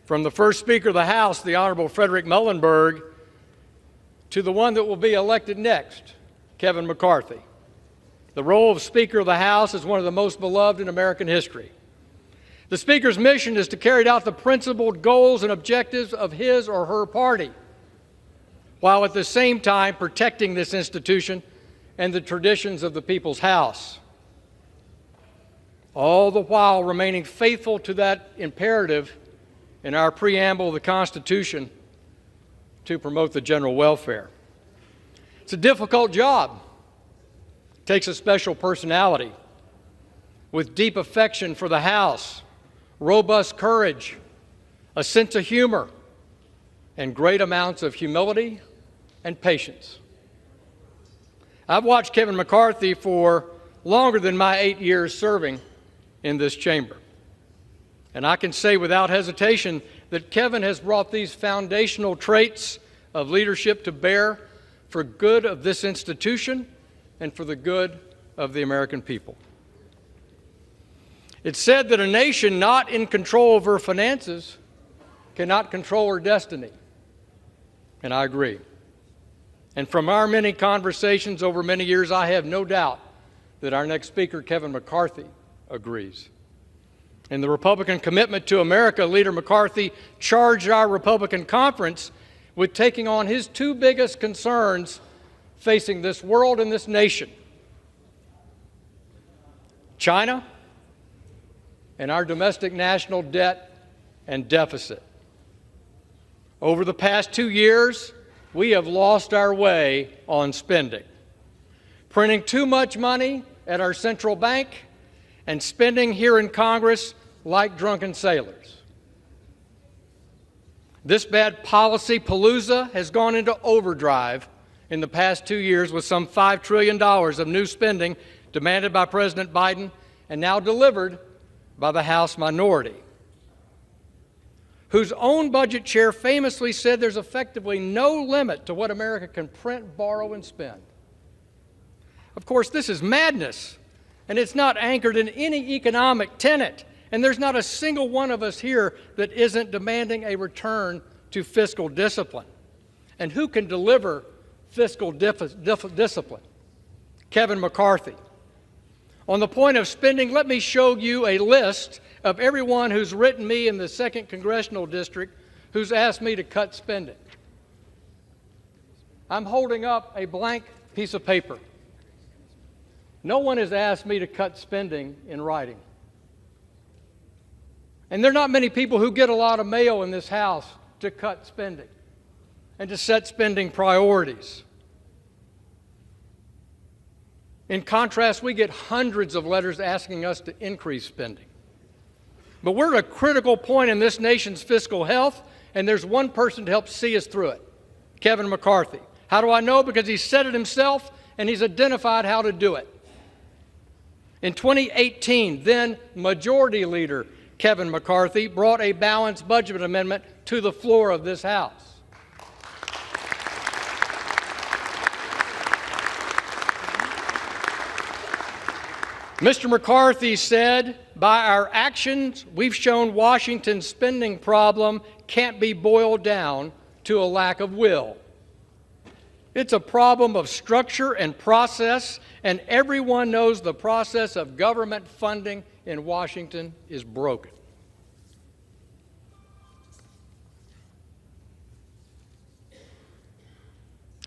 From the first Speaker of the House, the Honorable Frederick Muhlenberg, to the one that will be elected next, Kevin McCarthy. The role of Speaker of the House is one of the most beloved in American history. The Speaker's mission is to carry out the principled goals and objectives of his or her party, while at the same time protecting this institution and the traditions of the People's House, all the while remaining faithful to that imperative in our preamble of the Constitution to promote the general welfare. It's a difficult job. It takes a special personality with deep affection for the House, robust courage, a sense of humor, and great amounts of humility and patience. I've watched Kevin McCarthy for longer than my 8 years serving in this chamber. And I can say without hesitation that Kevin has brought these foundational traits of leadership to bear for good of this institution and for the good of the American people. It's said that a nation not in control of her finances cannot control her destiny. And I agree. And from our many conversations over many years, I have no doubt that our next speaker, Kevin McCarthy, agrees. In the Republican Commitment to America, Leader McCarthy charged our Republican conference with taking on his 2 biggest concerns facing this world and this nation: China and our domestic national debt and deficit. Over the past 2 years, we have lost our way on spending, printing too much money at our central bank and spending here in Congress like drunken sailors. This bad policy palooza has gone into overdrive in the past 2 years with some $5 trillion of new spending demanded by President Biden and now delivered by the House minority, whose own budget chair famously said there's effectively no limit to what America can print, borrow, and spend. Of course, this is madness, and it's not anchored in any economic tenet, And there's not a single one of us here that isn't demanding a return to fiscal discipline. And who can deliver fiscal discipline? Kevin McCarthy. On the point of spending, let me show you a list of everyone who's written me in the 2nd Congressional District who's asked me to cut spending. I'm holding up a blank piece of paper. No one has asked me to cut spending in writing. And there are not many people who get a lot of mail in this House to cut spending and to set spending priorities. In contrast, we get hundreds of letters asking us to increase spending. But we're at a critical point in this nation's fiscal health, and there's one person to help see us through it, Kevin McCarthy. How do I know? Because he said it himself, and he's identified how to do it. In 2018, then Majority Leader Kevin McCarthy brought a balanced budget amendment to the floor of this House. Mr. McCarthy said, by our actions, we've shown Washington's spending problem can't be boiled down to a lack of will. It's a problem of structure and process, and everyone knows the process of government funding in Washington is broken.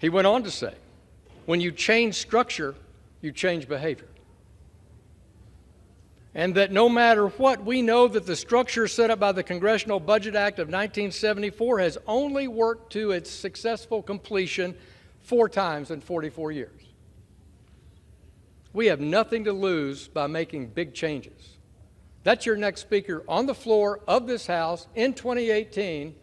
He went on to say, when you change structure, you change behavior. And that no matter what, we know that the structure set up by the Congressional Budget Act of 1974 has only worked to its successful completion 4 times in 44 years. We have nothing to lose by making big changes. That's your next speaker on the floor of this House in 2018.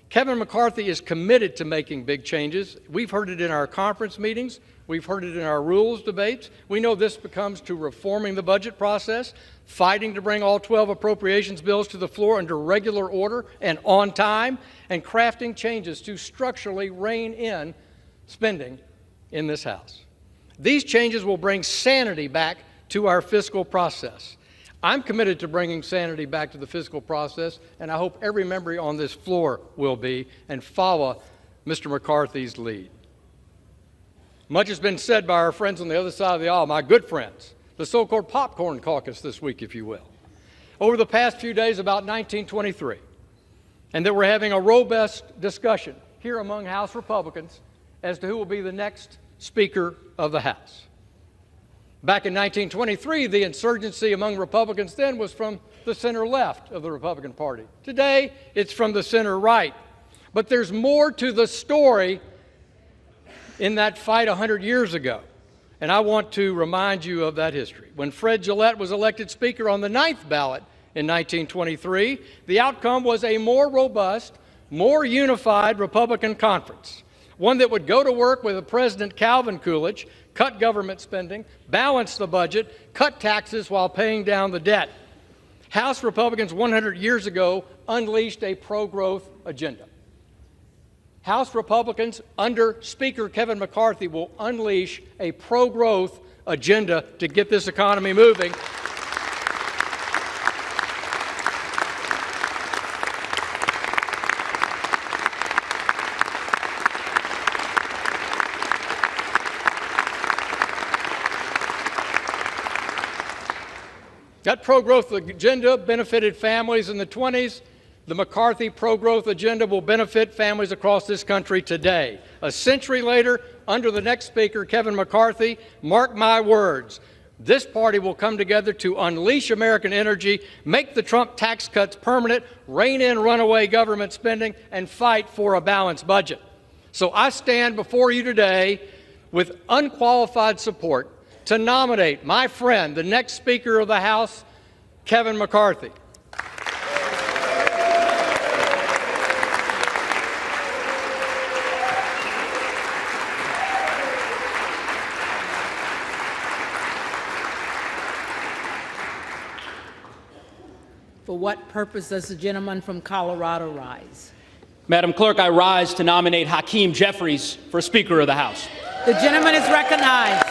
Kevin McCarthy is committed to making big changes. We've heard it in our conference meetings. We've heard it in our rules debates. We know this becomes to reforming the budget process, fighting to bring all 12 appropriations bills to the floor under regular order and on time, and crafting changes to structurally rein in spending in this House. These changes will bring sanity back to our fiscal process. I'm committed to bringing sanity back to the fiscal process, and I hope every member on this floor will be and follow Mr. McCarthy's lead. Much has been said by our friends on the other side of the aisle, my good friends, the so-called popcorn caucus this week, if you will, over the past few days about 1923, and that we're having a robust discussion here among House Republicans as to who will be the next Speaker of the House. Back in 1923, the insurgency among Republicans then was from the center left of the Republican Party. Today, it's from the center right. But there's more to the story in that fight 100 years ago. And I want to remind you of that history. When Fred Gillette was elected Speaker on the 9th ballot in 1923, the outcome was a more robust, more unified Republican conference, one that would go to work with President Calvin Coolidge, cut government spending, balance the budget, cut taxes while paying down the debt. House Republicans 100 years ago unleashed a pro-growth agenda. House Republicans under Speaker Kevin McCarthy will unleash a pro-growth agenda to get this economy moving. That pro-growth agenda benefited families in the 20s. The McCarthy pro-growth agenda will benefit families across this country today. A century later, under the next Speaker, Kevin McCarthy, mark my words, this party will come together to unleash American energy, make the Trump tax cuts permanent, rein in runaway government spending, and fight for a balanced budget. So I stand before you today with unqualified support to nominate my friend, the next Speaker of the House, Kevin McCarthy. For what purpose does the gentleman from Colorado rise? Madam Clerk, I rise to nominate Hakeem Jeffries for Speaker of the House. The gentleman is recognized.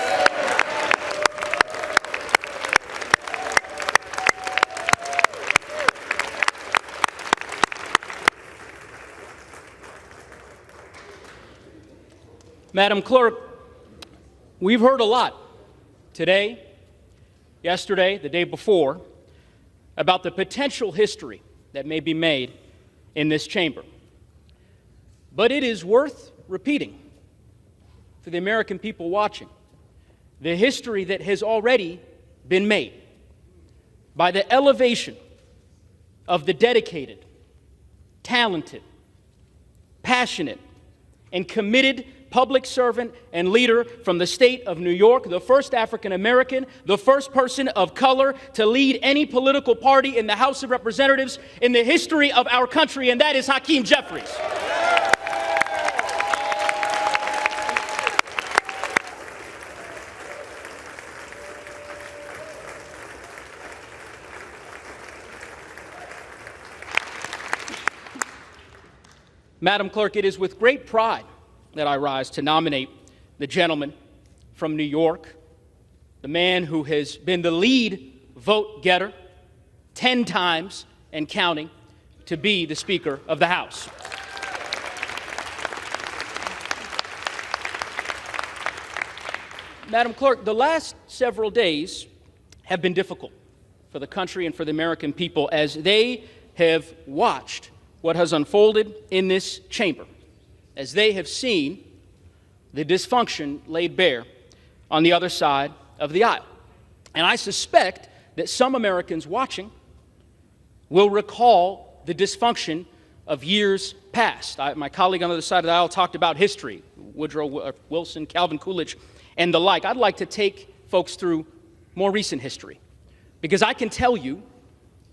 Madam Clerk, we've heard a lot today, yesterday, the day before, about the potential history that may be made in this chamber. But it is worth repeating for the American people watching the history that has already been made by the elevation of the dedicated, talented, passionate, and committed public servant and leader from the state of New York, the first African American, the first person of color to lead any political party in the House of Representatives in the history of our country, and that is Hakeem Jeffries. Madam Clerk, it is with great pride that I rise to nominate the gentleman from New York, the man who has been the lead vote getter 10 times and counting, to be the Speaker of the House. Madam Clerk, the last several days have been difficult for the country and for the American people as they have watched what has unfolded in this chamber, as they have seen the dysfunction laid bare on the other side of the aisle. And I suspect that some Americans watching will recall the dysfunction of years past. My colleague on the other side of the aisle talked about history, Woodrow Wilson, Calvin Coolidge, and the like. I'd like to take folks through more recent history, because I can tell you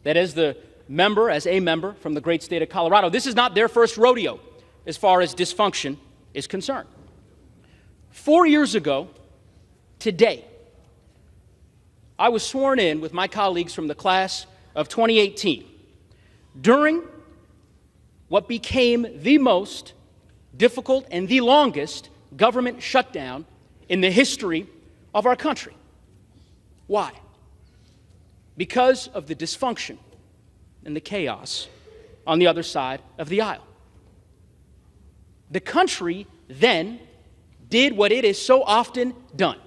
that as a member from the great state of Colorado, this is not their first rodeo as far as dysfunction is concerned. 4 years ago, today, I was sworn in with my colleagues from the class of 2018 during what became the most difficult and the longest government shutdown in the history of our country. Why? Because of the dysfunction and the chaos on the other side of the aisle. The country then did what it has so often done.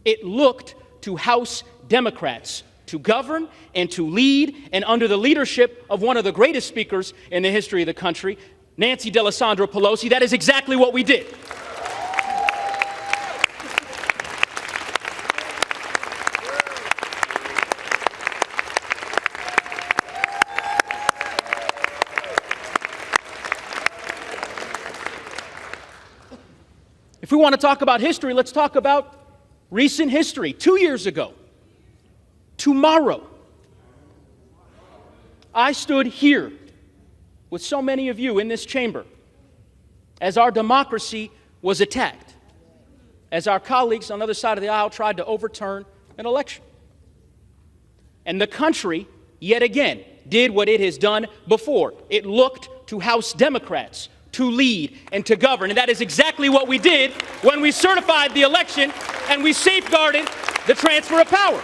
It looked to House Democrats to govern and to lead, and under the leadership of one of the greatest speakers in the history of the country, Nancy Pelosi, that is exactly what we did. If we want to talk about history, let's talk about recent history. 2 years ago, tomorrow, I stood here with so many of you in this chamber as our democracy was attacked, as our colleagues on the other side of the aisle tried to overturn an election. And the country, yet again, did what it has done before. It looked to House Democrats to lead and to govern. And that is exactly what we did when we certified the election and we safeguarded the transfer of power.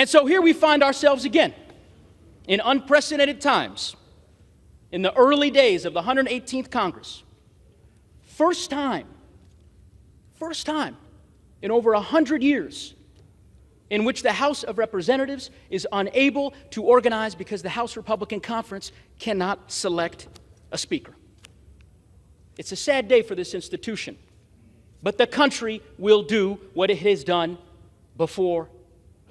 So here we find ourselves again in unprecedented times in the early days of the 118th Congress. First time in over 100 years in which the House of Representatives is unable to organize because the House Republican Conference cannot select a speaker. It's a sad day for this institution, but the country will do what it has done before.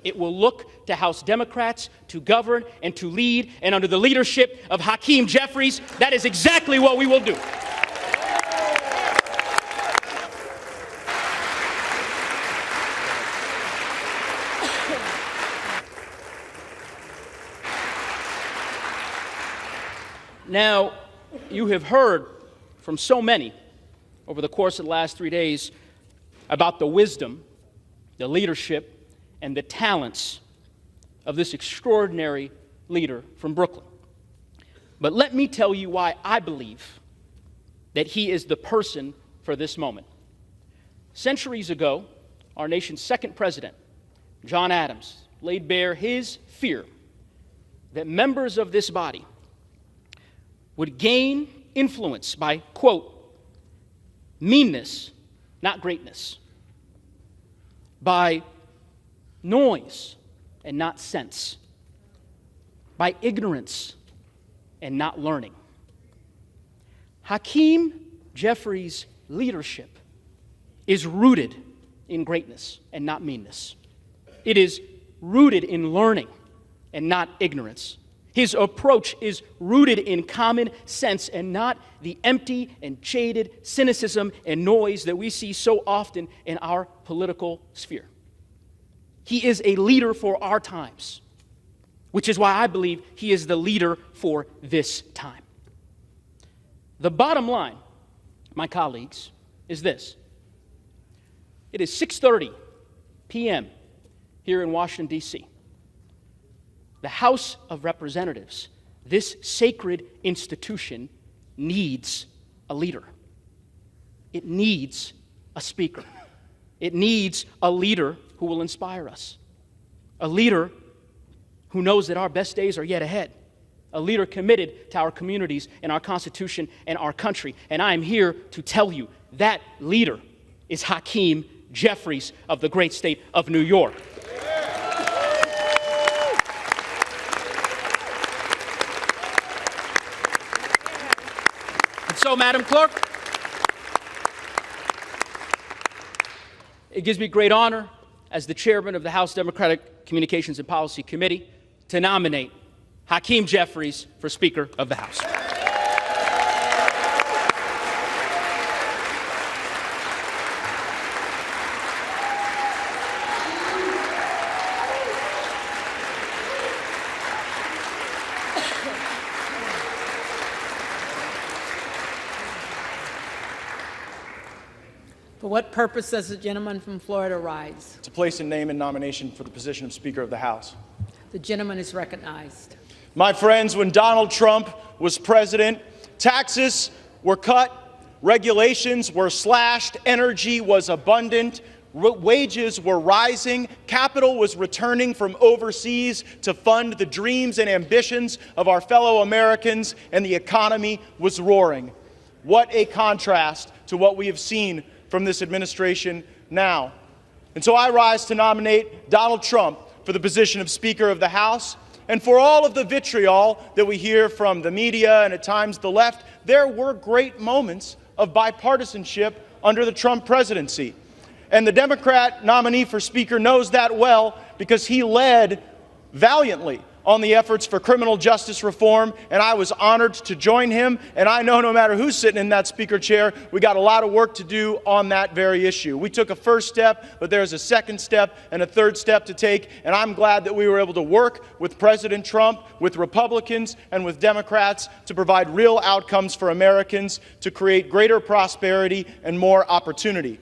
It will look to House Democrats to govern and to lead, and under the leadership of Hakeem Jeffries, that is exactly what we will do. Now, you have heard from so many over the course of the last 3 days about the wisdom, the leadership, and the talents of this extraordinary leader from Brooklyn. But let me tell you why I believe that he is the person for this moment. Centuries ago, our nation's second president, John Adams, laid bare his fear that members of this body would gain influence by, quote, meanness, not greatness, by noise and not sense, by ignorance and not learning. Hakeem Jeffries' leadership is rooted in greatness and not meanness. It is rooted in learning and not ignorance. His approach is rooted in common sense and not the empty and jaded cynicism and noise that we see so often in our political sphere. He is a leader for our times, which is why I believe he is the leader for this time. The bottom line, my colleagues, is this. It is 6:30 p.m. here in Washington, D.C. The House of Representatives, this sacred institution, needs a leader. It needs a speaker. It needs a leader who will inspire us. A leader who knows that our best days are yet ahead. A leader committed to our communities and our Constitution and our country. And I am here to tell you that leader is Hakeem Jeffries of the great state of New York. And so, Madam Clerk, it gives me great honor as the chairman of the House Democratic Communications and Policy Committee to nominate Hakeem Jeffries for Speaker of the House. For what purpose does the gentleman from Florida rise? To place a name in nomination for the position of Speaker of the House. The gentleman is recognized. My friends, when Donald Trump was president, taxes were cut, regulations were slashed, energy was abundant, wages were rising, capital was returning from overseas to fund the dreams and ambitions of our fellow Americans, and the economy was roaring. What a contrast to what we have seen from this administration now. And so I rise to nominate Donald Trump for the position of Speaker of the House. And for all of the vitriol that we hear from the media and at times the left, there were great moments of bipartisanship under the Trump presidency. And the Democrat nominee for Speaker knows that well because he led valiantly on the efforts for criminal justice reform, and I was honored to join him. And I know no matter who's sitting in that speaker chair, we got a lot of work to do on that very issue. We took a first step, but there's a second step and a third step to take, and I'm glad that we were able to work with President Trump, with Republicans, and with Democrats to provide real outcomes for Americans, to create greater prosperity and more opportunity.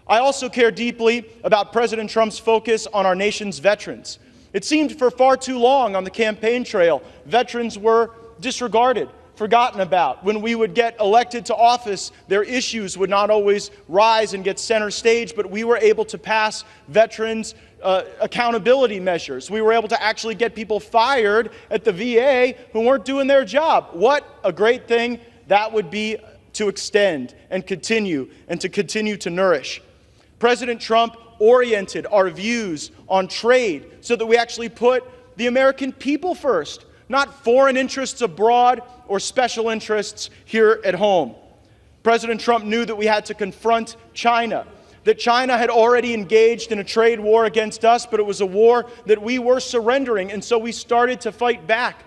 I also care deeply about President Trump's focus on our nation's veterans. It seemed for far too long on the campaign trail, veterans were disregarded, forgotten about. When we would get elected to office, their issues would not always rise and get center stage, but we were able to pass veterans accountability measures. We were able to actually get people fired at the VA who weren't doing their job. What a great thing that would be to extend and continue to nourish. President Trump oriented our views on trade so that we actually put the American people first, not foreign interests abroad or special interests here at home. President Trump knew that we had to confront China, that China had already engaged in a trade war against us, but it was a war that we were surrendering, and so we started to fight back.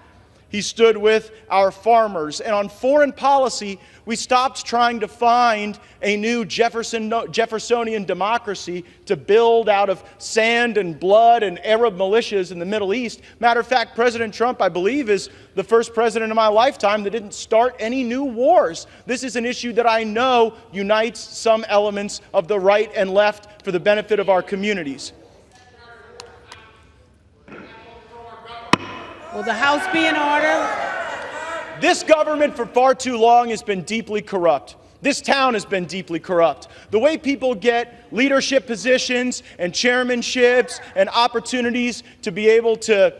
He stood with our farmers. And on foreign policy, we stopped trying to find a new Jeffersonian democracy to build out of sand and blood and Arab militias in the Middle East. Matter of fact, President Trump, I believe, is the first president in my lifetime that didn't start any new wars. This is an issue that I know unites some elements of the right and left for the benefit of our communities. Will the House be in order? This government for far too long has been deeply corrupt. This town has been deeply corrupt. The way people get leadership positions and chairmanships and opportunities to be able to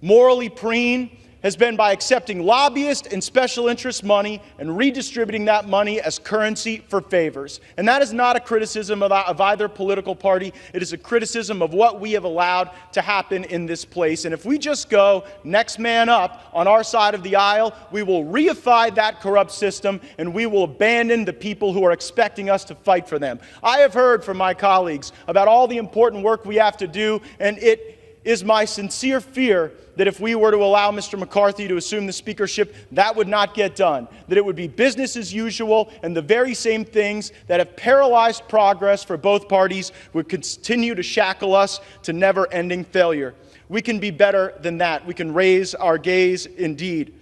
morally preen has been by accepting lobbyist and special interest money and redistributing that money as currency for favors. And that is not a criticism of either political party. It is a criticism of what we have allowed to happen in this place. And if we just go next man up on our side of the aisle, we will reify that corrupt system and we will abandon the people who are expecting us to fight for them. I have heard from my colleagues about all the important work we have to do, and it is my sincere fear that if we were to allow Mr. McCarthy to assume the speakership, that would not get done, that it would be business as usual, and the very same things that have paralyzed progress for both parties would continue to shackle us to never-ending failure. We can be better than that. We can raise our gaze indeed.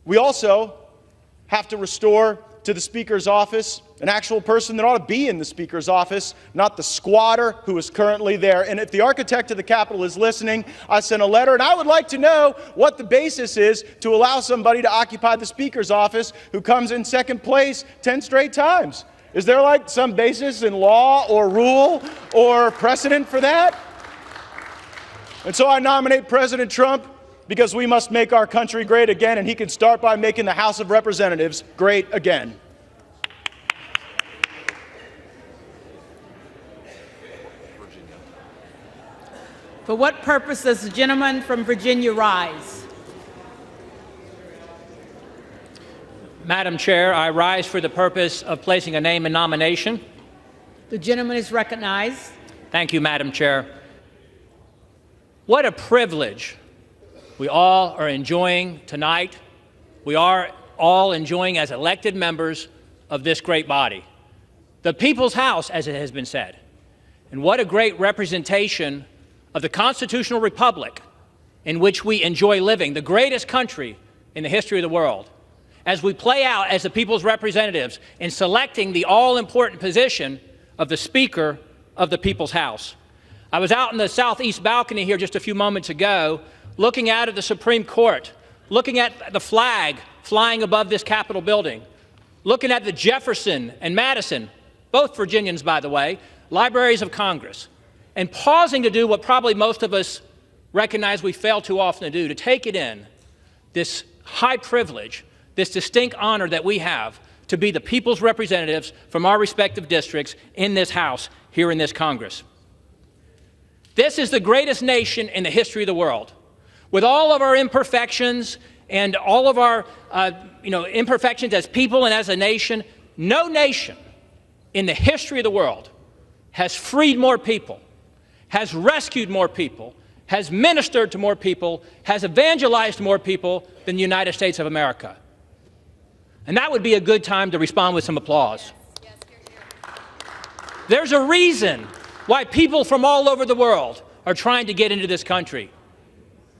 We also have to restore to the Speaker's office an actual person that ought to be in the Speaker's office, not the squatter who is currently there. And if the architect of the Capitol is listening, I sent a letter, and I would like to know what the basis is to allow somebody to occupy the Speaker's office who comes in second place 10 straight times. Is there like some basis in law or rule or precedent for that? And so I nominate President Trump because we must make our country great again, and he can start by making the House of Representatives great again. For what purpose does the gentleman from Virginia rise? Madam Chair, I rise for the purpose of placing a name in nomination. The gentleman is recognized. Thank you, Madam Chair. What a privilege we all are enjoying tonight. We are all enjoying as elected members of this great body. The People's House, as it has been said. And what a great representation of the constitutional republic in which we enjoy living, the greatest country in the history of the world, as we play out as the people's representatives in selecting the all-important position of the Speaker of the People's House. I was out in the southeast balcony here just a few moments ago, looking out at the Supreme Court, looking at the flag flying above this Capitol building, looking at the Jefferson and Madison, both Virginians, by the way, libraries of Congress, and pausing to do what probably most of us recognize we fail too often to do, to take it in, this high privilege, this distinct honor that we have to be the people's representatives from our respective districts in this House, here in this Congress. This is the greatest nation in the history of the world. With all of our imperfections and all of our imperfections as people and as a nation, no nation in the history of the world has freed more people, has rescued more people, has ministered to more people, has evangelized more people than the United States of America. And that would be a good time to respond with some applause. Yes, There's a reason why people from all over the world are trying to get into this country.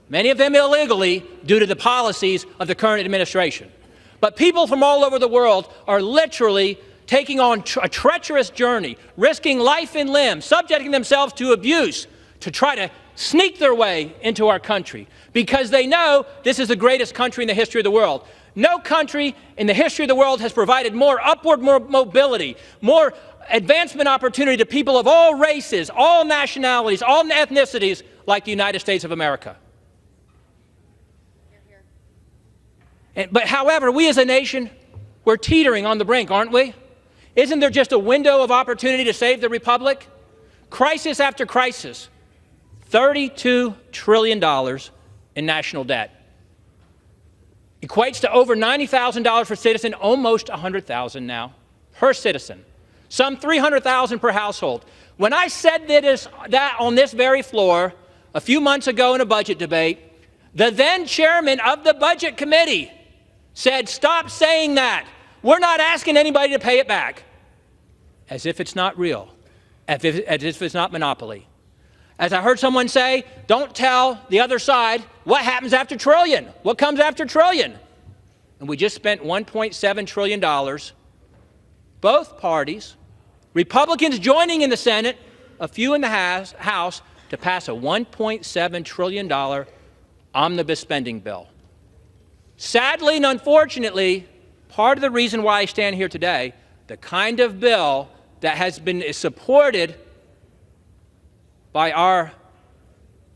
Many of them illegally due to the policies of the current administration. But people from all over the world are literally taking on a treacherous journey, risking life and limb, subjecting themselves to abuse to try to sneak their way into our country because they know this is the greatest country in the history of the world. No country in the history of the world has provided more upward mobility, more advancement opportunity to people of all races, all nationalities, all ethnicities like the United States of America. But however, we as a nation, we're teetering on the brink, aren't we? Isn't there just a window of opportunity to save the republic? Crisis after crisis, $32 trillion in national debt. Equates to over $90,000 per citizen, almost $100,000 now per citizen. Some $300,000 per household. When I said that on this very floor a few months ago in a budget debate, the then chairman of the Budget Committee said, "Stop saying that. We're not asking anybody to pay it back." As if it's not real, as if it's not monopoly. As I heard someone say, don't tell the other side what happens after trillion. What comes after trillion? And we just spent $1.7 trillion. Both parties, Republicans joining in the Senate, a few in the House, to pass a $1.7 trillion omnibus spending bill. Sadly and unfortunately, part of the reason why I stand here today, the kind of bill that has been supported by our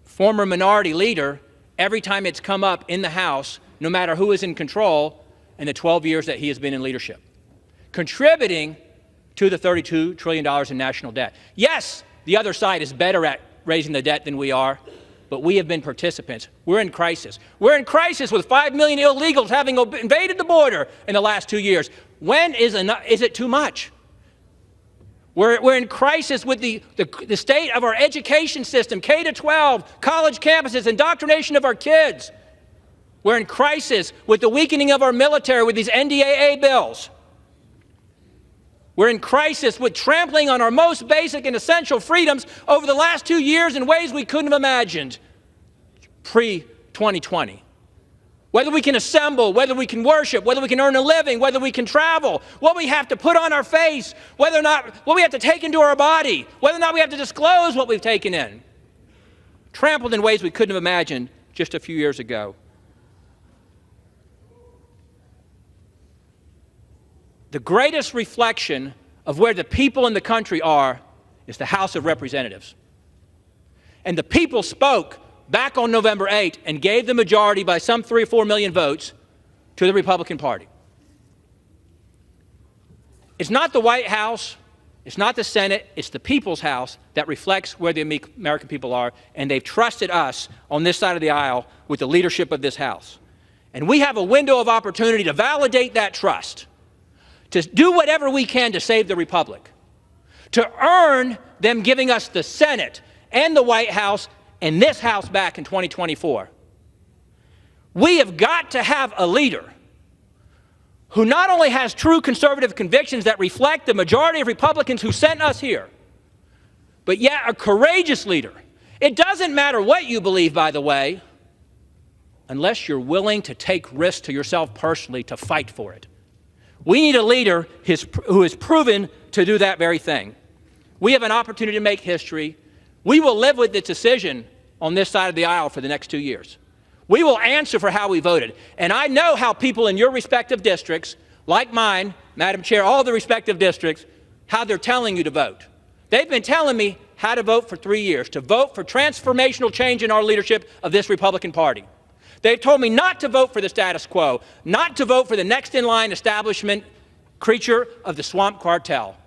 former minority leader every time it's come up in the House, no matter who is in control, in the 12 years that he has been in leadership, contributing to the $32 trillion in national debt. Yes, the other side is better at raising the debt than we are, but we have been participants. We're in crisis. We're in crisis with 5 million illegals having invaded the border in the last 2 years. When is it too much? We're in crisis with the state of our education system, K-12, college campuses, indoctrination of our kids. We're in crisis with the weakening of our military with these NDAA bills. We're in crisis with trampling on our most basic and essential freedoms over the last 2 years in ways we couldn't have imagined pre-2020. Whether we can assemble, whether we can worship, whether we can earn a living, whether we can travel, what we have to put on our face, whether or not what we have to take into our body, whether or not we have to disclose what we've taken in. Trampled in ways we couldn't have imagined just a few years ago. The greatest reflection of where the people in the country are is the House of Representatives. And the people spoke back on November 8 and gave the majority by some 3 or 4 million votes to the Republican Party. It's not the White House, it's not the Senate, it's the people's house that reflects where the American people are, and they've trusted us on this side of the aisle with the leadership of this House. And we have a window of opportunity to validate that trust, to do whatever we can to save the Republic, to earn them giving us the Senate and the White House and this House back in 2024. We have got to have a leader who not only has true conservative convictions that reflect the majority of Republicans who sent us here, but yet a courageous leader. It doesn't matter what you believe, by the way, unless you're willing to take risks to yourself personally to fight for it. We need a leader who is proven to do that very thing. We have an opportunity to make history. We will live with this decision on this side of the aisle for the next 2 years. We will answer for how we voted. And I know how people in your respective districts, like mine, Madam Chair, all the respective districts, how they're telling you to vote. They've been telling me how to vote for 3 years, to vote for transformational change in our leadership of this Republican Party. They've told me not to vote for the status quo, not to vote for the next in line establishment creature of the swamp cartel,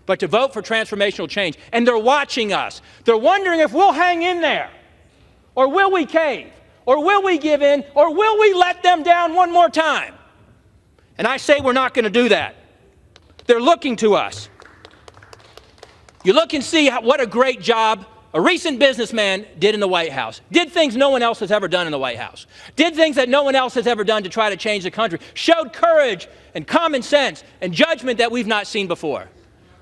but to vote for transformational change. And they're watching us. They're wondering if we'll hang in there, or will we cave, or will we give in, or will we let them down one more time? And I say we're not going to do that. They're looking to us. You look and see what a great job a recent businessman did in the White House, did things no one else has ever done in the White House, did things that no one else has ever done to try to change the country, showed courage and common sense and judgment that we've not seen before.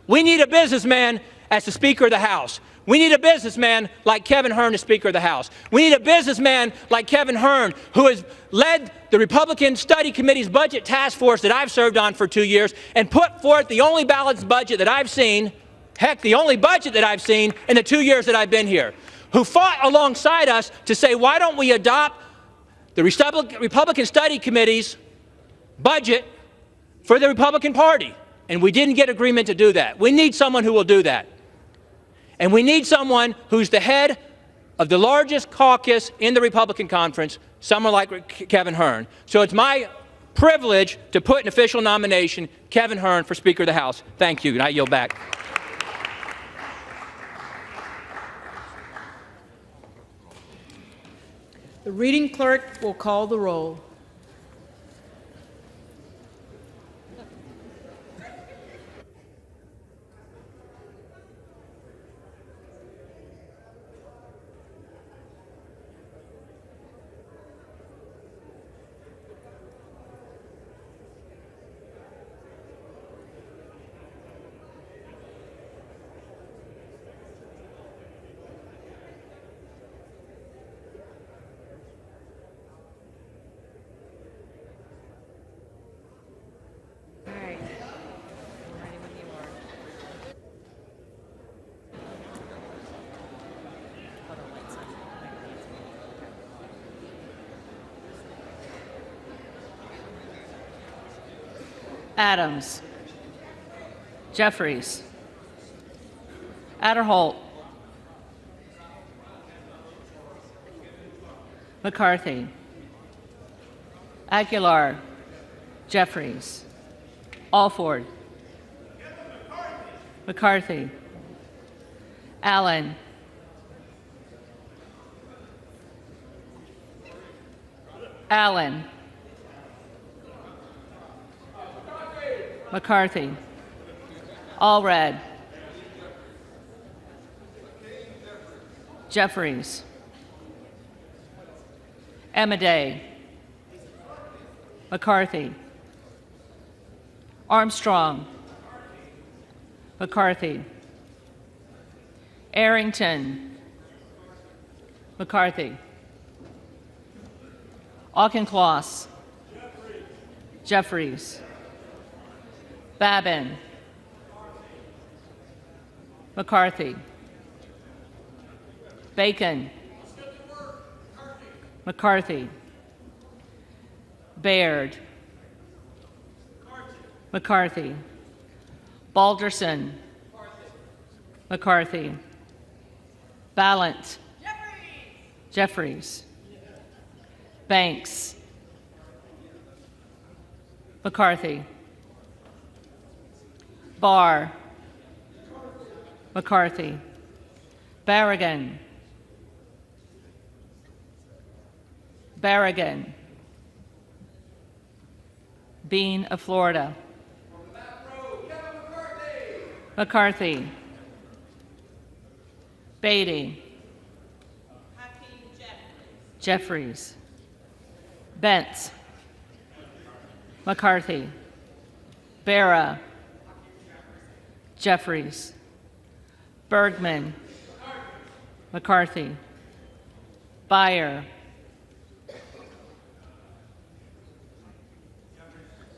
We need a businessman as the Speaker of the House. We need a businessman like Kevin Hern as Speaker of the House. We need a businessman like Kevin Hern, who has led the Republican Study Committee's budget task force that I've served on for 2 years and put forth the only balanced budget that I've seen, heck, the only budget that I've seen in the 2 years that I've been here, who fought alongside us to say, why don't we adopt the Republican Study Committee's budget for the Republican Party? And we didn't get agreement to do that. We need someone who will do that. And we need someone who's the head of the largest caucus in the Republican conference, someone like Kevin Hern. So it's my privilege to put an official nomination, Kevin Hern, for Speaker of the House. Thank you, and I yield back. The reading clerk will call the roll. Adams. Jeffries. Adderholt. McCarthy. Aguilar. Jeffries. Alford. McCarthy. Allen. Allen. McCarthy. Allred. Jeffries. Amaday. McCarthy. Armstrong. McCarthy. Arrington. McCarthy. Auchincloss. Jeffries. Babin. McCarthy. Bacon. McCarthy. Baird. McCarthy. Balderson. McCarthy. Ballant. Jeffries. Banks. McCarthy. Barr. McCarthy. Barragan. Barragan. Bean of Florida. McCarthy. Beatty. Jeffries. Bentz. McCarthy. Barra. Jeffries. Bergman. McCarthy. Beyer.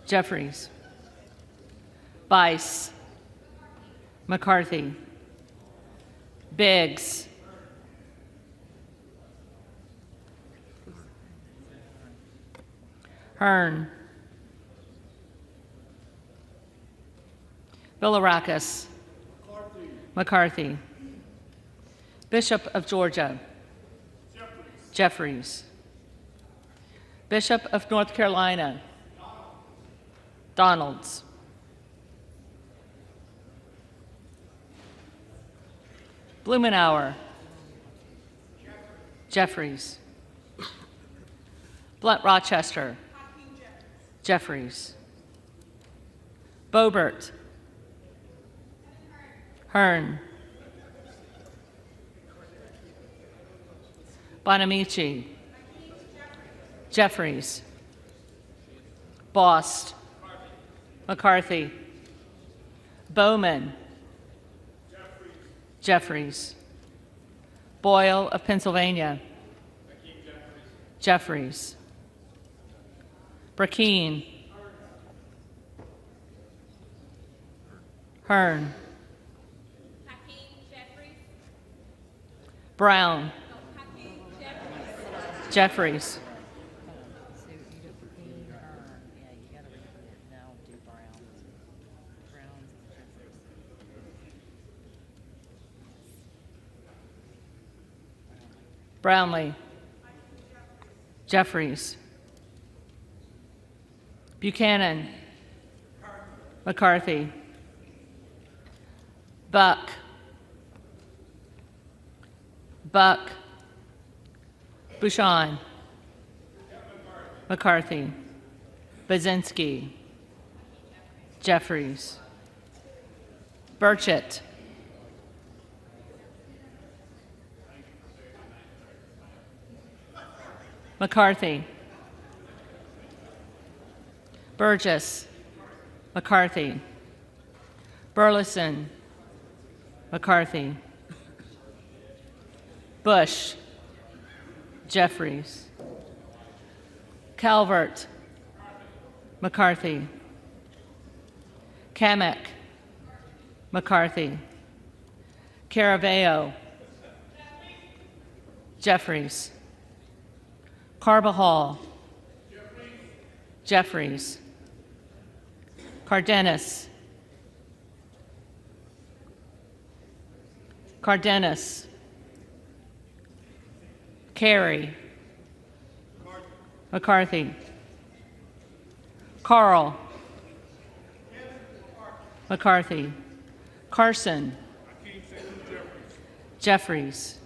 Jeffries. Bice. McCarthy. Biggs. Hearn. Bilirakis. McCarthy. Bishop of Georgia. Jeffries. Bishop of North Carolina. Donalds. Blumenauer. Jeffries. Blunt Rochester. Jeffries. Boebert. Hearn. Bonamici. Jeffries. Bost. McCarthy. Bowman. Jeffries. Boyle of Pennsylvania. Jeffries. Brackeen. Hearn. Brown. Jeffries. Brownlee. Jeffries. Buchanan. McCarthy. Buck. Buck. Bouchon. McCarthy. Bazinski. Jeffries. Burchett. McCarthy. Burgess. McCarthy. Burleson. McCarthy. Bush. Jeffries. Calvert. McCarthy. Kamek. McCarthy. Caraveo. Jeffries. Carbajal. Jeffries. Cardenas. Cardenas. Carey. McCarthy. Carl. McCarthy. Carson. Jeffries.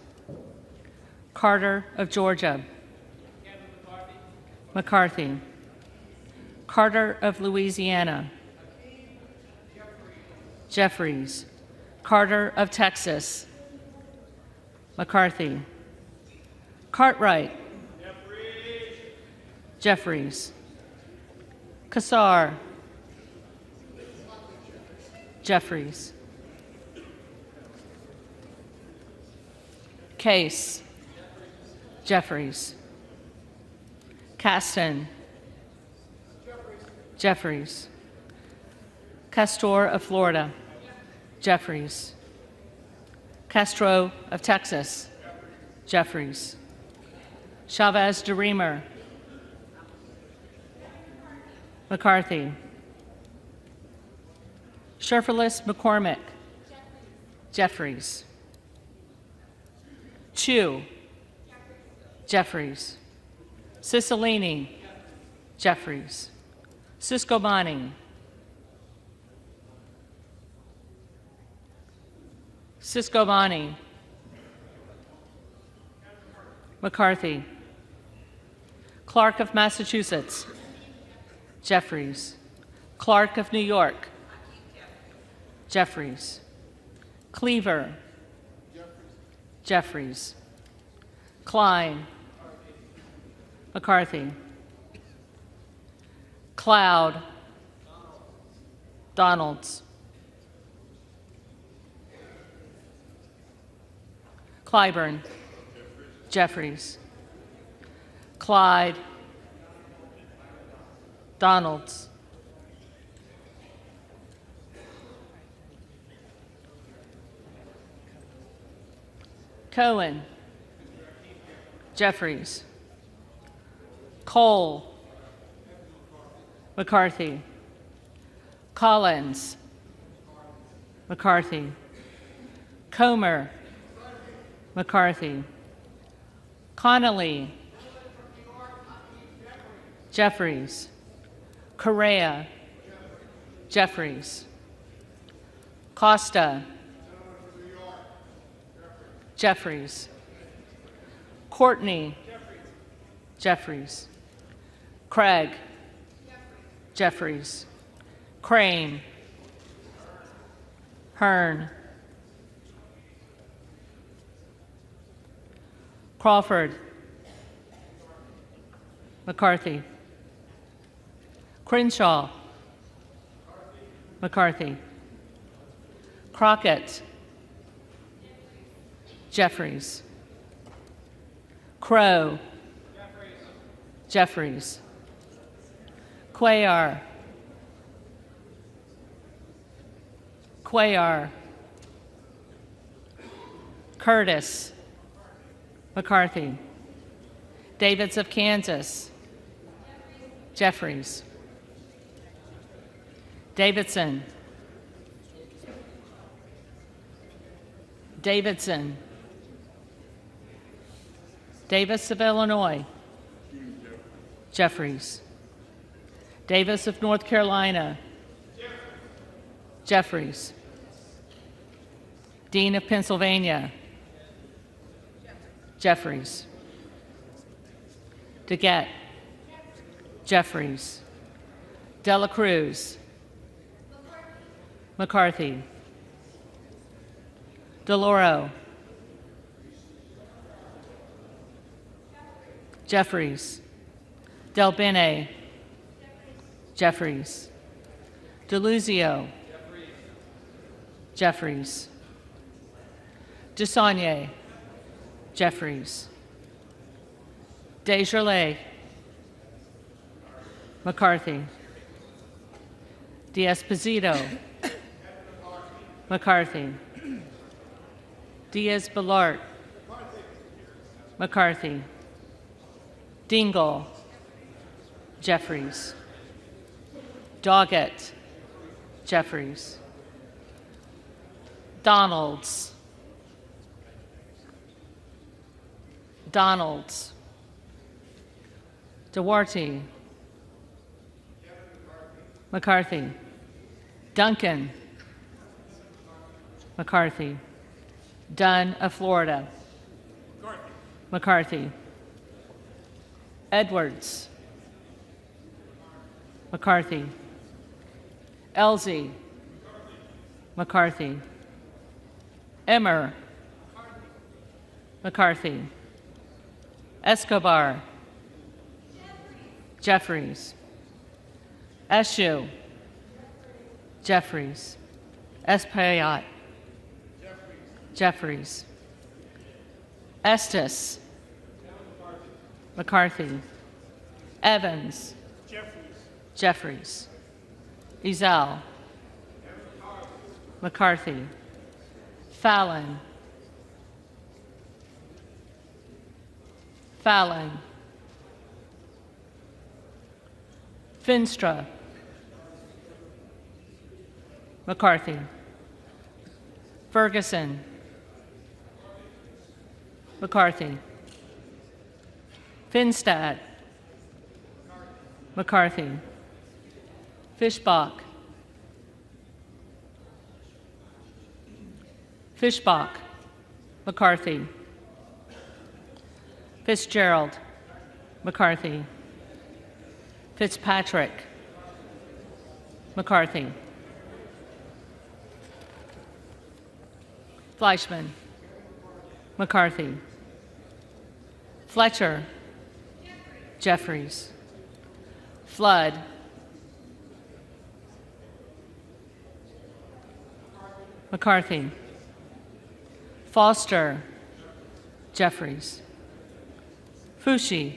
Carter of Georgia. McCarthy. Carter of Louisiana. Jeffries. Carter of Texas. McCarthy. Cartwright. Jeffries. Kassar. Jeffries. Case. Jeffries. Caston. Jeffries. Castor of Florida. Jeffries. Castro of Texas. Jeffries. Chavez DeRemer. McCarthy. Sherferless McCormick. Jeffries. Chu. Jeffries. Cicilline. Jeffries. Siscobani. Siscobani. McCarthy. Clark of Massachusetts. Jeffries. Clark of New York. Jeffries. Cleaver. Jeffries. Klein. McCarthy. Cloud. Donalds. Clyburn. Jeffries. Clyde. Donalds. Cohen. Jeffries. Cole. McCarthy. Collins. McCarthy. Comer. McCarthy. Connolly. Jeffries. Correa. Jeffries. Costa. Jeffries. Courtney. Jeffries. Craig. Jeffries. Crane. Hearn. Crawford. McCarthy. Crenshaw. McCarthy. Crockett. Jeffries. Crow. Jeffries. Cuellar. Cuellar. Curtis. McCarthy. Davids of Kansas. Jeffries. Davidson. Davidson. Davis of Illinois. Jeffries. Davis of North Carolina. Jeffries. Dean of Pennsylvania. Jeffries. DeGette. Jeffries. Dela Cruz. McCarthy. DeLauro. Jeffries. Del Bene. Jeffries. DeLuzio. Jeffries. DeSaulnier. Jeffries. Desjardins. McCarthy. D'Esposito. McCarthy. Diaz-Balart. McCarthy. Dingell. Jeffries. Doggett. Jeffries. Donalds. Donalds. Duarte. McCarthy. Duncan. McCarthy. Dunn of Florida. McCarthy. Edwards. McCarthy. Elsie. McCarthy. Emmer. McCarthy. Escobar. Jeffries. Eshoo. Jeffries. Espaillat. Jeffries. Estes. McCarthy. Evans. Jeffries. Ezell. McCarthy. Fallon. Fallon. Finstra. McCarthy. Ferguson. McCarthy. Finstad. McCarthy. Fischbach. Fischbach. McCarthy. Fitzgerald. McCarthy. Fitzpatrick. McCarthy. Fleischman. McCarthy. Fletcher. Jeffries. Flood. McCarthy. Foster. Jeffries. Fushi.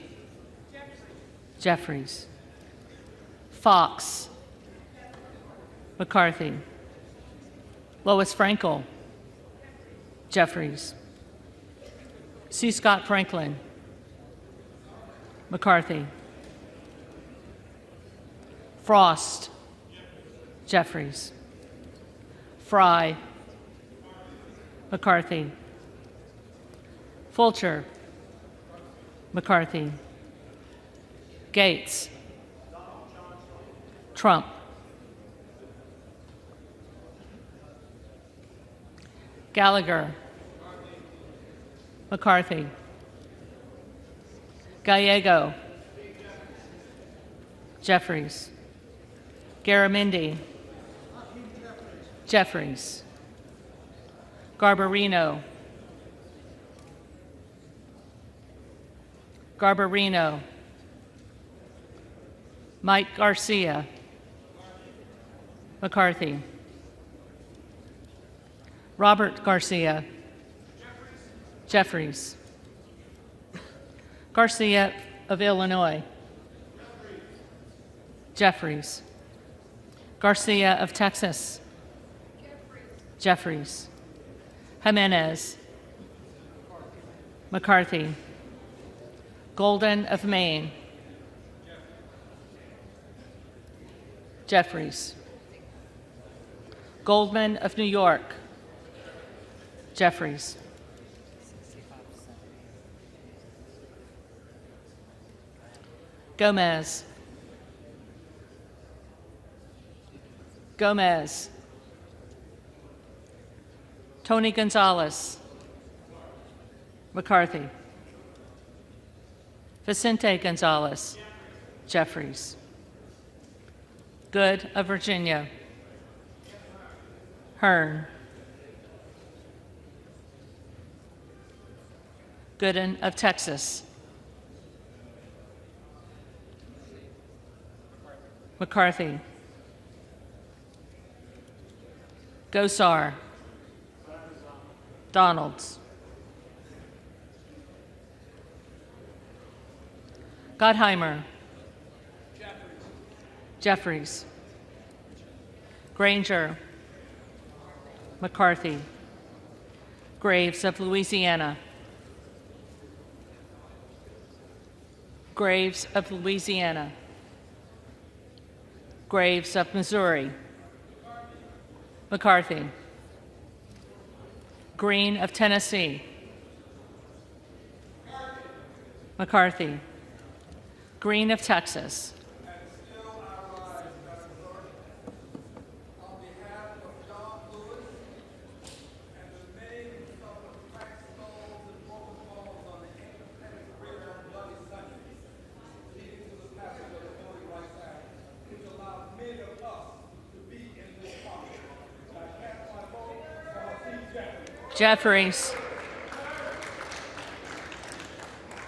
Jeffries. Fox. McCarthy. Lois Frankel. Jeffries. C. Scott Franklin. McCarthy. Frost. Jeffries. Fry. McCarthy. Fulcher. McCarthy. Gates. Trump. Gallagher. McCarthy. Gallego. Jeffries. Garamendi. Jeffries. Garbarino. Garbarino. Mike Garcia. McCarthy. Robert Garcia. Jeffries. Garcia of Illinois. Jeffries. Garcia of Texas. Jeffries. Jimenez. McCarthy. Golden of Maine. Jeffries. Goldman of New York. Jeffries. Gomez. Gomez. Tony Gonzalez. McCarthy. Vicente Gonzalez. Jeffries. Good of Virginia. Hearn. Gooden of Texas. McCarthy. Gosar. Donalds. Gottheimer. Jeffries. Granger. McCarthy. Graves of Louisiana. Graves of Louisiana. Graves of Missouri. McCarthy. Green of Tennessee. McCarthy. Green of Texas. Jeffries.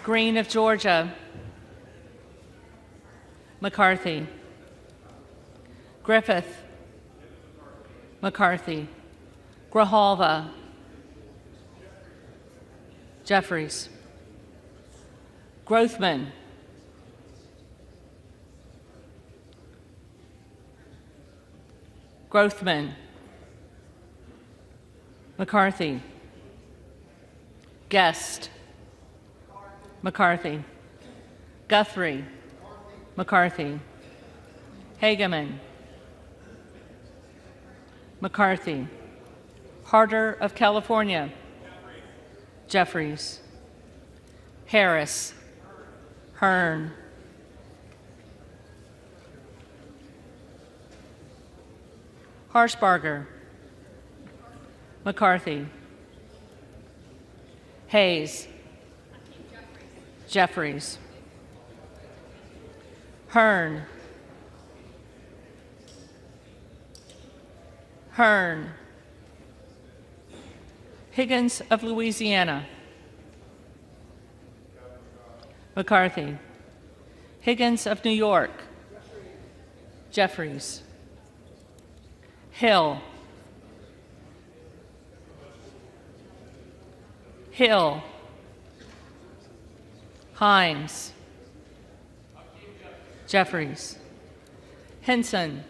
Green of Georgia. McCarthy. Griffith. McCarthy. Grijalva. Jeffries. Grothman. Grothman. McCarthy. Guest. McCarthy. Guthrie. McCarthy. Hageman. McCarthy. Harder of California. Jeffries. Harris. Hearn. Harshbarger. McCarthy. Hayes. Jeffries. Hearn. Hearn. Higgins of Louisiana. McCarthy. Higgins of New York. Jeffries. Hill. Hill. Himes. Jeffries. Henson.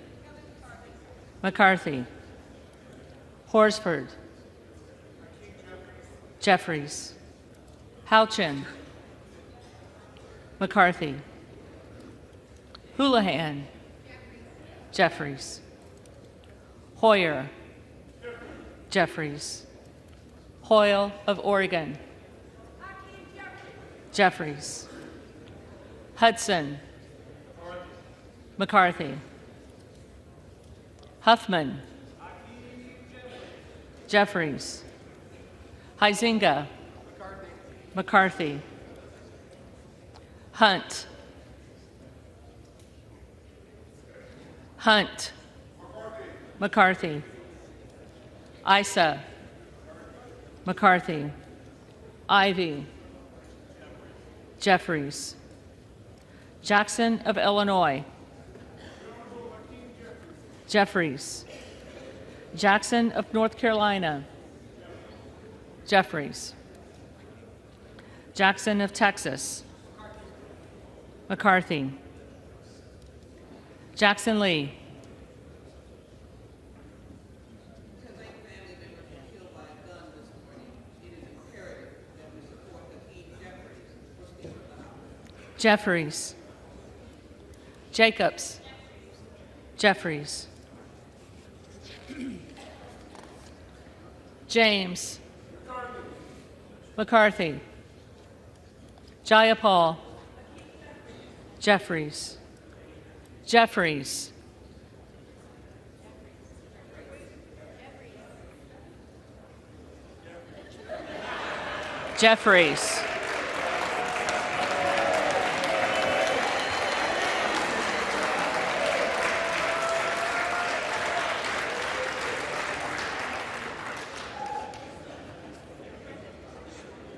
McCarthy. Horsford. Jeffries. Houchin. McCarthy. Houlihan. Jeffries. Hoyer. Jeffries. Hoyle of Oregon. Jeffries. Hudson. McCarthy. Huffman. Jeffries. Huizinga. McCarthy. Hunt. Hunt. McCarthy. Issa. McCarthy. Ivy. Jeffries. Jackson of Illinois. Jeffries. Jackson of North Carolina. Jeffries. Jackson of Texas. McCarthy. Jackson Lee. Jeffries. Jacobs. Jeffries. James. McCarthy. Jayapal. Jeffries. Jeffries. Jeffries.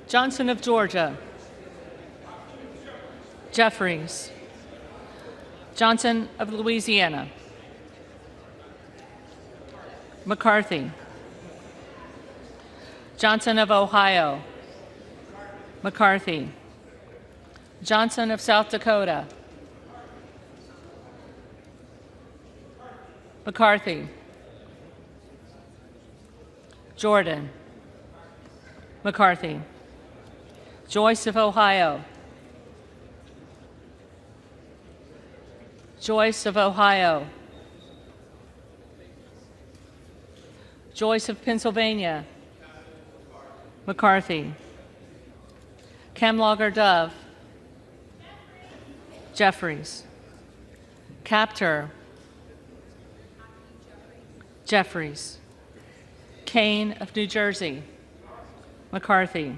Johnson of Georgia. Jeffries. Johnson of Louisiana. McCarthy. Johnson of Ohio. McCarthy. Johnson of South Dakota. McCarthy. Jordan. McCarthy. Joyce of Ohio. Joyce of Ohio. Joyce of Pennsylvania. McCarthy. Kemlager Dove. Jeffries. Capter. Jeffries. Kane of New Jersey. McCarthy.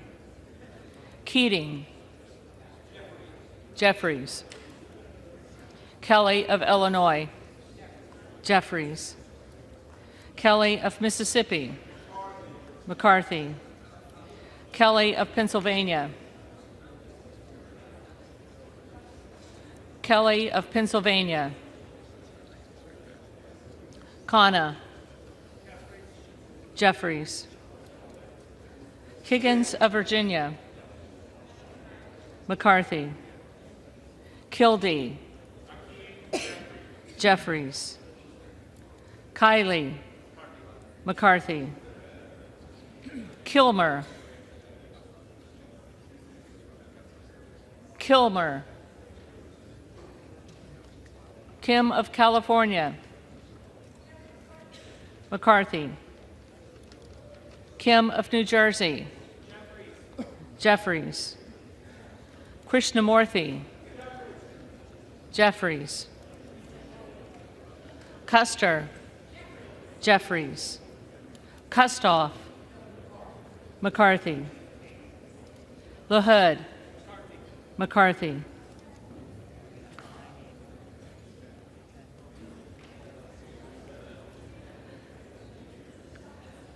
Keating. Jeffries. Kelly of Illinois. Jeffries. Kelly of Mississippi. McCarthy. Kelly of Pennsylvania. Kelly of Pennsylvania. Khanna. Jeffries. Higgins of Virginia. McCarthy. Kildee. Jeffries. Kiley. McCarthy. Kilmer. Kilmer. Kim of California. McCarthy. Kim of New Jersey. Jeffries. Krishnamurthy. Jeffries. Custer. Jeffries. Kustoff. McCarthy. LaHood. McCarthy.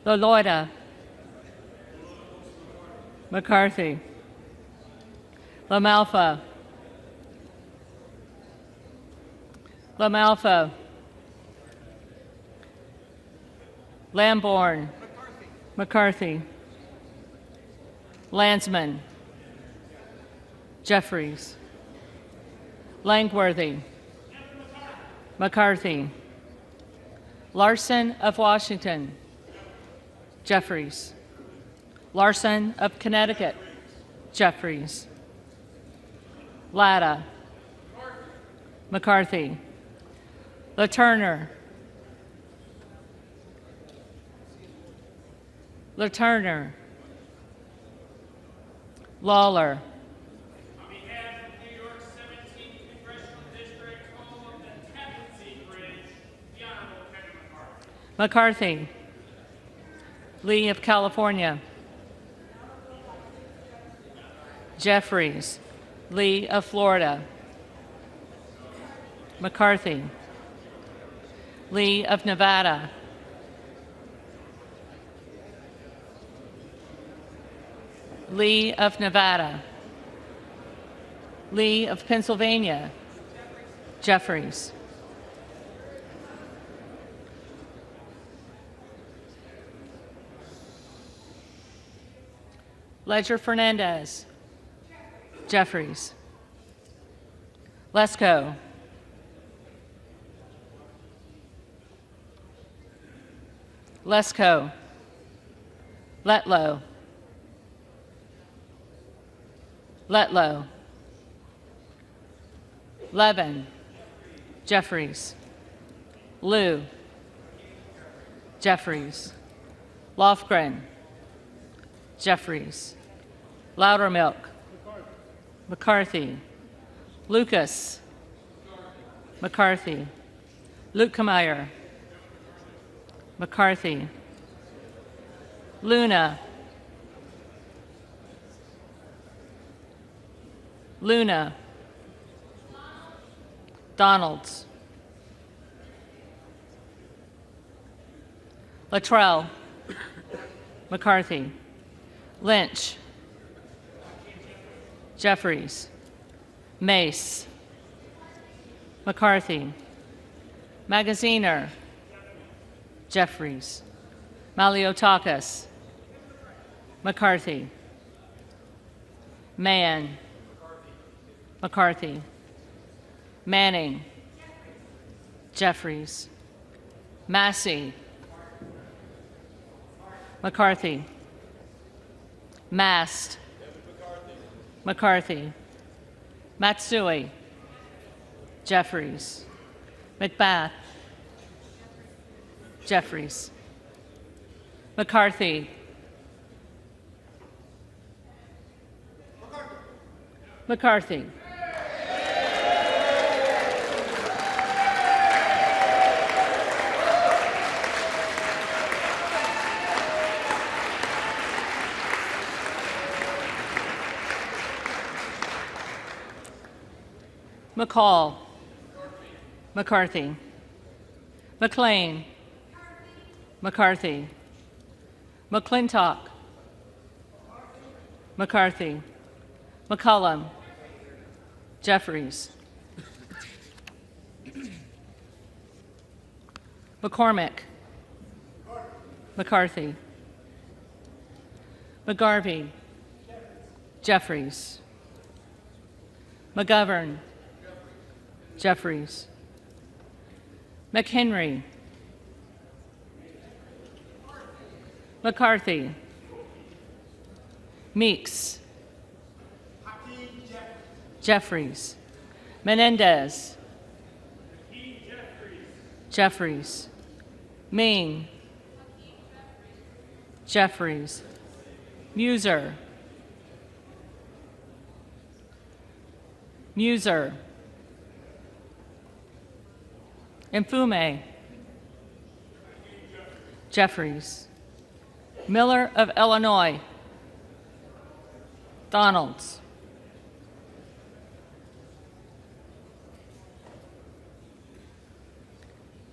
LaLoida. McCarthy. LaMalfa. LaMalfa. Lamborn. McCarthy. Landsman. Jeffries. Langworthy. McCarthy. Larson of Washington. Jeffries. Larson of Connecticut. Jeffries. Latta. McCarthy. LaTurner. LaTurner. Lawler. On behalf of New York's 17th Congressional District, home of the Captaincy Bridge, the Honorable Kevin McCarthy. McCarthy. Lee of California. Jeffries. Lee of Florida. McCarthy. Lee of Nevada. Lee of Nevada. Lee of Pennsylvania. Jeffries. Ledger Fernandez. Jeffries. Lesko. Lesko. Letlow. Letlow. Levin. Jeffries. Liu. Jeffries. Lofgren. Jeffries. Loudermilk. McCarthy. Lucas. McCarthy. Lukemeyer. McCarthy. Luna. Luna. Donalds. Luttrell. McCarthy. Lynch. Jeffries. Mace. McCarthy. Magaziner. Jeffries. Maliotakis. McCarthy. Mann. McCarthy. Manning. Jeffries. Massey. McCarthy. Mast. McCarthy. Matsui. Jeffries. McBath. Jeffries. McCarthy. McCarthy. McCall. McCarthy. McLean. McCarthy. McClintock. McCarthy. McCollum. Jeffries. McCormick. McCarthy. McGarvey. Jeffries. McGovern. Jeffries. McHenry. McCarthy. Meeks. Jeffries. Menendez. Jeffries. Ming. Jeffries. Muser. Muser. Mfume. Jeffries. Miller of Illinois. Donalds.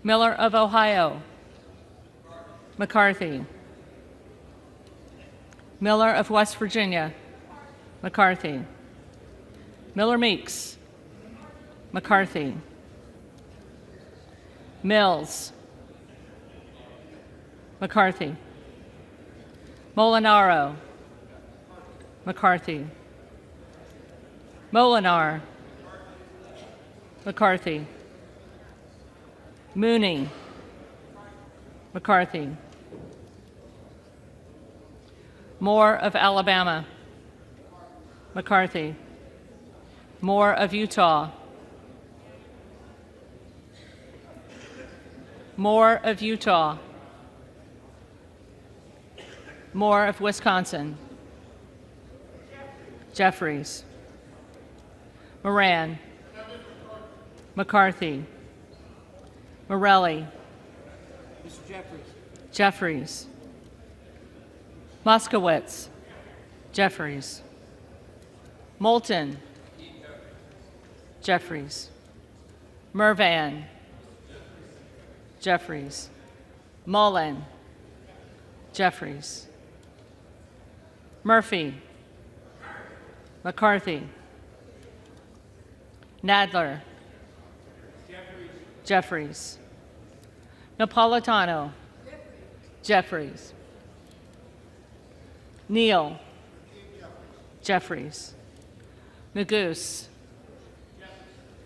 Miller of Ohio. McCarthy. Miller of West Virginia. McCarthy. Miller Meeks. McCarthy. Mills. McCarthy. Molinaro. McCarthy. Molinar. McCarthy. Mooney. McCarthy. Moore of Alabama. McCarthy. Moore of Utah. Moore of Utah. Moore of Wisconsin. Jeffries. Moran. McCarthy. Morelli. Mr. Jeffries. Jeffries. Moskowitz. Jeffries. Moulton. Jeffries. Mervan. Jeffries. Mullen. Jeffries. Murphy. McCarthy. Nadler. Jeffries. Napolitano. Jeffries. Neal. Jeffries. Magoo's.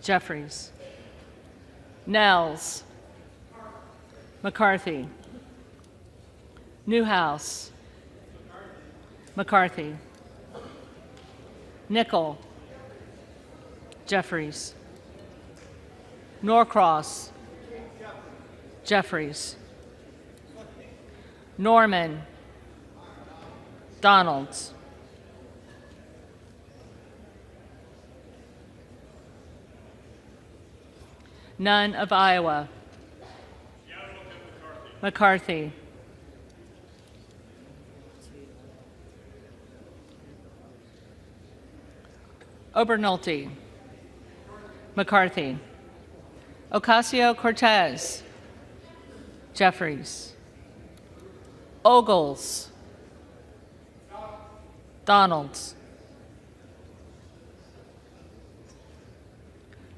Jeffries. Nels. McCarthy. Newhouse. McCarthy. Nickel. Jeffries. Norcross. Jeffries. Norman. Donalds. None of Iowa. McCarthy. Obernolte. McCarthy. Ocasio-Cortez. Jeffries. Ogles. Donalds.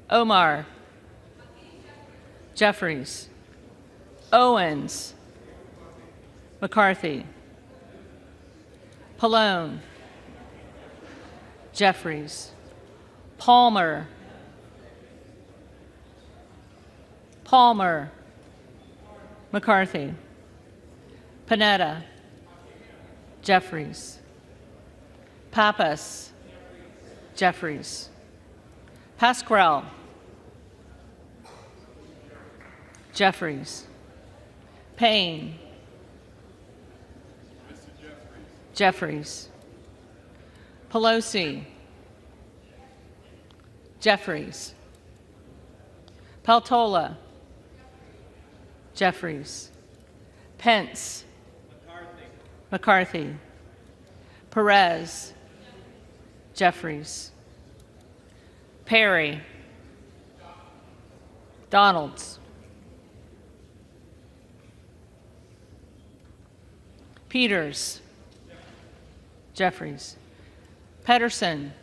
Omar. Jeffries. Owens. McCarthy. Pallone. Jeffries. Palmer. Palmer. McCarthy. Panetta. Jeffries. Pappas. Jeffries. Pasquarel. Jeffries. Payne. Jeffries. Pelosi. Jeffries. Peltola. Jeffries. Pence. McCarthy. Perez. Jeffries. Perry. Donalds. Peters. Jeffries. Pedersen.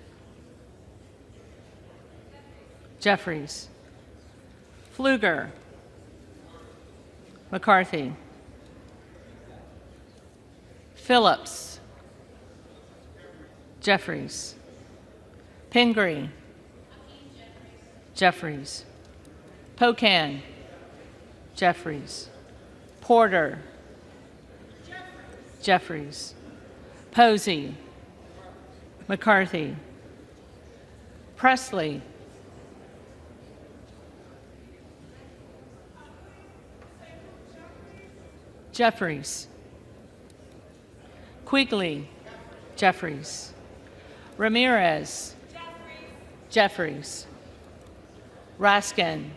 Jeffries. Pfluger. McCarthy. Phillips. Jeffries. Pingree. Jeffries. Pocan. Jeffries. Porter. Jeffries. Posey. McCarthy. Presley. Jeffries. Quigley. Jeffries. Ramirez. Jeffries. Raskin.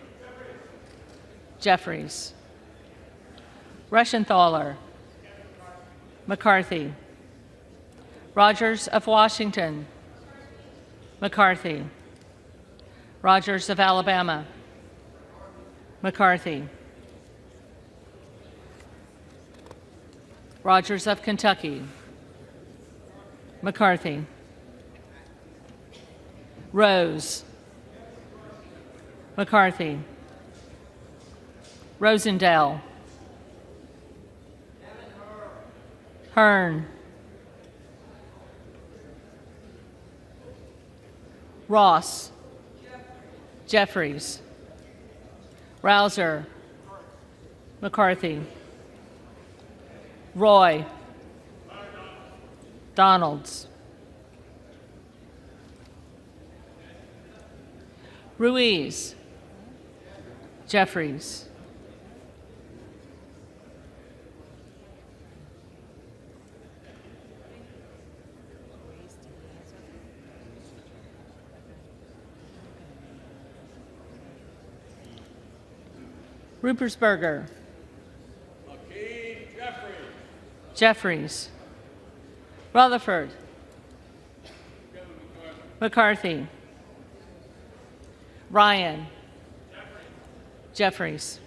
Jeffries. Reschenthaler. McCarthy. Rogers of Washington. McCarthy. Rogers of Alabama. McCarthy. Rogers of Kentucky. McCarthy. Rose. McCarthy. Rosendale. Hearn. Ross. Jeffries. Rouser. McCarthy. Roy. Donalds. Ruiz. Jeffries. Rupersberger. Jeffries. Rutherford. McCarthy. Ryan. Jeffries.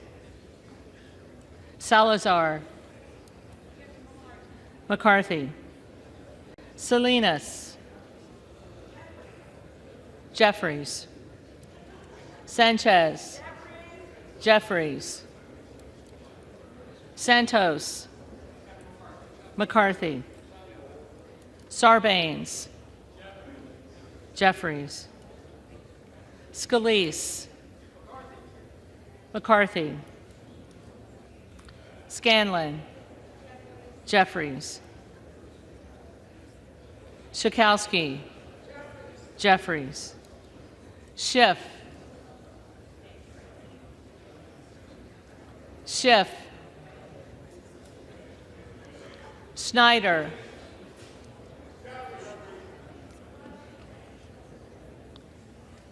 Salazar. McCarthy. Salinas. Jeffries. Sanchez. Jeffries. Santos. McCarthy. Sarbanes. Jeffries. Scalise. McCarthy. Scanlon. Jeffries. Schakowsky. Jeffries. Schiff. Schiff. Snyder.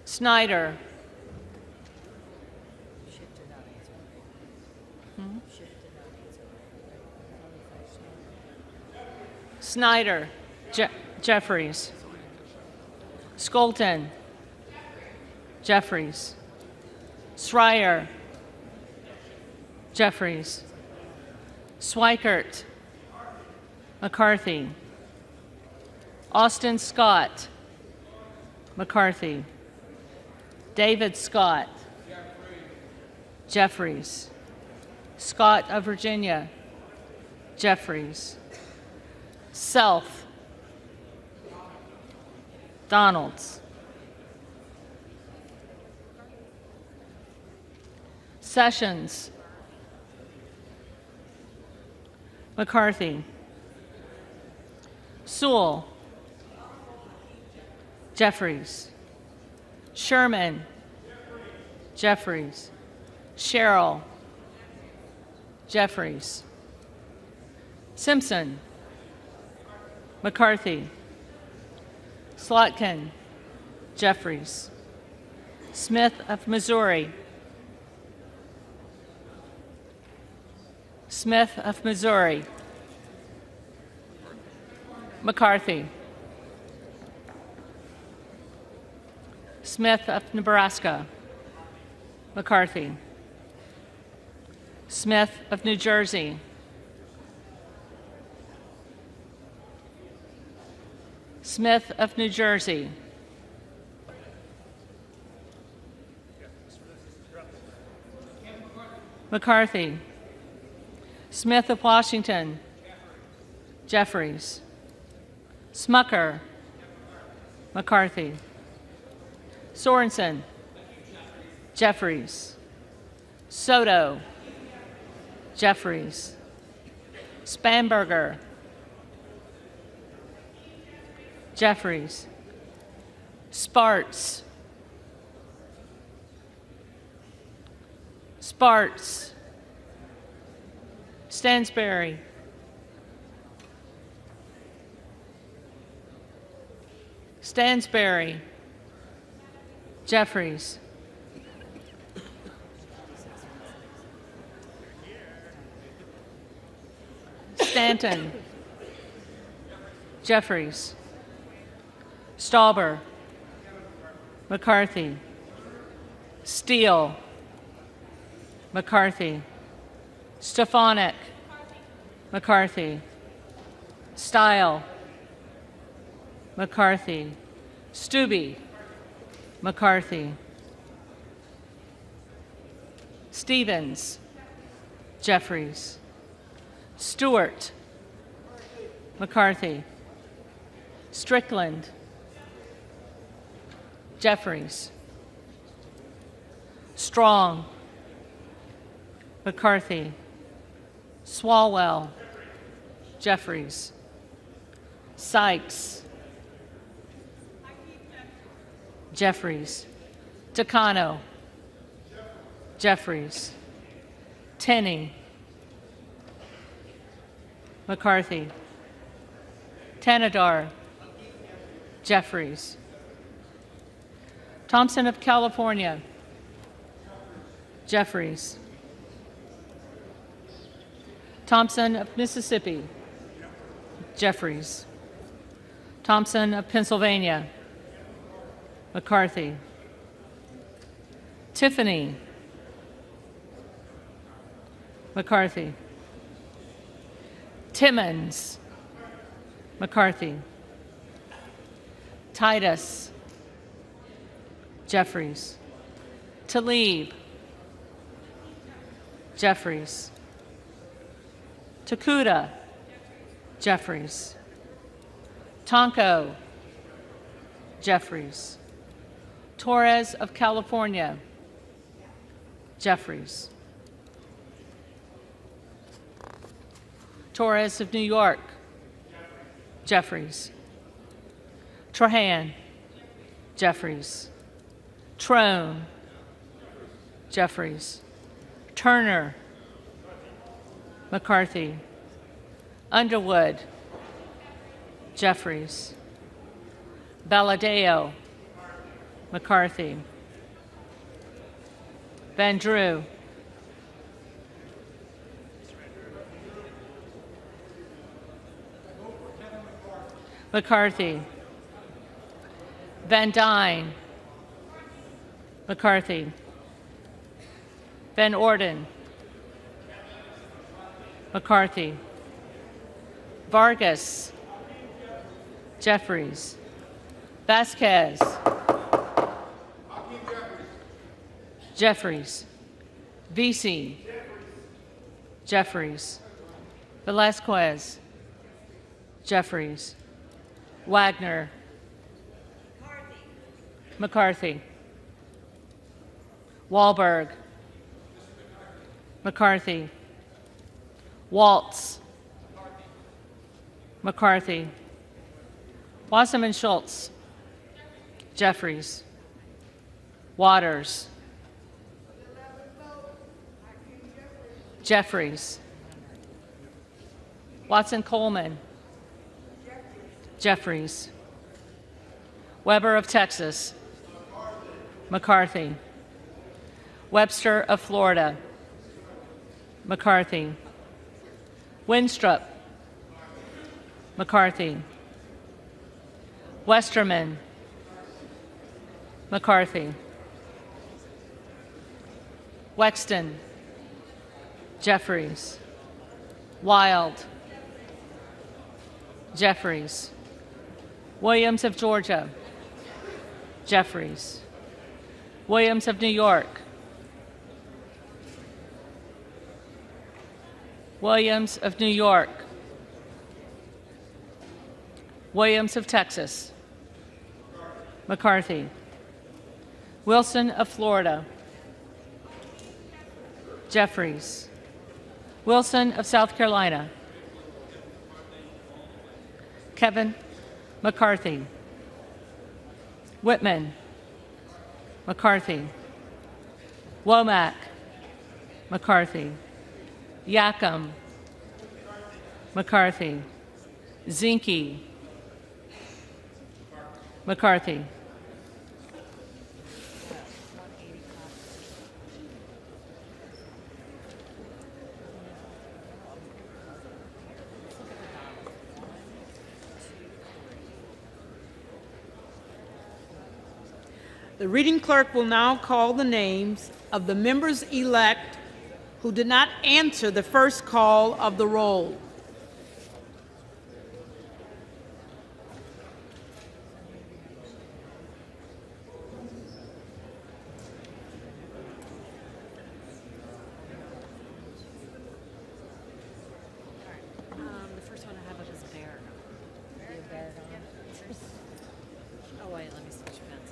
Snyder. Snyder. Jeffries. Skolton. Jeffries. Schreier. Jeffries. Swikert. McCarthy. Austin Scott. McCarthy. David Scott. Jeffries. Scott of Virginia. Jeffries. Self. Donalds. Sessions. McCarthy. Sewell. Jeffries. Sherman. Jeffries. Sherrill. Jeffries. Simpson. McCarthy. Slotkin. Jeffries. Smith of Missouri. Smith of Missouri. McCarthy. Smith of Nebraska. McCarthy. Smith of New Jersey. Smith of New Jersey. McCarthy. Smith of Washington. Jeffries. Smucker. McCarthy. Sorensen. Jeffries. Soto. Jeffries. Spanberger. Jeffries. Sparts. Sparts. Stansberry. Stansberry. Jeffries. Stanton. Jeffries. Stauber. McCarthy. Steele. McCarthy. Stefanik. McCarthy. Style. McCarthy. Stubbe. McCarthy. Stevens. Jeffries. Stewart. McCarthy. Strickland. Jeffries. Strong. McCarthy. Swalwell. Jeffries. Sykes. Jeffries. Takano. Jeffries. Tenney. McCarthy. Tanadar. Jeffries. Thompson of California. Jeffries. Thompson of Mississippi. Jeffries. Thompson of Pennsylvania. McCarthy. Tiffany. McCarthy. Timmons. McCarthy. Titus. Jeffries. Tlaib. Jeffries. Takuda. Jeffries. Tonko. Jeffries. Torres of California. Jeffries. Torres of New York. Jeffries. Trahan. Jeffries. Trone. Jeffries. Turner. McCarthy. Underwood. Jeffries. Valadeo. McCarthy. Van Drew. McCarthy. Van Dyne. McCarthy. Van Orden. McCarthy. Vargas. Jeffries. Vasquez. Jeffries. Vesey. Jeffries. Velasquez. Jeffries. Wagner. McCarthy. Wahlberg. McCarthy. Waltz. McCarthy. Wasserman Schultz. Jeffries. Waters. Jeffries. Watson Coleman. Jeffries. Weber of Texas. McCarthy. Webster of Florida. McCarthy. Winstrup. McCarthy. Westerman. McCarthy. Wexton. Jeffries. Wild. Jeffries. Williams of Georgia. Jeffries. Williams of New York. Williams of New York. Williams of Texas. McCarthy. Wilson of Florida. Jeffries. Wilson of South Carolina. Kevin McCarthy. Whitman. McCarthy. Womack. McCarthy. Yackham. McCarthy. Zinke. McCarthy. The reading clerk will now call the names of the members-elect who did not answer the first call of the roll. The first one I have up is Bear. Oh wait, let me switch pens.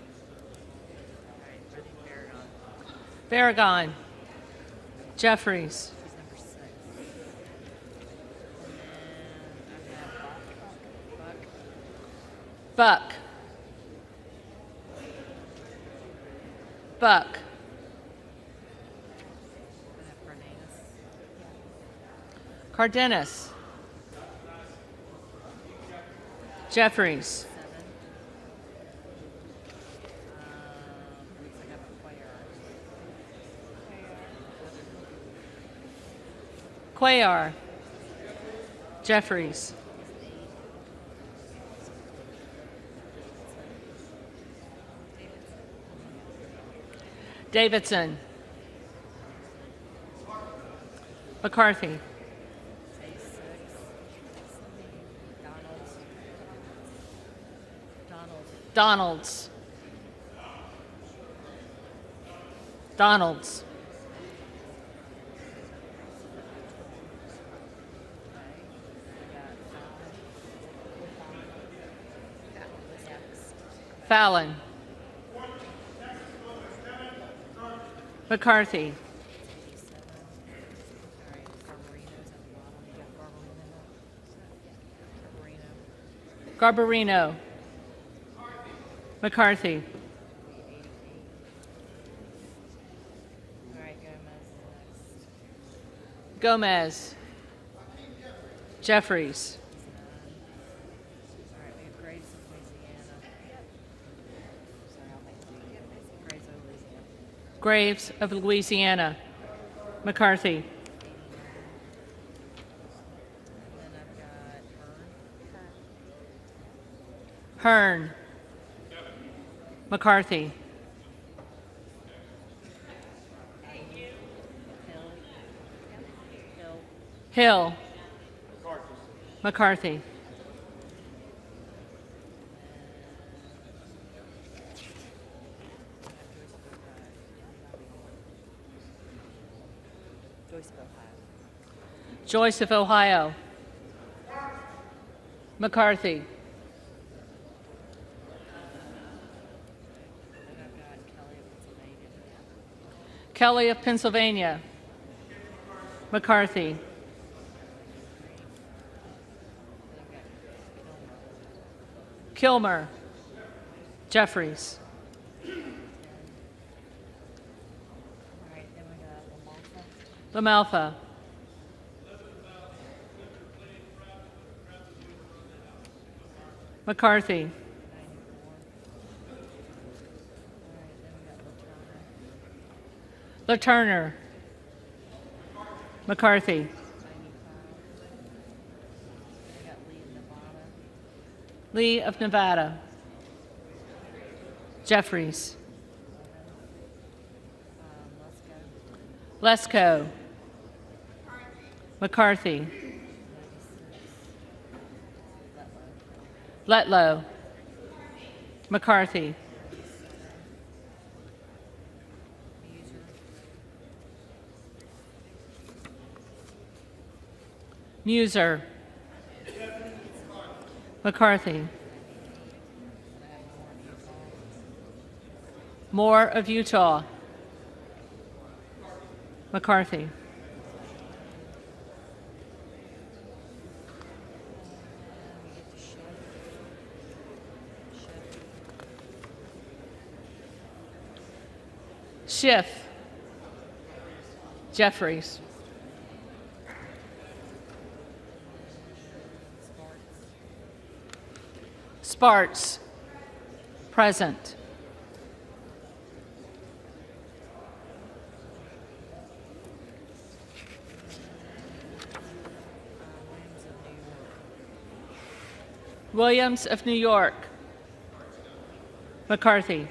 All right, ready, Barragon. Jeffries. He's number 6. And then I have Buck. Buck. Cardenas. Jeffries. Cuellar. Jeffries. Davidson. McCarthy. Donalds. Donalds. Fallon. McCarthy. Garbarino. McCarthy. All right, Gomez next. Gomez. Jeffries. All right, we have Graves of Louisiana. Sorry, I'll make it. Graves of Louisiana. Graves of Louisiana. McCarthy. And then I've got Hearn. McCarthy. Hill. McCarthy. Joyce of Ohio. McCarthy. Kelly of Pennsylvania. McCarthy. Kilmer. Jeffries. LaMalfa. McCarthy. LaTurner. McCarthy. Lee of Nevada. Jeffries. Lesko. McCarthy. Letlow. McCarthy. Muser. McCarthy. Moore of Utah. McCarthy. Schiff. Jeffries. Sparts. Present. Williams of New York. McCarthy.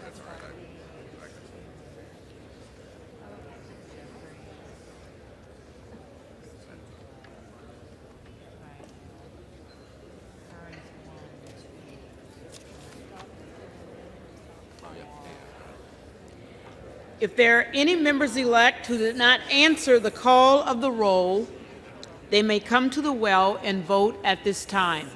That's all right. If there are any members-elect who did not answer the call of the roll, they may come to the well and vote at this time.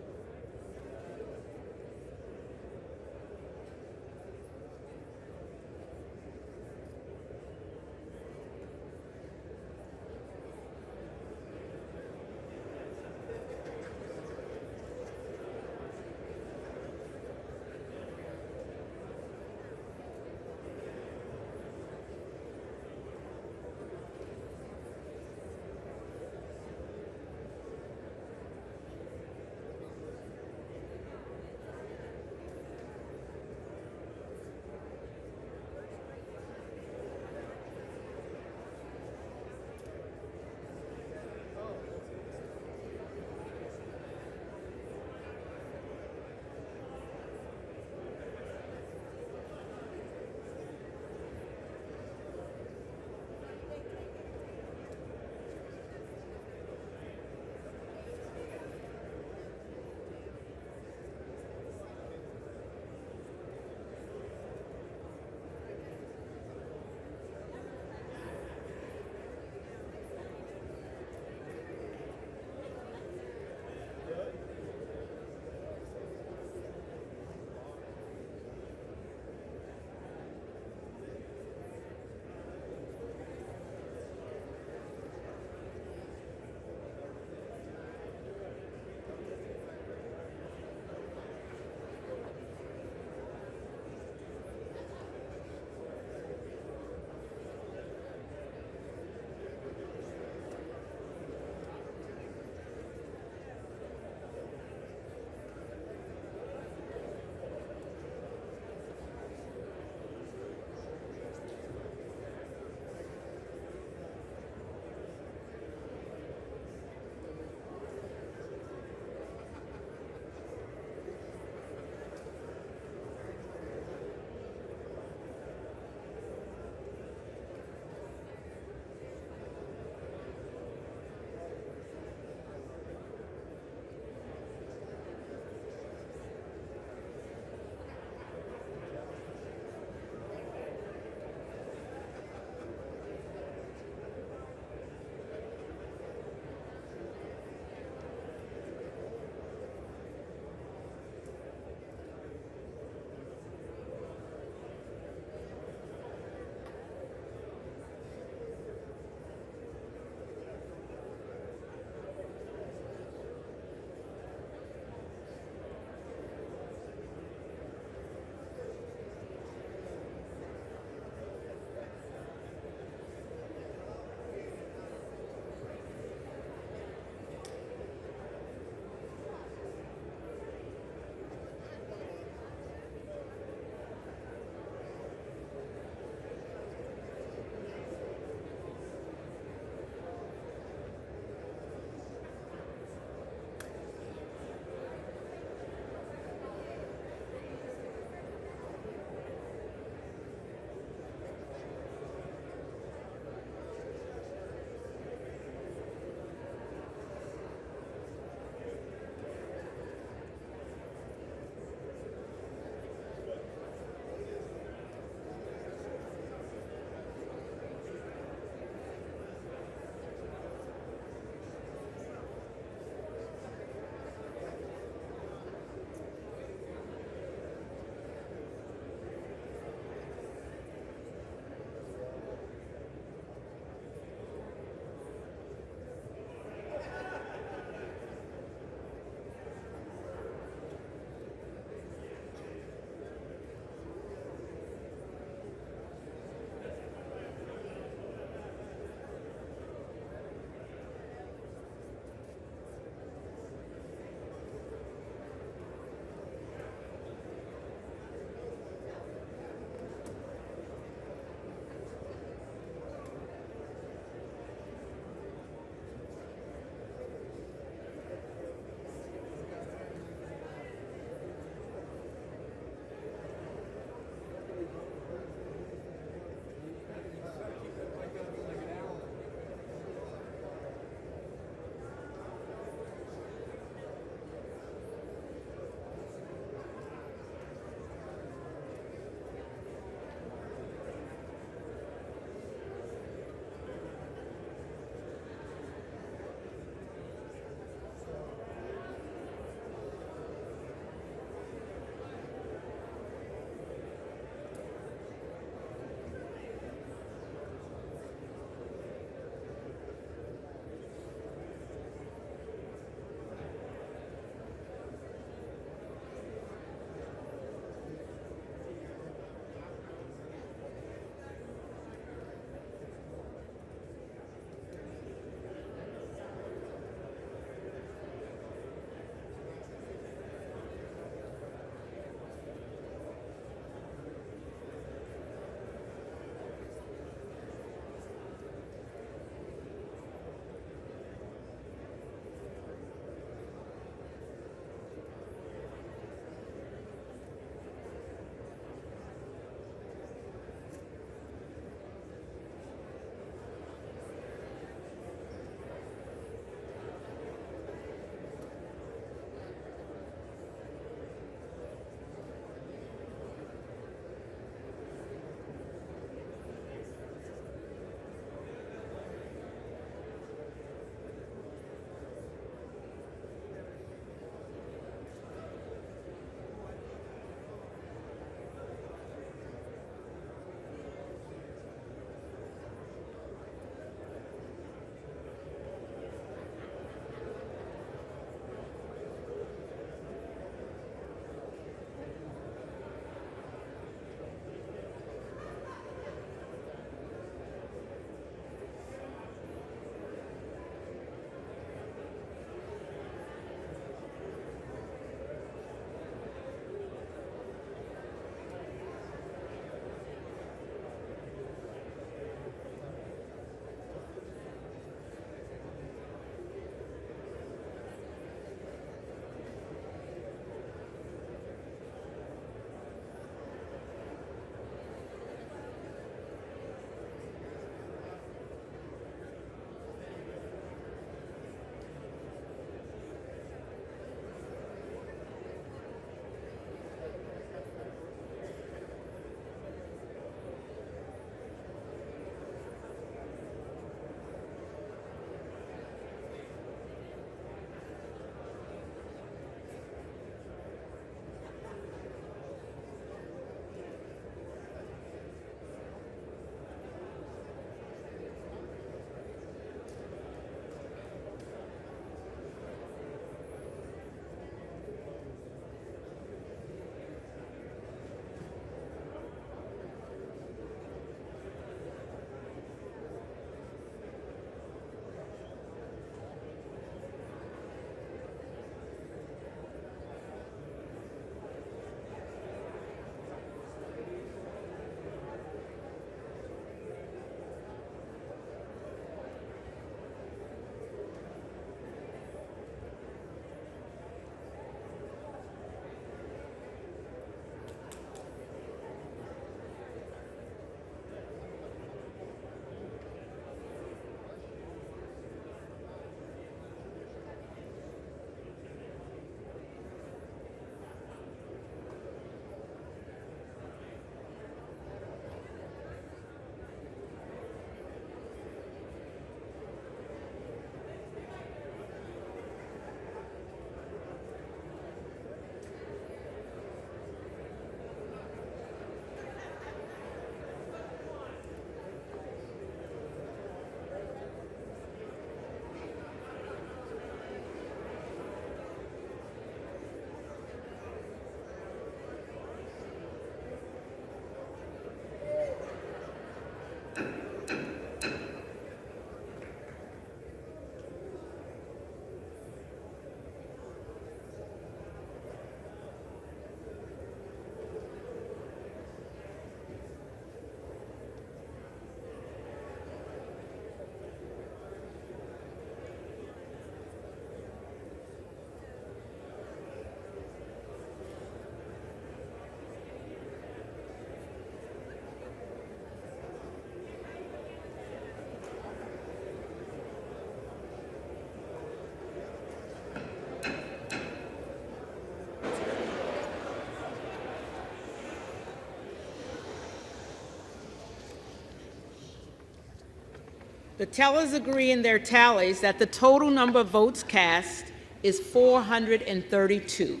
The tellers agree in their tallies that the total number of votes cast is 432,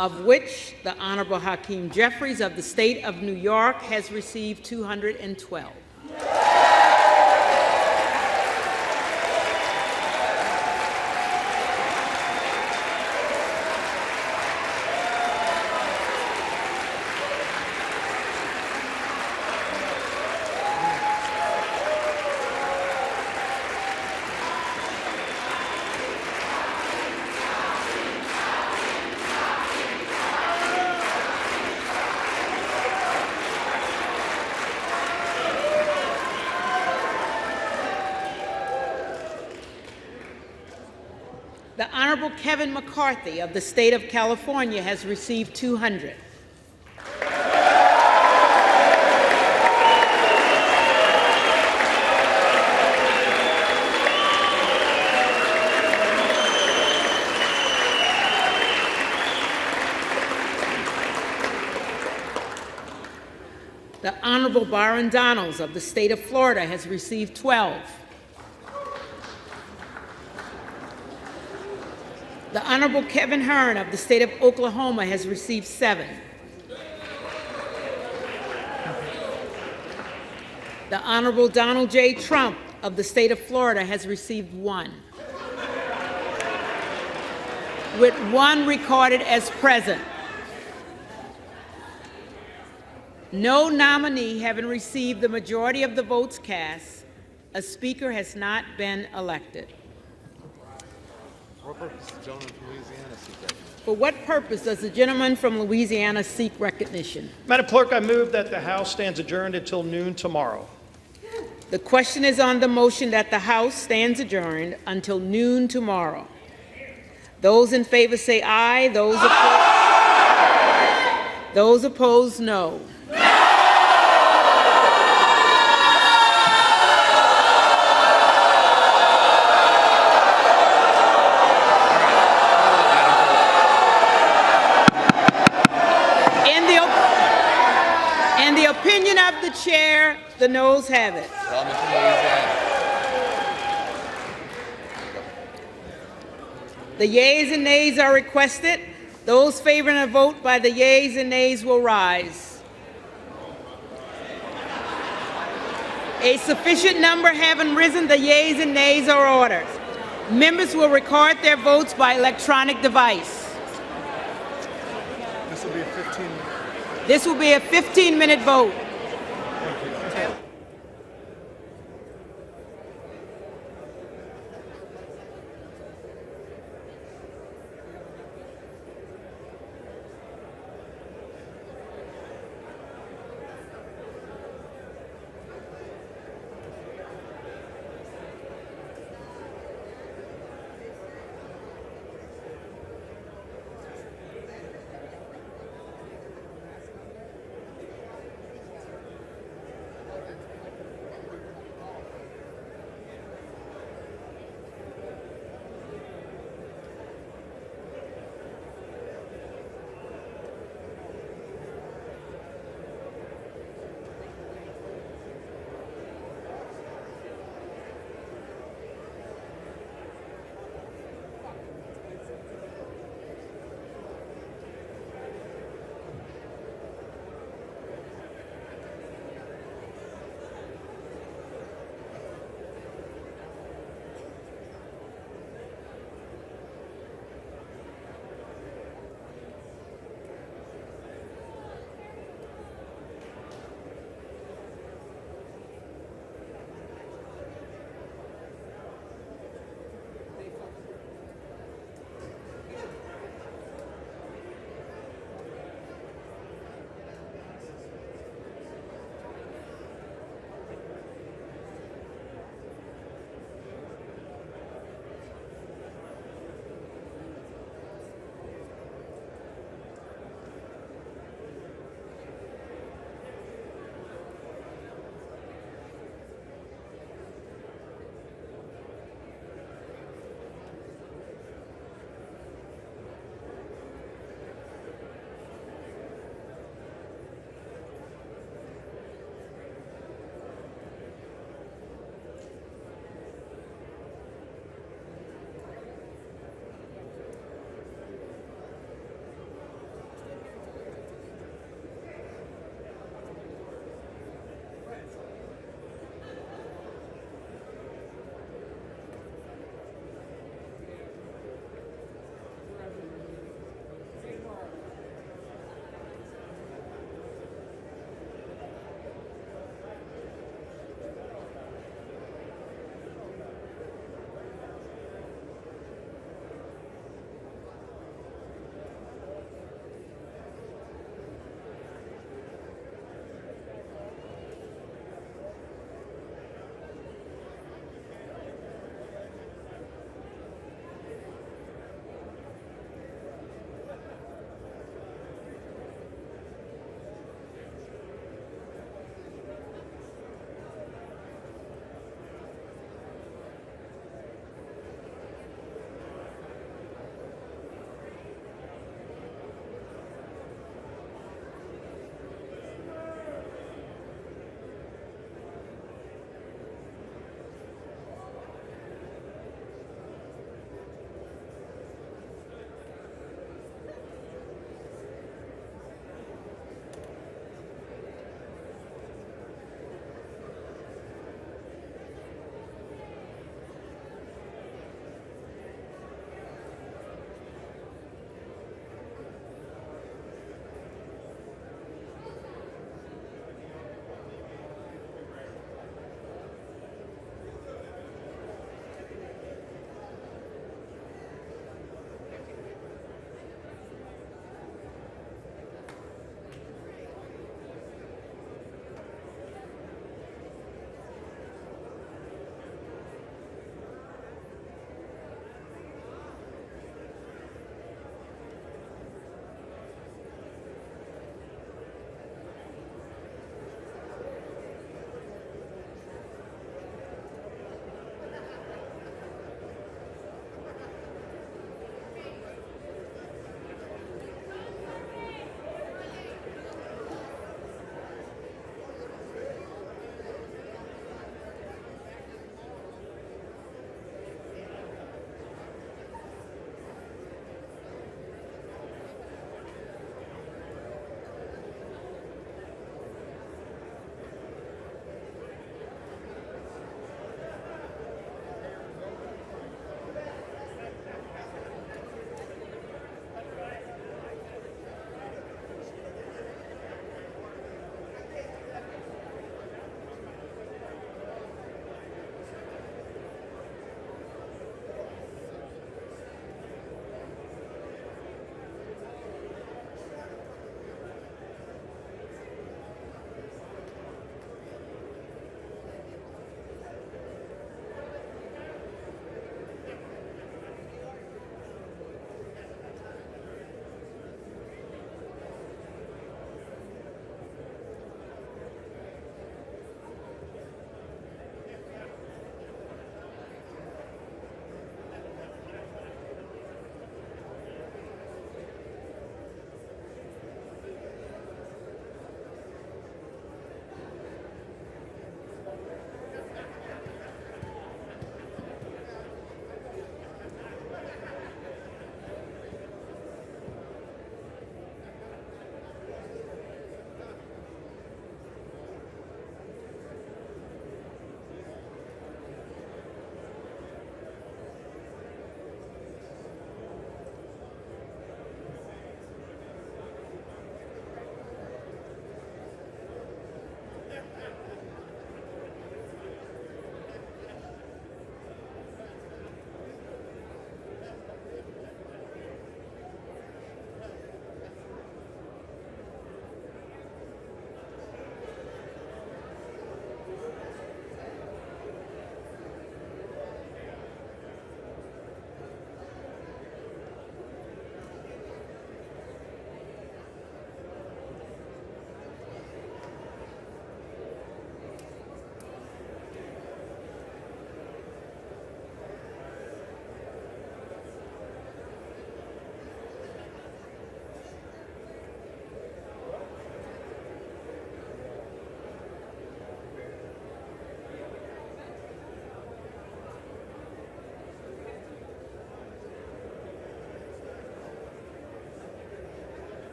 of which the Honorable Hakeem Jeffries of the state of New York has received 212. The Honorable Kevin McCarthy of the state of California has received 200. The Honorable Byron Donalds of the state of Florida has received 12. The Honorable Kevin Hearn of the state of Oklahoma has received 7. The Honorable Donald J. Trump of the state of Florida has received 1, with 1 recorded as present. No nominee having received the majority of the votes cast, a speaker has not been elected. What purpose does the gentleman from Louisiana seek recognition? For what purpose does the gentleman from Louisiana seek recognition? Madam Clerk, I move that the House stands adjourned until noon tomorrow. The question is on the motion that the House stands adjourned until noon tomorrow. Those in favor say aye. Those opposed, no. In the opinion of the chair, the noes have it. The yeas and nays are requested. Those favoring a vote by the yeas and nays will rise. A sufficient number having risen, the yeas and nays are ordered. Members will record their votes by electronic device. This will be a 15-minute. This will be a 15-minute vote.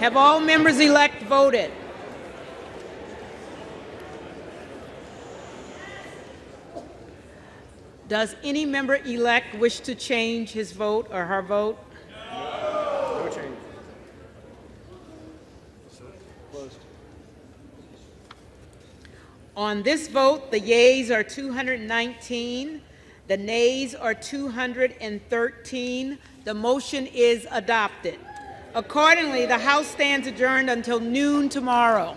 Have all members-elect voted? Does any member-elect wish to change his vote or her vote? No change. Closed. On this vote, the yeas are 219, the nays are 213. The motion is adopted. Accordingly, the House stands adjourned until noon tomorrow.